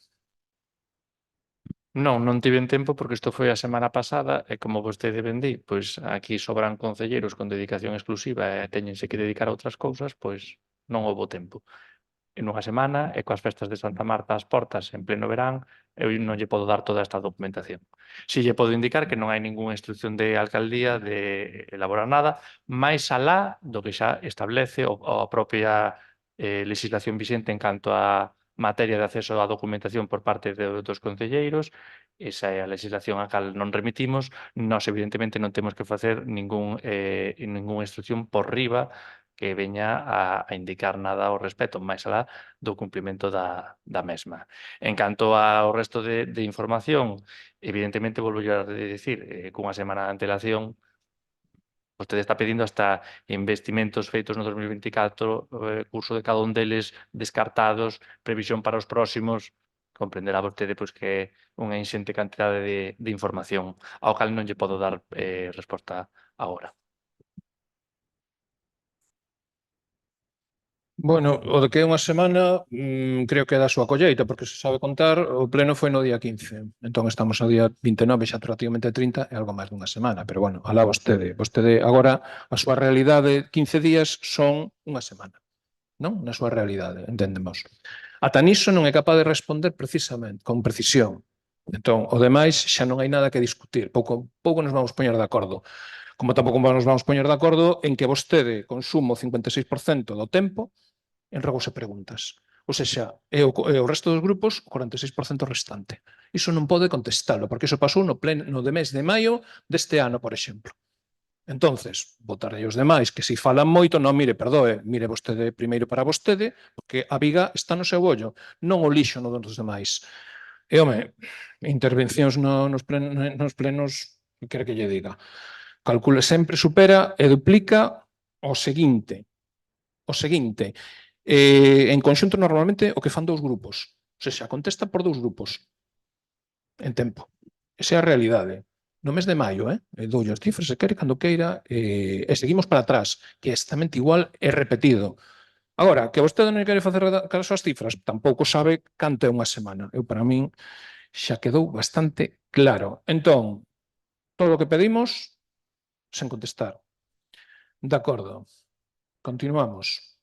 Non tiven tempo porque isto foi a semana pasada e como vostede ben di, pois aquí sobran concelleiros con dedicación exclusiva e teñense que dedicar a outras cousas, pois non houbo tempo. En unha semana e coas festas de Santa Marta ás portas en pleno verán, eu non lle podo dar toda esta documentación. Si lle podo indicar que non hai ningunha instrucción de alcaldía de elaborar nada, máis alá do que xa establece a propia legislación vixente en canto a materia de acceso á documentación por parte dos concelleiros, esa é a legislación a cal non remitimos, nós evidentemente non temos que facer ningunha instrucción por riba que veña a indicar nada ao respecto, máis alá do cumprimento da mesma. En canto ao resto de información, evidentemente, volvo a decir, cunha semana de antelación, vostede está pedindo hasta investimentos feitos no 2024, curso de cada un deles descartados, previsión para os próximos, comprenderá vostede pois, que é unha inxente cantidade de información ao cal non lle podo dar resposta agora. Bueno, o de que é unha semana creo que é da súa colleita, porque se sabe contar, o pleno foi no día 15. Entón estamos no día 29, xa prácticamente 30, é algo máis dunha semana. Pero bueno, alá vostede. Vostede agora, a súa realidade 15 días son unha semana. Non? Na súa realidade, entendemos. Ata niso non é capaz de responder precisamente, con precisión. Entón, o demais xa non hai nada que discutir. Pouco nos vamos poñer de acordo. Como tampouco nos vamos poñer de acordo en que vostede consumo o 56% do tempo en regos e preguntas. Ou seja, é o resto dos grupos o 46% restante. Iso non pode contestalo, porque iso pasou no de mes de maio deste ano, por exemplo. Entonces, botarlle os demais que si falan moito, non, mire, perdoe, mire vostede primeiro para vostede, porque a viga está no seu ollo, non o lixo no dos demais. E, home, intervencións nos plenos, que quere que lle diga? Calcula sempre, supera e duplica o seguinte. En conxunto normalmente o que fan dous grupos, ou seja, contesta por dous grupos en tempo. Esa é a realidade. No mes de maio, doulle as cifras se quere, cando queira, e seguimos para atrás, que é exactamente igual e repetido. Agora, que vostede non quere facer caso ás cifras, tampouco sabe canto é unha semana. Eu, para min, xa quedou bastante claro. Entón, todo o que pedimos, sen contestar. De acordo. Continuamos.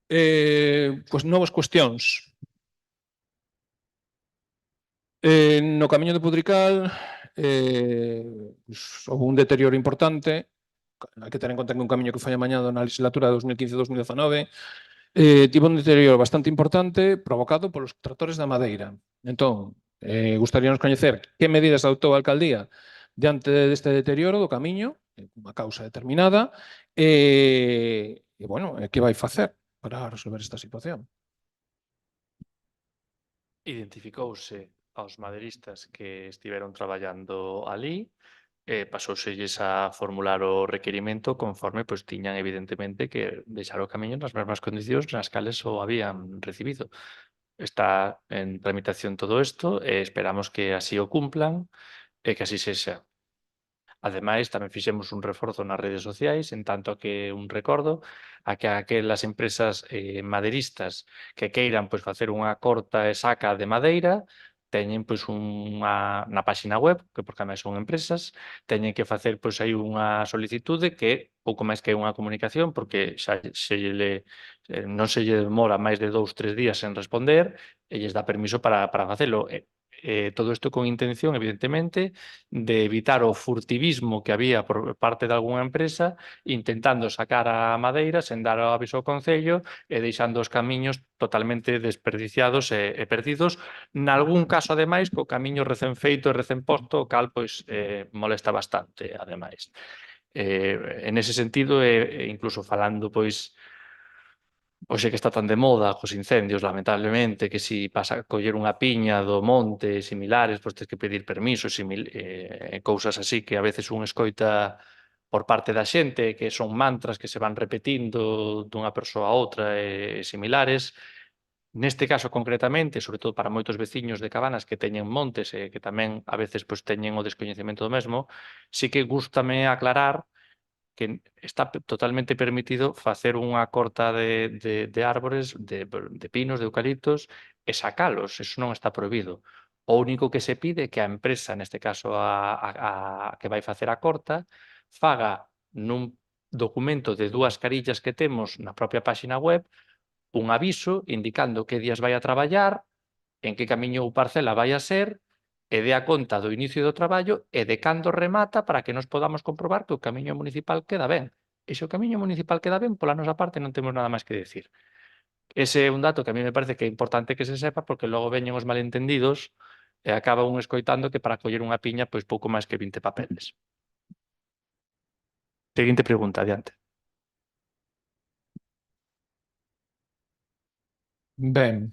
Pois novas cuestións. No camiño de Pudrical houve un deterioro importante hai que ter en conta que un camiño que foi amañado na legislatura de 2015-2019 tivo un deterioro bastante importante provocado polos tractores da madeira. Entón, gustaríanos coñecer que medidas adoptou a alcaldía diante deste deterioro do camiño, unha causa determinada, bueno, que vai facer para resolver esta situación. Identificouse aos maderistas que estiveron traballando alí, pasouselles a formular o requerimento conforme pois tiñan evidentemente que deixar o camiño nas mesmas condicións nas cales o habían recibido. Está en tramitación todo isto e esperamos que así o cumplan e que así sexa. Ademais, tamén fixemos un reforzo nas redes sociais, en tanto que un recordo a que aquelas empresas maderistas que queiran pois, facer unha corta e saca de madeira, teñen pois na páxina web, que porque ademais son empresas, teñen que facer pois aí unha solicitude que pouco máis que unha comunicación, porque xa non se lle demora máis de 2-3 días en responder e lles dá permiso para facelo. Todo isto con intención, evidentemente, de evitar o furtivismo que había por parte de algunha empresa intentando sacar a madeira sen dar o aviso ao Concello e deixando os camiños totalmente desperdiciados e perdidos. Nalgún caso, ademais, co camiño recén feito e recén posto, o cal, pois, molesta bastante, ademais. En ese sentido, incluso falando, pois, hoxe que está tan de moda cos incendios, lamentablemente, que si pasa a coller unha piña do monte similares, pois tens que pedir permiso, cousas así que a veces un escoita por parte da xente, que son mantras que se van repetindo dunha persoa a outra e similares. Neste caso concretamente, sobre todo para moitos veciños de Cabanas que teñen montes e que tamén a veces pois teñen o descoñecemento do mesmo, sí que gústame aclarar que está totalmente permitido facer unha corta de árbores, de pinos, de eucaliptos, e sacalos. Eso non está prohibido. O único que se pide é que a empresa, neste caso a que vai facer a corta, faga nun documento de 2 carillas que temos na propia páxina web un aviso indicando que días vai a traballar, en que camiño ou parcela vai a ser, e dé a conta do inicio do traballo e de cando remata para que nos podamos comprobar que o camiño municipal queda ben. E se o camiño municipal queda ben, pola nosa parte non temos nada máis que decir. Ese é un dato que a mí me parece que é importante que se sepa porque logo veñen os malentendidos e acaba un escoitando que para coller unha piña pois pouco máis que 20 papeles. Seguinte pregunta, adiante. Ben.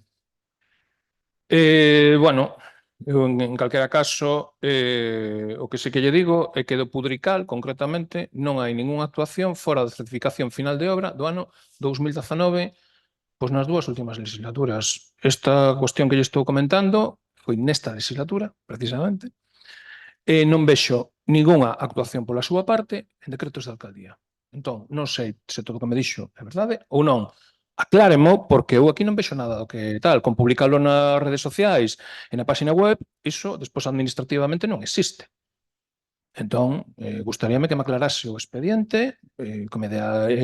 Bueno, eu en calquera caso, o que sí que lle digo é que do Pudrical, concretamente, non hai ningunha actuación fora da certificación final de obra do ano 2019, pois nas dúas últimas legislaturas. Esta cuestión que lle estou comentando foi nesta legislatura, precisamente, e non vexo ningunha actuación pola súa parte en decretos de alcaldía. Entón, non sei se todo o que me dixo é verdade ou non. Acláremo, porque eu aquí non vexo nada do que tal. Con publicarlo nas redes sociais e na páxina web, iso despois administrativamente non existe. Entón, gustaríame que me aclarase o expediente, que me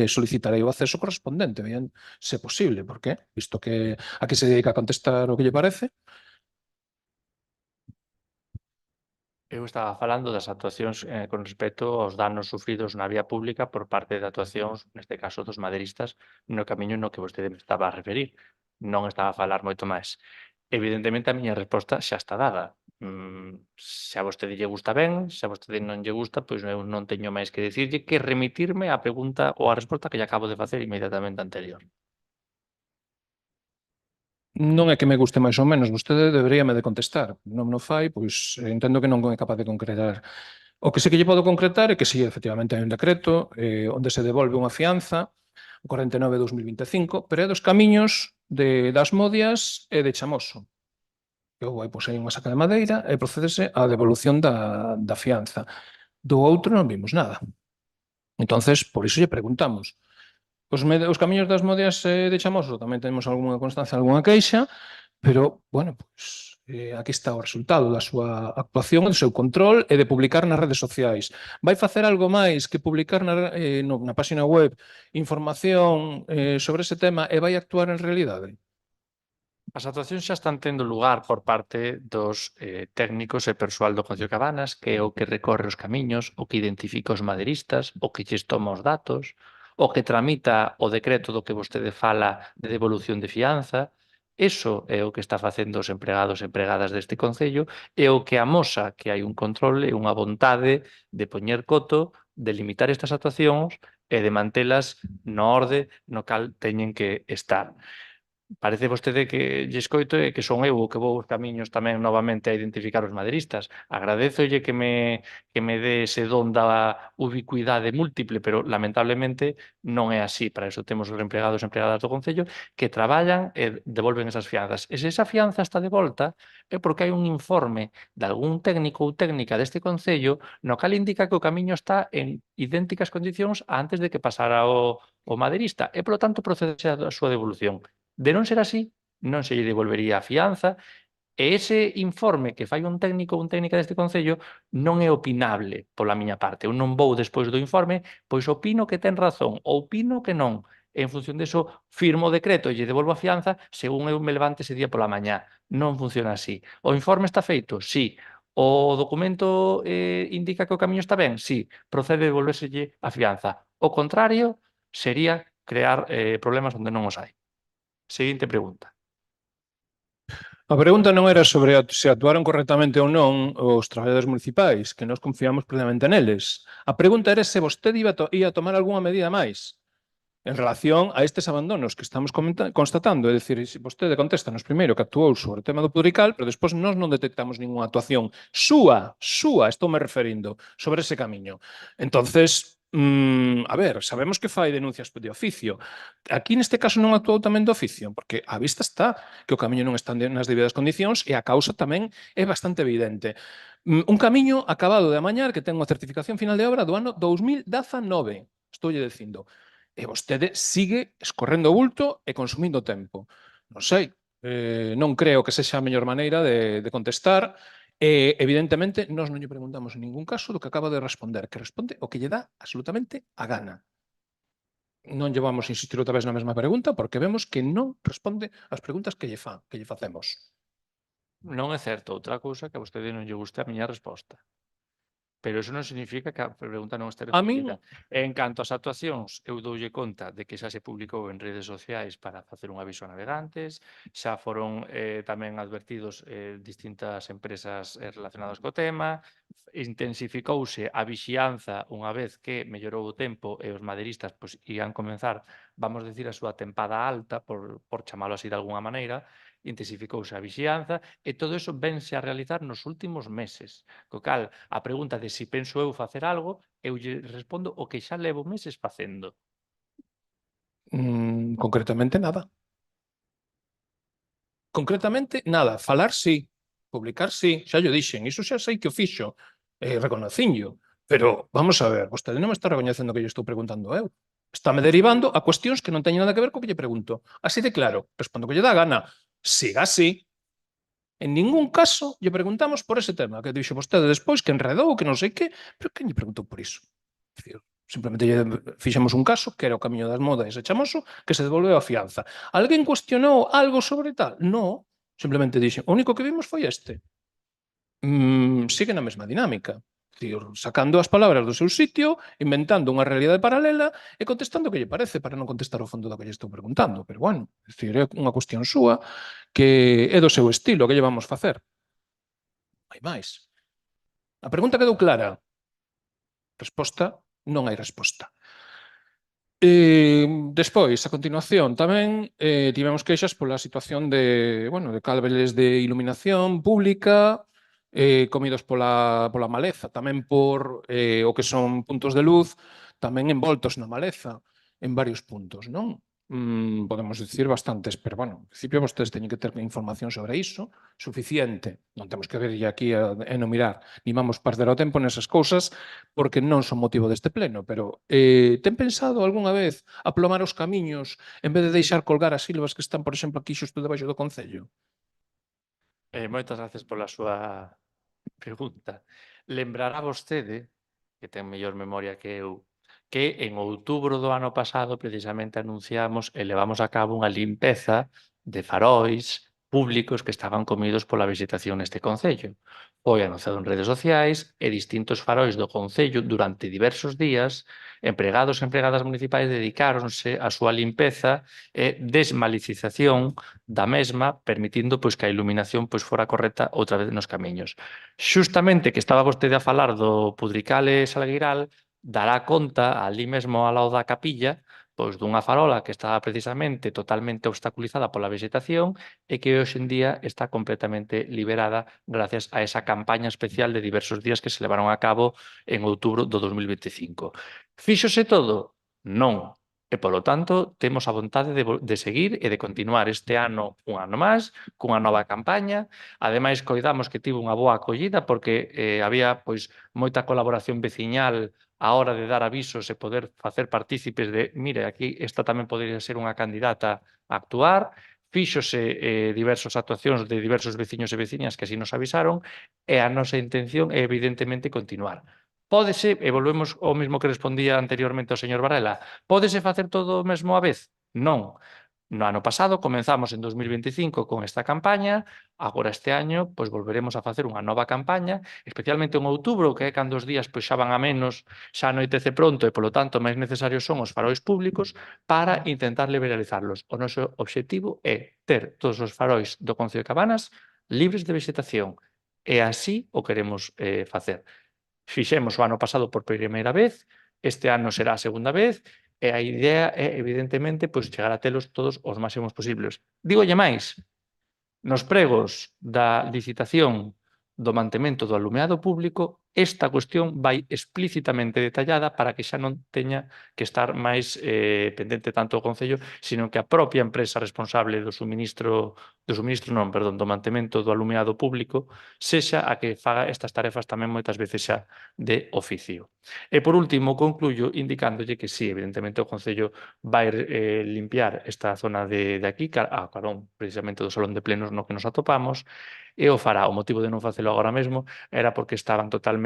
solicitarei o acceso correspondente, bien, se posible, porque, visto que aquí se dedica a contestar o que lle parece. Eu estaba falando das actuacións con respecto aos danos sufridos na vía pública por parte de actuacións, neste caso dos maderistas, no camiño no que vostede me estaba a referir. Non estaba a falar moito máis. Evidentemente, a miña resposta xa está dada. Se a vostede lle gusta ben, se a vostede non lle gusta, pois eu non teño máis que dicirlle que remitirme á pregunta ou á resposta que lle acabo de facer inmediatamente anterior. Non é que me guste máis ou menos, vostede deberíame de contestar. Non me fai, pois entendo que non é capaz de concretar. O que sí que lle podo concretar é que sí, efectivamente, hai un decreto onde se devolve unha fianza, o 49/2025, pero é dos camiños das Modias e de Chamoso. Eu hai, pois, hai unha saca de madeira e procédese á devolución da fianza. Do outro non vimos nada. Entonces, por iso lle preguntamos. Os camiños das Modias de Chamoso tamén temos algunha constancia, algunha queixa, pero, bueno, pois, aquí está o resultado da súa actuación, do seu control e de publicar nas redes sociais. Vai facer algo máis que publicar na páxina web información sobre ese tema e vai actuar en realidade? As actuacións xa están tendo lugar por parte dos técnicos e persoal do Concello de Cabanas, que é o que recorre os camiños, o que identifica os maderistas, o que lles toma os datos, o que tramita o decreto do que vostede fala de devolución de fianza. Eso é o que está facendo os empregados e empregadas deste Concello e o que amosa que hai un control e unha vontade de poñer coto, de limitar estas actuacións e de mantelas no orde no cal teñen que estar. Parece vostede que lle escoito e que son eu o que vou os camiños tamén novamente a identificar os maderistas. Agradézolle que me dé ese don da ubicuidade múltiple, pero lamentablemente non é así. Para iso temos os empregados e empregadas do Concello que traballan e devolven esas fianzas. E se esa fianza está de volta é porque hai un informe de algún técnico ou técnica deste Concello no cal indica que o camiño está en idénticas condicións antes de que pasara o maderista e, polo tanto, procede a súa devolución. De non ser así, non se lle devolvería a fianza e ese informe que fai un técnico ou un técnica deste Concello non é opinable pola miña parte. Eu non vou despois do informe, pois opino que ten razón ou opino que non. En función deso, firmo o decreto e lle devolvo a fianza según eu me levante ese día pola mañá. Non funciona así. O informe está feito? Sí. O documento indica que o camiño está ben? Sí. Procede devolvérselle a fianza. O contrario sería crear problemas onde non os hai. Seguinte pregunta. A pregunta non era sobre se actuaron correctamente ou non os traballadores municipais, que nós confiamos plenamente neles. A pregunta era se vostede ia tomar algunha medida máis en relación a estes abandonos que estamos constatando. É dicir, se vostede contéstanos primeiro que actuou sobre o tema do Pudrical, pero despois nós non detectamos ninguna actuación súa, estou me referindo, sobre ese camiño. Entonces, a ver, sabemos que fai denuncias de oficio. Aquí neste caso non actuou tamén de oficio, porque a vista está que o camiño non está nas debidas condicións e a causa tamén é bastante evidente. Un camiño acabado de amañar que ten unha certificación final de obra do ano 2019. Estoulle dicindo. E vostede sigue escorrendo o bulto e consumindo tempo. Non sei, non creo que sexa a mellor maneira de contestar. Evidentemente, nós non lle preguntamos en ningún caso do que acaba de responder, que responde o que lle dá absolutamente a gana. Non lle vamos insistir outra vez na mesma pregunta porque vemos que non responde ás preguntas que lle facemos. Non é certo. Outra cousa que a vostede non lle guste a miña resposta. Pero iso non significa que a pregunta non este A min, respondida. En canto ás actuacións, eu doulle conta de que xa se publicou en redes sociais para facer un aviso a navegantes, xa foron tamén advertidos distintas empresas relacionadas co tema, intensificouse a vixianza unha vez que mellorou o tempo e os maderistas pois, ian comenzar, vamos decir, a súa tempada alta, por chamalo así de alguna maneira, intensificouse a vixianza e todo iso vense a realizar nos últimos meses. Co cal, a pregunta de se penso eu facer algo, eu lle respondo o que xa levo meses facendo. concretamente nada. Concretamente nada. Falar sí, publicar sí, xa llo dixen, iso xa sei que o fixo, reconocinllo. Pero, vamos a ver, vostede non me está recoñecendo que lle estou preguntando eu. Estáme derivando a cuestións que non teñen nada que ver co que lle pregunto. Así de claro, respondo que lle dá gana. Siga así. En ningún caso lle preguntamos por ese tema que dixo vostede despois, que enredou, que non sei que, pero quen lle preguntou por iso? Dicir, simplemente lle fixemos un caso que era o camiño das modas e chamoso que se devolveu a fianza. Alguén cuestionou algo sobre tal? No, simplemente dixen, o único que vimos foi este. Sigue na mesma dinámica. Dicir, sacando as palabras do seu sitio, inventando unha realidade paralela e contestando o que lle parece para non contestar ao fondo do que lle estou preguntando. Pero, bueno, dicir, é unha cuestión súa que é do seu estilo, que lle vamos facer? Hai máis. A pregunta quedou clara. Resposta, non hai resposta. Despois, a continuación, tamén tivemos queixas pola situación de cables de iluminación pública comidos pola maleza, tamén por o que son puntos de luz, tamén envoltos na maleza en varios puntos, non? Podemos dicir bastantes, pero, bueno, en principio vostedes teñen que ter información sobre iso suficiente. Non temos que ver aquí e non mirar, ni vamos perder o tempo nesas cousas porque non son motivo deste pleno, pero ten pensado algunha vez aplomar os camiños en vez de deixar colgar as silvas que están, por exemplo, aquí xusto debaixo do Concello? Moitas gracias pola súa pregunta. Lembrará vostede, que ten mellor memoria que eu, que en outubro do ano pasado precisamente anunciamos e levamos a cabo unha limpeza de farois, públicos que estaban comidos pola vexetación neste concello. Foi anunciado en redes sociais e distintos farois do concello durante diversos días, empregados e empregadas municipais dedicáronse á súa limpeza e desmalicización da mesma, permitindo pois que a iluminación pois fora correcta outra vez nos camiños. Xustamente que estaba vostede a falar do Pudrical e Salgueiral, dará conta ali mesmo ao lado da capilla pois dunha farola que estaba precisamente totalmente obstaculizada pola vexetación e que hoxe en día está completamente liberada gracias a esa campaña especial de diversos días que se levaron a cabo en outubro do 2025. Fíxose todo? Non. E, polo tanto, temos a vontade de seguir e de continuar este ano un ano máis, cunha nova campaña. Ademais, coidamos que tivo unha boa acollida porque había pois moita colaboración veciñal a hora de dar avisos e poder facer partícipes de, mire, aquí esta tamén podería ser unha candidata a actuar, fíxose diversas actuacións de diversos veciños e veciñas que así nos avisaron e a nosa intención é evidentemente continuar. Pódese, e volvemos ao mesmo que respondía anteriormente ao señor Varela, pódese facer todo o mesmo a vez? Non. No ano pasado comenzamos en 2025 con esta campaña, agora este año pois volveremos a facer unha nova campaña, especialmente en outubro, que é cando os días pois xa van a menos, xa anoitece pronto e polo tanto máis necesarios son os farois públicos para intentar liberalizarlos. O noso obxectivo é ter todos os farois do Concello de Cabanas libres de vexetación e así o queremos facer. Fixemos o ano pasado por primeira vez, este ano será a segunda vez, e a idea é, evidentemente, pois, chegar a telos todos os máximos posibles. Dígolle máis, nos pregos da licitación do mantemento do alumeado público, esta cuestión vai explícitamente detallada para que xa non teña que estar máis pendente tanto o Concello, sino que a propia empresa responsable do mantemento do alumeado público sexa a que faga estas tarefas tamén moitas veces xa de oficio. E por último, concluyo indicándolle que sí, evidentemente o Concello vai limpiar esta zona de aquí, a carón precisamente do salón de plenos no que nos atopamos, e o fará. O motivo de non facelo agora mesmo era porque estaban totalmente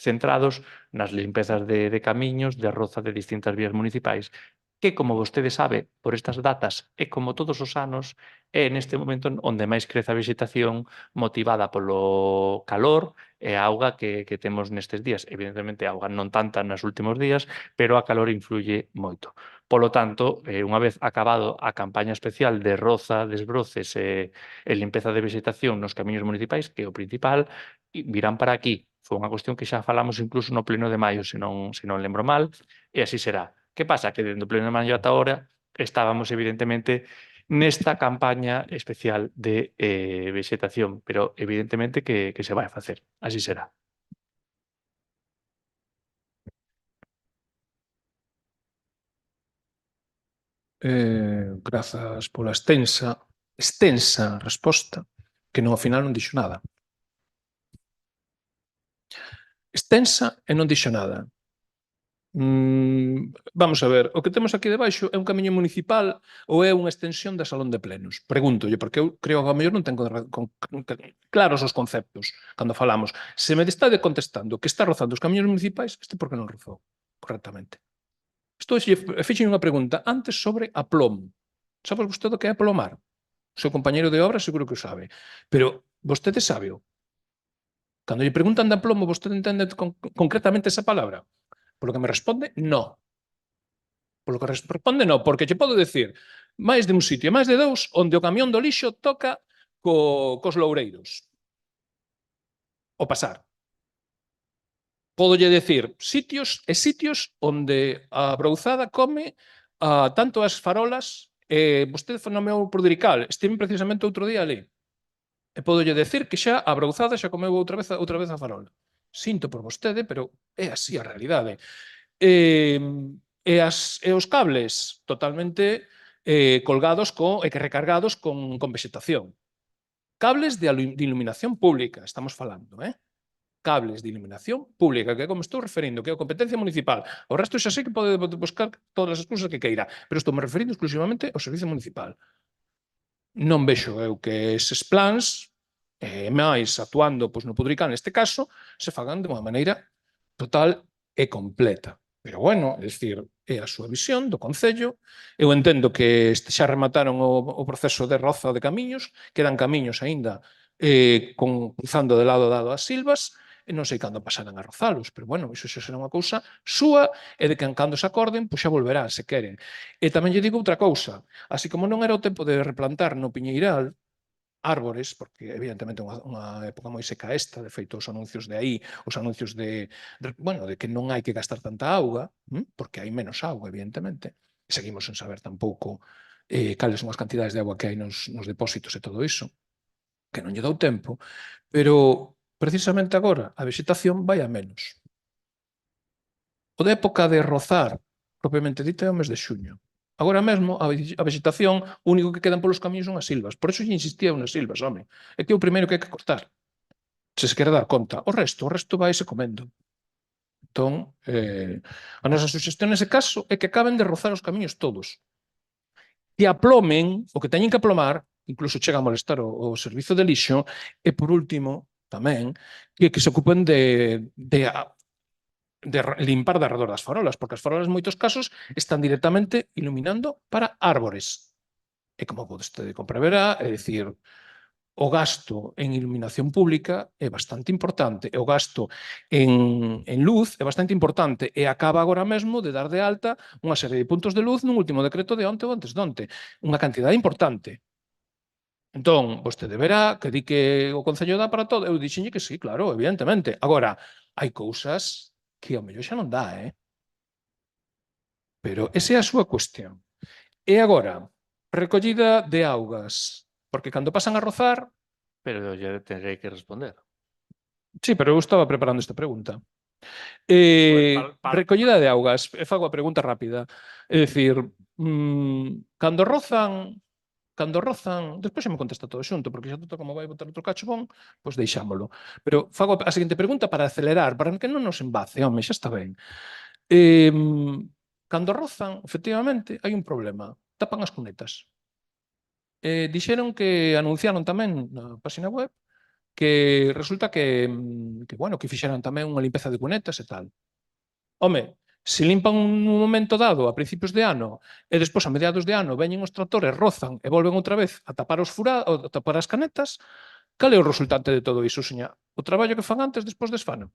centrados nas limpezas de camiños, de roza de distintas vías municipais, que, como vostede sabe, por estas datas e como todos os anos, é neste momento onde máis crece a vexetación motivada polo calor e a auga que temos nestes días. Evidentemente, a auga non tanta nos últimos días, pero a calor influye moito. Polo tanto, unha vez acabado a campaña especial de roza, desbroces e limpeza de vexetación nos camiños municipais, que é o principal, virán para aquí. Foi unha cuestión que xa falamos incluso no pleno de maio, se non lembro mal, e así será. Que pasa? Que dentro do pleno de maio ata ahora estábamos, evidentemente, nesta campaña especial de vexetación, pero evidentemente que se vai a facer. Así será. Grazas pola extensa resposta, que no ao final non dixo nada. Extensa e non dixo nada. Vamos a ver, o que temos aquí debaixo é un camiño municipal ou é unha extensión da salón de plenos? Pregúntolle, porque eu creo que ao mellor non ten claros os conceptos cando falamos. Se me está contestando que está rozando os camiños municipais, por que non rozou correctamente? Fixen unha pregunta antes sobre aplomo. Sabe vostede o que é aplomar? O seu compañeiro de obra seguro que o sabe. Pero vostede sábeo. Cando lle preguntan de aplomo, vostede entende concretamente esa palabra? Polo que me responde, no. Polo que responde, no. Porque lle podo decir máis de un sitio, máis de dous, onde o camión do lixo toca cos loureiros. O pasar. Pódolle decir sitios e sitios onde a brouzada come tanto as farolas vostede nomeou o Pudrical, estive precisamente outro día ali. E pódolle decir que xa a brouzada xa comeu outra vez a farola. Sinto por vostede, pero é así a realidade. E os cables totalmente colgados e que recargados con vexetación. Cables de iluminación pública, estamos falando, cables de iluminación pública, que é como estou referindo, que é a competencia municipal. O resto xa sei que pode buscar todas as cousas que queira, pero estou me referindo exclusivamente ao servicio municipal. Non vexo eu que eses plans, máis actuando no Pudrical neste caso, se fagan de unha maneira total e completa. Pero bueno, é dicir, é a súa visión do Concello. Eu entendo que xa remataron o proceso de roza de camiños, quedan camiños aínda cruzando de lado a lado as silvas, e non sei cando pasarán a rozalos, pero bueno, iso xa será unha cousa súa e de que cando se acorden, pois xa volverá, se queren. E tamén lle digo outra cousa, así como non era o tempo de replantar no Piñeiral, árbores, porque evidentemente é unha época moi seca esta, de feito os anuncios de aí, os anuncios bueno, de que non hai que gastar tanta auga, porque hai menos auga, evidentemente, e seguimos sen saber tampouco cales son as cantidades de auga que hai nos depósitos e todo iso, que non lle dou tempo, pero precisamente agora a vegetación vai a menos. O de época de rozar, propiamente dita, é o mes de xuño. Agora mesmo, a vegetación, o único que quedan polos camiños son as silvas. Por eso lle insistía nas silvas, home. É que é o primeiro que hai que cortar. Se quere dar conta. O resto vaise comendo. Entón, a nosa suxestión nese caso é que acaben de rozar os camiños todos. Que aplomen, o que teñen que aplomar, incluso chega a molestar o servizo de lixo, e por último, tamén, que se ocupen de limpar de arredor das farolas, porque as farolas en moitos casos están directamente iluminando para árbores. E como vostede compreverá, é dicir, o gasto en iluminación pública é bastante importante, e o gasto en luz é bastante importante, e acaba agora mesmo de dar de alta unha serie de puntos de luz nun último decreto de onte ou antes de onte. Unha cantidade importante. Entón, vostede verá que di que o Concello dá para todo. Eu dixenlle que sí, claro, evidentemente. Agora, hai cousas que ao mellor xa non dá, Pero esa é a súa cuestión. E agora, recollida de augas, porque cando pasan a rozar... Pero lle terei que responder. Sí, pero eu estaba preparando esta pregunta. Pues, Recollida de augas, fago a pregunta rápida. É dicir, cando rozan, despois xa me contesta todo xunto, porque xa todo como vai botar outro cachobón, pois deixámolo. Pero fago a seguinte pregunta para acelerar, para que non nos embace, home, xa está ben. Cando rozan, efectivamente, hai un problema. Tapan as cunetas. Dixeron que anunciaron tamén na página web que resulta bueno, que fixeran tamén unha limpeza de cunetas e tal. Home, se limpan un momento dado a principios de ano e despois a mediados de ano veñen os tractores, rozan e volven outra vez a tapar a tapar as canetas, cal é o resultante de todo iso, seña? O traballo que fan antes, despois desfano?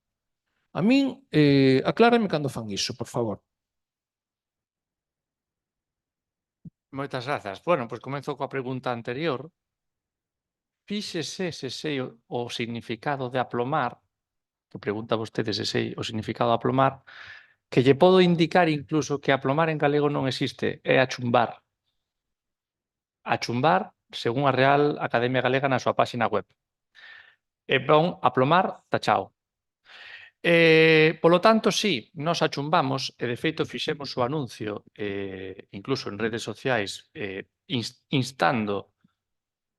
A min, aclárame cando fan iso, por favor. Moitas grazas. Bueno, pois comenzo coa pregunta anterior. Fíxese se sei o significado de aplomar, que pregunta vostede se sei o significado de aplomar, que lle podo indicar incluso que aplomar en galego non existe, é achumbar. Achumbar, según a Real Academia Galega na súa páxina web. E pon aplomar tachao. Polo tanto, sí, nós achumbamos, e de feito fixemos o anuncio, incluso en redes sociais, instando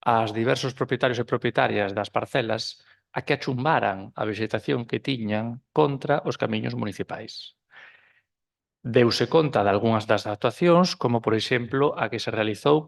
aos diversos propietarios e propietarias das parcelas a que achumbaran a vexetación que tiñan contra os camiños municipais. Deuse conta de algunhas das actuacións, como, por exemplo, a que se realizou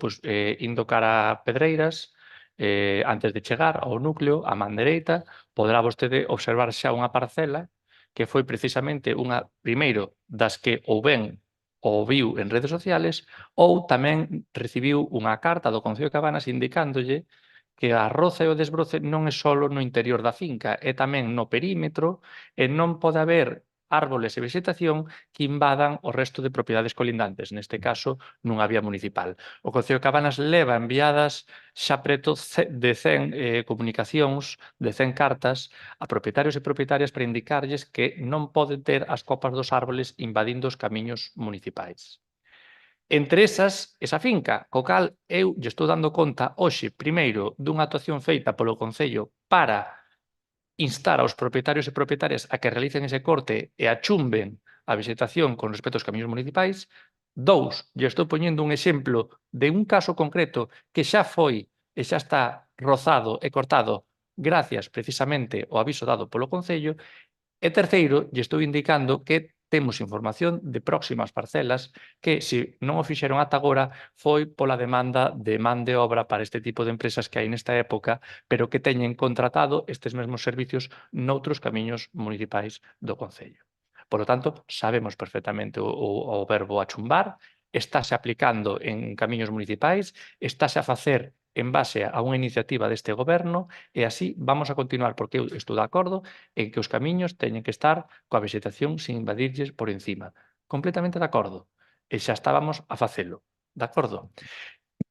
indo cara a Pedreiras, antes de chegar ao núcleo, a man dereita, poderá vostede observar xa unha parcela que foi precisamente unha, primeiro, das que ou ben o viu en redes sociales ou tamén recibiu unha carta do Concello de Cabanas indicándolle que a roza e o desbroce non é só no interior da finca, é tamén no perímetro e non pode haber árboles e vegetación que invadan o resto de propiedades colindantes, neste caso nunha vía municipal. O Concello de Cabanas leva enviadas xa preto de 100 comunicacións, de 100 cartas a propietarios e propietarias para indicarlles que non poden ter as copas dos árboles invadindo os camiños municipais. Entre esas, esa finca, co cal eu lle estou dando conta hoxe, primeiro, dunha actuación feita polo Concello para instar aos propietarios e propietarias a que realicen ese corte e achumben a vegetación con respecto aos camiños municipais. 2, lle estou poñendo un exemplo de un caso concreto que xa foi e xa está rozado e cortado gracias precisamente ao aviso dado polo Concello. E terceiro, lle estou indicando que temos información de próximas parcelas que, se non o fixeron ata agora, foi pola demanda de man de obra para este tipo de empresas que hai nesta época, pero que teñen contratado estes mesmos servicios noutros camiños municipais do Concello. Por lo tanto, sabemos perfectamente o verbo achumbar, estáse aplicando en camiños municipais, estáse a facer en base a unha iniciativa deste goberno e así vamos a continuar, porque eu estou de acordo en que os camiños teñen que estar coa vegetación sin invadirlles por encima. Completamente de acordo. E xa estábamos a facelo. De acordo?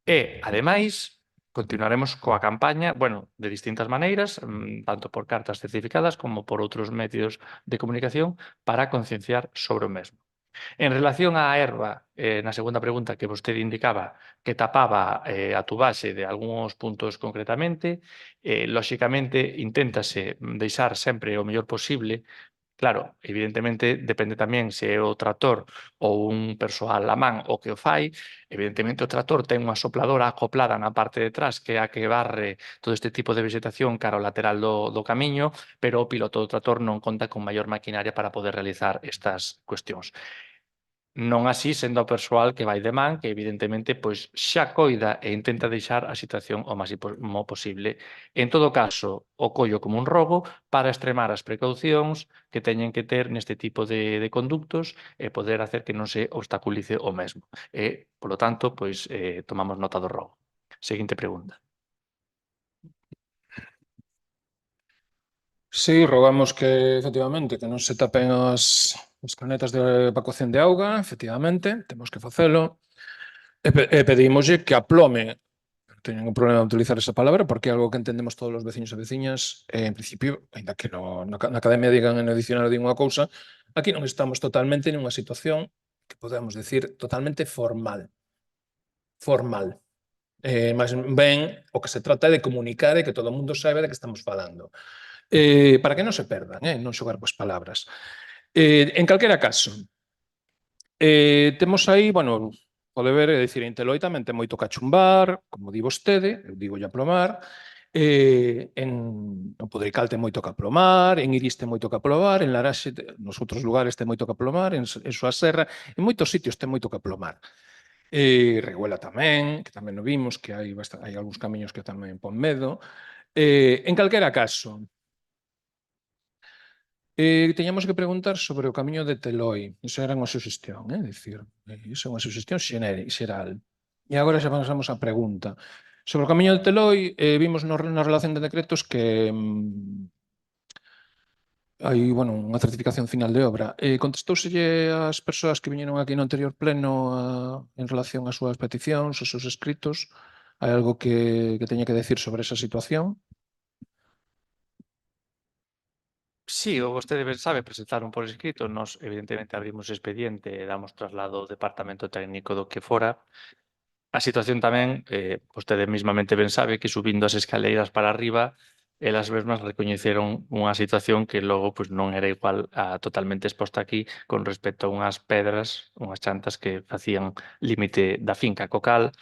E, ademais, continuaremos coa campaña, bueno, de distintas maneiras, tanto por cartas certificadas como por outros medios de comunicación para concienciar sobre o mesmo. En relación á herba, na segunda pregunta que vostede indicaba que tapaba a tubaxe de algúns puntos concretamente, lóxicamente inténtase deixar sempre o mellor posible. Claro, evidentemente depende tamén se é o tractor ou un persoal a man o que o fai. Evidentemente o tractor ten unha sopladora acoplada na parte de atrás que é a que barre todo este tipo de vegetación cara ao lateral do camiño, pero o piloto do tractor non conta con maior maquinaria para poder realizar estas cuestións. Non así sendo o persoal que vai de man, que evidentemente pois xa coida e intenta deixar a situación o máximo posible. En todo caso, o collo como un rogo para extremar as precaucións que teñen que ter neste tipo de conductos e poder hacer que non se obstaculice o mesmo. E, polo tanto, pois tomamos nota do rogo. Seguinte pregunta. Sí, rogamos que, efectivamente, que non se tapen as canetas de evacuación de auga, efectivamente, temos que facelo. E pedímoslle que aplome, non teño ningún problema de utilizar esa palabra, porque é algo que entendemos todos os veciños e veciñas, en principio, ainda que na academia digan en o dicionario din unha cousa, aquí non estamos totalmente nunha situación que podemos decir totalmente formal. Formal. Mas ben, o que se trata é de comunicar e que todo o mundo saiba de que estamos falando. Para que non se perdan, non xogar coas palabras. En calquera caso, temos aí, bueno, pode ver, é dicir, en Teloi tamén ten moito que achumbar, como di vostede, eu digo aplomar, en Podrical ten moito que aplomar, en Iris ten moito que aplomar, en Laraxe, nos outros lugares ten moito que aplomar, en Súa Serra, en moitos sitios ten moito que aplomar. Reguela tamén, que tamén o vimos, que hai algúns camiños que tamén pon medo. En calquera caso, teñamos que preguntar sobre o camiño de Teloi. Iso era unha suxestión, dicir, iso é unha suxestión xeral. E agora xa pasamos á pregunta. Sobre o camiño de Teloi, vimos na relación de decretos que hai, bueno, unha certificación final de obra. Contestóuselle ás persoas que viñeron aquí no anterior pleno en relación ás súas peticións, aos seus escritos? Hai algo que teña que decir sobre esa situación? Sí, o vostede ben sabe, presentaron por escrito, nos evidentemente abrimos expediente e damos traslado ao departamento técnico do que fora. A situación tamén, vostede mismamente ben sabe que subindo as escaleiras para arriba, elas mesmas recoñeceron unha situación que logo pois, non era igual a totalmente exposta aquí con respecto a unhas pedras, unhas chantas que facían límite da finca co cal.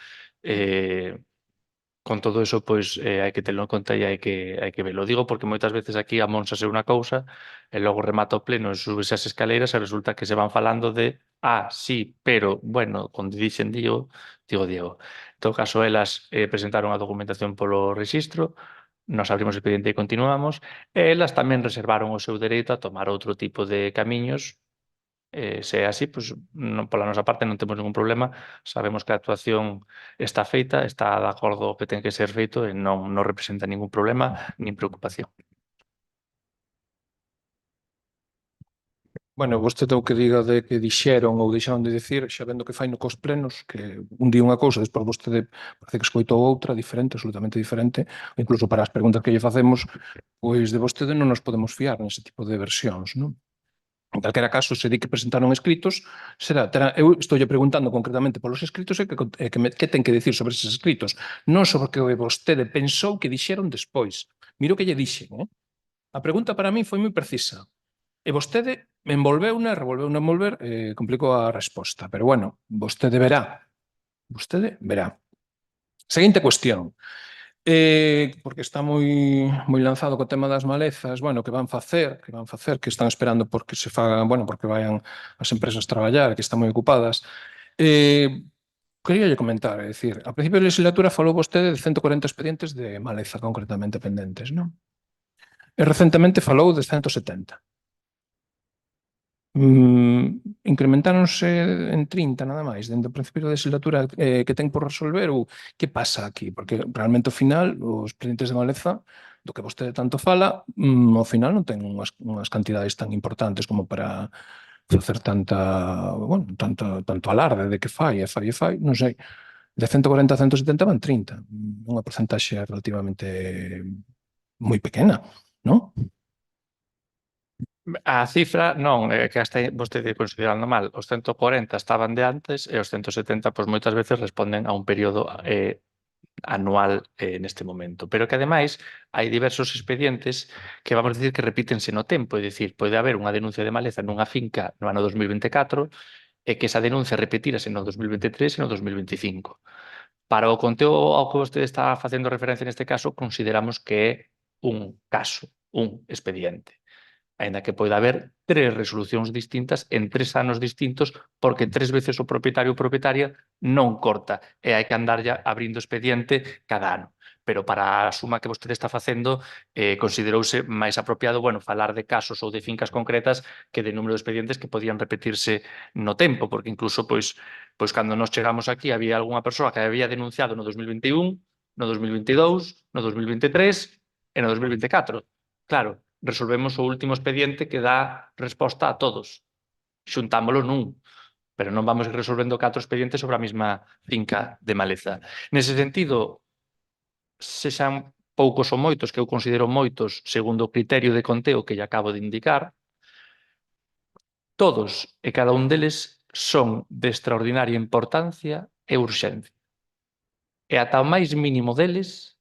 Con todo eso, pois, hai que telo en conta e hai que velo. Digo porque moitas veces aquí amónsase unha cousa e logo remata o pleno e súbese as escaleiras e resulta que se van falando de sí, pero, bueno, onde dixen Diego. En todo caso, elas presentaron a documentación polo rexistro, nos abrimos o expediente e continuamos, e elas tamén reservaron o seu dereito a tomar outro tipo de camiños. Se é así, pois, pola nosa parte non temos ningún problema, sabemos que a actuación está feita, está de acordo que ten que ser feito e non representa ningún problema nin preocupación. Bueno, vostede o que diga de que dixeron ou deixaron de dicir, xa vendo que fai no cos plenos, que un di unha cousa, despois vostede parece que escoitou outra, diferente, absolutamente diferente, incluso para as preguntas que lle facemos, pois de vostede non nos podemos fiar nese tipo de versións, non? En calquera caso, se di que presentaron escritos, eu estou preguntando concretamente polos escritos e que ten que dicir sobre eses escritos, non sobre o que vostede pensou que dixeron despois. Miro que lle dixen, A pregunta para mí foi moi precisa. E vostede revolveuna envolver, complicou a resposta. Pero bueno, vostede verá. Vostede verá. Seguinte cuestión. Porque está moi lanzado co tema das malezas, bueno, que van facer, que están esperando porque se fagan, bueno, porque vayan as empresas traballar, que están moi ocupadas. Quería lle comentar, é dicir, a principio de legislatura falou vostede de 140 expedientes de maleza concretamente pendentes, non? E recentemente falou de 170. incrementáronse en 30 nada máis, dentro do principio da legislatura que ten por resolver ou que pasa aquí? Porque realmente ao final os expedientes de maleza do que vostede tanto fala, ao final non ten unhas cantidades tan importantes como para facer tanto alarde de que fai, non sei. De 140 a 170 van 30, unha porcentaxe relativamente moi pequena, non? A cifra non, é que hasta vostede considerando mal. Os 140 estaban de antes e os 170, pois moitas veces responden a un período anual neste momento. Pero que ademais hai diversos expedientes que vamos dicir que repítense no tempo, é dicir, pode haber unha denuncia de maleza nunha finca no ano 2024 e que esa denuncia repetírase no 2023 e no 2025. Para o conteo ao que vostede está facendo referencia neste caso, consideramos que é un caso, un expediente. Aínda que poida haber 3 resolucións distintas en 3 anos distintos porque 3 veces o propietario ou propietaria non corta e hai que andar ya abrindo expediente cada ano. Pero para a suma que vostede está facendo, considerouse máis apropiado, bueno, falar de casos ou de fincas concretas que de número de expedientes que podían repetirse no tempo, porque incluso, pois cando nos chegamos aquí había algunha persoa que había denunciado no 2021, no 2022, no 2023 e no 2024. Claro, resolvemos o último expediente que dá resposta a todos. Xuntámolo nun, pero non vamos ir resolvendo 4 expedientes sobre a mesma finca de maleza. Nese sentido, sexan poucos ou moitos, que eu considero moitos, segundo o criterio de conteo que lle acabo de indicar, todos e cada un deles son de extraordinaria importancia e urxencia. E ata o máis mínimo deles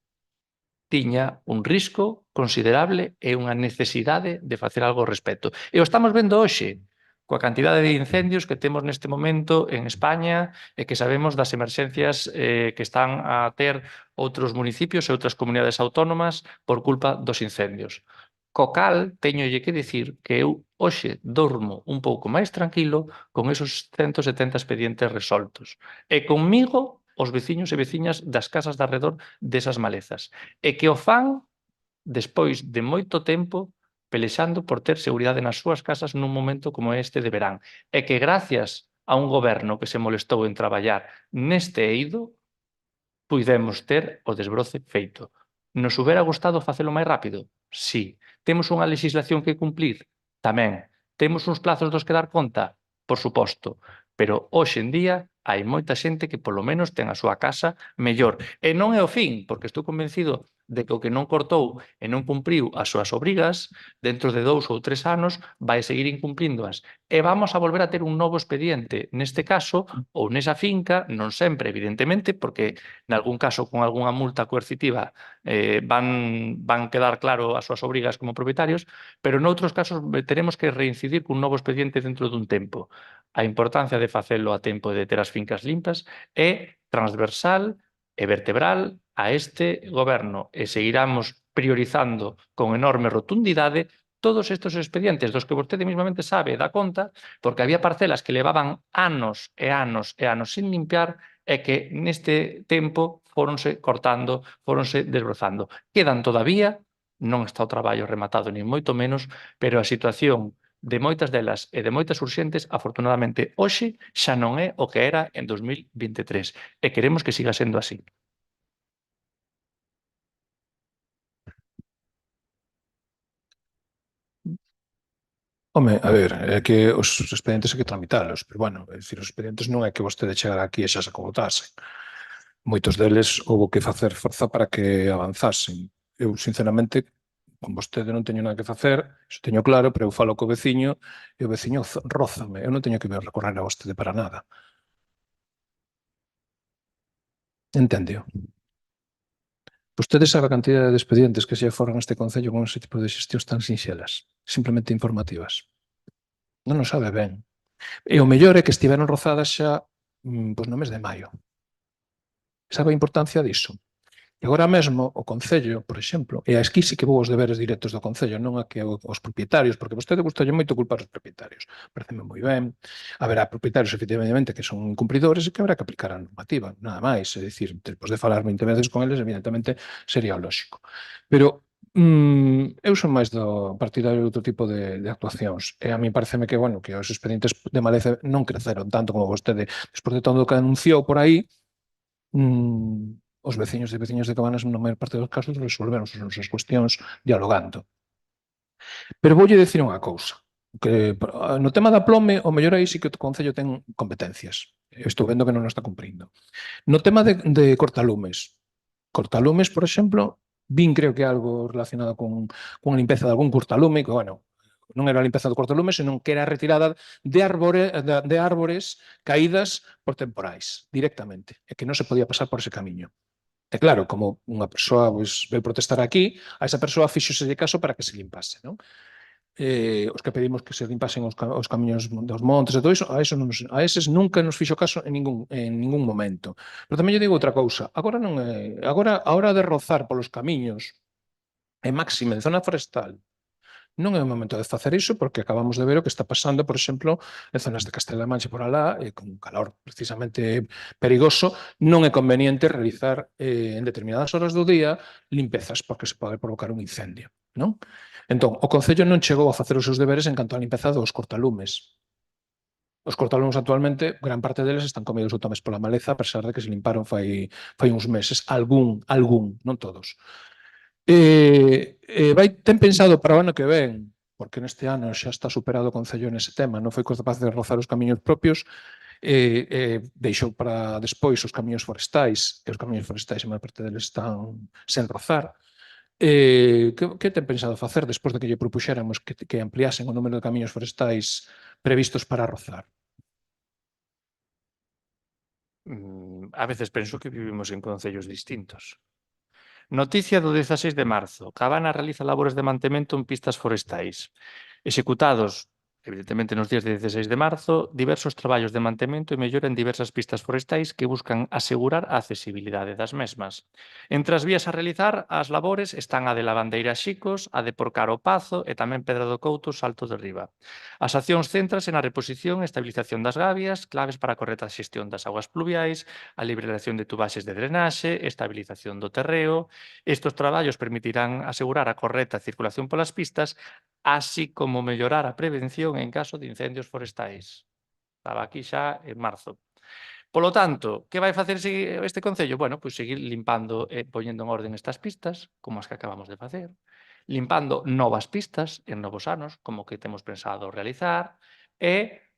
tiña un risco considerable e unha necesidade de facer algo ao respecto. E o estamos vendo hoxe, coa cantidade de incendios que temos neste momento en España e que sabemos das emerxencias que están a ter outros municipios e outras comunidades autónomas por culpa dos incendios. Co cal, teñolle que dicir que eu hoxe dormo un pouco máis tranquilo con esos 170 expedientes resoltos. E conmigo os veciños e veciñas das casas de arredor desas malezas. E que o fan despois de moito tempo pelexando por ter seguridade nas súas casas nun momento como este de verán. E que gracias a un goberno que se molestou en traballar neste eido, puidemos ter o desbroce feito. Nos hubiera gustado facelo máis rápido? Sí. Temos unha legislación que cumplir? Tamén. Temos uns plazos dos que dar conta? Por suposto. Pero hoxe en día hai moita xente que polo menos ten a súa casa mellor. E non é o fin, porque estou convencido de que o que non cortou e non cumpriu as súas obrigas, dentro de 2 ou 3 anos vai seguir incumplíndoas. E vamos a volver a ter un novo expediente, neste caso, ou nesa finca, non sempre, evidentemente, porque nalgún caso con algunha multa coercitiva van quedar claro as súas obrigas como propietarios, pero noutros casos teremos que reincidir cun novo expediente dentro dun tempo. A importancia de facelo a tempo de ter as fincas limpas é transversal e vertebral a este goberno e seguiramos priorizando con enorme rotundidade todos estes expedientes dos que vostede mismamente sabe e dá conta, porque había parcelas que levaban anos e anos e anos sin limpiar e que neste tempo fóronse cortando, fóronse desbrozando. Quedan todavía, non está o traballo rematado nin moito menos, pero a situación de moitas delas e de moitas urxentes, afortunadamente, hoxe xa non é o que era en 2023 e queremos que siga sendo así. Home, a ver, é que os expedientes hai que tramitalos, pero bueno, é dicir, os expedientes non é que vostede chegara aquí e xa se acogotasen. Moitos deles houve que facer forza para que avanzasen. Eu, sinceramente, con vostede non teño nada que facer, iso teño claro, pero eu falo co veciño e o veciño rózame. Eu non teño que recorrer a vostede para nada. Enténdeo? Vostede sabe a cantidade de expedientes que se foran a este Concello con ese tipo de xestións tan sinxelas, simplemente informativas. Non o sabe ben. E o mellor é que estiveron rozadas xa pois no mes de maio. Sabe a importancia diso? E agora mesmo o Concello, por exemplo, e aquí sí que vou aos deberes directos do Concello, non a que os propietarios, porque vostede gustalle moito culpar os propietarios. Pareceme moi ben. Haberá propietarios, efectivamente, que son incumpridores e que habrá que aplicar a normativa, nada máis. É dicir, despois de falar 20 veces con eles, evidentemente, sería o lóxico. Pero Eu son máis do partidario de outro tipo de actuacións. E a mí pareceme que, bueno, que os expedientes de maleza non creceron tanto como vostede. Despois de todo o que anunciou por aí, os veciños e veciñas de Cabanas, na maior parte dos casos, resolveron as nosas cuestións dialogando. Pero voulle dicir unha cousa, que no tema da plome, o mellor aí sí que o Concello ten competencias. Estou vendo que non o está cumprindo. No tema de cortalumes, por exemplo, vin creo que algo relacionado con a limpeza de algún cortalume, que, bueno, non era a limpeza do cortalume, senón que era a retirada de árbores caídas por temporais, directamente, e que non se podía pasar por ese camiño. E claro, como unha persoa pois, veio protestar aquí, a esa persoa fixose de caso para que se limpase, non? Os que pedimos que se limpasen os camiños dos montes e todo iso, a eses nunca nos fixo caso en ningún momento. Pero tamén lle digo outra cousa, agora a hora de rozar polos camiños, e máxime en zona forestal, non é o momento de facer iso porque acabamos de ver o que está pasando, por exemplo, en zonas de Castela-La Mancha por alá, con calor precisamente perigoso, non é conveniente realizar en determinadas horas do día limpezas porque se pode provocar un incendio, non? Entón, o Concello non chegou a facer os seus deberes en canto á limpeza dos cortalumes. Os cortalumes actualmente, gran parte deles están comidos ou tomes pola maleza, a pesar de que se limparon fai uns meses. Algún, non todos. Ten pensado para o ano que ven, porque neste ano xa está superado o Concello nese tema, non foi capaz de rozar os camiños propios, deixou para despois os camiños forestais, e os camiños forestais, a maior parte deles están sen rozar. Que ten pensado facer despois de que lle propuxéramos que ampliasen o número de camiños forestais previstos para rozar? A veces penso que vivimos en concellos distintos. Noticia do 16 de marzo. Cabana realiza labores de mantemento en pistas forestais. Executados, evidentemente, nos días de 16 de marzo, diversos traballos de mantemento e mellora en diversas pistas forestais que buscan asegurar a accesibilidade das mesmas. Entre as vías a realizar, as labores están a de Lavandeira Xicos, a de Porcar o Pazo e tamén Pedra do Couto, Salto de Riba. As accións céntrase na reposición e estabilización das gabias, claves para a correcta xestión das augas pluviais, a liberación de tubaxes de drenaxe, estabilización do terreo. Estos traballos permitirán asegurar a correcta circulación polas pistas, así como mellorar a prevención en caso de incendios forestais. Estaba aquí xa en marzo. Polo tanto, que vai facer este Concello? Bueno, pois seguir limpando e poñendo en orden estas pistas, como as que acabamos de facer, limpando novas pistas en novos anos, como que temos pensado realizar, e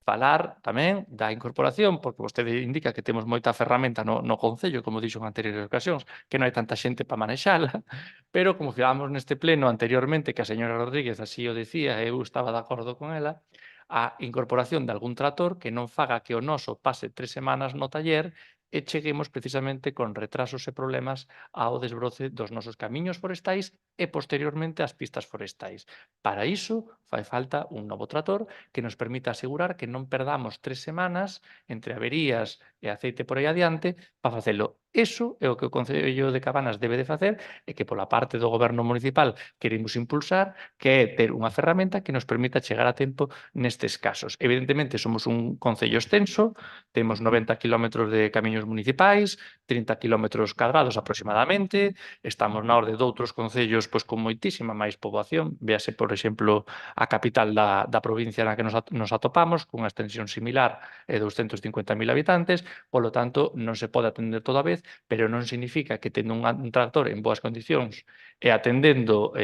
falar tamén da incorporación, porque vostede indica que temos moita ferramenta no Concello, como dixo en anteriores ocasións, que non hai tanta xente para manexala, pero como falamos neste pleno anteriormente, que a señora Rodríguez así o decía, e eu estaba de acordo con ela, a incorporación de algún trator que non faga que o noso pase 3 semanas no taller e cheguemos precisamente con retrasos e problemas ao desbroce dos nosos camiños forestais e posteriormente ás pistas forestais. Para iso fai falta un novo trator que nos permita asegurar que non perdamos 3 semanas entre averías e aceite por aí adiante para facelo. Iso é o que o Concello de Cabanas debe de facer e que pola parte do Goberno municipal queremos impulsar, que é ter unha ferramenta que nos permita chegar a tempo nestes casos. Evidentemente, somos un concello extenso, temos 90 km de camiños municipais, 30 km cadrados aproximadamente, estamos na orde doutros concellos pois, con moitísima máis poboación, véase, por exemplo, a capital da provincia na que nos atopamos, cunha extensión similar e 250.000 habitantes, polo tanto, non se pode atender toda a vez, pero non significa que tendo un tractor en boas condicións e atendendo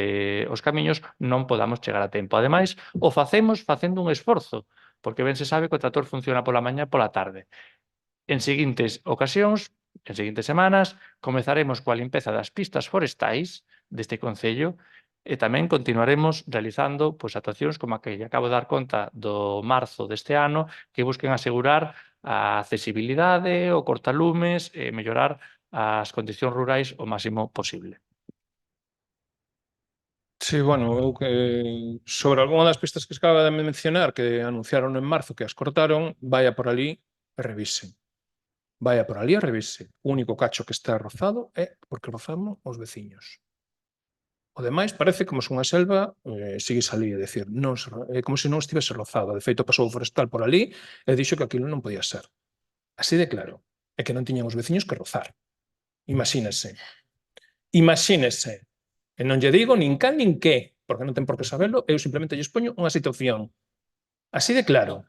os camiños non podamos chegar a tempo. Ademais, o facemos facendo un esforzo, porque ben se sabe que o tractor funciona pola mañá e pola tarde. En seguintes ocasións, en seguintes semanas, comezaremos coa limpeza das pistas forestais deste Concello e tamén continuaremos realizando pois, actuacións como a que lle acabo de dar conta do marzo deste ano que busquen asegurar a accesibilidade, o cortalumes e mellorar as condicións rurais o máximo posible. Sí, bueno, eu que sobre algunha das pistas que acaba de mencionar que anunciaron en marzo que as cortaron, vaya por ali e revisen. Vaya por ali e revise. O único cacho que está rozado é porque rozamos os veciños. O demais parece como se unha selva seguís ali, é dicir, é como se non estivese rozado. De feito, pasou o forestal por ali e dixo que aquilo non podía ser. Así de claro. É que non tiñan os veciños que rozar. Imagínese. Imagínese. E non lle digo nin cal nin que, porque non ten por que sabelo, eu simplemente lle expoño unha situación. Así de claro.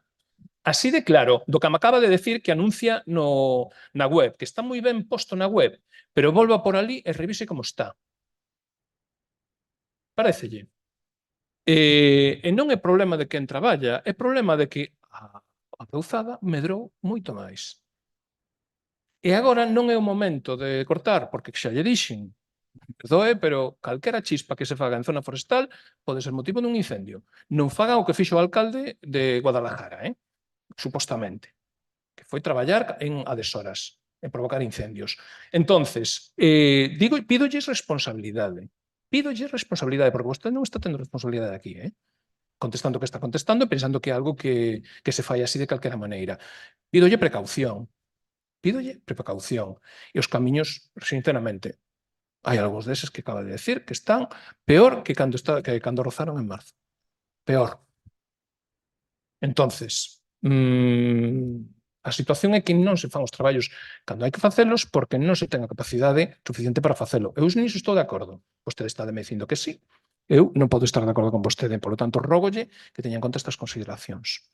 Así de claro, do que me acaba de decir que anuncia na web, que está moi ben posto na web, pero volva por ali e revise como está. Parécelle. E non é problema de quen traballa, é problema de que a peuzada medrou moito máis. E agora non é o momento de cortar, porque xa lle dixen, perdoe, pero calquera chispa que se faga en zona forestal pode ser motivo dun incendio. Non faga o que fixo o alcalde de Guadalajara, supostamente, que foi traballar a deshoras e provocar incendios. Entonces, pídolles responsabilidade. Pídolles responsabilidade, porque vostede non está tendo responsabilidade aquí, contestando o que está contestando e pensando que é algo que se fai así de calquera maneira. Pídolle precaución. Pídolle precaución. E os camiños, sinceramente, hai algúns deses que acaba de decir que están peor que cando rozaron en marzo. Peor. Entonces, a situación é que non se fan os traballos cando hai que facelos porque non se ten a capacidade suficiente para facelo. Eu niso estou de acordo. Vostede está me dicindo que sí. Eu non podo estar de acordo con vostede, polo tanto, rógolle que teña en conta estas consideracións.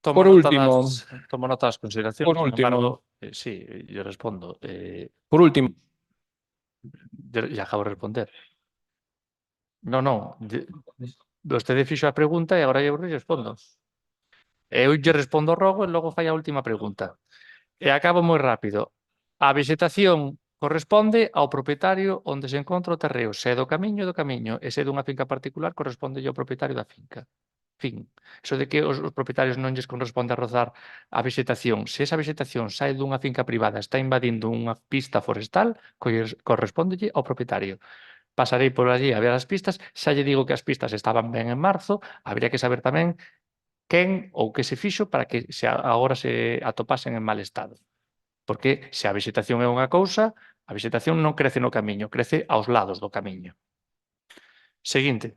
Tomo Por nota último, tomo nota das consideracións, por sin último. embargo, sí, yo respondo. Por último, Ya acabo de responder. Non, vostede fixo a pregunta e agora eu respondo. Eu lle respondo rogo e logo fai a última pregunta. E acabo moi rápido. A vegetación corresponde ao propietario onde se encontra o terreo. Se é do camiño, e se é dunha finca particular, corresponde ao propietario da finca. Fin. Eso de que os propietarios non lles corresponde a rozar a vegetación. Se esa vegetación sae dunha finca privada, está invadindo unha pista forestal, correspondelle ao propietario. Pasarei por allí a ver as pistas, xa lle digo que as pistas estaban ben en marzo, habría que saber tamén quen ou que se fixo para que agora se atopasen en mal estado. Porque se a vegetación é unha cousa, a vegetación non crece no camiño, crece aos lados do camiño. Seguinte.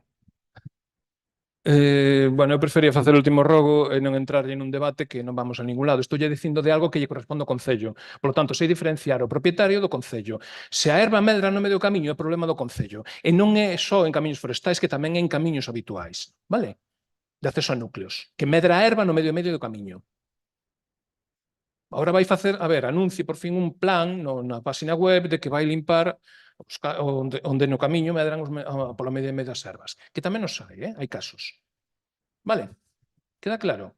Bueno, eu prefería facer o último rogo e non entrar en un debate que non vamos a ningún lado. Estou dicindo de algo que lle corresponde ao Concello. Por lo tanto, sei diferenciar o propietario do Concello. Se a erva medra no medio do camiño é problema do Concello. E non é só en camiños forestais, que tamén é en camiños habituais. Vale? De acceso a núcleos. Que medra a erva no medio do camiño. Ahora vai facer, anuncie por fin un plan na página web de que vai limpar onde no camiño medran polo medio das ervas. Que tamén nos hai casos. Vale? Queda claro?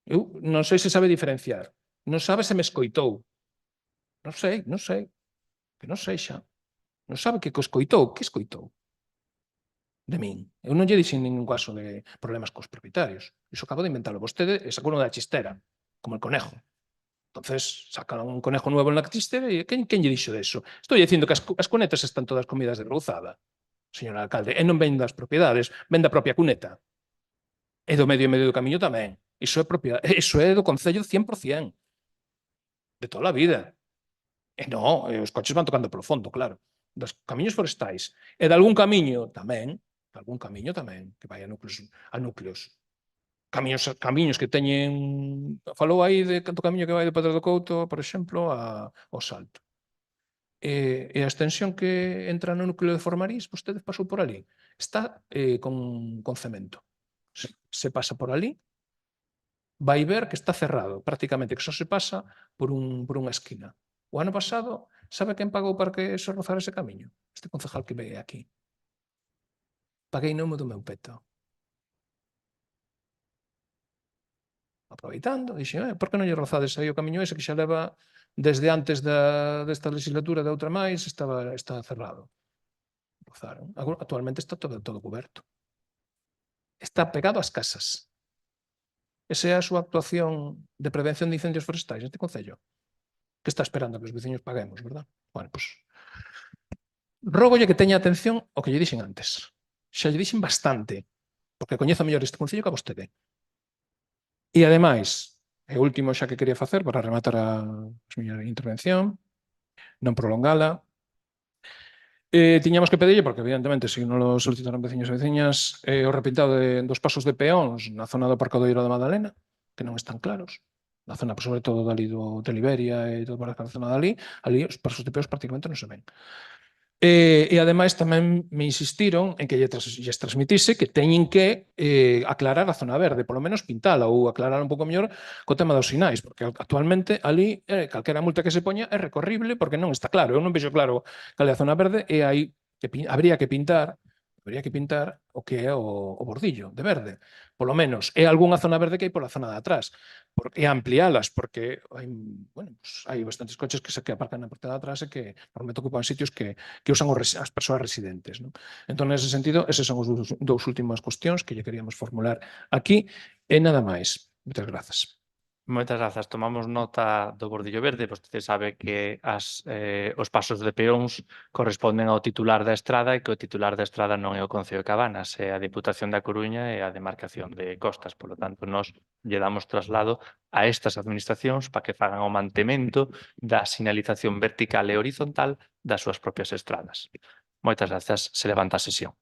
Eu non sei se sabe diferenciar. Non sabe se me escoitou. Non sei. Que non sei xa. Non sabe que escoitou. Que escoitou? De min. Eu non lle dixen ningún caso de problemas cos propietarios. Iso acabo de inventalo vostede e sacou da chistera, como el conejo. Entonces, sacan un conejo nuevo en la chistera e quen lle dixo deso? Estou dicindo que as cunetas están todas comidas de rouzada, señor alcalde, e non ven das propiedades, ven da propia cuneta. E do medio do camiño tamén. Iso é do Concello 100%. De toda a vida. E non, os coches van tocando polo fondo, claro. Dos camiños forestais. E de algún camiño tamén, que vai a núcleos. Camiños que teñen... Falou aí de canto camiño que vai de Pedro do Couto, por exemplo, ao Salto. E a extensión que entra no núcleo de Formarís, vostede pasou por ali. Está con cemento. Se pasa por ali, vai ver que está cerrado, prácticamente, que só se pasa por unha esquina. O ano pasado, sabe quen pagou para que se rozara ese camiño? Este concejal que ve aquí. Paguei nomo do meu peto. Aproveitando, dixen, por que non lle rozades aí o camiño ese que xa leva desde antes desta legislatura de outra máis, está cerrado. Rozaron. Actualmente está todo coberto. Está pegado ás casas. Esa é a súa actuación de prevención de incendios forestais neste Concello. Que está esperando que os veciños paguemos, verdad? Bueno, pois... Rógolle que teña atención ao que lle dixen antes. Xa lle dixen bastante, porque coñezo mellor este Concello que a vostede. E, ademais, o último xa que quería facer para rematar a miña intervención, non prolongala, tiñamos que pedirlle, porque evidentemente se non lo solicitaron veciños e veciñas, o repintado dos pasos de peóns na zona do Parcadoiro da Madalena, que non están claros, na zona, sobre todo, dali de Liberia e toda a zona dali, ali os pasos de peóns prácticamente non se ven. E ademais tamén me insistiron en que lles transmitise que teñen que aclarar a zona verde, polo menos pintala ou aclarar un pouco mellor co tema dos sinais, porque actualmente ali calquera multa que se poña é recorrible porque non está claro. Eu non vexo claro cal é a zona verde e aí habría que pintar o que é o bordillo de verde. Polo menos é algunha zona verde que hai pola zona de atrás. E ampliálas, porque hai bastantes coches que aparcan na parte de atrás e que normalmente ocupan sitios que usan as persoas residentes. Non? Entón, nese sentido, eses son os dous últimas cuestións que lle queríamos formular aquí e nada máis. Moitas grazas. Moitas grazas. Tomamos nota do bordillo verde, vostede sabe que os pasos de peóns corresponden ao titular da estrada e que o titular da estrada non é o Concello de Cabanas, é a Diputación da Coruña e a demarcación de Costas. Por lo tanto, nós lle damos traslado a estas administracións para que fagan o mantemento da sinalización vertical e horizontal das súas propias estradas. Moitas grazas. Se levanta a sesión.